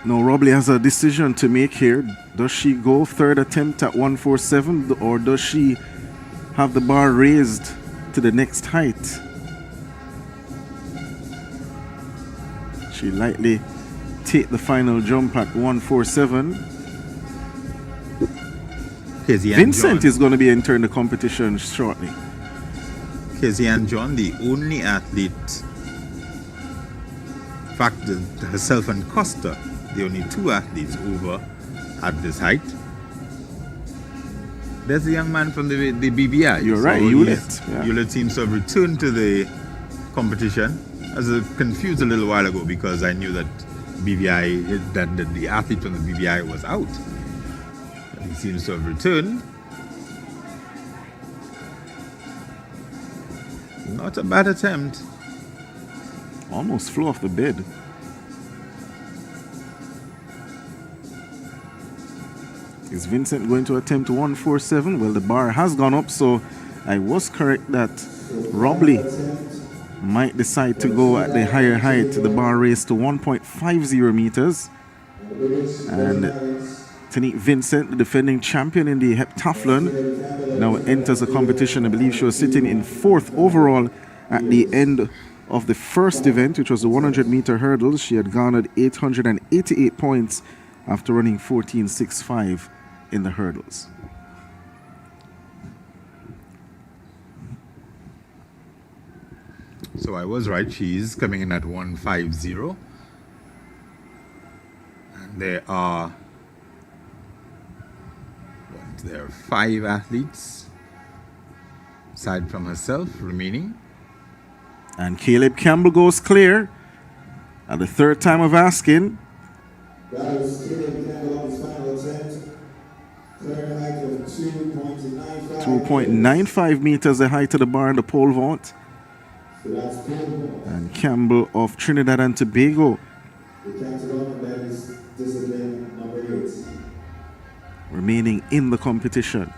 [SPEAKER 11] Now Robley has a decision to make here. Does she go third attempt at 147, or does she have the bar raised to the next height? She likely take the final jump at 147. Vincent is going to be entering the competition shortly.
[SPEAKER 21] Kezia and John, the only athlete, in fact, herself and Costa, the only two athletes over at this height. There's a young man from the BBI.
[SPEAKER 11] You're right, Hewlett.
[SPEAKER 21] Hewlett seems to have returned to the competition. I was confused a little while ago because I knew that that the athlete from the BBI was out. But he seems to have returned. Not a bad attempt.
[SPEAKER 11] Almost flew off the bed. Is Vincent going to attempt 147? Well, the bar has gone up, so I was correct that Robley might decide to go at the higher height. The bar raised to 1.50 meters. And Tanique Vincent, the defending champion in the Heptathlon, now enters the competition. I believe she was sitting in 4th overall at the end of the first event, which was the 100-meter hurdles. She had garnered 888 points after running 14.65 in the hurdles.
[SPEAKER 21] So I was right, she's coming in at 150. And there are 5 athletes aside from herself remaining.
[SPEAKER 11] And Caleb Campbell goes clear at the third time of asking.
[SPEAKER 12] That was Caleb Campbell on his final attempt. Clear height of
[SPEAKER 11] 2.95 meters the height of the bar in the pole vault.
[SPEAKER 12] So that's Campbell.
[SPEAKER 11] And Campbell of Trinidad and Tobago.
[SPEAKER 12] Decathlon, that is discipline number 8.
[SPEAKER 11] Remaining in the competition.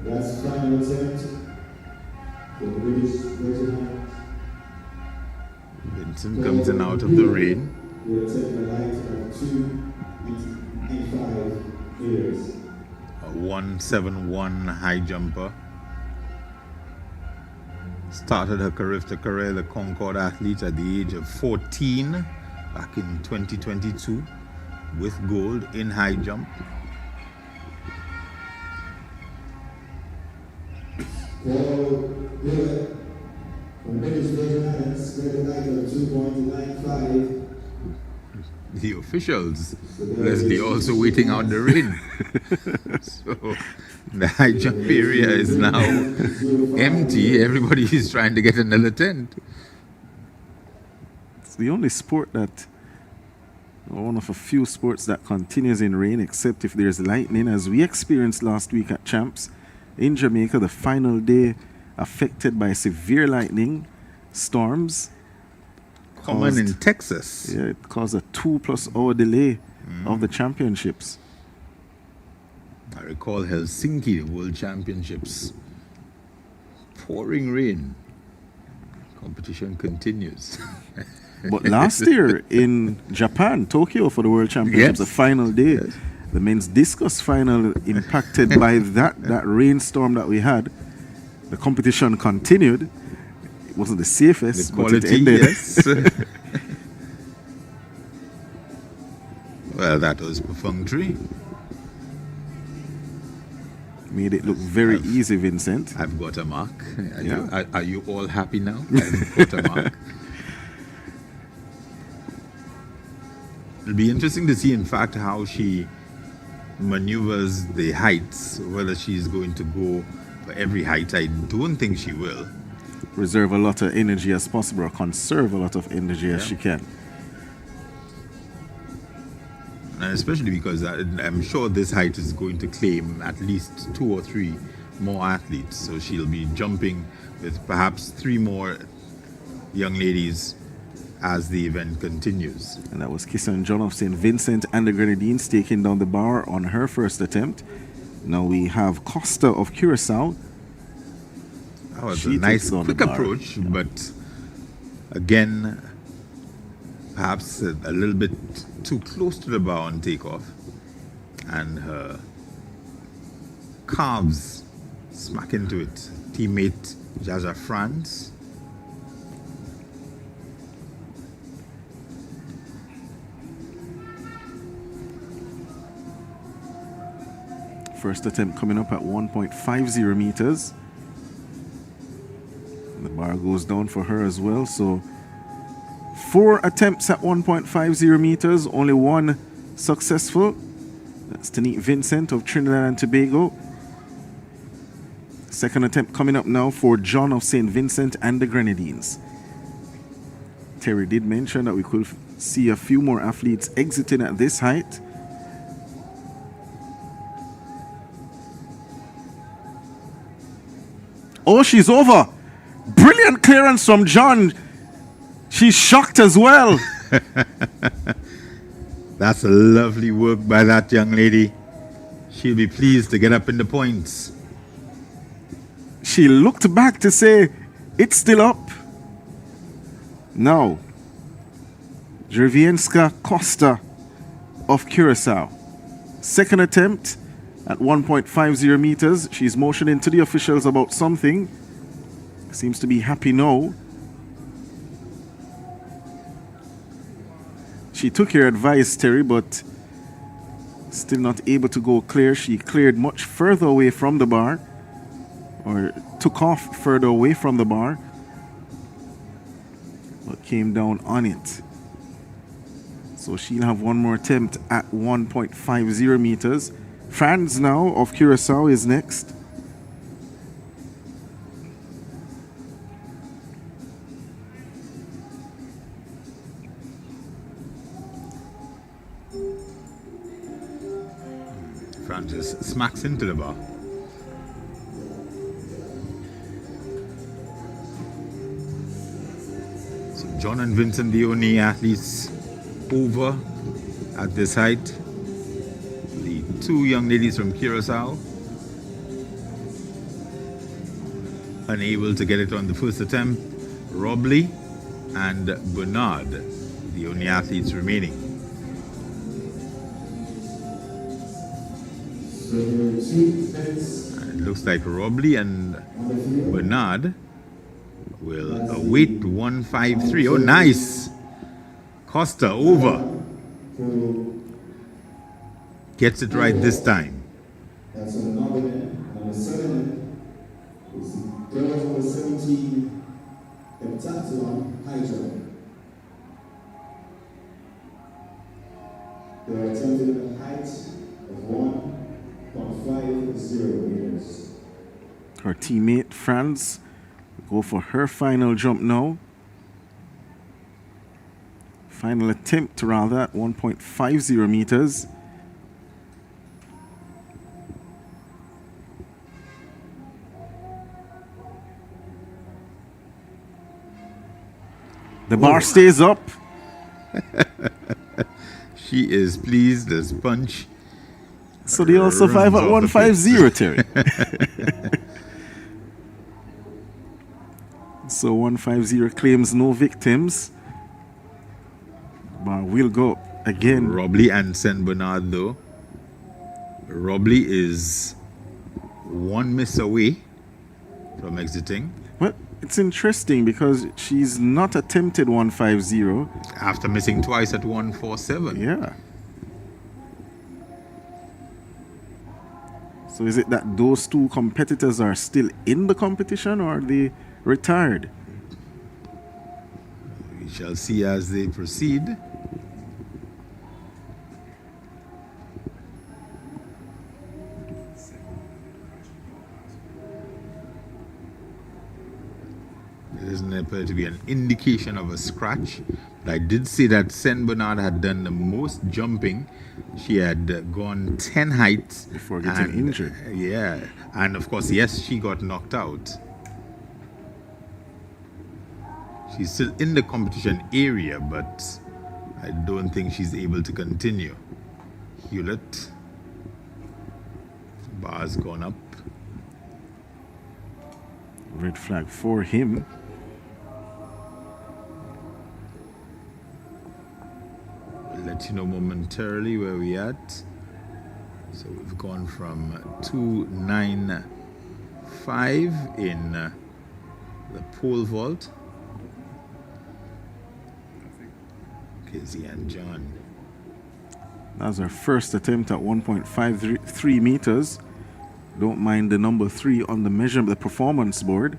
[SPEAKER 12] That's final attempt for the British Virgin Islands.
[SPEAKER 21] Vincent comes in out of the rain.
[SPEAKER 12] We'll take a height of 2.95 meters.
[SPEAKER 21] A 171 high jumper. Started her Carifta career, the Concord athlete, at the age of 14 back in 2022 with gold in high jump.
[SPEAKER 12] From British Virgin Islands, with a height of 2.95.
[SPEAKER 21] The officials, Leslie, also waiting out the rain. So the high jump area is now empty. Everybody is trying to get another tent.
[SPEAKER 11] It's the only sport that, one of a few sports that continues in rain, except if there's lightning, as we experienced last week at Champs in Jamaica, the final day affected by severe lightning storms.
[SPEAKER 21] Common in Texas.
[SPEAKER 11] Yeah, it caused a 2+ hour delay of the championships.
[SPEAKER 21] I recall Helsinki, the World Championships. Pouring rain. Competition continues.
[SPEAKER 11] But last year in Japan, Tokyo, for the World Championships, the final day, the men's discus final impacted by that rainstorm that we had. The competition continued. It wasn't the safest,
[SPEAKER 21] the quality,
[SPEAKER 11] but it ended.
[SPEAKER 21] Yes. Well, that was perfunctory.
[SPEAKER 11] Made it look very easy, Vincent.
[SPEAKER 21] I've got a mark. Are you all happy now? I've got a mark. It'll be interesting to see, in fact, how she maneuvers the heights, whether she's going to go for every height. I don't think she will.
[SPEAKER 11] Reserve a lot of energy as possible, or conserve a lot of energy as she can.
[SPEAKER 21] And especially because I'm sure this height is going to claim at least 2 or 3 more athletes. So she'll be jumping with perhaps 3 more young ladies as the event continues.
[SPEAKER 11] And that was Kissan John of St. Vincent and the Grenadines taking down the bar on her first attempt. Now we have Costa of Curacao.
[SPEAKER 21] That was a nice quick approach, but again, perhaps a little bit too close to the bar on takeoff. And her calves smack into it. Teammate Jaja France.
[SPEAKER 11] First attempt coming up at 1.50 meters. The bar goes down for her as well. So 4 attempts at 1.50 meters, only 1 successful. That's Tanique Vincent of Trinidad and Tobago. Second attempt coming up now for John of St. Vincent and the Grenadines. Terry did mention that we could see a few more athletes exiting at this height. Oh, she's over. Brilliant clearance from John. She's shocked as well.
[SPEAKER 21] That's a lovely work by that young lady. She'll be pleased to get up in the points.
[SPEAKER 11] She looked back to say, it's still up. Now, Drvienska Costa of Curacao. Second attempt at 1.50 meters. She's motioning to the officials about something. Seems to be happy now. She took your advice, Terry, but still not able to go clear. She cleared much further away from the bar, or took off further away from the bar, but came down on it. So she'll have one more attempt at 1.50 meters. Franz now of Curacao is next.
[SPEAKER 21] Franz just smacks into the bar. So John and Vincent, the only athletes over at this height. The 2 young ladies from Curacao unable to get it on the first attempt. Robley and Bernard, the only athletes remaining. And it looks like Robley and Bernard will await 153. Oh, nice! Costa over. Gets it right this time.
[SPEAKER 12] That's another man. Number 7 is girl number 17, Heptathlon high jump. They are attempting a height of 1.50 meters.
[SPEAKER 11] Her teammate Franz will go for her final jump now. Final attempt rather at 1.50 meters. The bar stays up.
[SPEAKER 21] She is pleased as punch.
[SPEAKER 11] So they all survive at 150, Terry. So 150 claims no victims. Bar will go up again.
[SPEAKER 21] Robley and St. Bernard though. Robley is one miss away from exiting.
[SPEAKER 11] Well, it's interesting because she's not attempted 150.
[SPEAKER 21] After missing twice at 147.
[SPEAKER 11] Yeah. So is it that those two competitors are still in the competition or are they retired?
[SPEAKER 21] We shall see as they proceed. There doesn't appear to be an indication of a scratch, but I did see that St. Bernard had done the most jumping. She had gone 10 heights
[SPEAKER 11] before getting injured.
[SPEAKER 21] Yeah, and of course, yes, she got knocked out. She's still in the competition area, but I don't think she's able to continue. Hewlett, bar's gone up.
[SPEAKER 11] Red flag for him.
[SPEAKER 21] We'll let you know momentarily where we at. So we've gone from 295 in the pole vault. Casey and John.
[SPEAKER 11] That was our first attempt at 1.53 meters. Don't mind the number 3 on the measurement, the performance board.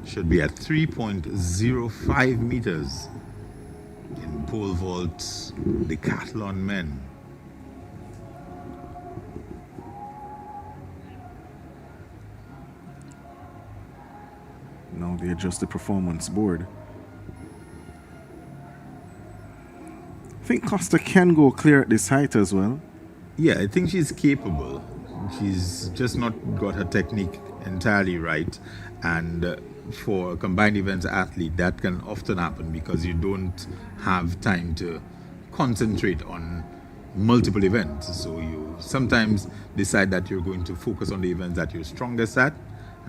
[SPEAKER 21] Should be at 3.05 meters in pole vault decathlon men.
[SPEAKER 11] Now they adjust the performance board. I think Costa can go clear at this height as well.
[SPEAKER 21] Yeah, I think she's capable. She's just not got her technique entirely right. And for a combined events athlete, that can often happen because you don't have time to concentrate on multiple events. So you sometimes decide that you're going to focus on the events that you're strongest at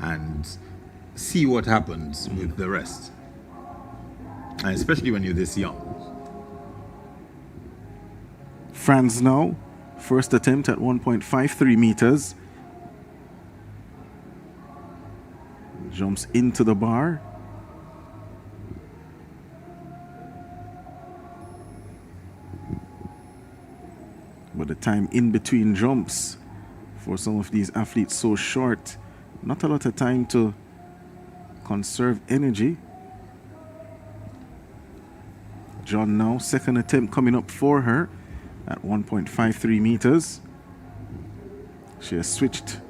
[SPEAKER 21] and see what happens with the rest. And especially when you're this young.
[SPEAKER 11] Franz now, first attempt at 1.53 meters. Jumps into the bar. But the time in between jumps for some of these athletes so short, not a lot of time to conserve energy. John now, second attempt coming up for her at 1.53 meters. She has switched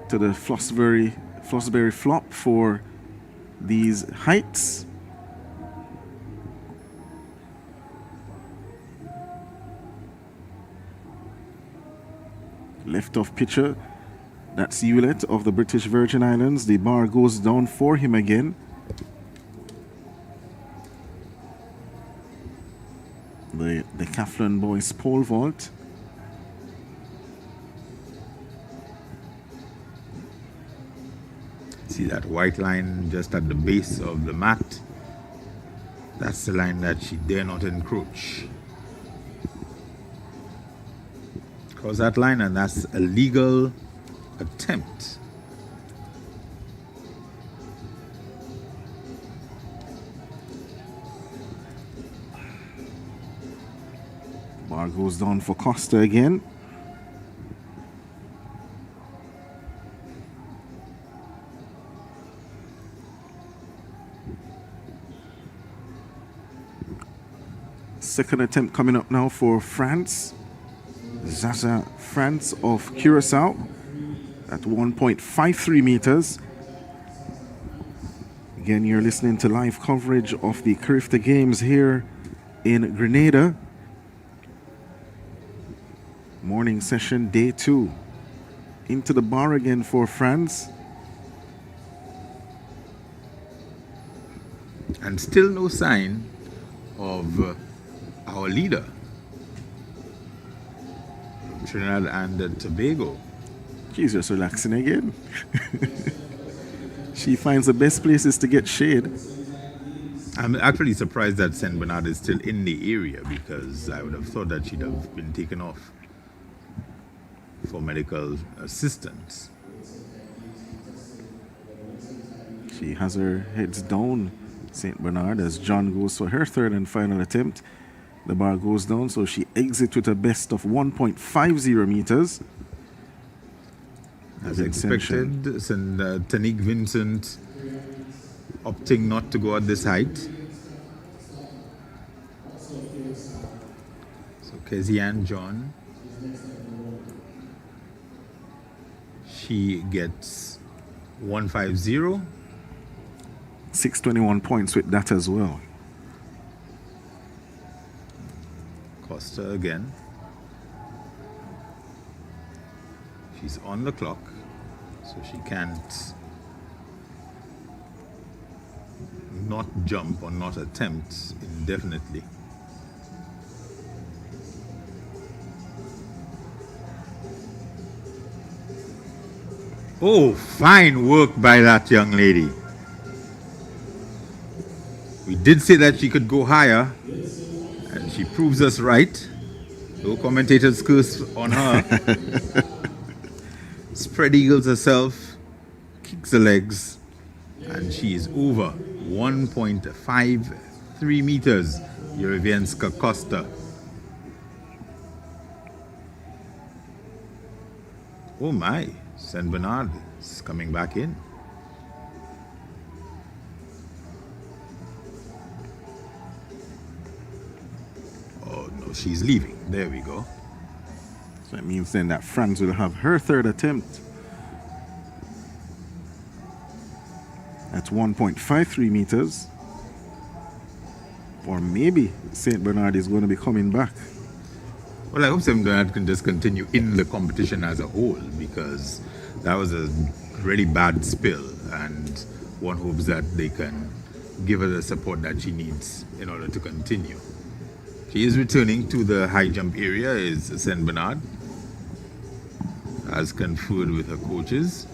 [SPEAKER 11] to the Flossberry flop for these heights. Left off pitcher, that's Hewlett of the British Virgin Islands. The bar goes down for him again. The Decathlon boys pole vault.
[SPEAKER 21] See that white line just at the base of the mat? That's the line that she dare not encroach. Cross that line and that's a legal attempt.
[SPEAKER 11] Bar goes down for Costa again. Second attempt coming up now for France. Zaza France of Curacao at 1.53 meters. Again, you're listening to live coverage of the Carifta Games here in Grenada. Morning session, day 2. Into the bar again for France.
[SPEAKER 21] And still no sign of our leader, Trinidad and Tobago.
[SPEAKER 11] She's just relaxing again. She finds the best places to get shade.
[SPEAKER 21] I'm actually surprised that St. Bernard is still in the area, because I would have thought that she'd have been taken off for medical assistance.
[SPEAKER 11] She has her heads down, St. Bernard, as John goes for her third and final attempt. The bar goes down, so she exits with a best of 1.50 meters.
[SPEAKER 21] As expected, Tanique Vincent opting not to go at this height. So Kezianne John, she gets 150.
[SPEAKER 11] 621 points with that as well.
[SPEAKER 21] Costa again. She's on the clock, so she can't not jump or not attempt indefinitely. Oh, fine work by that young lady. We did say that she could go higher, and she proves us right. No commentators curse on her. Spread eagles herself, kicks the legs, and she is over 1.53 meters. Yurivienska Costa. Oh my, St. Bernard is coming back in. Oh no, she's leaving. There we go.
[SPEAKER 11] So that means then that Franz will have her third attempt at 1.53 meters. Or maybe St. Bernard is going to be coming back.
[SPEAKER 21] Well, I hope St. Bernard can just continue in the competition as a whole, because that was a really bad spill, and one hopes that they can give her the support that she needs in order to continue. She is returning to the high jump area, is St. Bernard, as conferred with her coaches,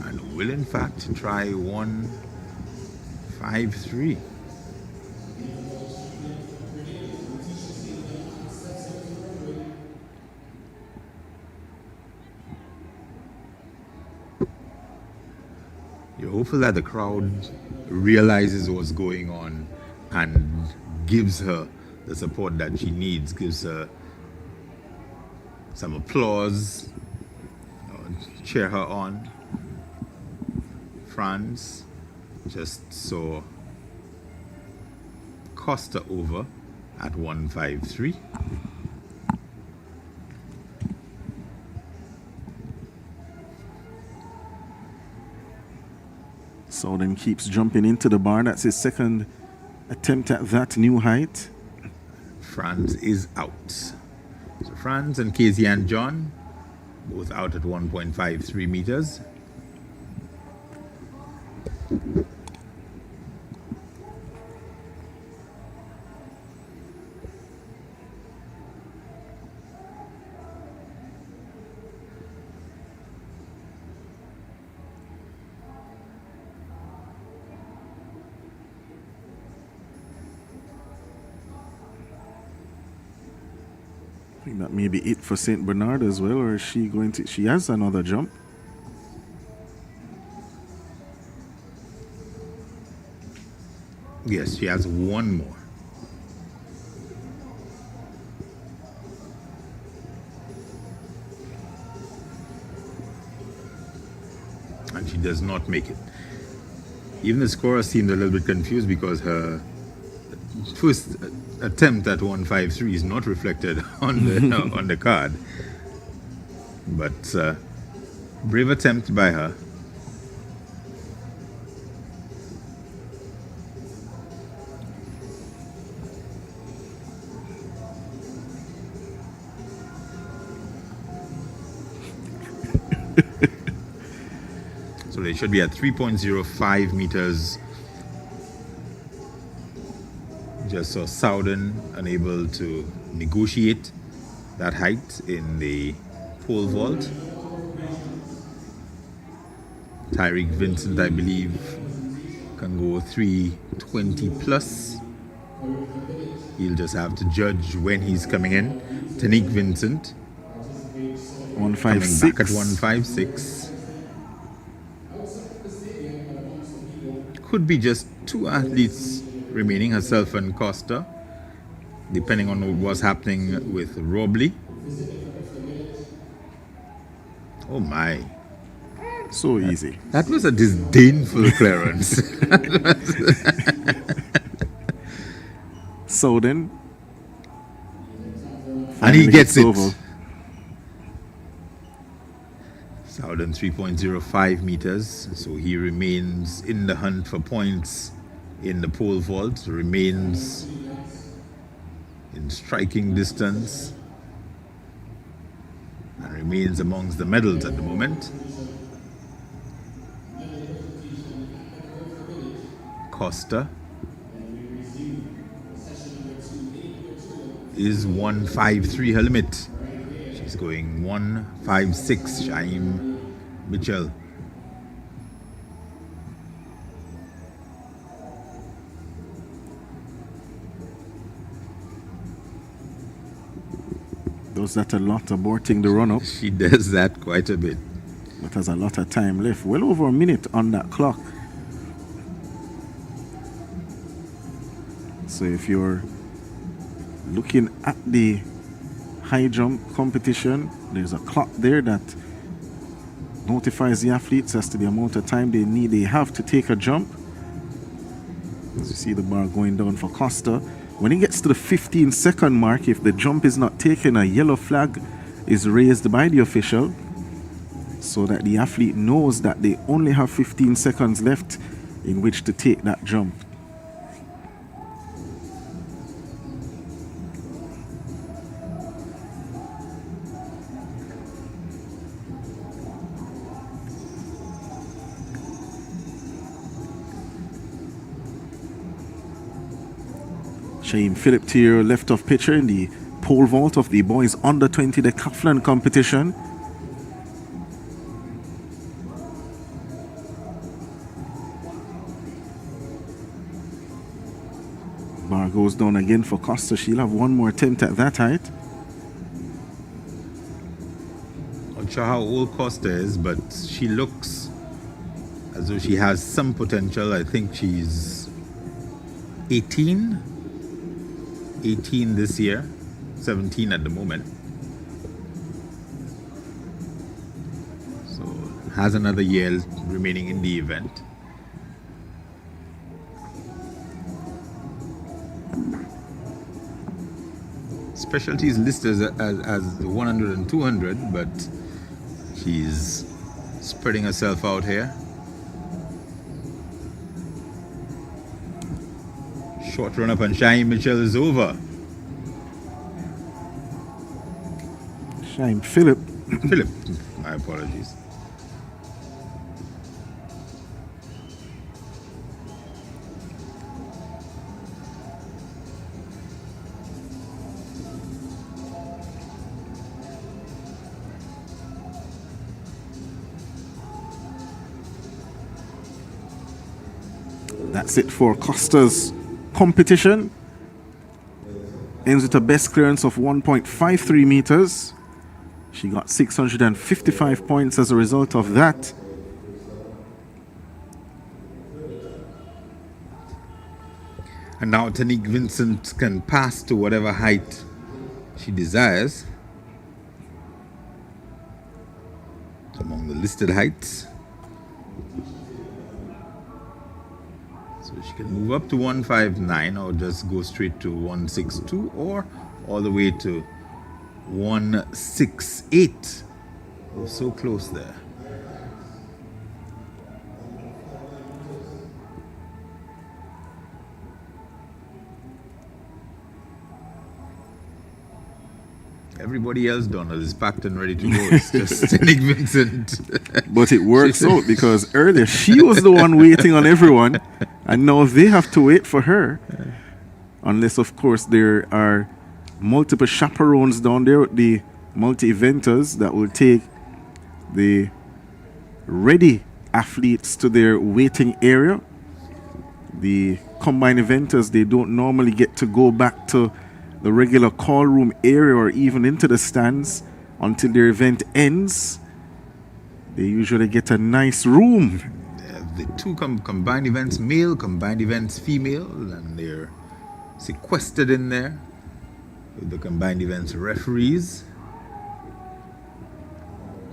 [SPEAKER 21] and will in fact try 1.53. You're hopeful that the crowd realizes what's going on and gives her the support that she needs, gives her some applause, cheer her on. France just saw Costa over at 1.53.
[SPEAKER 11] Soden keeps jumping into the bar. That's his second attempt at that new height.
[SPEAKER 21] Franz is out. So Franz and Kezianne John both out at 1.53 meters.
[SPEAKER 11] I think that may be it for St. Bernard as well, or is she going to? She has another jump.
[SPEAKER 21] Yes, she has one more. And she does not make it. Even the scorer seemed a little bit confused because her first attempt at 1.53 is not reflected on the on the card. But brave attempt by her. So So they should be at 3.05 meters. Just saw Southern unable to negotiate that height in the pole vault. Tyreek Vincent, I believe, can go 320 plus. He'll just have to judge when he's coming in. Tanique Vincent
[SPEAKER 11] 156
[SPEAKER 21] coming back at 156. Could be just two athletes remaining, herself and Costa, depending on what's happening with Robley. Oh my.
[SPEAKER 11] So easy.
[SPEAKER 21] That was a disdainful clearance.
[SPEAKER 11] So then,
[SPEAKER 21] and he gets it.
[SPEAKER 11] Over.
[SPEAKER 21] Southern 3.05 meters, so he remains in the hunt for points in the pole vault, remains in striking distance, and remains amongst the medals at the moment. Costa is 153 her limit. She's going 156. Shaim Mitchell.
[SPEAKER 11] Does that a lot aborting the run-up?
[SPEAKER 21] She does that quite a bit.
[SPEAKER 11] But has a lot of time left. Well over a minute on that clock. So if you're looking at the high jump competition, there's a clock there that notifies the athletes as to the amount of time they have to take a jump. As you see the bar going down for Costa. When it gets to the 15-second mark, if the jump is not taken, a yellow flag is raised by the official so that the athlete knows that they only have 15 seconds left in which to take that jump. Shaim Phillip to your left of picture in the pole vault of the boys under 20 Decathlon competition. Bar goes down again for Costa. She'll have one more attempt at that height.
[SPEAKER 21] Not sure how old Costa is, but she looks as though she has some potential. I think she's 18 this year, 17 at the moment. So has another year remaining in the event. Specialties listed as 100 and 200, but she's spreading herself out here. Short run up and Shaim Mitchell is over.
[SPEAKER 11] Shaim Phillip.
[SPEAKER 21] Phillip, my apologies.
[SPEAKER 11] That's it for Costa's competition. Ends with a best clearance of 1.53 meters. She got 655 points as a result of that.
[SPEAKER 21] And now Tanique Vincent can pass to whatever height she desires. It's among the listed heights. So she can move up to 159 or just go straight to 162 or all the way to 168. Oh, so close there. Everybody else, Donald, is packed and ready to go. It's just Tanique Vincent.
[SPEAKER 11] But it works out because earlier she was the one waiting on everyone, and now they have to wait for her. Unless, of course, there are multiple chaperones down there with the multi-eventers that will take the ready athletes to their waiting area. The combined eventers, they don't normally get to go back to the regular call room area or even into the stands until their event ends. They usually get a nice room.
[SPEAKER 21] The two combined events male, combined events female, and they're sequestered in there with the combined events referees.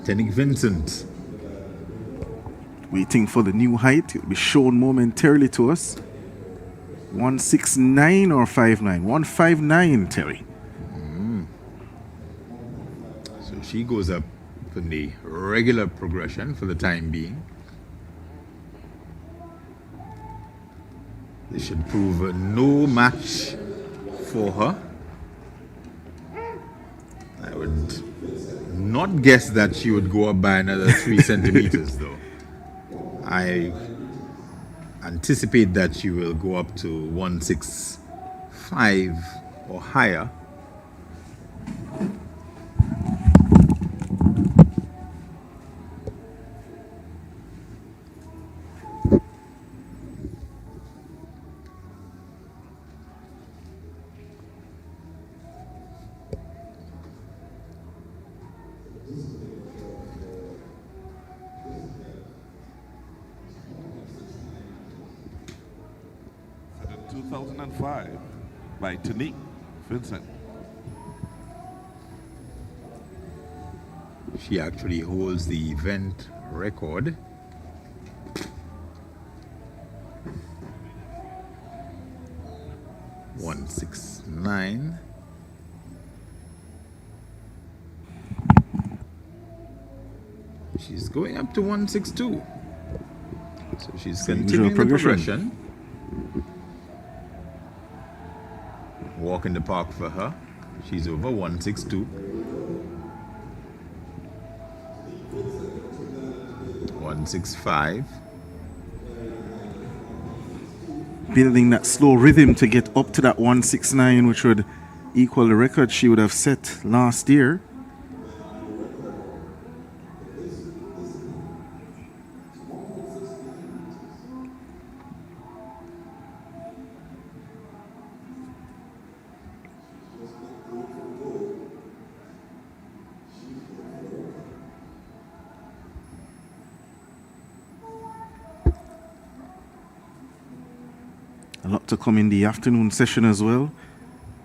[SPEAKER 21] Tenik Vincent
[SPEAKER 11] waiting for the new height. It will be shown momentarily to us. 169 or 59? 159, Terry.
[SPEAKER 21] So she goes up in the regular progression for the time being. This should prove no match for her. I would not guess that she would go up by another 3 centimeters though. I anticipate that she will go up to 165 or higher.
[SPEAKER 19] By Tenik Vincent.
[SPEAKER 21] She actually holds the event record. .169. She's going up to 162. So she's continuing the progression. Walk in the park for her. She's over 162. 165.
[SPEAKER 11] Building that slow rhythm to get up to that 169, which would equal the record she would have set last year. A lot to come in the afternoon session as well.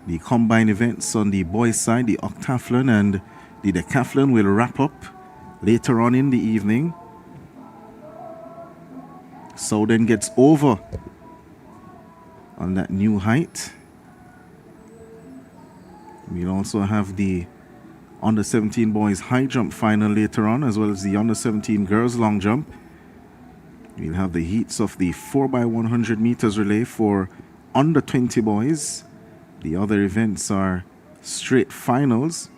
[SPEAKER 11] The combined events on the boys' side, the Octathlon and the Decathlon will wrap up later on in the evening. Southern gets over on that new height. We'll also have the under-17 boys high jump final later on, as well as the under-17 girls long jump. We'll have the heats of the 4x100 meters relay for under 20 boys. The other events are straight finals,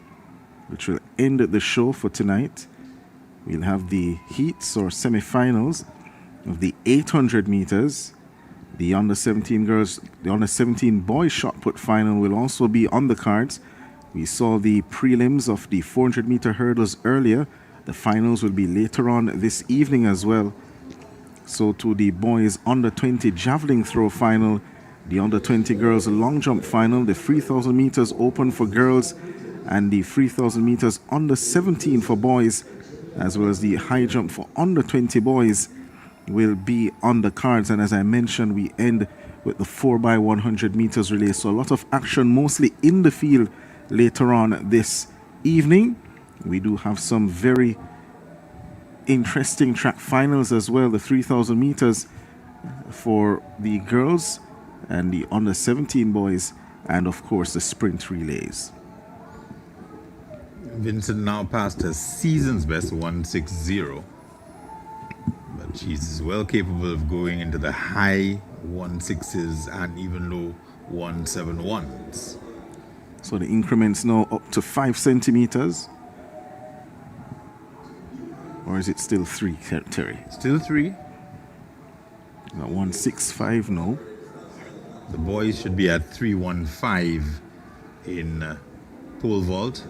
[SPEAKER 11] which will end the show for tonight. We'll have the heats or semi-finals of the 800 meters. The under 17 girls, the under 17 boys shot put final will also be on the cards. We saw the prelims of the 400 meter hurdles earlier. The finals will be later on this evening as well. So to the boys under 20 javelin throw final, the under 20 girls long jump final, the 3,000 meters open for girls, and the 3,000 meters under 17 for boys, as well as the high jump for under 20 boys will be on the cards. And as I mentioned, we end with the 4x100 meters relay. So a lot of action mostly in the field later on this evening. We do have some very interesting track finals as well. The 3,000 meters for the girls and the under 17 boys, and of course the sprint relays.
[SPEAKER 21] Vincent now passed her season's best 160, but she's well capable of going into the high 160s and even low 171s.
[SPEAKER 11] So the increments now up to 5 centimeters. Or is it still 3, Terry?
[SPEAKER 21] Still 3.
[SPEAKER 11] Got 165 now.
[SPEAKER 21] The boys should be at 315 in pole vault.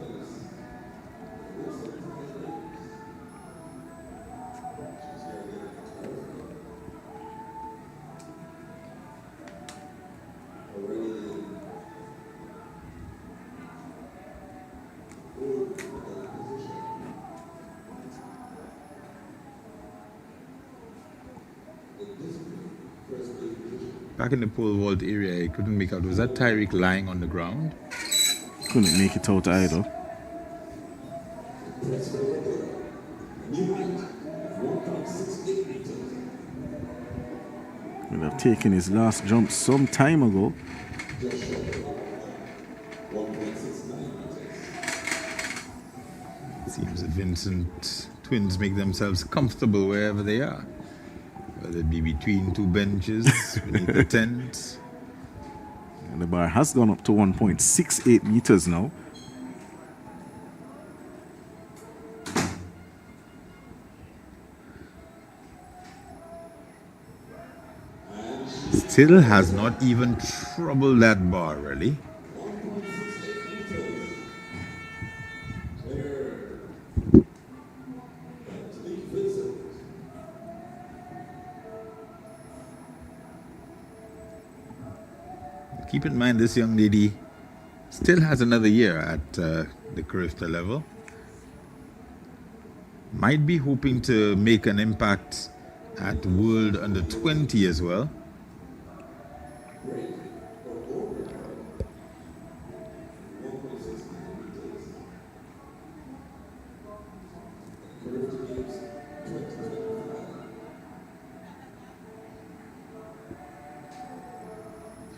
[SPEAKER 21] Back in the pole vault area, I couldn't make out. Was that Tyreek lying on the ground?
[SPEAKER 11] Couldn't make it out either. Would have taken his last jump some time ago.
[SPEAKER 21] Seems the Vincent twins make themselves comfortable wherever they are. Whether it be between 2 benches, beneath the tent.
[SPEAKER 11] And the bar has gone up to 1.68 meters now.
[SPEAKER 21] Still has not even troubled that bar, really. Keep in mind, this young lady still has another year at the Carifta level. Might be hoping to make an impact at World Under 20 as well.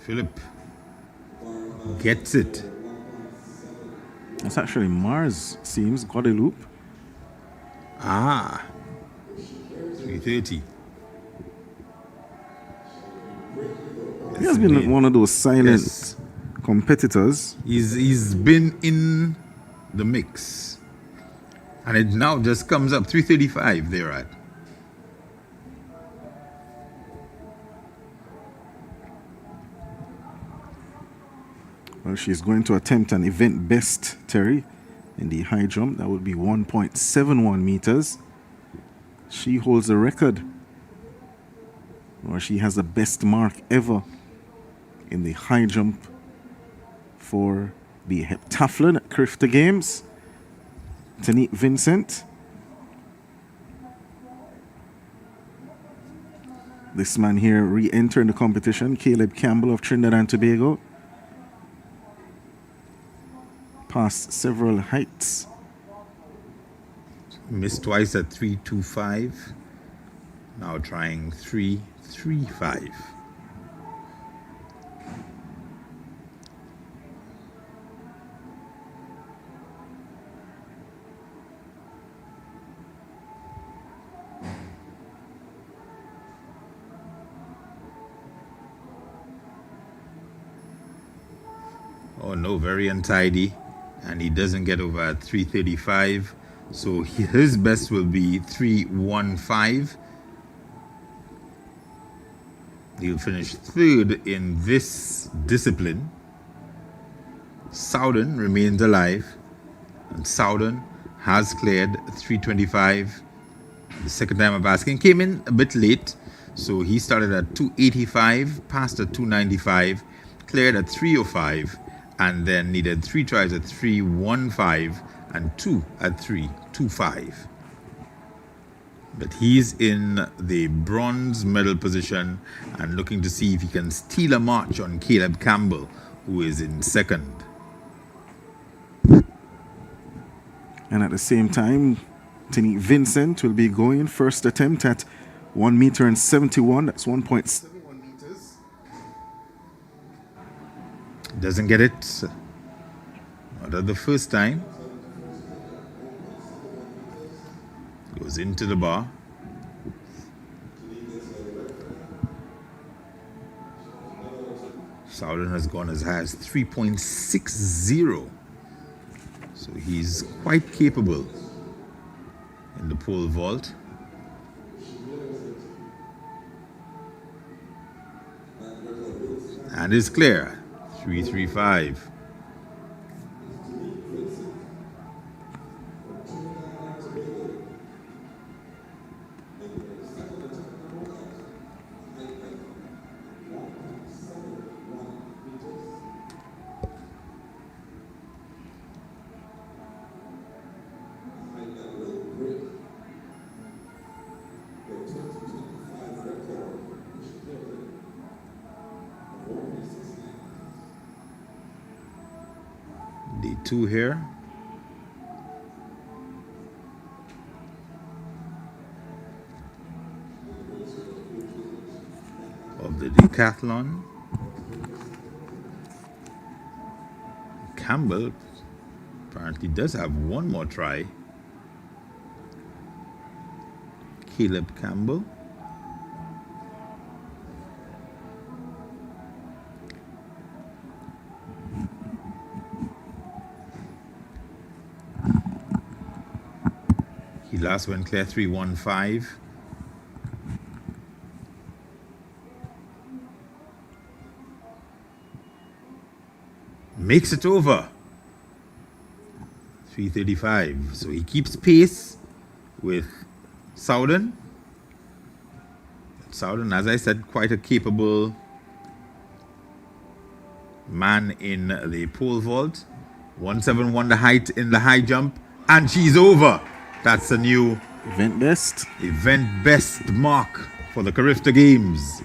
[SPEAKER 21] Philip gets it.
[SPEAKER 11] That's actually Mars, seems, Guadeloupe.
[SPEAKER 21] Ah, 330.
[SPEAKER 11] He has been one of those silent competitors.
[SPEAKER 21] He's been in the mix. And it now just comes up 335 they're at.
[SPEAKER 11] Well, she's going to attempt an event best, Terry, in the high jump. That would be 1.71 meters. She holds the record, or she has the best mark ever in the high jump for the Heptathlon at Carifta Games. Tanique Vincent. This man here re-entering the competition, Caleb Campbell of Trinidad and Tobago. Passed several heights.
[SPEAKER 21] Missed twice at 325. Now trying 335. Oh no, very untidy. And he doesn't get over at 335. So his best will be 315. He'll finish third in this discipline. Souden remains alive. And Souden has cleared 325. The second time of asking came in a bit late. So he started at 285, passed at 295, cleared at 305. And then needed 3 tries at 315 and 2 at 325. But he's in the bronze medal position and looking to see if he can steal a march on Caleb Campbell, who is in second.
[SPEAKER 11] And at the same time, Tanique Vincent will be going first attempt at 1 meter and 71. That's 1.71 meters.
[SPEAKER 21] Doesn't get it. Not at the first time. Goes into the bar. Souden has gone as high as 3.60. So he's quite capable in the pole vault. And is clear. 335. Day 2 here. Of the Decathlon. Campbell apparently does have one more try. Caleb Campbell. He last went clear 315. Makes it over 335. So he keeps pace with Southern. Southern, as I said, quite a capable man in the pole vault. 171 the height in the high jump, and she's over. That's a new
[SPEAKER 11] event best
[SPEAKER 21] mark for the Carifta Games.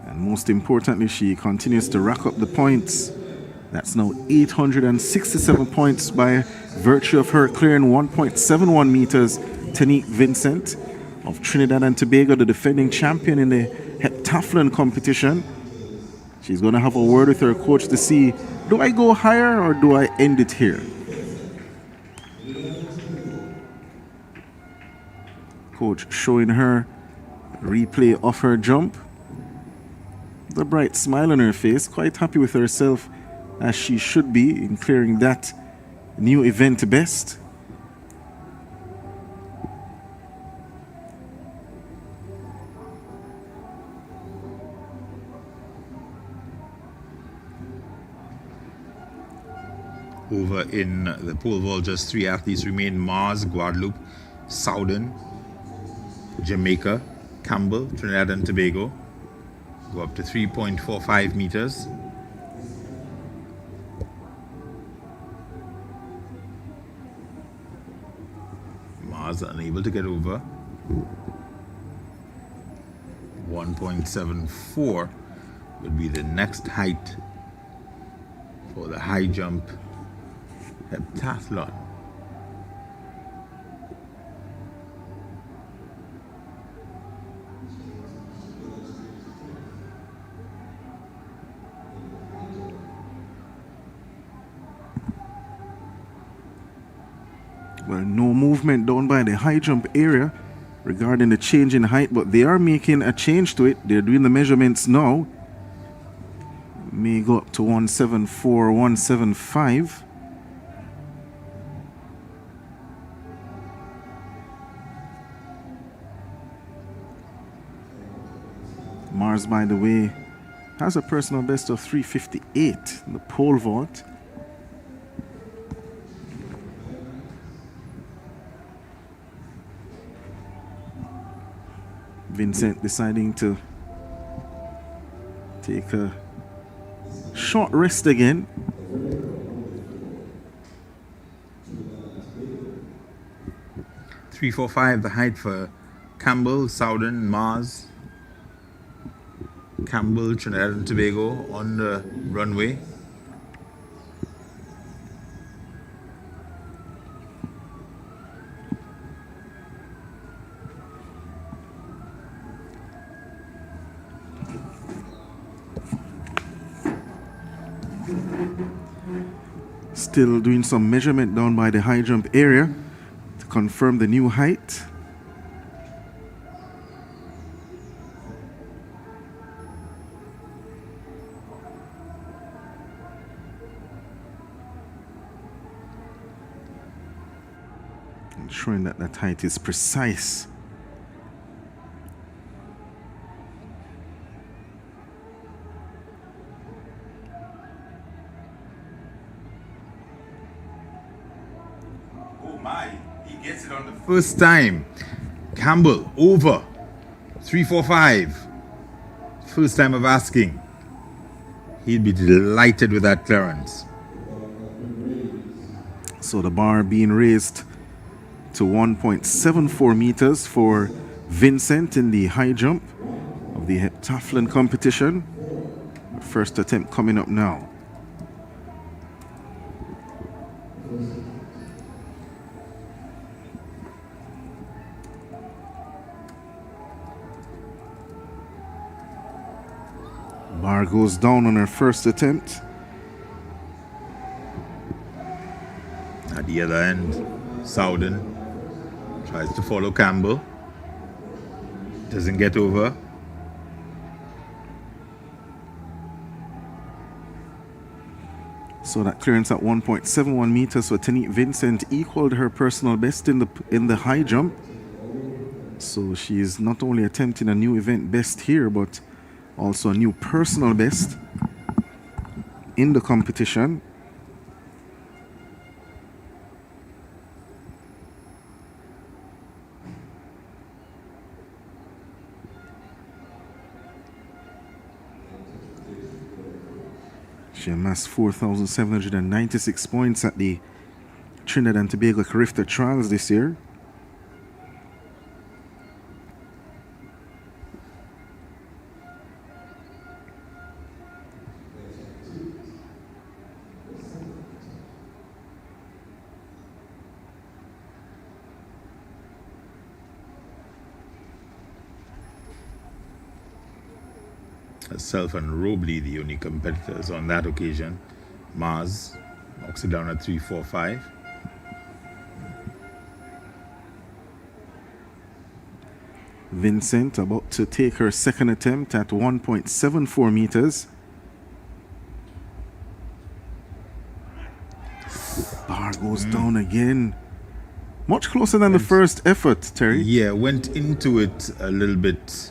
[SPEAKER 11] And most importantly, she continues to rack up the points. That's now 867 points by virtue of her clearing 1.71 meters. Tanique Vincent of Trinidad and Tobago, the defending champion in the Heptathlon competition. She's going to have a word with her coach to see, do I go higher or do I end it here? Coach showing her replay of her jump. The bright smile on her face, quite happy with herself as she should be in clearing that new event best.
[SPEAKER 21] Over in the pole vault, just 3 athletes remain: Mars, Guadeloupe, Southern, Jamaica, Campbell, Trinidad and Tobago. Go up to 3.45 meters. Mars unable to get over. 1.74 would be the next height for the high jump heptathlon.
[SPEAKER 11] Well, no movement down by the high jump area regarding the change in height, but they are making a change to it. They're doing the measurements now. May go up to 174, 175. Mars, by the way, has a personal best of 358 in the pole vault. Vincent deciding to take a short rest again.
[SPEAKER 21] .345 the height for Campbell, Southern, Mars, Campbell, Trinidad and Tobago on the runway.
[SPEAKER 11] Still doing some measurement down by the high jump area to confirm the new height. ensuring that that height is precise.
[SPEAKER 21] Oh my, he gets it on the first time. Campbell over 345. First time of asking. He'd be delighted with that clearance.
[SPEAKER 11] So the bar being raised to 1.74 meters for Vincent in the high jump of the Heptathlon competition. First attempt coming up now. Bar goes down on her first attempt.
[SPEAKER 21] At the other end, Souden tries to follow Campbell. Doesn't get over.
[SPEAKER 11] So that clearance at 1.71 meters for Tanique Vincent equaled her personal best in the high jump. So she is not only attempting a new event best here, but also a new personal best in the competition. She amassed 4,796 points at the Trinidad and Tobago Carifta trials this year.
[SPEAKER 21] Herself and Robley, the only competitors on that occasion. Mars knocks it down at 345.
[SPEAKER 11] Vincent about to take her second attempt at 1.74 meters. Bar goes down again. Much closer than the first effort, Terry.
[SPEAKER 21] Yeah, went into it a little bit.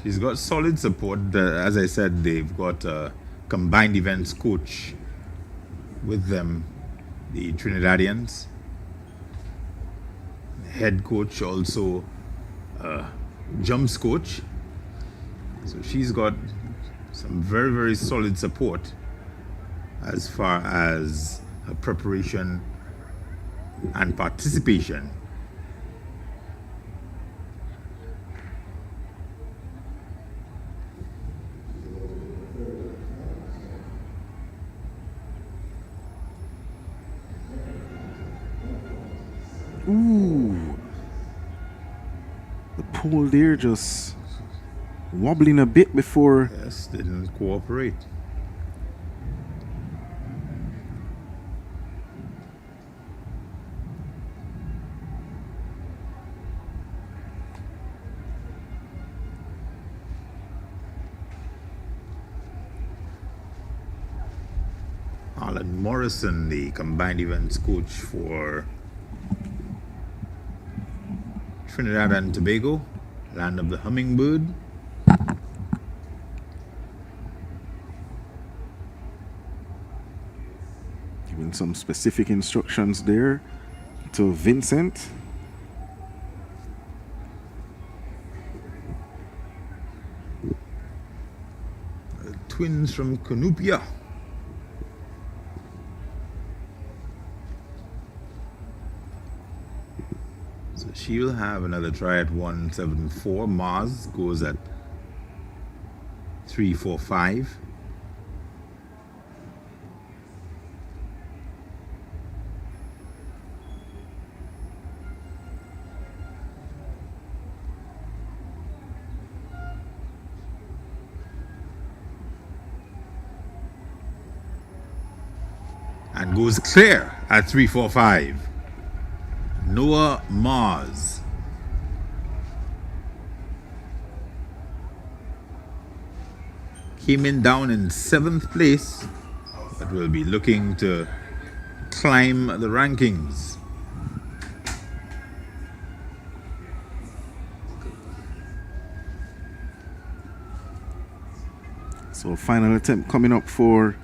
[SPEAKER 21] She's got solid support. As I said, they've got a combined events coach with them, the Trinidadians. Head coach, also jumps coach. So she's got some very, very solid support as far as her preparation and participation.
[SPEAKER 11] Ooh. The pole there just wobbling a bit before.
[SPEAKER 21] Yes, didn't cooperate. Alan Morrison, the combined events coach for Trinidad and Tobago, land of the hummingbird.
[SPEAKER 11] Giving some specific instructions there to Vincent.
[SPEAKER 21] Twins from Cunupia. So she'll have another try at 174. Mars goes at 345. And goes clear at 345. Noah Mars. Came in down in 7th place but will be looking to climb the rankings.
[SPEAKER 11] So final attempt coming up for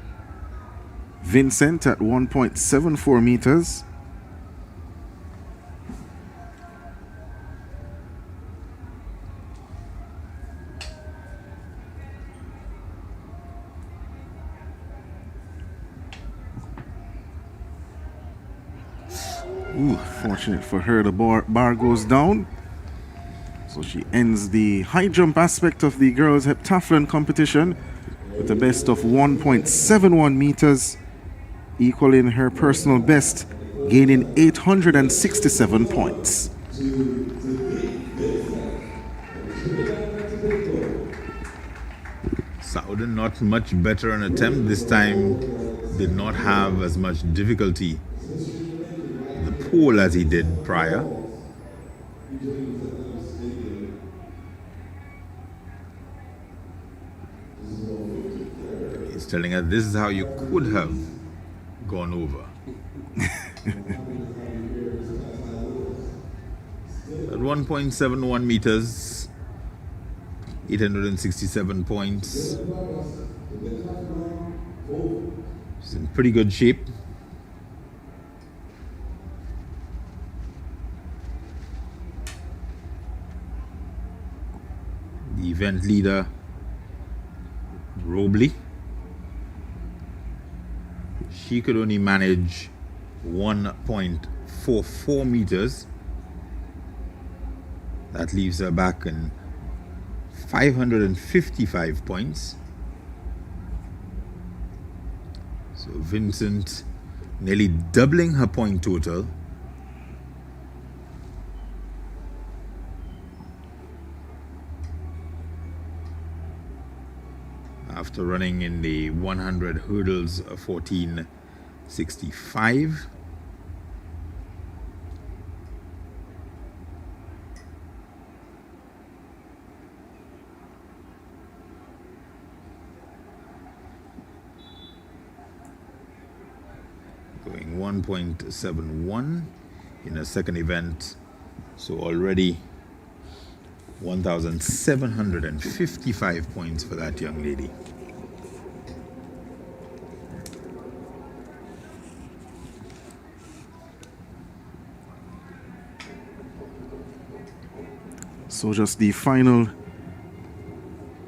[SPEAKER 11] Vincent at 1.74 meters. Ooh, fortunate for her, the bar goes down. So she ends the high jump aspect of the girls' heptathlon competition with a best of 1.71 meters, equaling her personal best, gaining 867 points.
[SPEAKER 21] Saudi not much better an attempt this time, did not have as much difficulty the pole as he did prior. He's telling us this is how you could have gone over. At 1.71 meters, 867 points. She's in pretty good shape. The event leader, Robley, she could only manage 1.44 meters. That leaves her back in 555 points. So Vincent nearly doubling her point total. After running in the 100 hurdles 14:65. Going 1.71 in a second event. So already 1,755 points for that young lady.
[SPEAKER 11] So just the final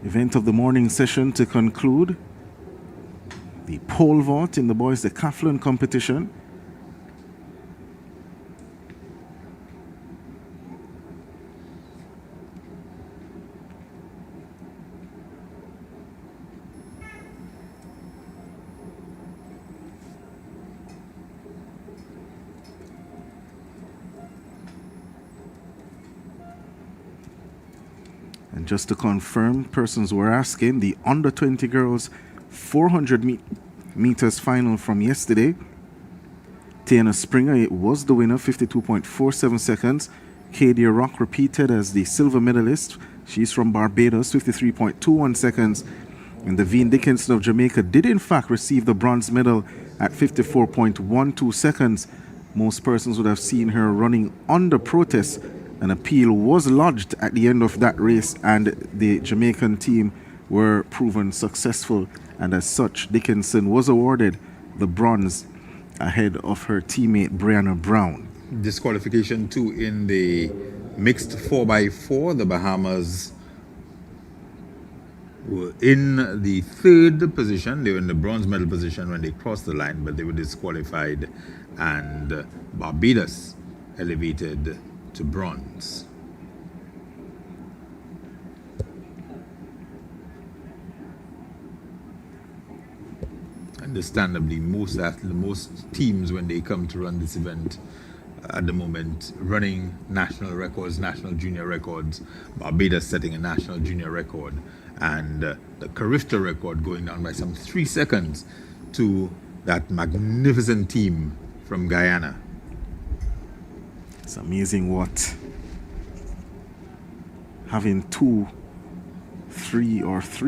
[SPEAKER 11] event of the morning session to conclude. The pole vault in the boys' decathlon competition. And just to confirm, persons were asking, the under 20 girls 400 meters final from yesterday. Tiana Springer, it was the winner, 52.47 seconds. Kadia Rock repeated as the silver medalist. She's from Barbados, 53.21 seconds. And Devine Dickinson of Jamaica did in fact receive the bronze medal at 54.12 seconds. Most persons would have seen her running under protest. An appeal was lodged at the end of that race, and the Jamaican team were proven successful, and as such Dickinson was awarded the bronze ahead of her teammate Brianna Brown.
[SPEAKER 21] Disqualification too in the mixed 4x4. The Bahamas were in the third position. They were in the bronze medal position when they crossed the line, but they were disqualified, and Barbados elevated to bronze. Understandably, most teams, when they come to run this event at the moment, running national records, national junior records. Barbados setting a national junior record, and the Carifta record going down by some 3 seconds to that magnificent team from Guyana.
[SPEAKER 11] It's amazing what having three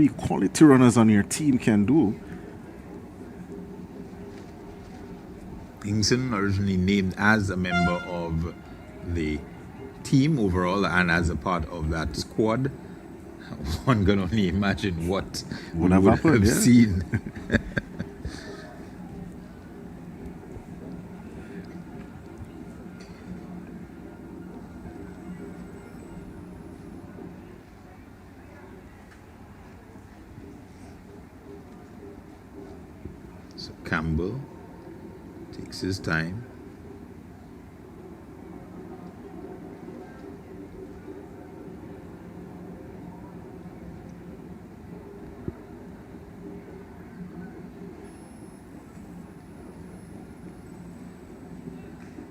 [SPEAKER 11] quality runners on your team can do.
[SPEAKER 21] Kingston, originally named as a member of the team overall and as a part of that squad. One can only imagine what we would have seen. So Campbell takes his time.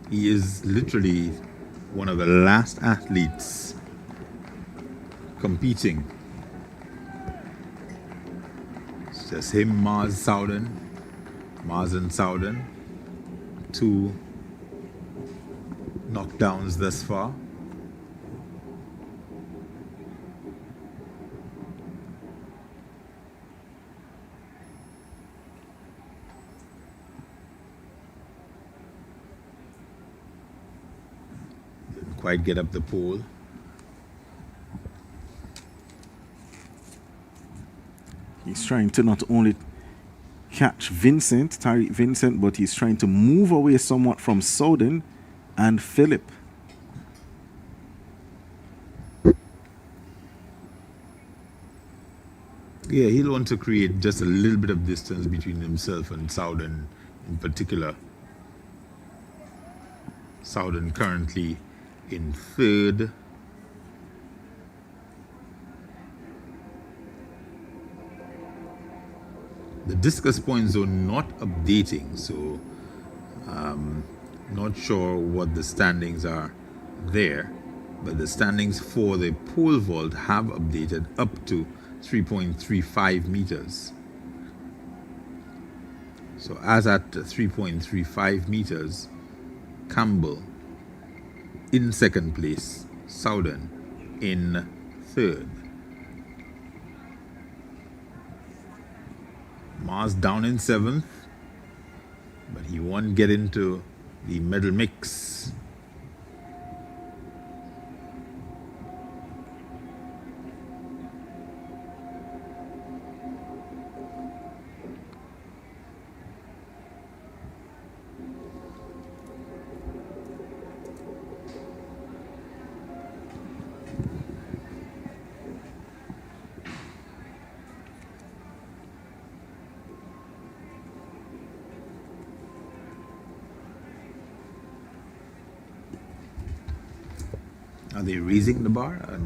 [SPEAKER 21] He is literally one of the last athletes competing. It's just him, Mars and Southern. 2 knockdowns thus far. Didn't quite get up the pole.
[SPEAKER 11] He's trying to not only catch Tariq Vincent, but he's trying to move away somewhat from Soden and Philip.
[SPEAKER 21] Yeah, he'll want to create just a little bit of distance between himself and Souden in particular. Souden currently in 3rd. The discus points are not updating, so not sure what the standings are there, but the standings for the pole vault have updated up to 3.35 meters. So as at 3.35 meters, Campbell in 2nd place, Souden in 3rd. Mars down in 7th, but he won't get into the medal mix. Are they raising the bar, or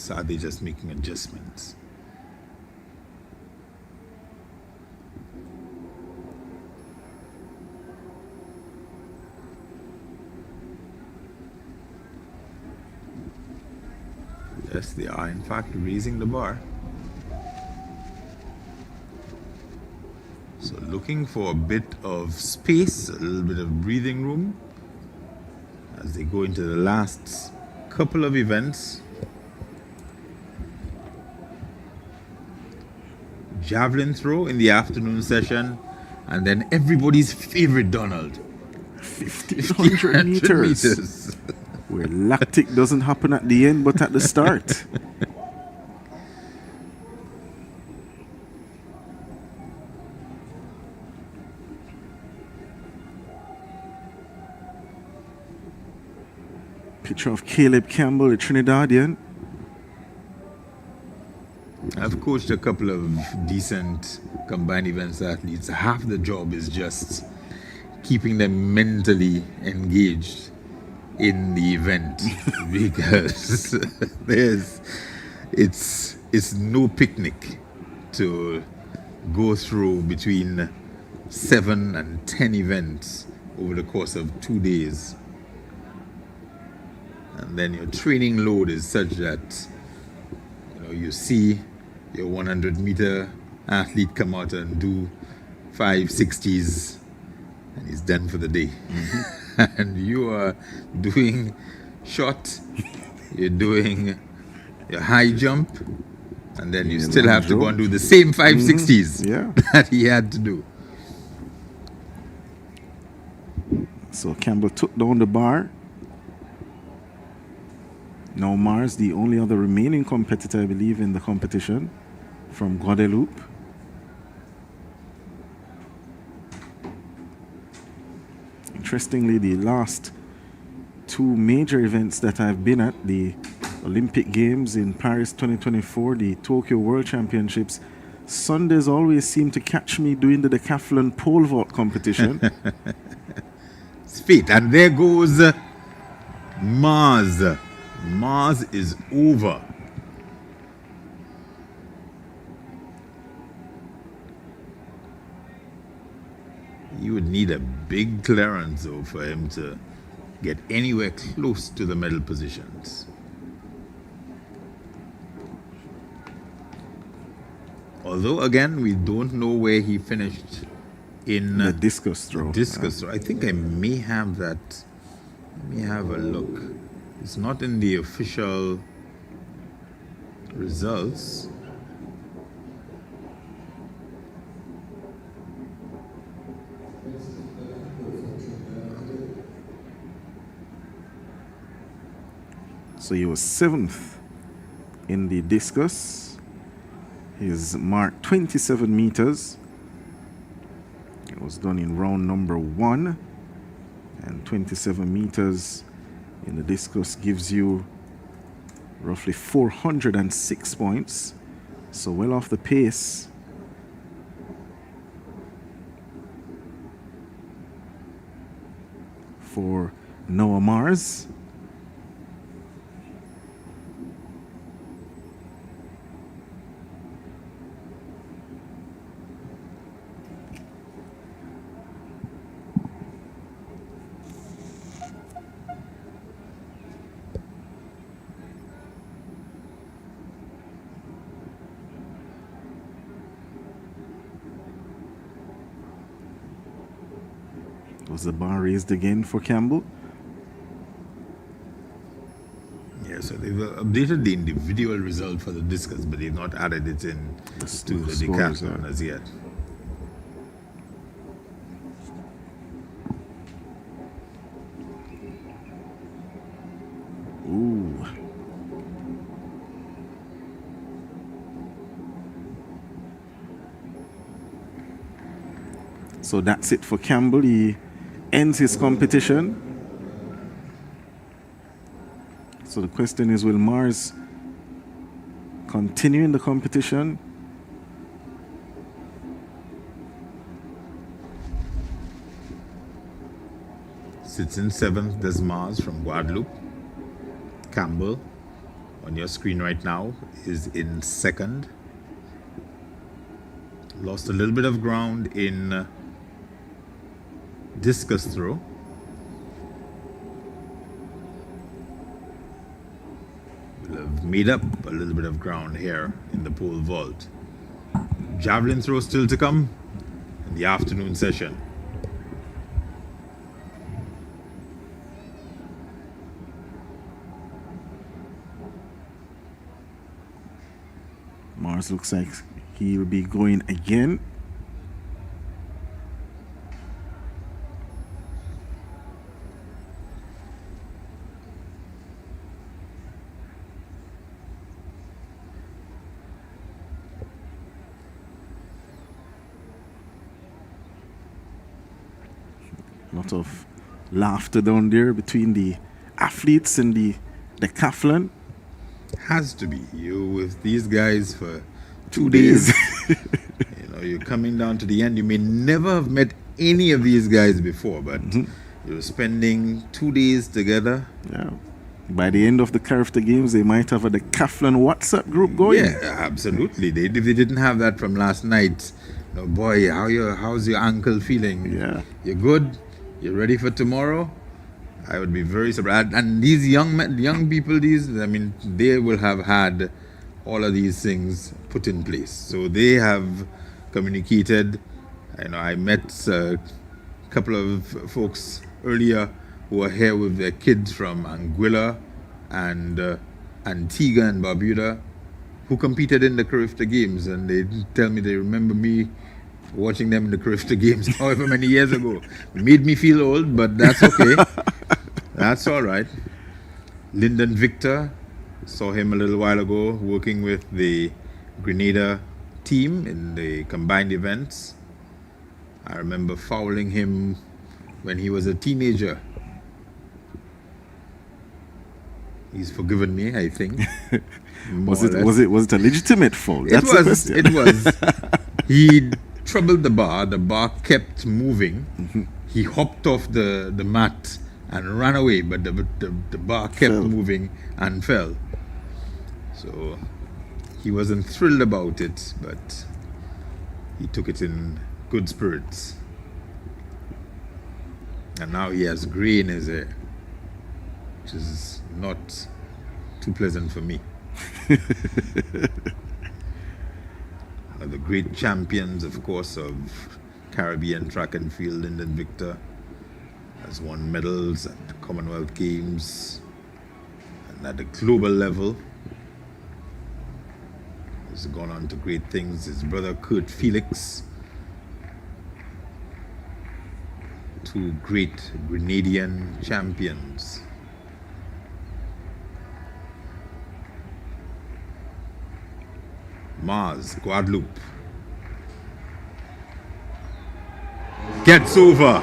[SPEAKER 21] are they just making adjustments? Yes, they are in fact raising the bar. So looking for a bit of space, a little bit of breathing room as they go into the last couple of events. Javelin throw in the afternoon session, and then everybody's favorite, Donald,
[SPEAKER 11] 1500 meters. Where lactic doesn't happen at the end but at the start. Picture of Caleb Campbell, the Trinidadian.
[SPEAKER 21] I've coached a couple of decent combined events athletes. Half the job is just keeping them mentally engaged in the event because it's no picnic to go through between 7 and 10 events over the course of 2 days. And then your training load is such that you see your 100-meter athlete come out and do 560s and he's done for the day. And you are doing shot, you're doing your high jump, and then you still have to go and do the same 560s that he had to do.
[SPEAKER 11] So Campbell took down the bar. Now Mars, the only other remaining competitor, I believe, in the competition from Guadeloupe. Interestingly, the last two major events that I've been at, the Olympic Games in Paris 2024, the Tokyo World Championships, Sundays always seem to catch me doing the decathlon pole vault competition.
[SPEAKER 21] Speed, and there goes Mars. Mars is over. You would need a big clearance though for him to get anywhere close to the medal positions. Although again, we don't know where he finished in
[SPEAKER 11] the discus throw.
[SPEAKER 21] Discus throw. I think I may have that. Let me have a look. It's not in the official results.
[SPEAKER 11] So he was 7th in the discus. His mark 27 meters. It was done in round number 1. And 27 meters in the discus gives you roughly 406 points. So well off the pace. For Noah Mars. Was the bar raised again for Campbell?
[SPEAKER 21] Yeah, so they've updated the individual result for the discus, but they've not added it in to the decathlon as yet.
[SPEAKER 11] Ooh. So that's it for Campbell. He ends his competition. So the question is, will Mars continue in the competition?
[SPEAKER 21] Sits in 7th, there's Mars from Guadeloupe. Campbell, on your screen right now, is in 2nd. Lost a little bit of ground in discus throw. Will have made up a little bit of ground here in the pole vault. Javelin throw still to come in the afternoon session.
[SPEAKER 11] Mars looks like he'll be going again. Lot of laughter down there between the athletes and the decathlon.
[SPEAKER 21] Has to be. You with these guys for 2 days. You're coming down to the end. You may never have met any of these guys before, but you're spending 2 days together.
[SPEAKER 11] Yeah. By the end of the Carifta Games, they might have a decathlon WhatsApp group going.
[SPEAKER 21] Yeah, absolutely. If they didn't have that from last night, boy, how's your ankle feeling?
[SPEAKER 11] Yeah.
[SPEAKER 21] You're good? You're ready for tomorrow? I would be very surprised. And these young people, they will have had all of these things put in place. So they have communicated. I met a couple of folks earlier who were here with their kids from Anguilla and Antigua and Barbuda who competed in the Carifta Games, and they tell me they remember me watching them in the Carifta games however many years ago. Made me feel old, but that's okay. That's all right. Lyndon Victor, saw him a little while ago working with the Grenada team in the combined events. I remember fouling him when he was a teenager. He's forgiven me, I think.
[SPEAKER 11] Was it a legitimate foul? That's the question.
[SPEAKER 21] It was. He troubled the bar. The bar kept moving. He hopped off the mat and ran away, but the bar kept moving and fell. So he wasn't thrilled about it, but he took it in good spirits. And now he has grey in his hair, which is not too pleasant for me. One of the great champions, of course, of Caribbean track and field, Lyndon Victor, has won medals at the Commonwealth Games and at the global level. He's gone on to great things. His brother Kurt Felix, two great Grenadian champions. Mars, Guadeloupe, gets over.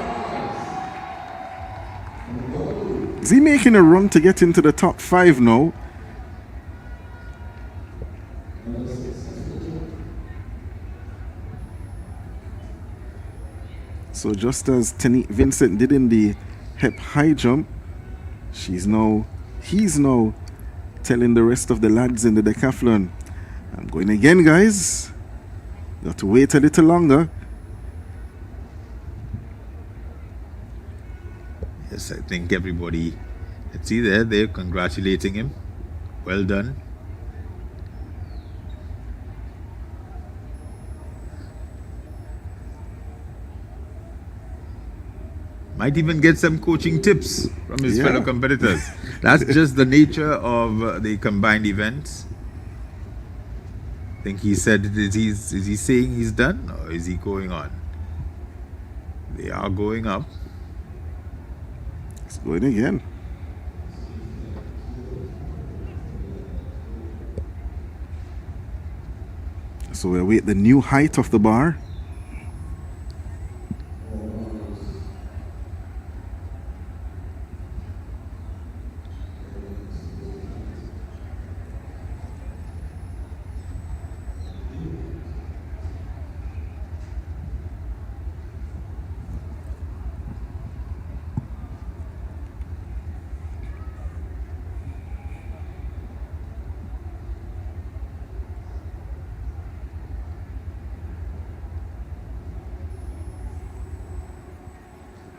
[SPEAKER 11] Is he making a run to get into the top 5 now? So just as Tanique Vincent did in the hep high jump, he's now telling the rest of the lads in the decathlon, I'm going again, guys. Got to wait a little longer.
[SPEAKER 21] Yes, I think everybody, let's see there, they're congratulating him. Well done. Might even get some coaching tips from his fellow competitors. That's just the nature of the combined events. I think he said, is he saying he's done, or is he going on? They are going up.
[SPEAKER 11] It's going again. So we await the new height of the bar.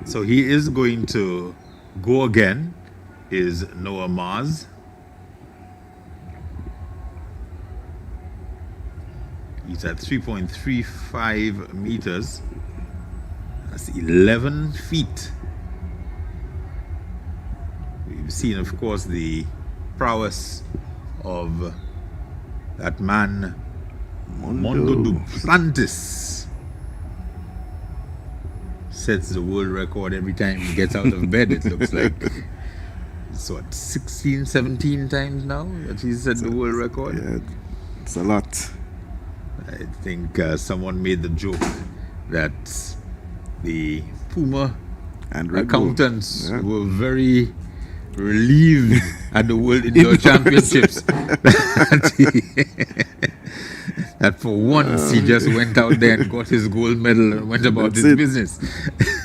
[SPEAKER 21] So he is going to go again, is Noah Mars. He's at 3.35 meters. That's 11 feet. We've seen, of course, the prowess of that man, Mondo Duplantis. Sets the world record every time he gets out of bed, it looks like. It's what, 16, 17 times now that he's set the world record?
[SPEAKER 11] Yeah, it's a lot.
[SPEAKER 21] I think someone made the joke that the Puma
[SPEAKER 11] and
[SPEAKER 21] accountants were very relieved at the World Indoor Championships. That for once he just went out there and got his gold medal and went about his business.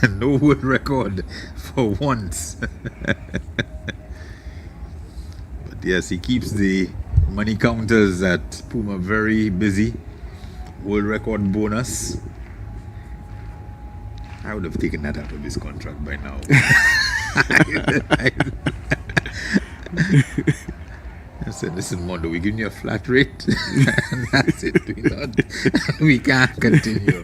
[SPEAKER 21] No world record for once. But yes, he keeps the money counters at Puma very busy. World record bonus. I would have taken that out of his contract by now. I said, listen, Mondo, we're giving you a flat rate. And that's it. We can't continue.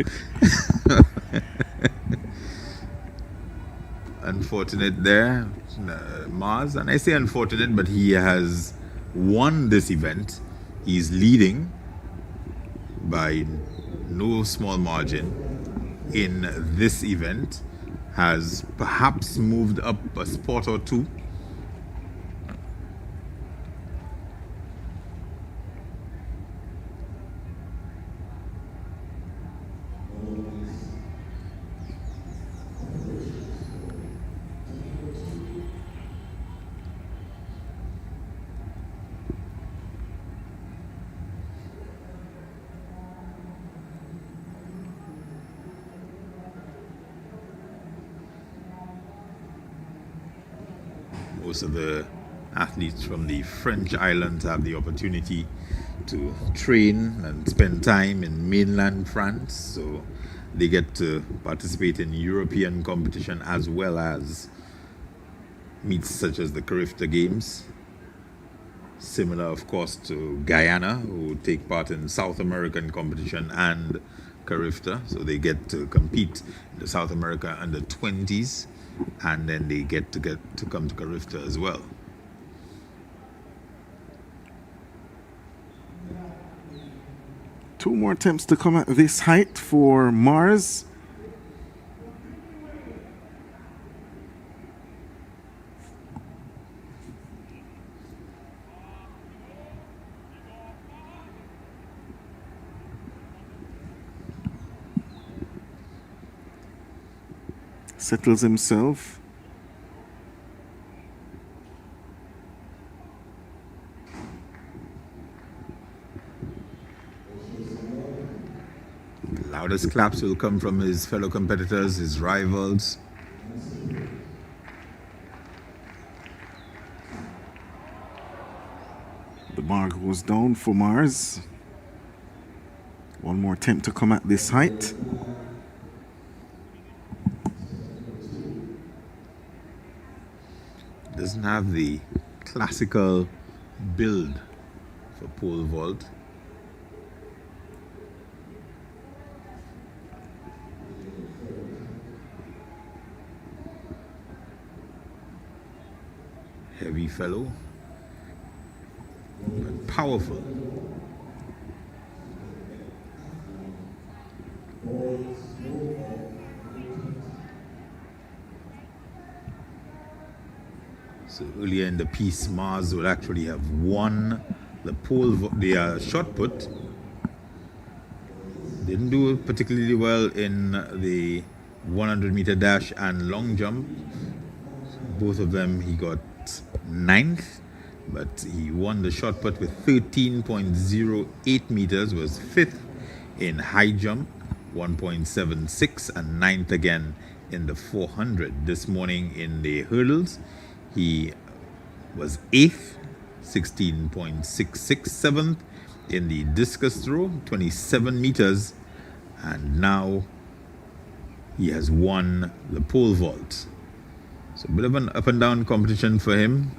[SPEAKER 21] Unfortunate there, Mars. And I say unfortunate, but he has won this event. He's leading by no small margin. in this event has perhaps moved up a spot or two. Most of the athletes from the French islands have the opportunity to train and spend time in mainland France, so they get to participate in European competition as well as meets such as the Carifta Games. Similar, of course, to Guyana, who take part in South American competition and Carifta, so they get to compete in the South America under 20s, and then they get to come to Carifta as well.
[SPEAKER 11] Two more attempts to come at this height for Mars. Settles himself.
[SPEAKER 21] The loudest claps will come from his fellow competitors, his rivals.
[SPEAKER 11] The bar goes down for Mars. One more attempt to come at this height.
[SPEAKER 21] Doesn't have the classical build for pole vault. Heavy fellow, but powerful. So earlier in the piece, Mars would actually have won the shot put. Didn't do particularly well in the 100-meter dash and long jump. Both of them he got 9th, but he won the shot put with 13.08 meters, was 5th in high jump, 1.76, and 9th again in the 400. This morning in the hurdles, he was 8th, 16.66, 7th in the discus throw, 27 meters, and now he has won the pole vault. So a bit of an up and down competition for him,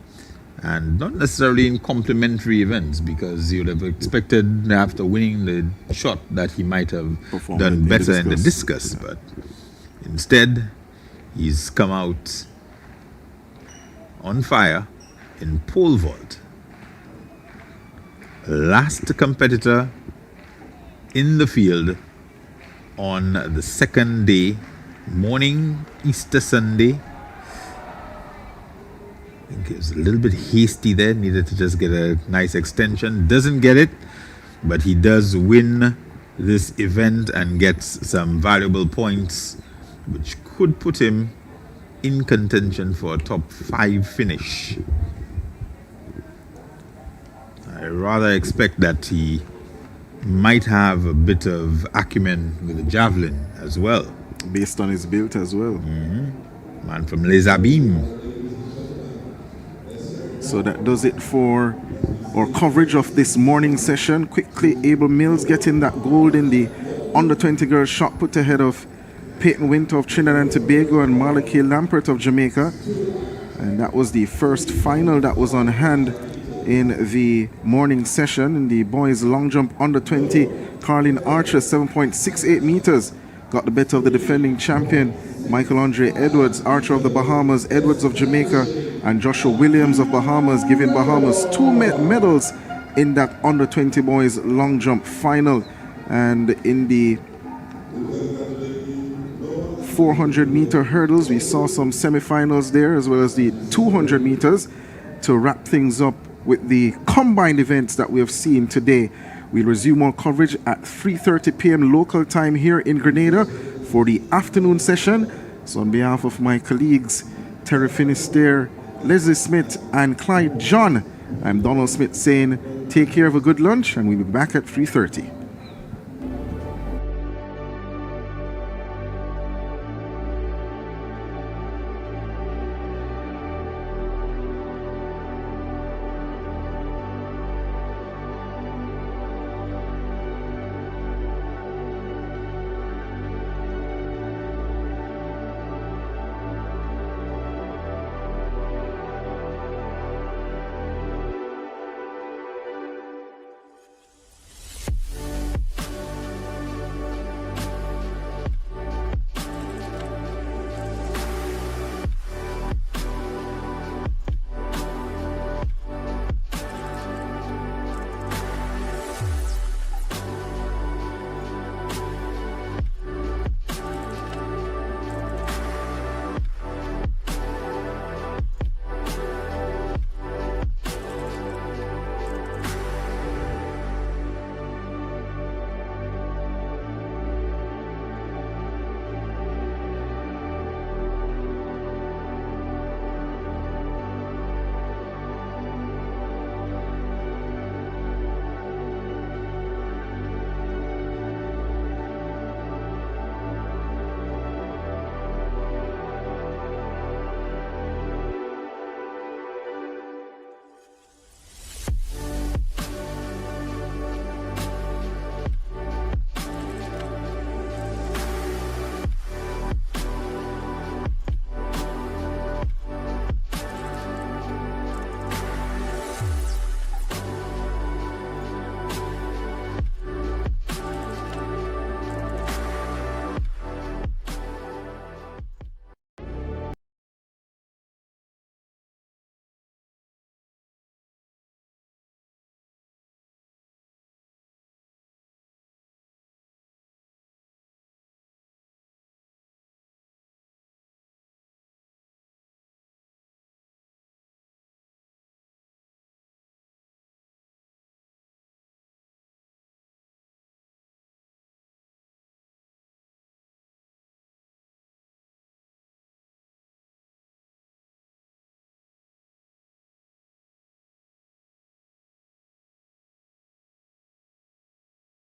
[SPEAKER 21] and not necessarily in complementary events, because you would have expected after winning the shot that he might have done better in the discus, but instead he's come out on fire in pole vault. Last competitor in the field on the second day, morning Easter Sunday. I think it was a little bit hasty there, needed to just get a nice extension. Doesn't get it, but he does win this event and gets some valuable points, which could put him in contention for a top 5 finish. I rather expect that he might have a bit of acumen with the javelin as well.
[SPEAKER 11] Based on his build as well.
[SPEAKER 21] Man from Les Abîmes.
[SPEAKER 11] So that does it for our coverage of this morning session. Quickly, Abel Mills getting that gold in the under 20 girls shot put ahead of Peyton Winter of Trinidad and Tobago and Malachy Lampert of Jamaica. And that was the first final that was on hand in the morning session. In the boys long jump under 20, Carlin Archer, 7.68 meters, got the better of the defending champion Michael Andre Edwards, Archer of the Bahamas, Edwards of Jamaica, and Joshua Williams of Bahamas, giving Bahamas 2 medals in that under 20 boys long jump final. And in the 400 meter hurdles. We saw some semifinals there as well as the 200 meters. To wrap things up with the combined events that we have seen today, we'll resume our coverage at 3:30 p.m. local time here in Grenada for the afternoon session. So on behalf of my colleagues Terry Finisterre, Leslie Smith and Clyde John, I'm Donald Smith saying take care of a good lunch, and we'll be back at 3:30.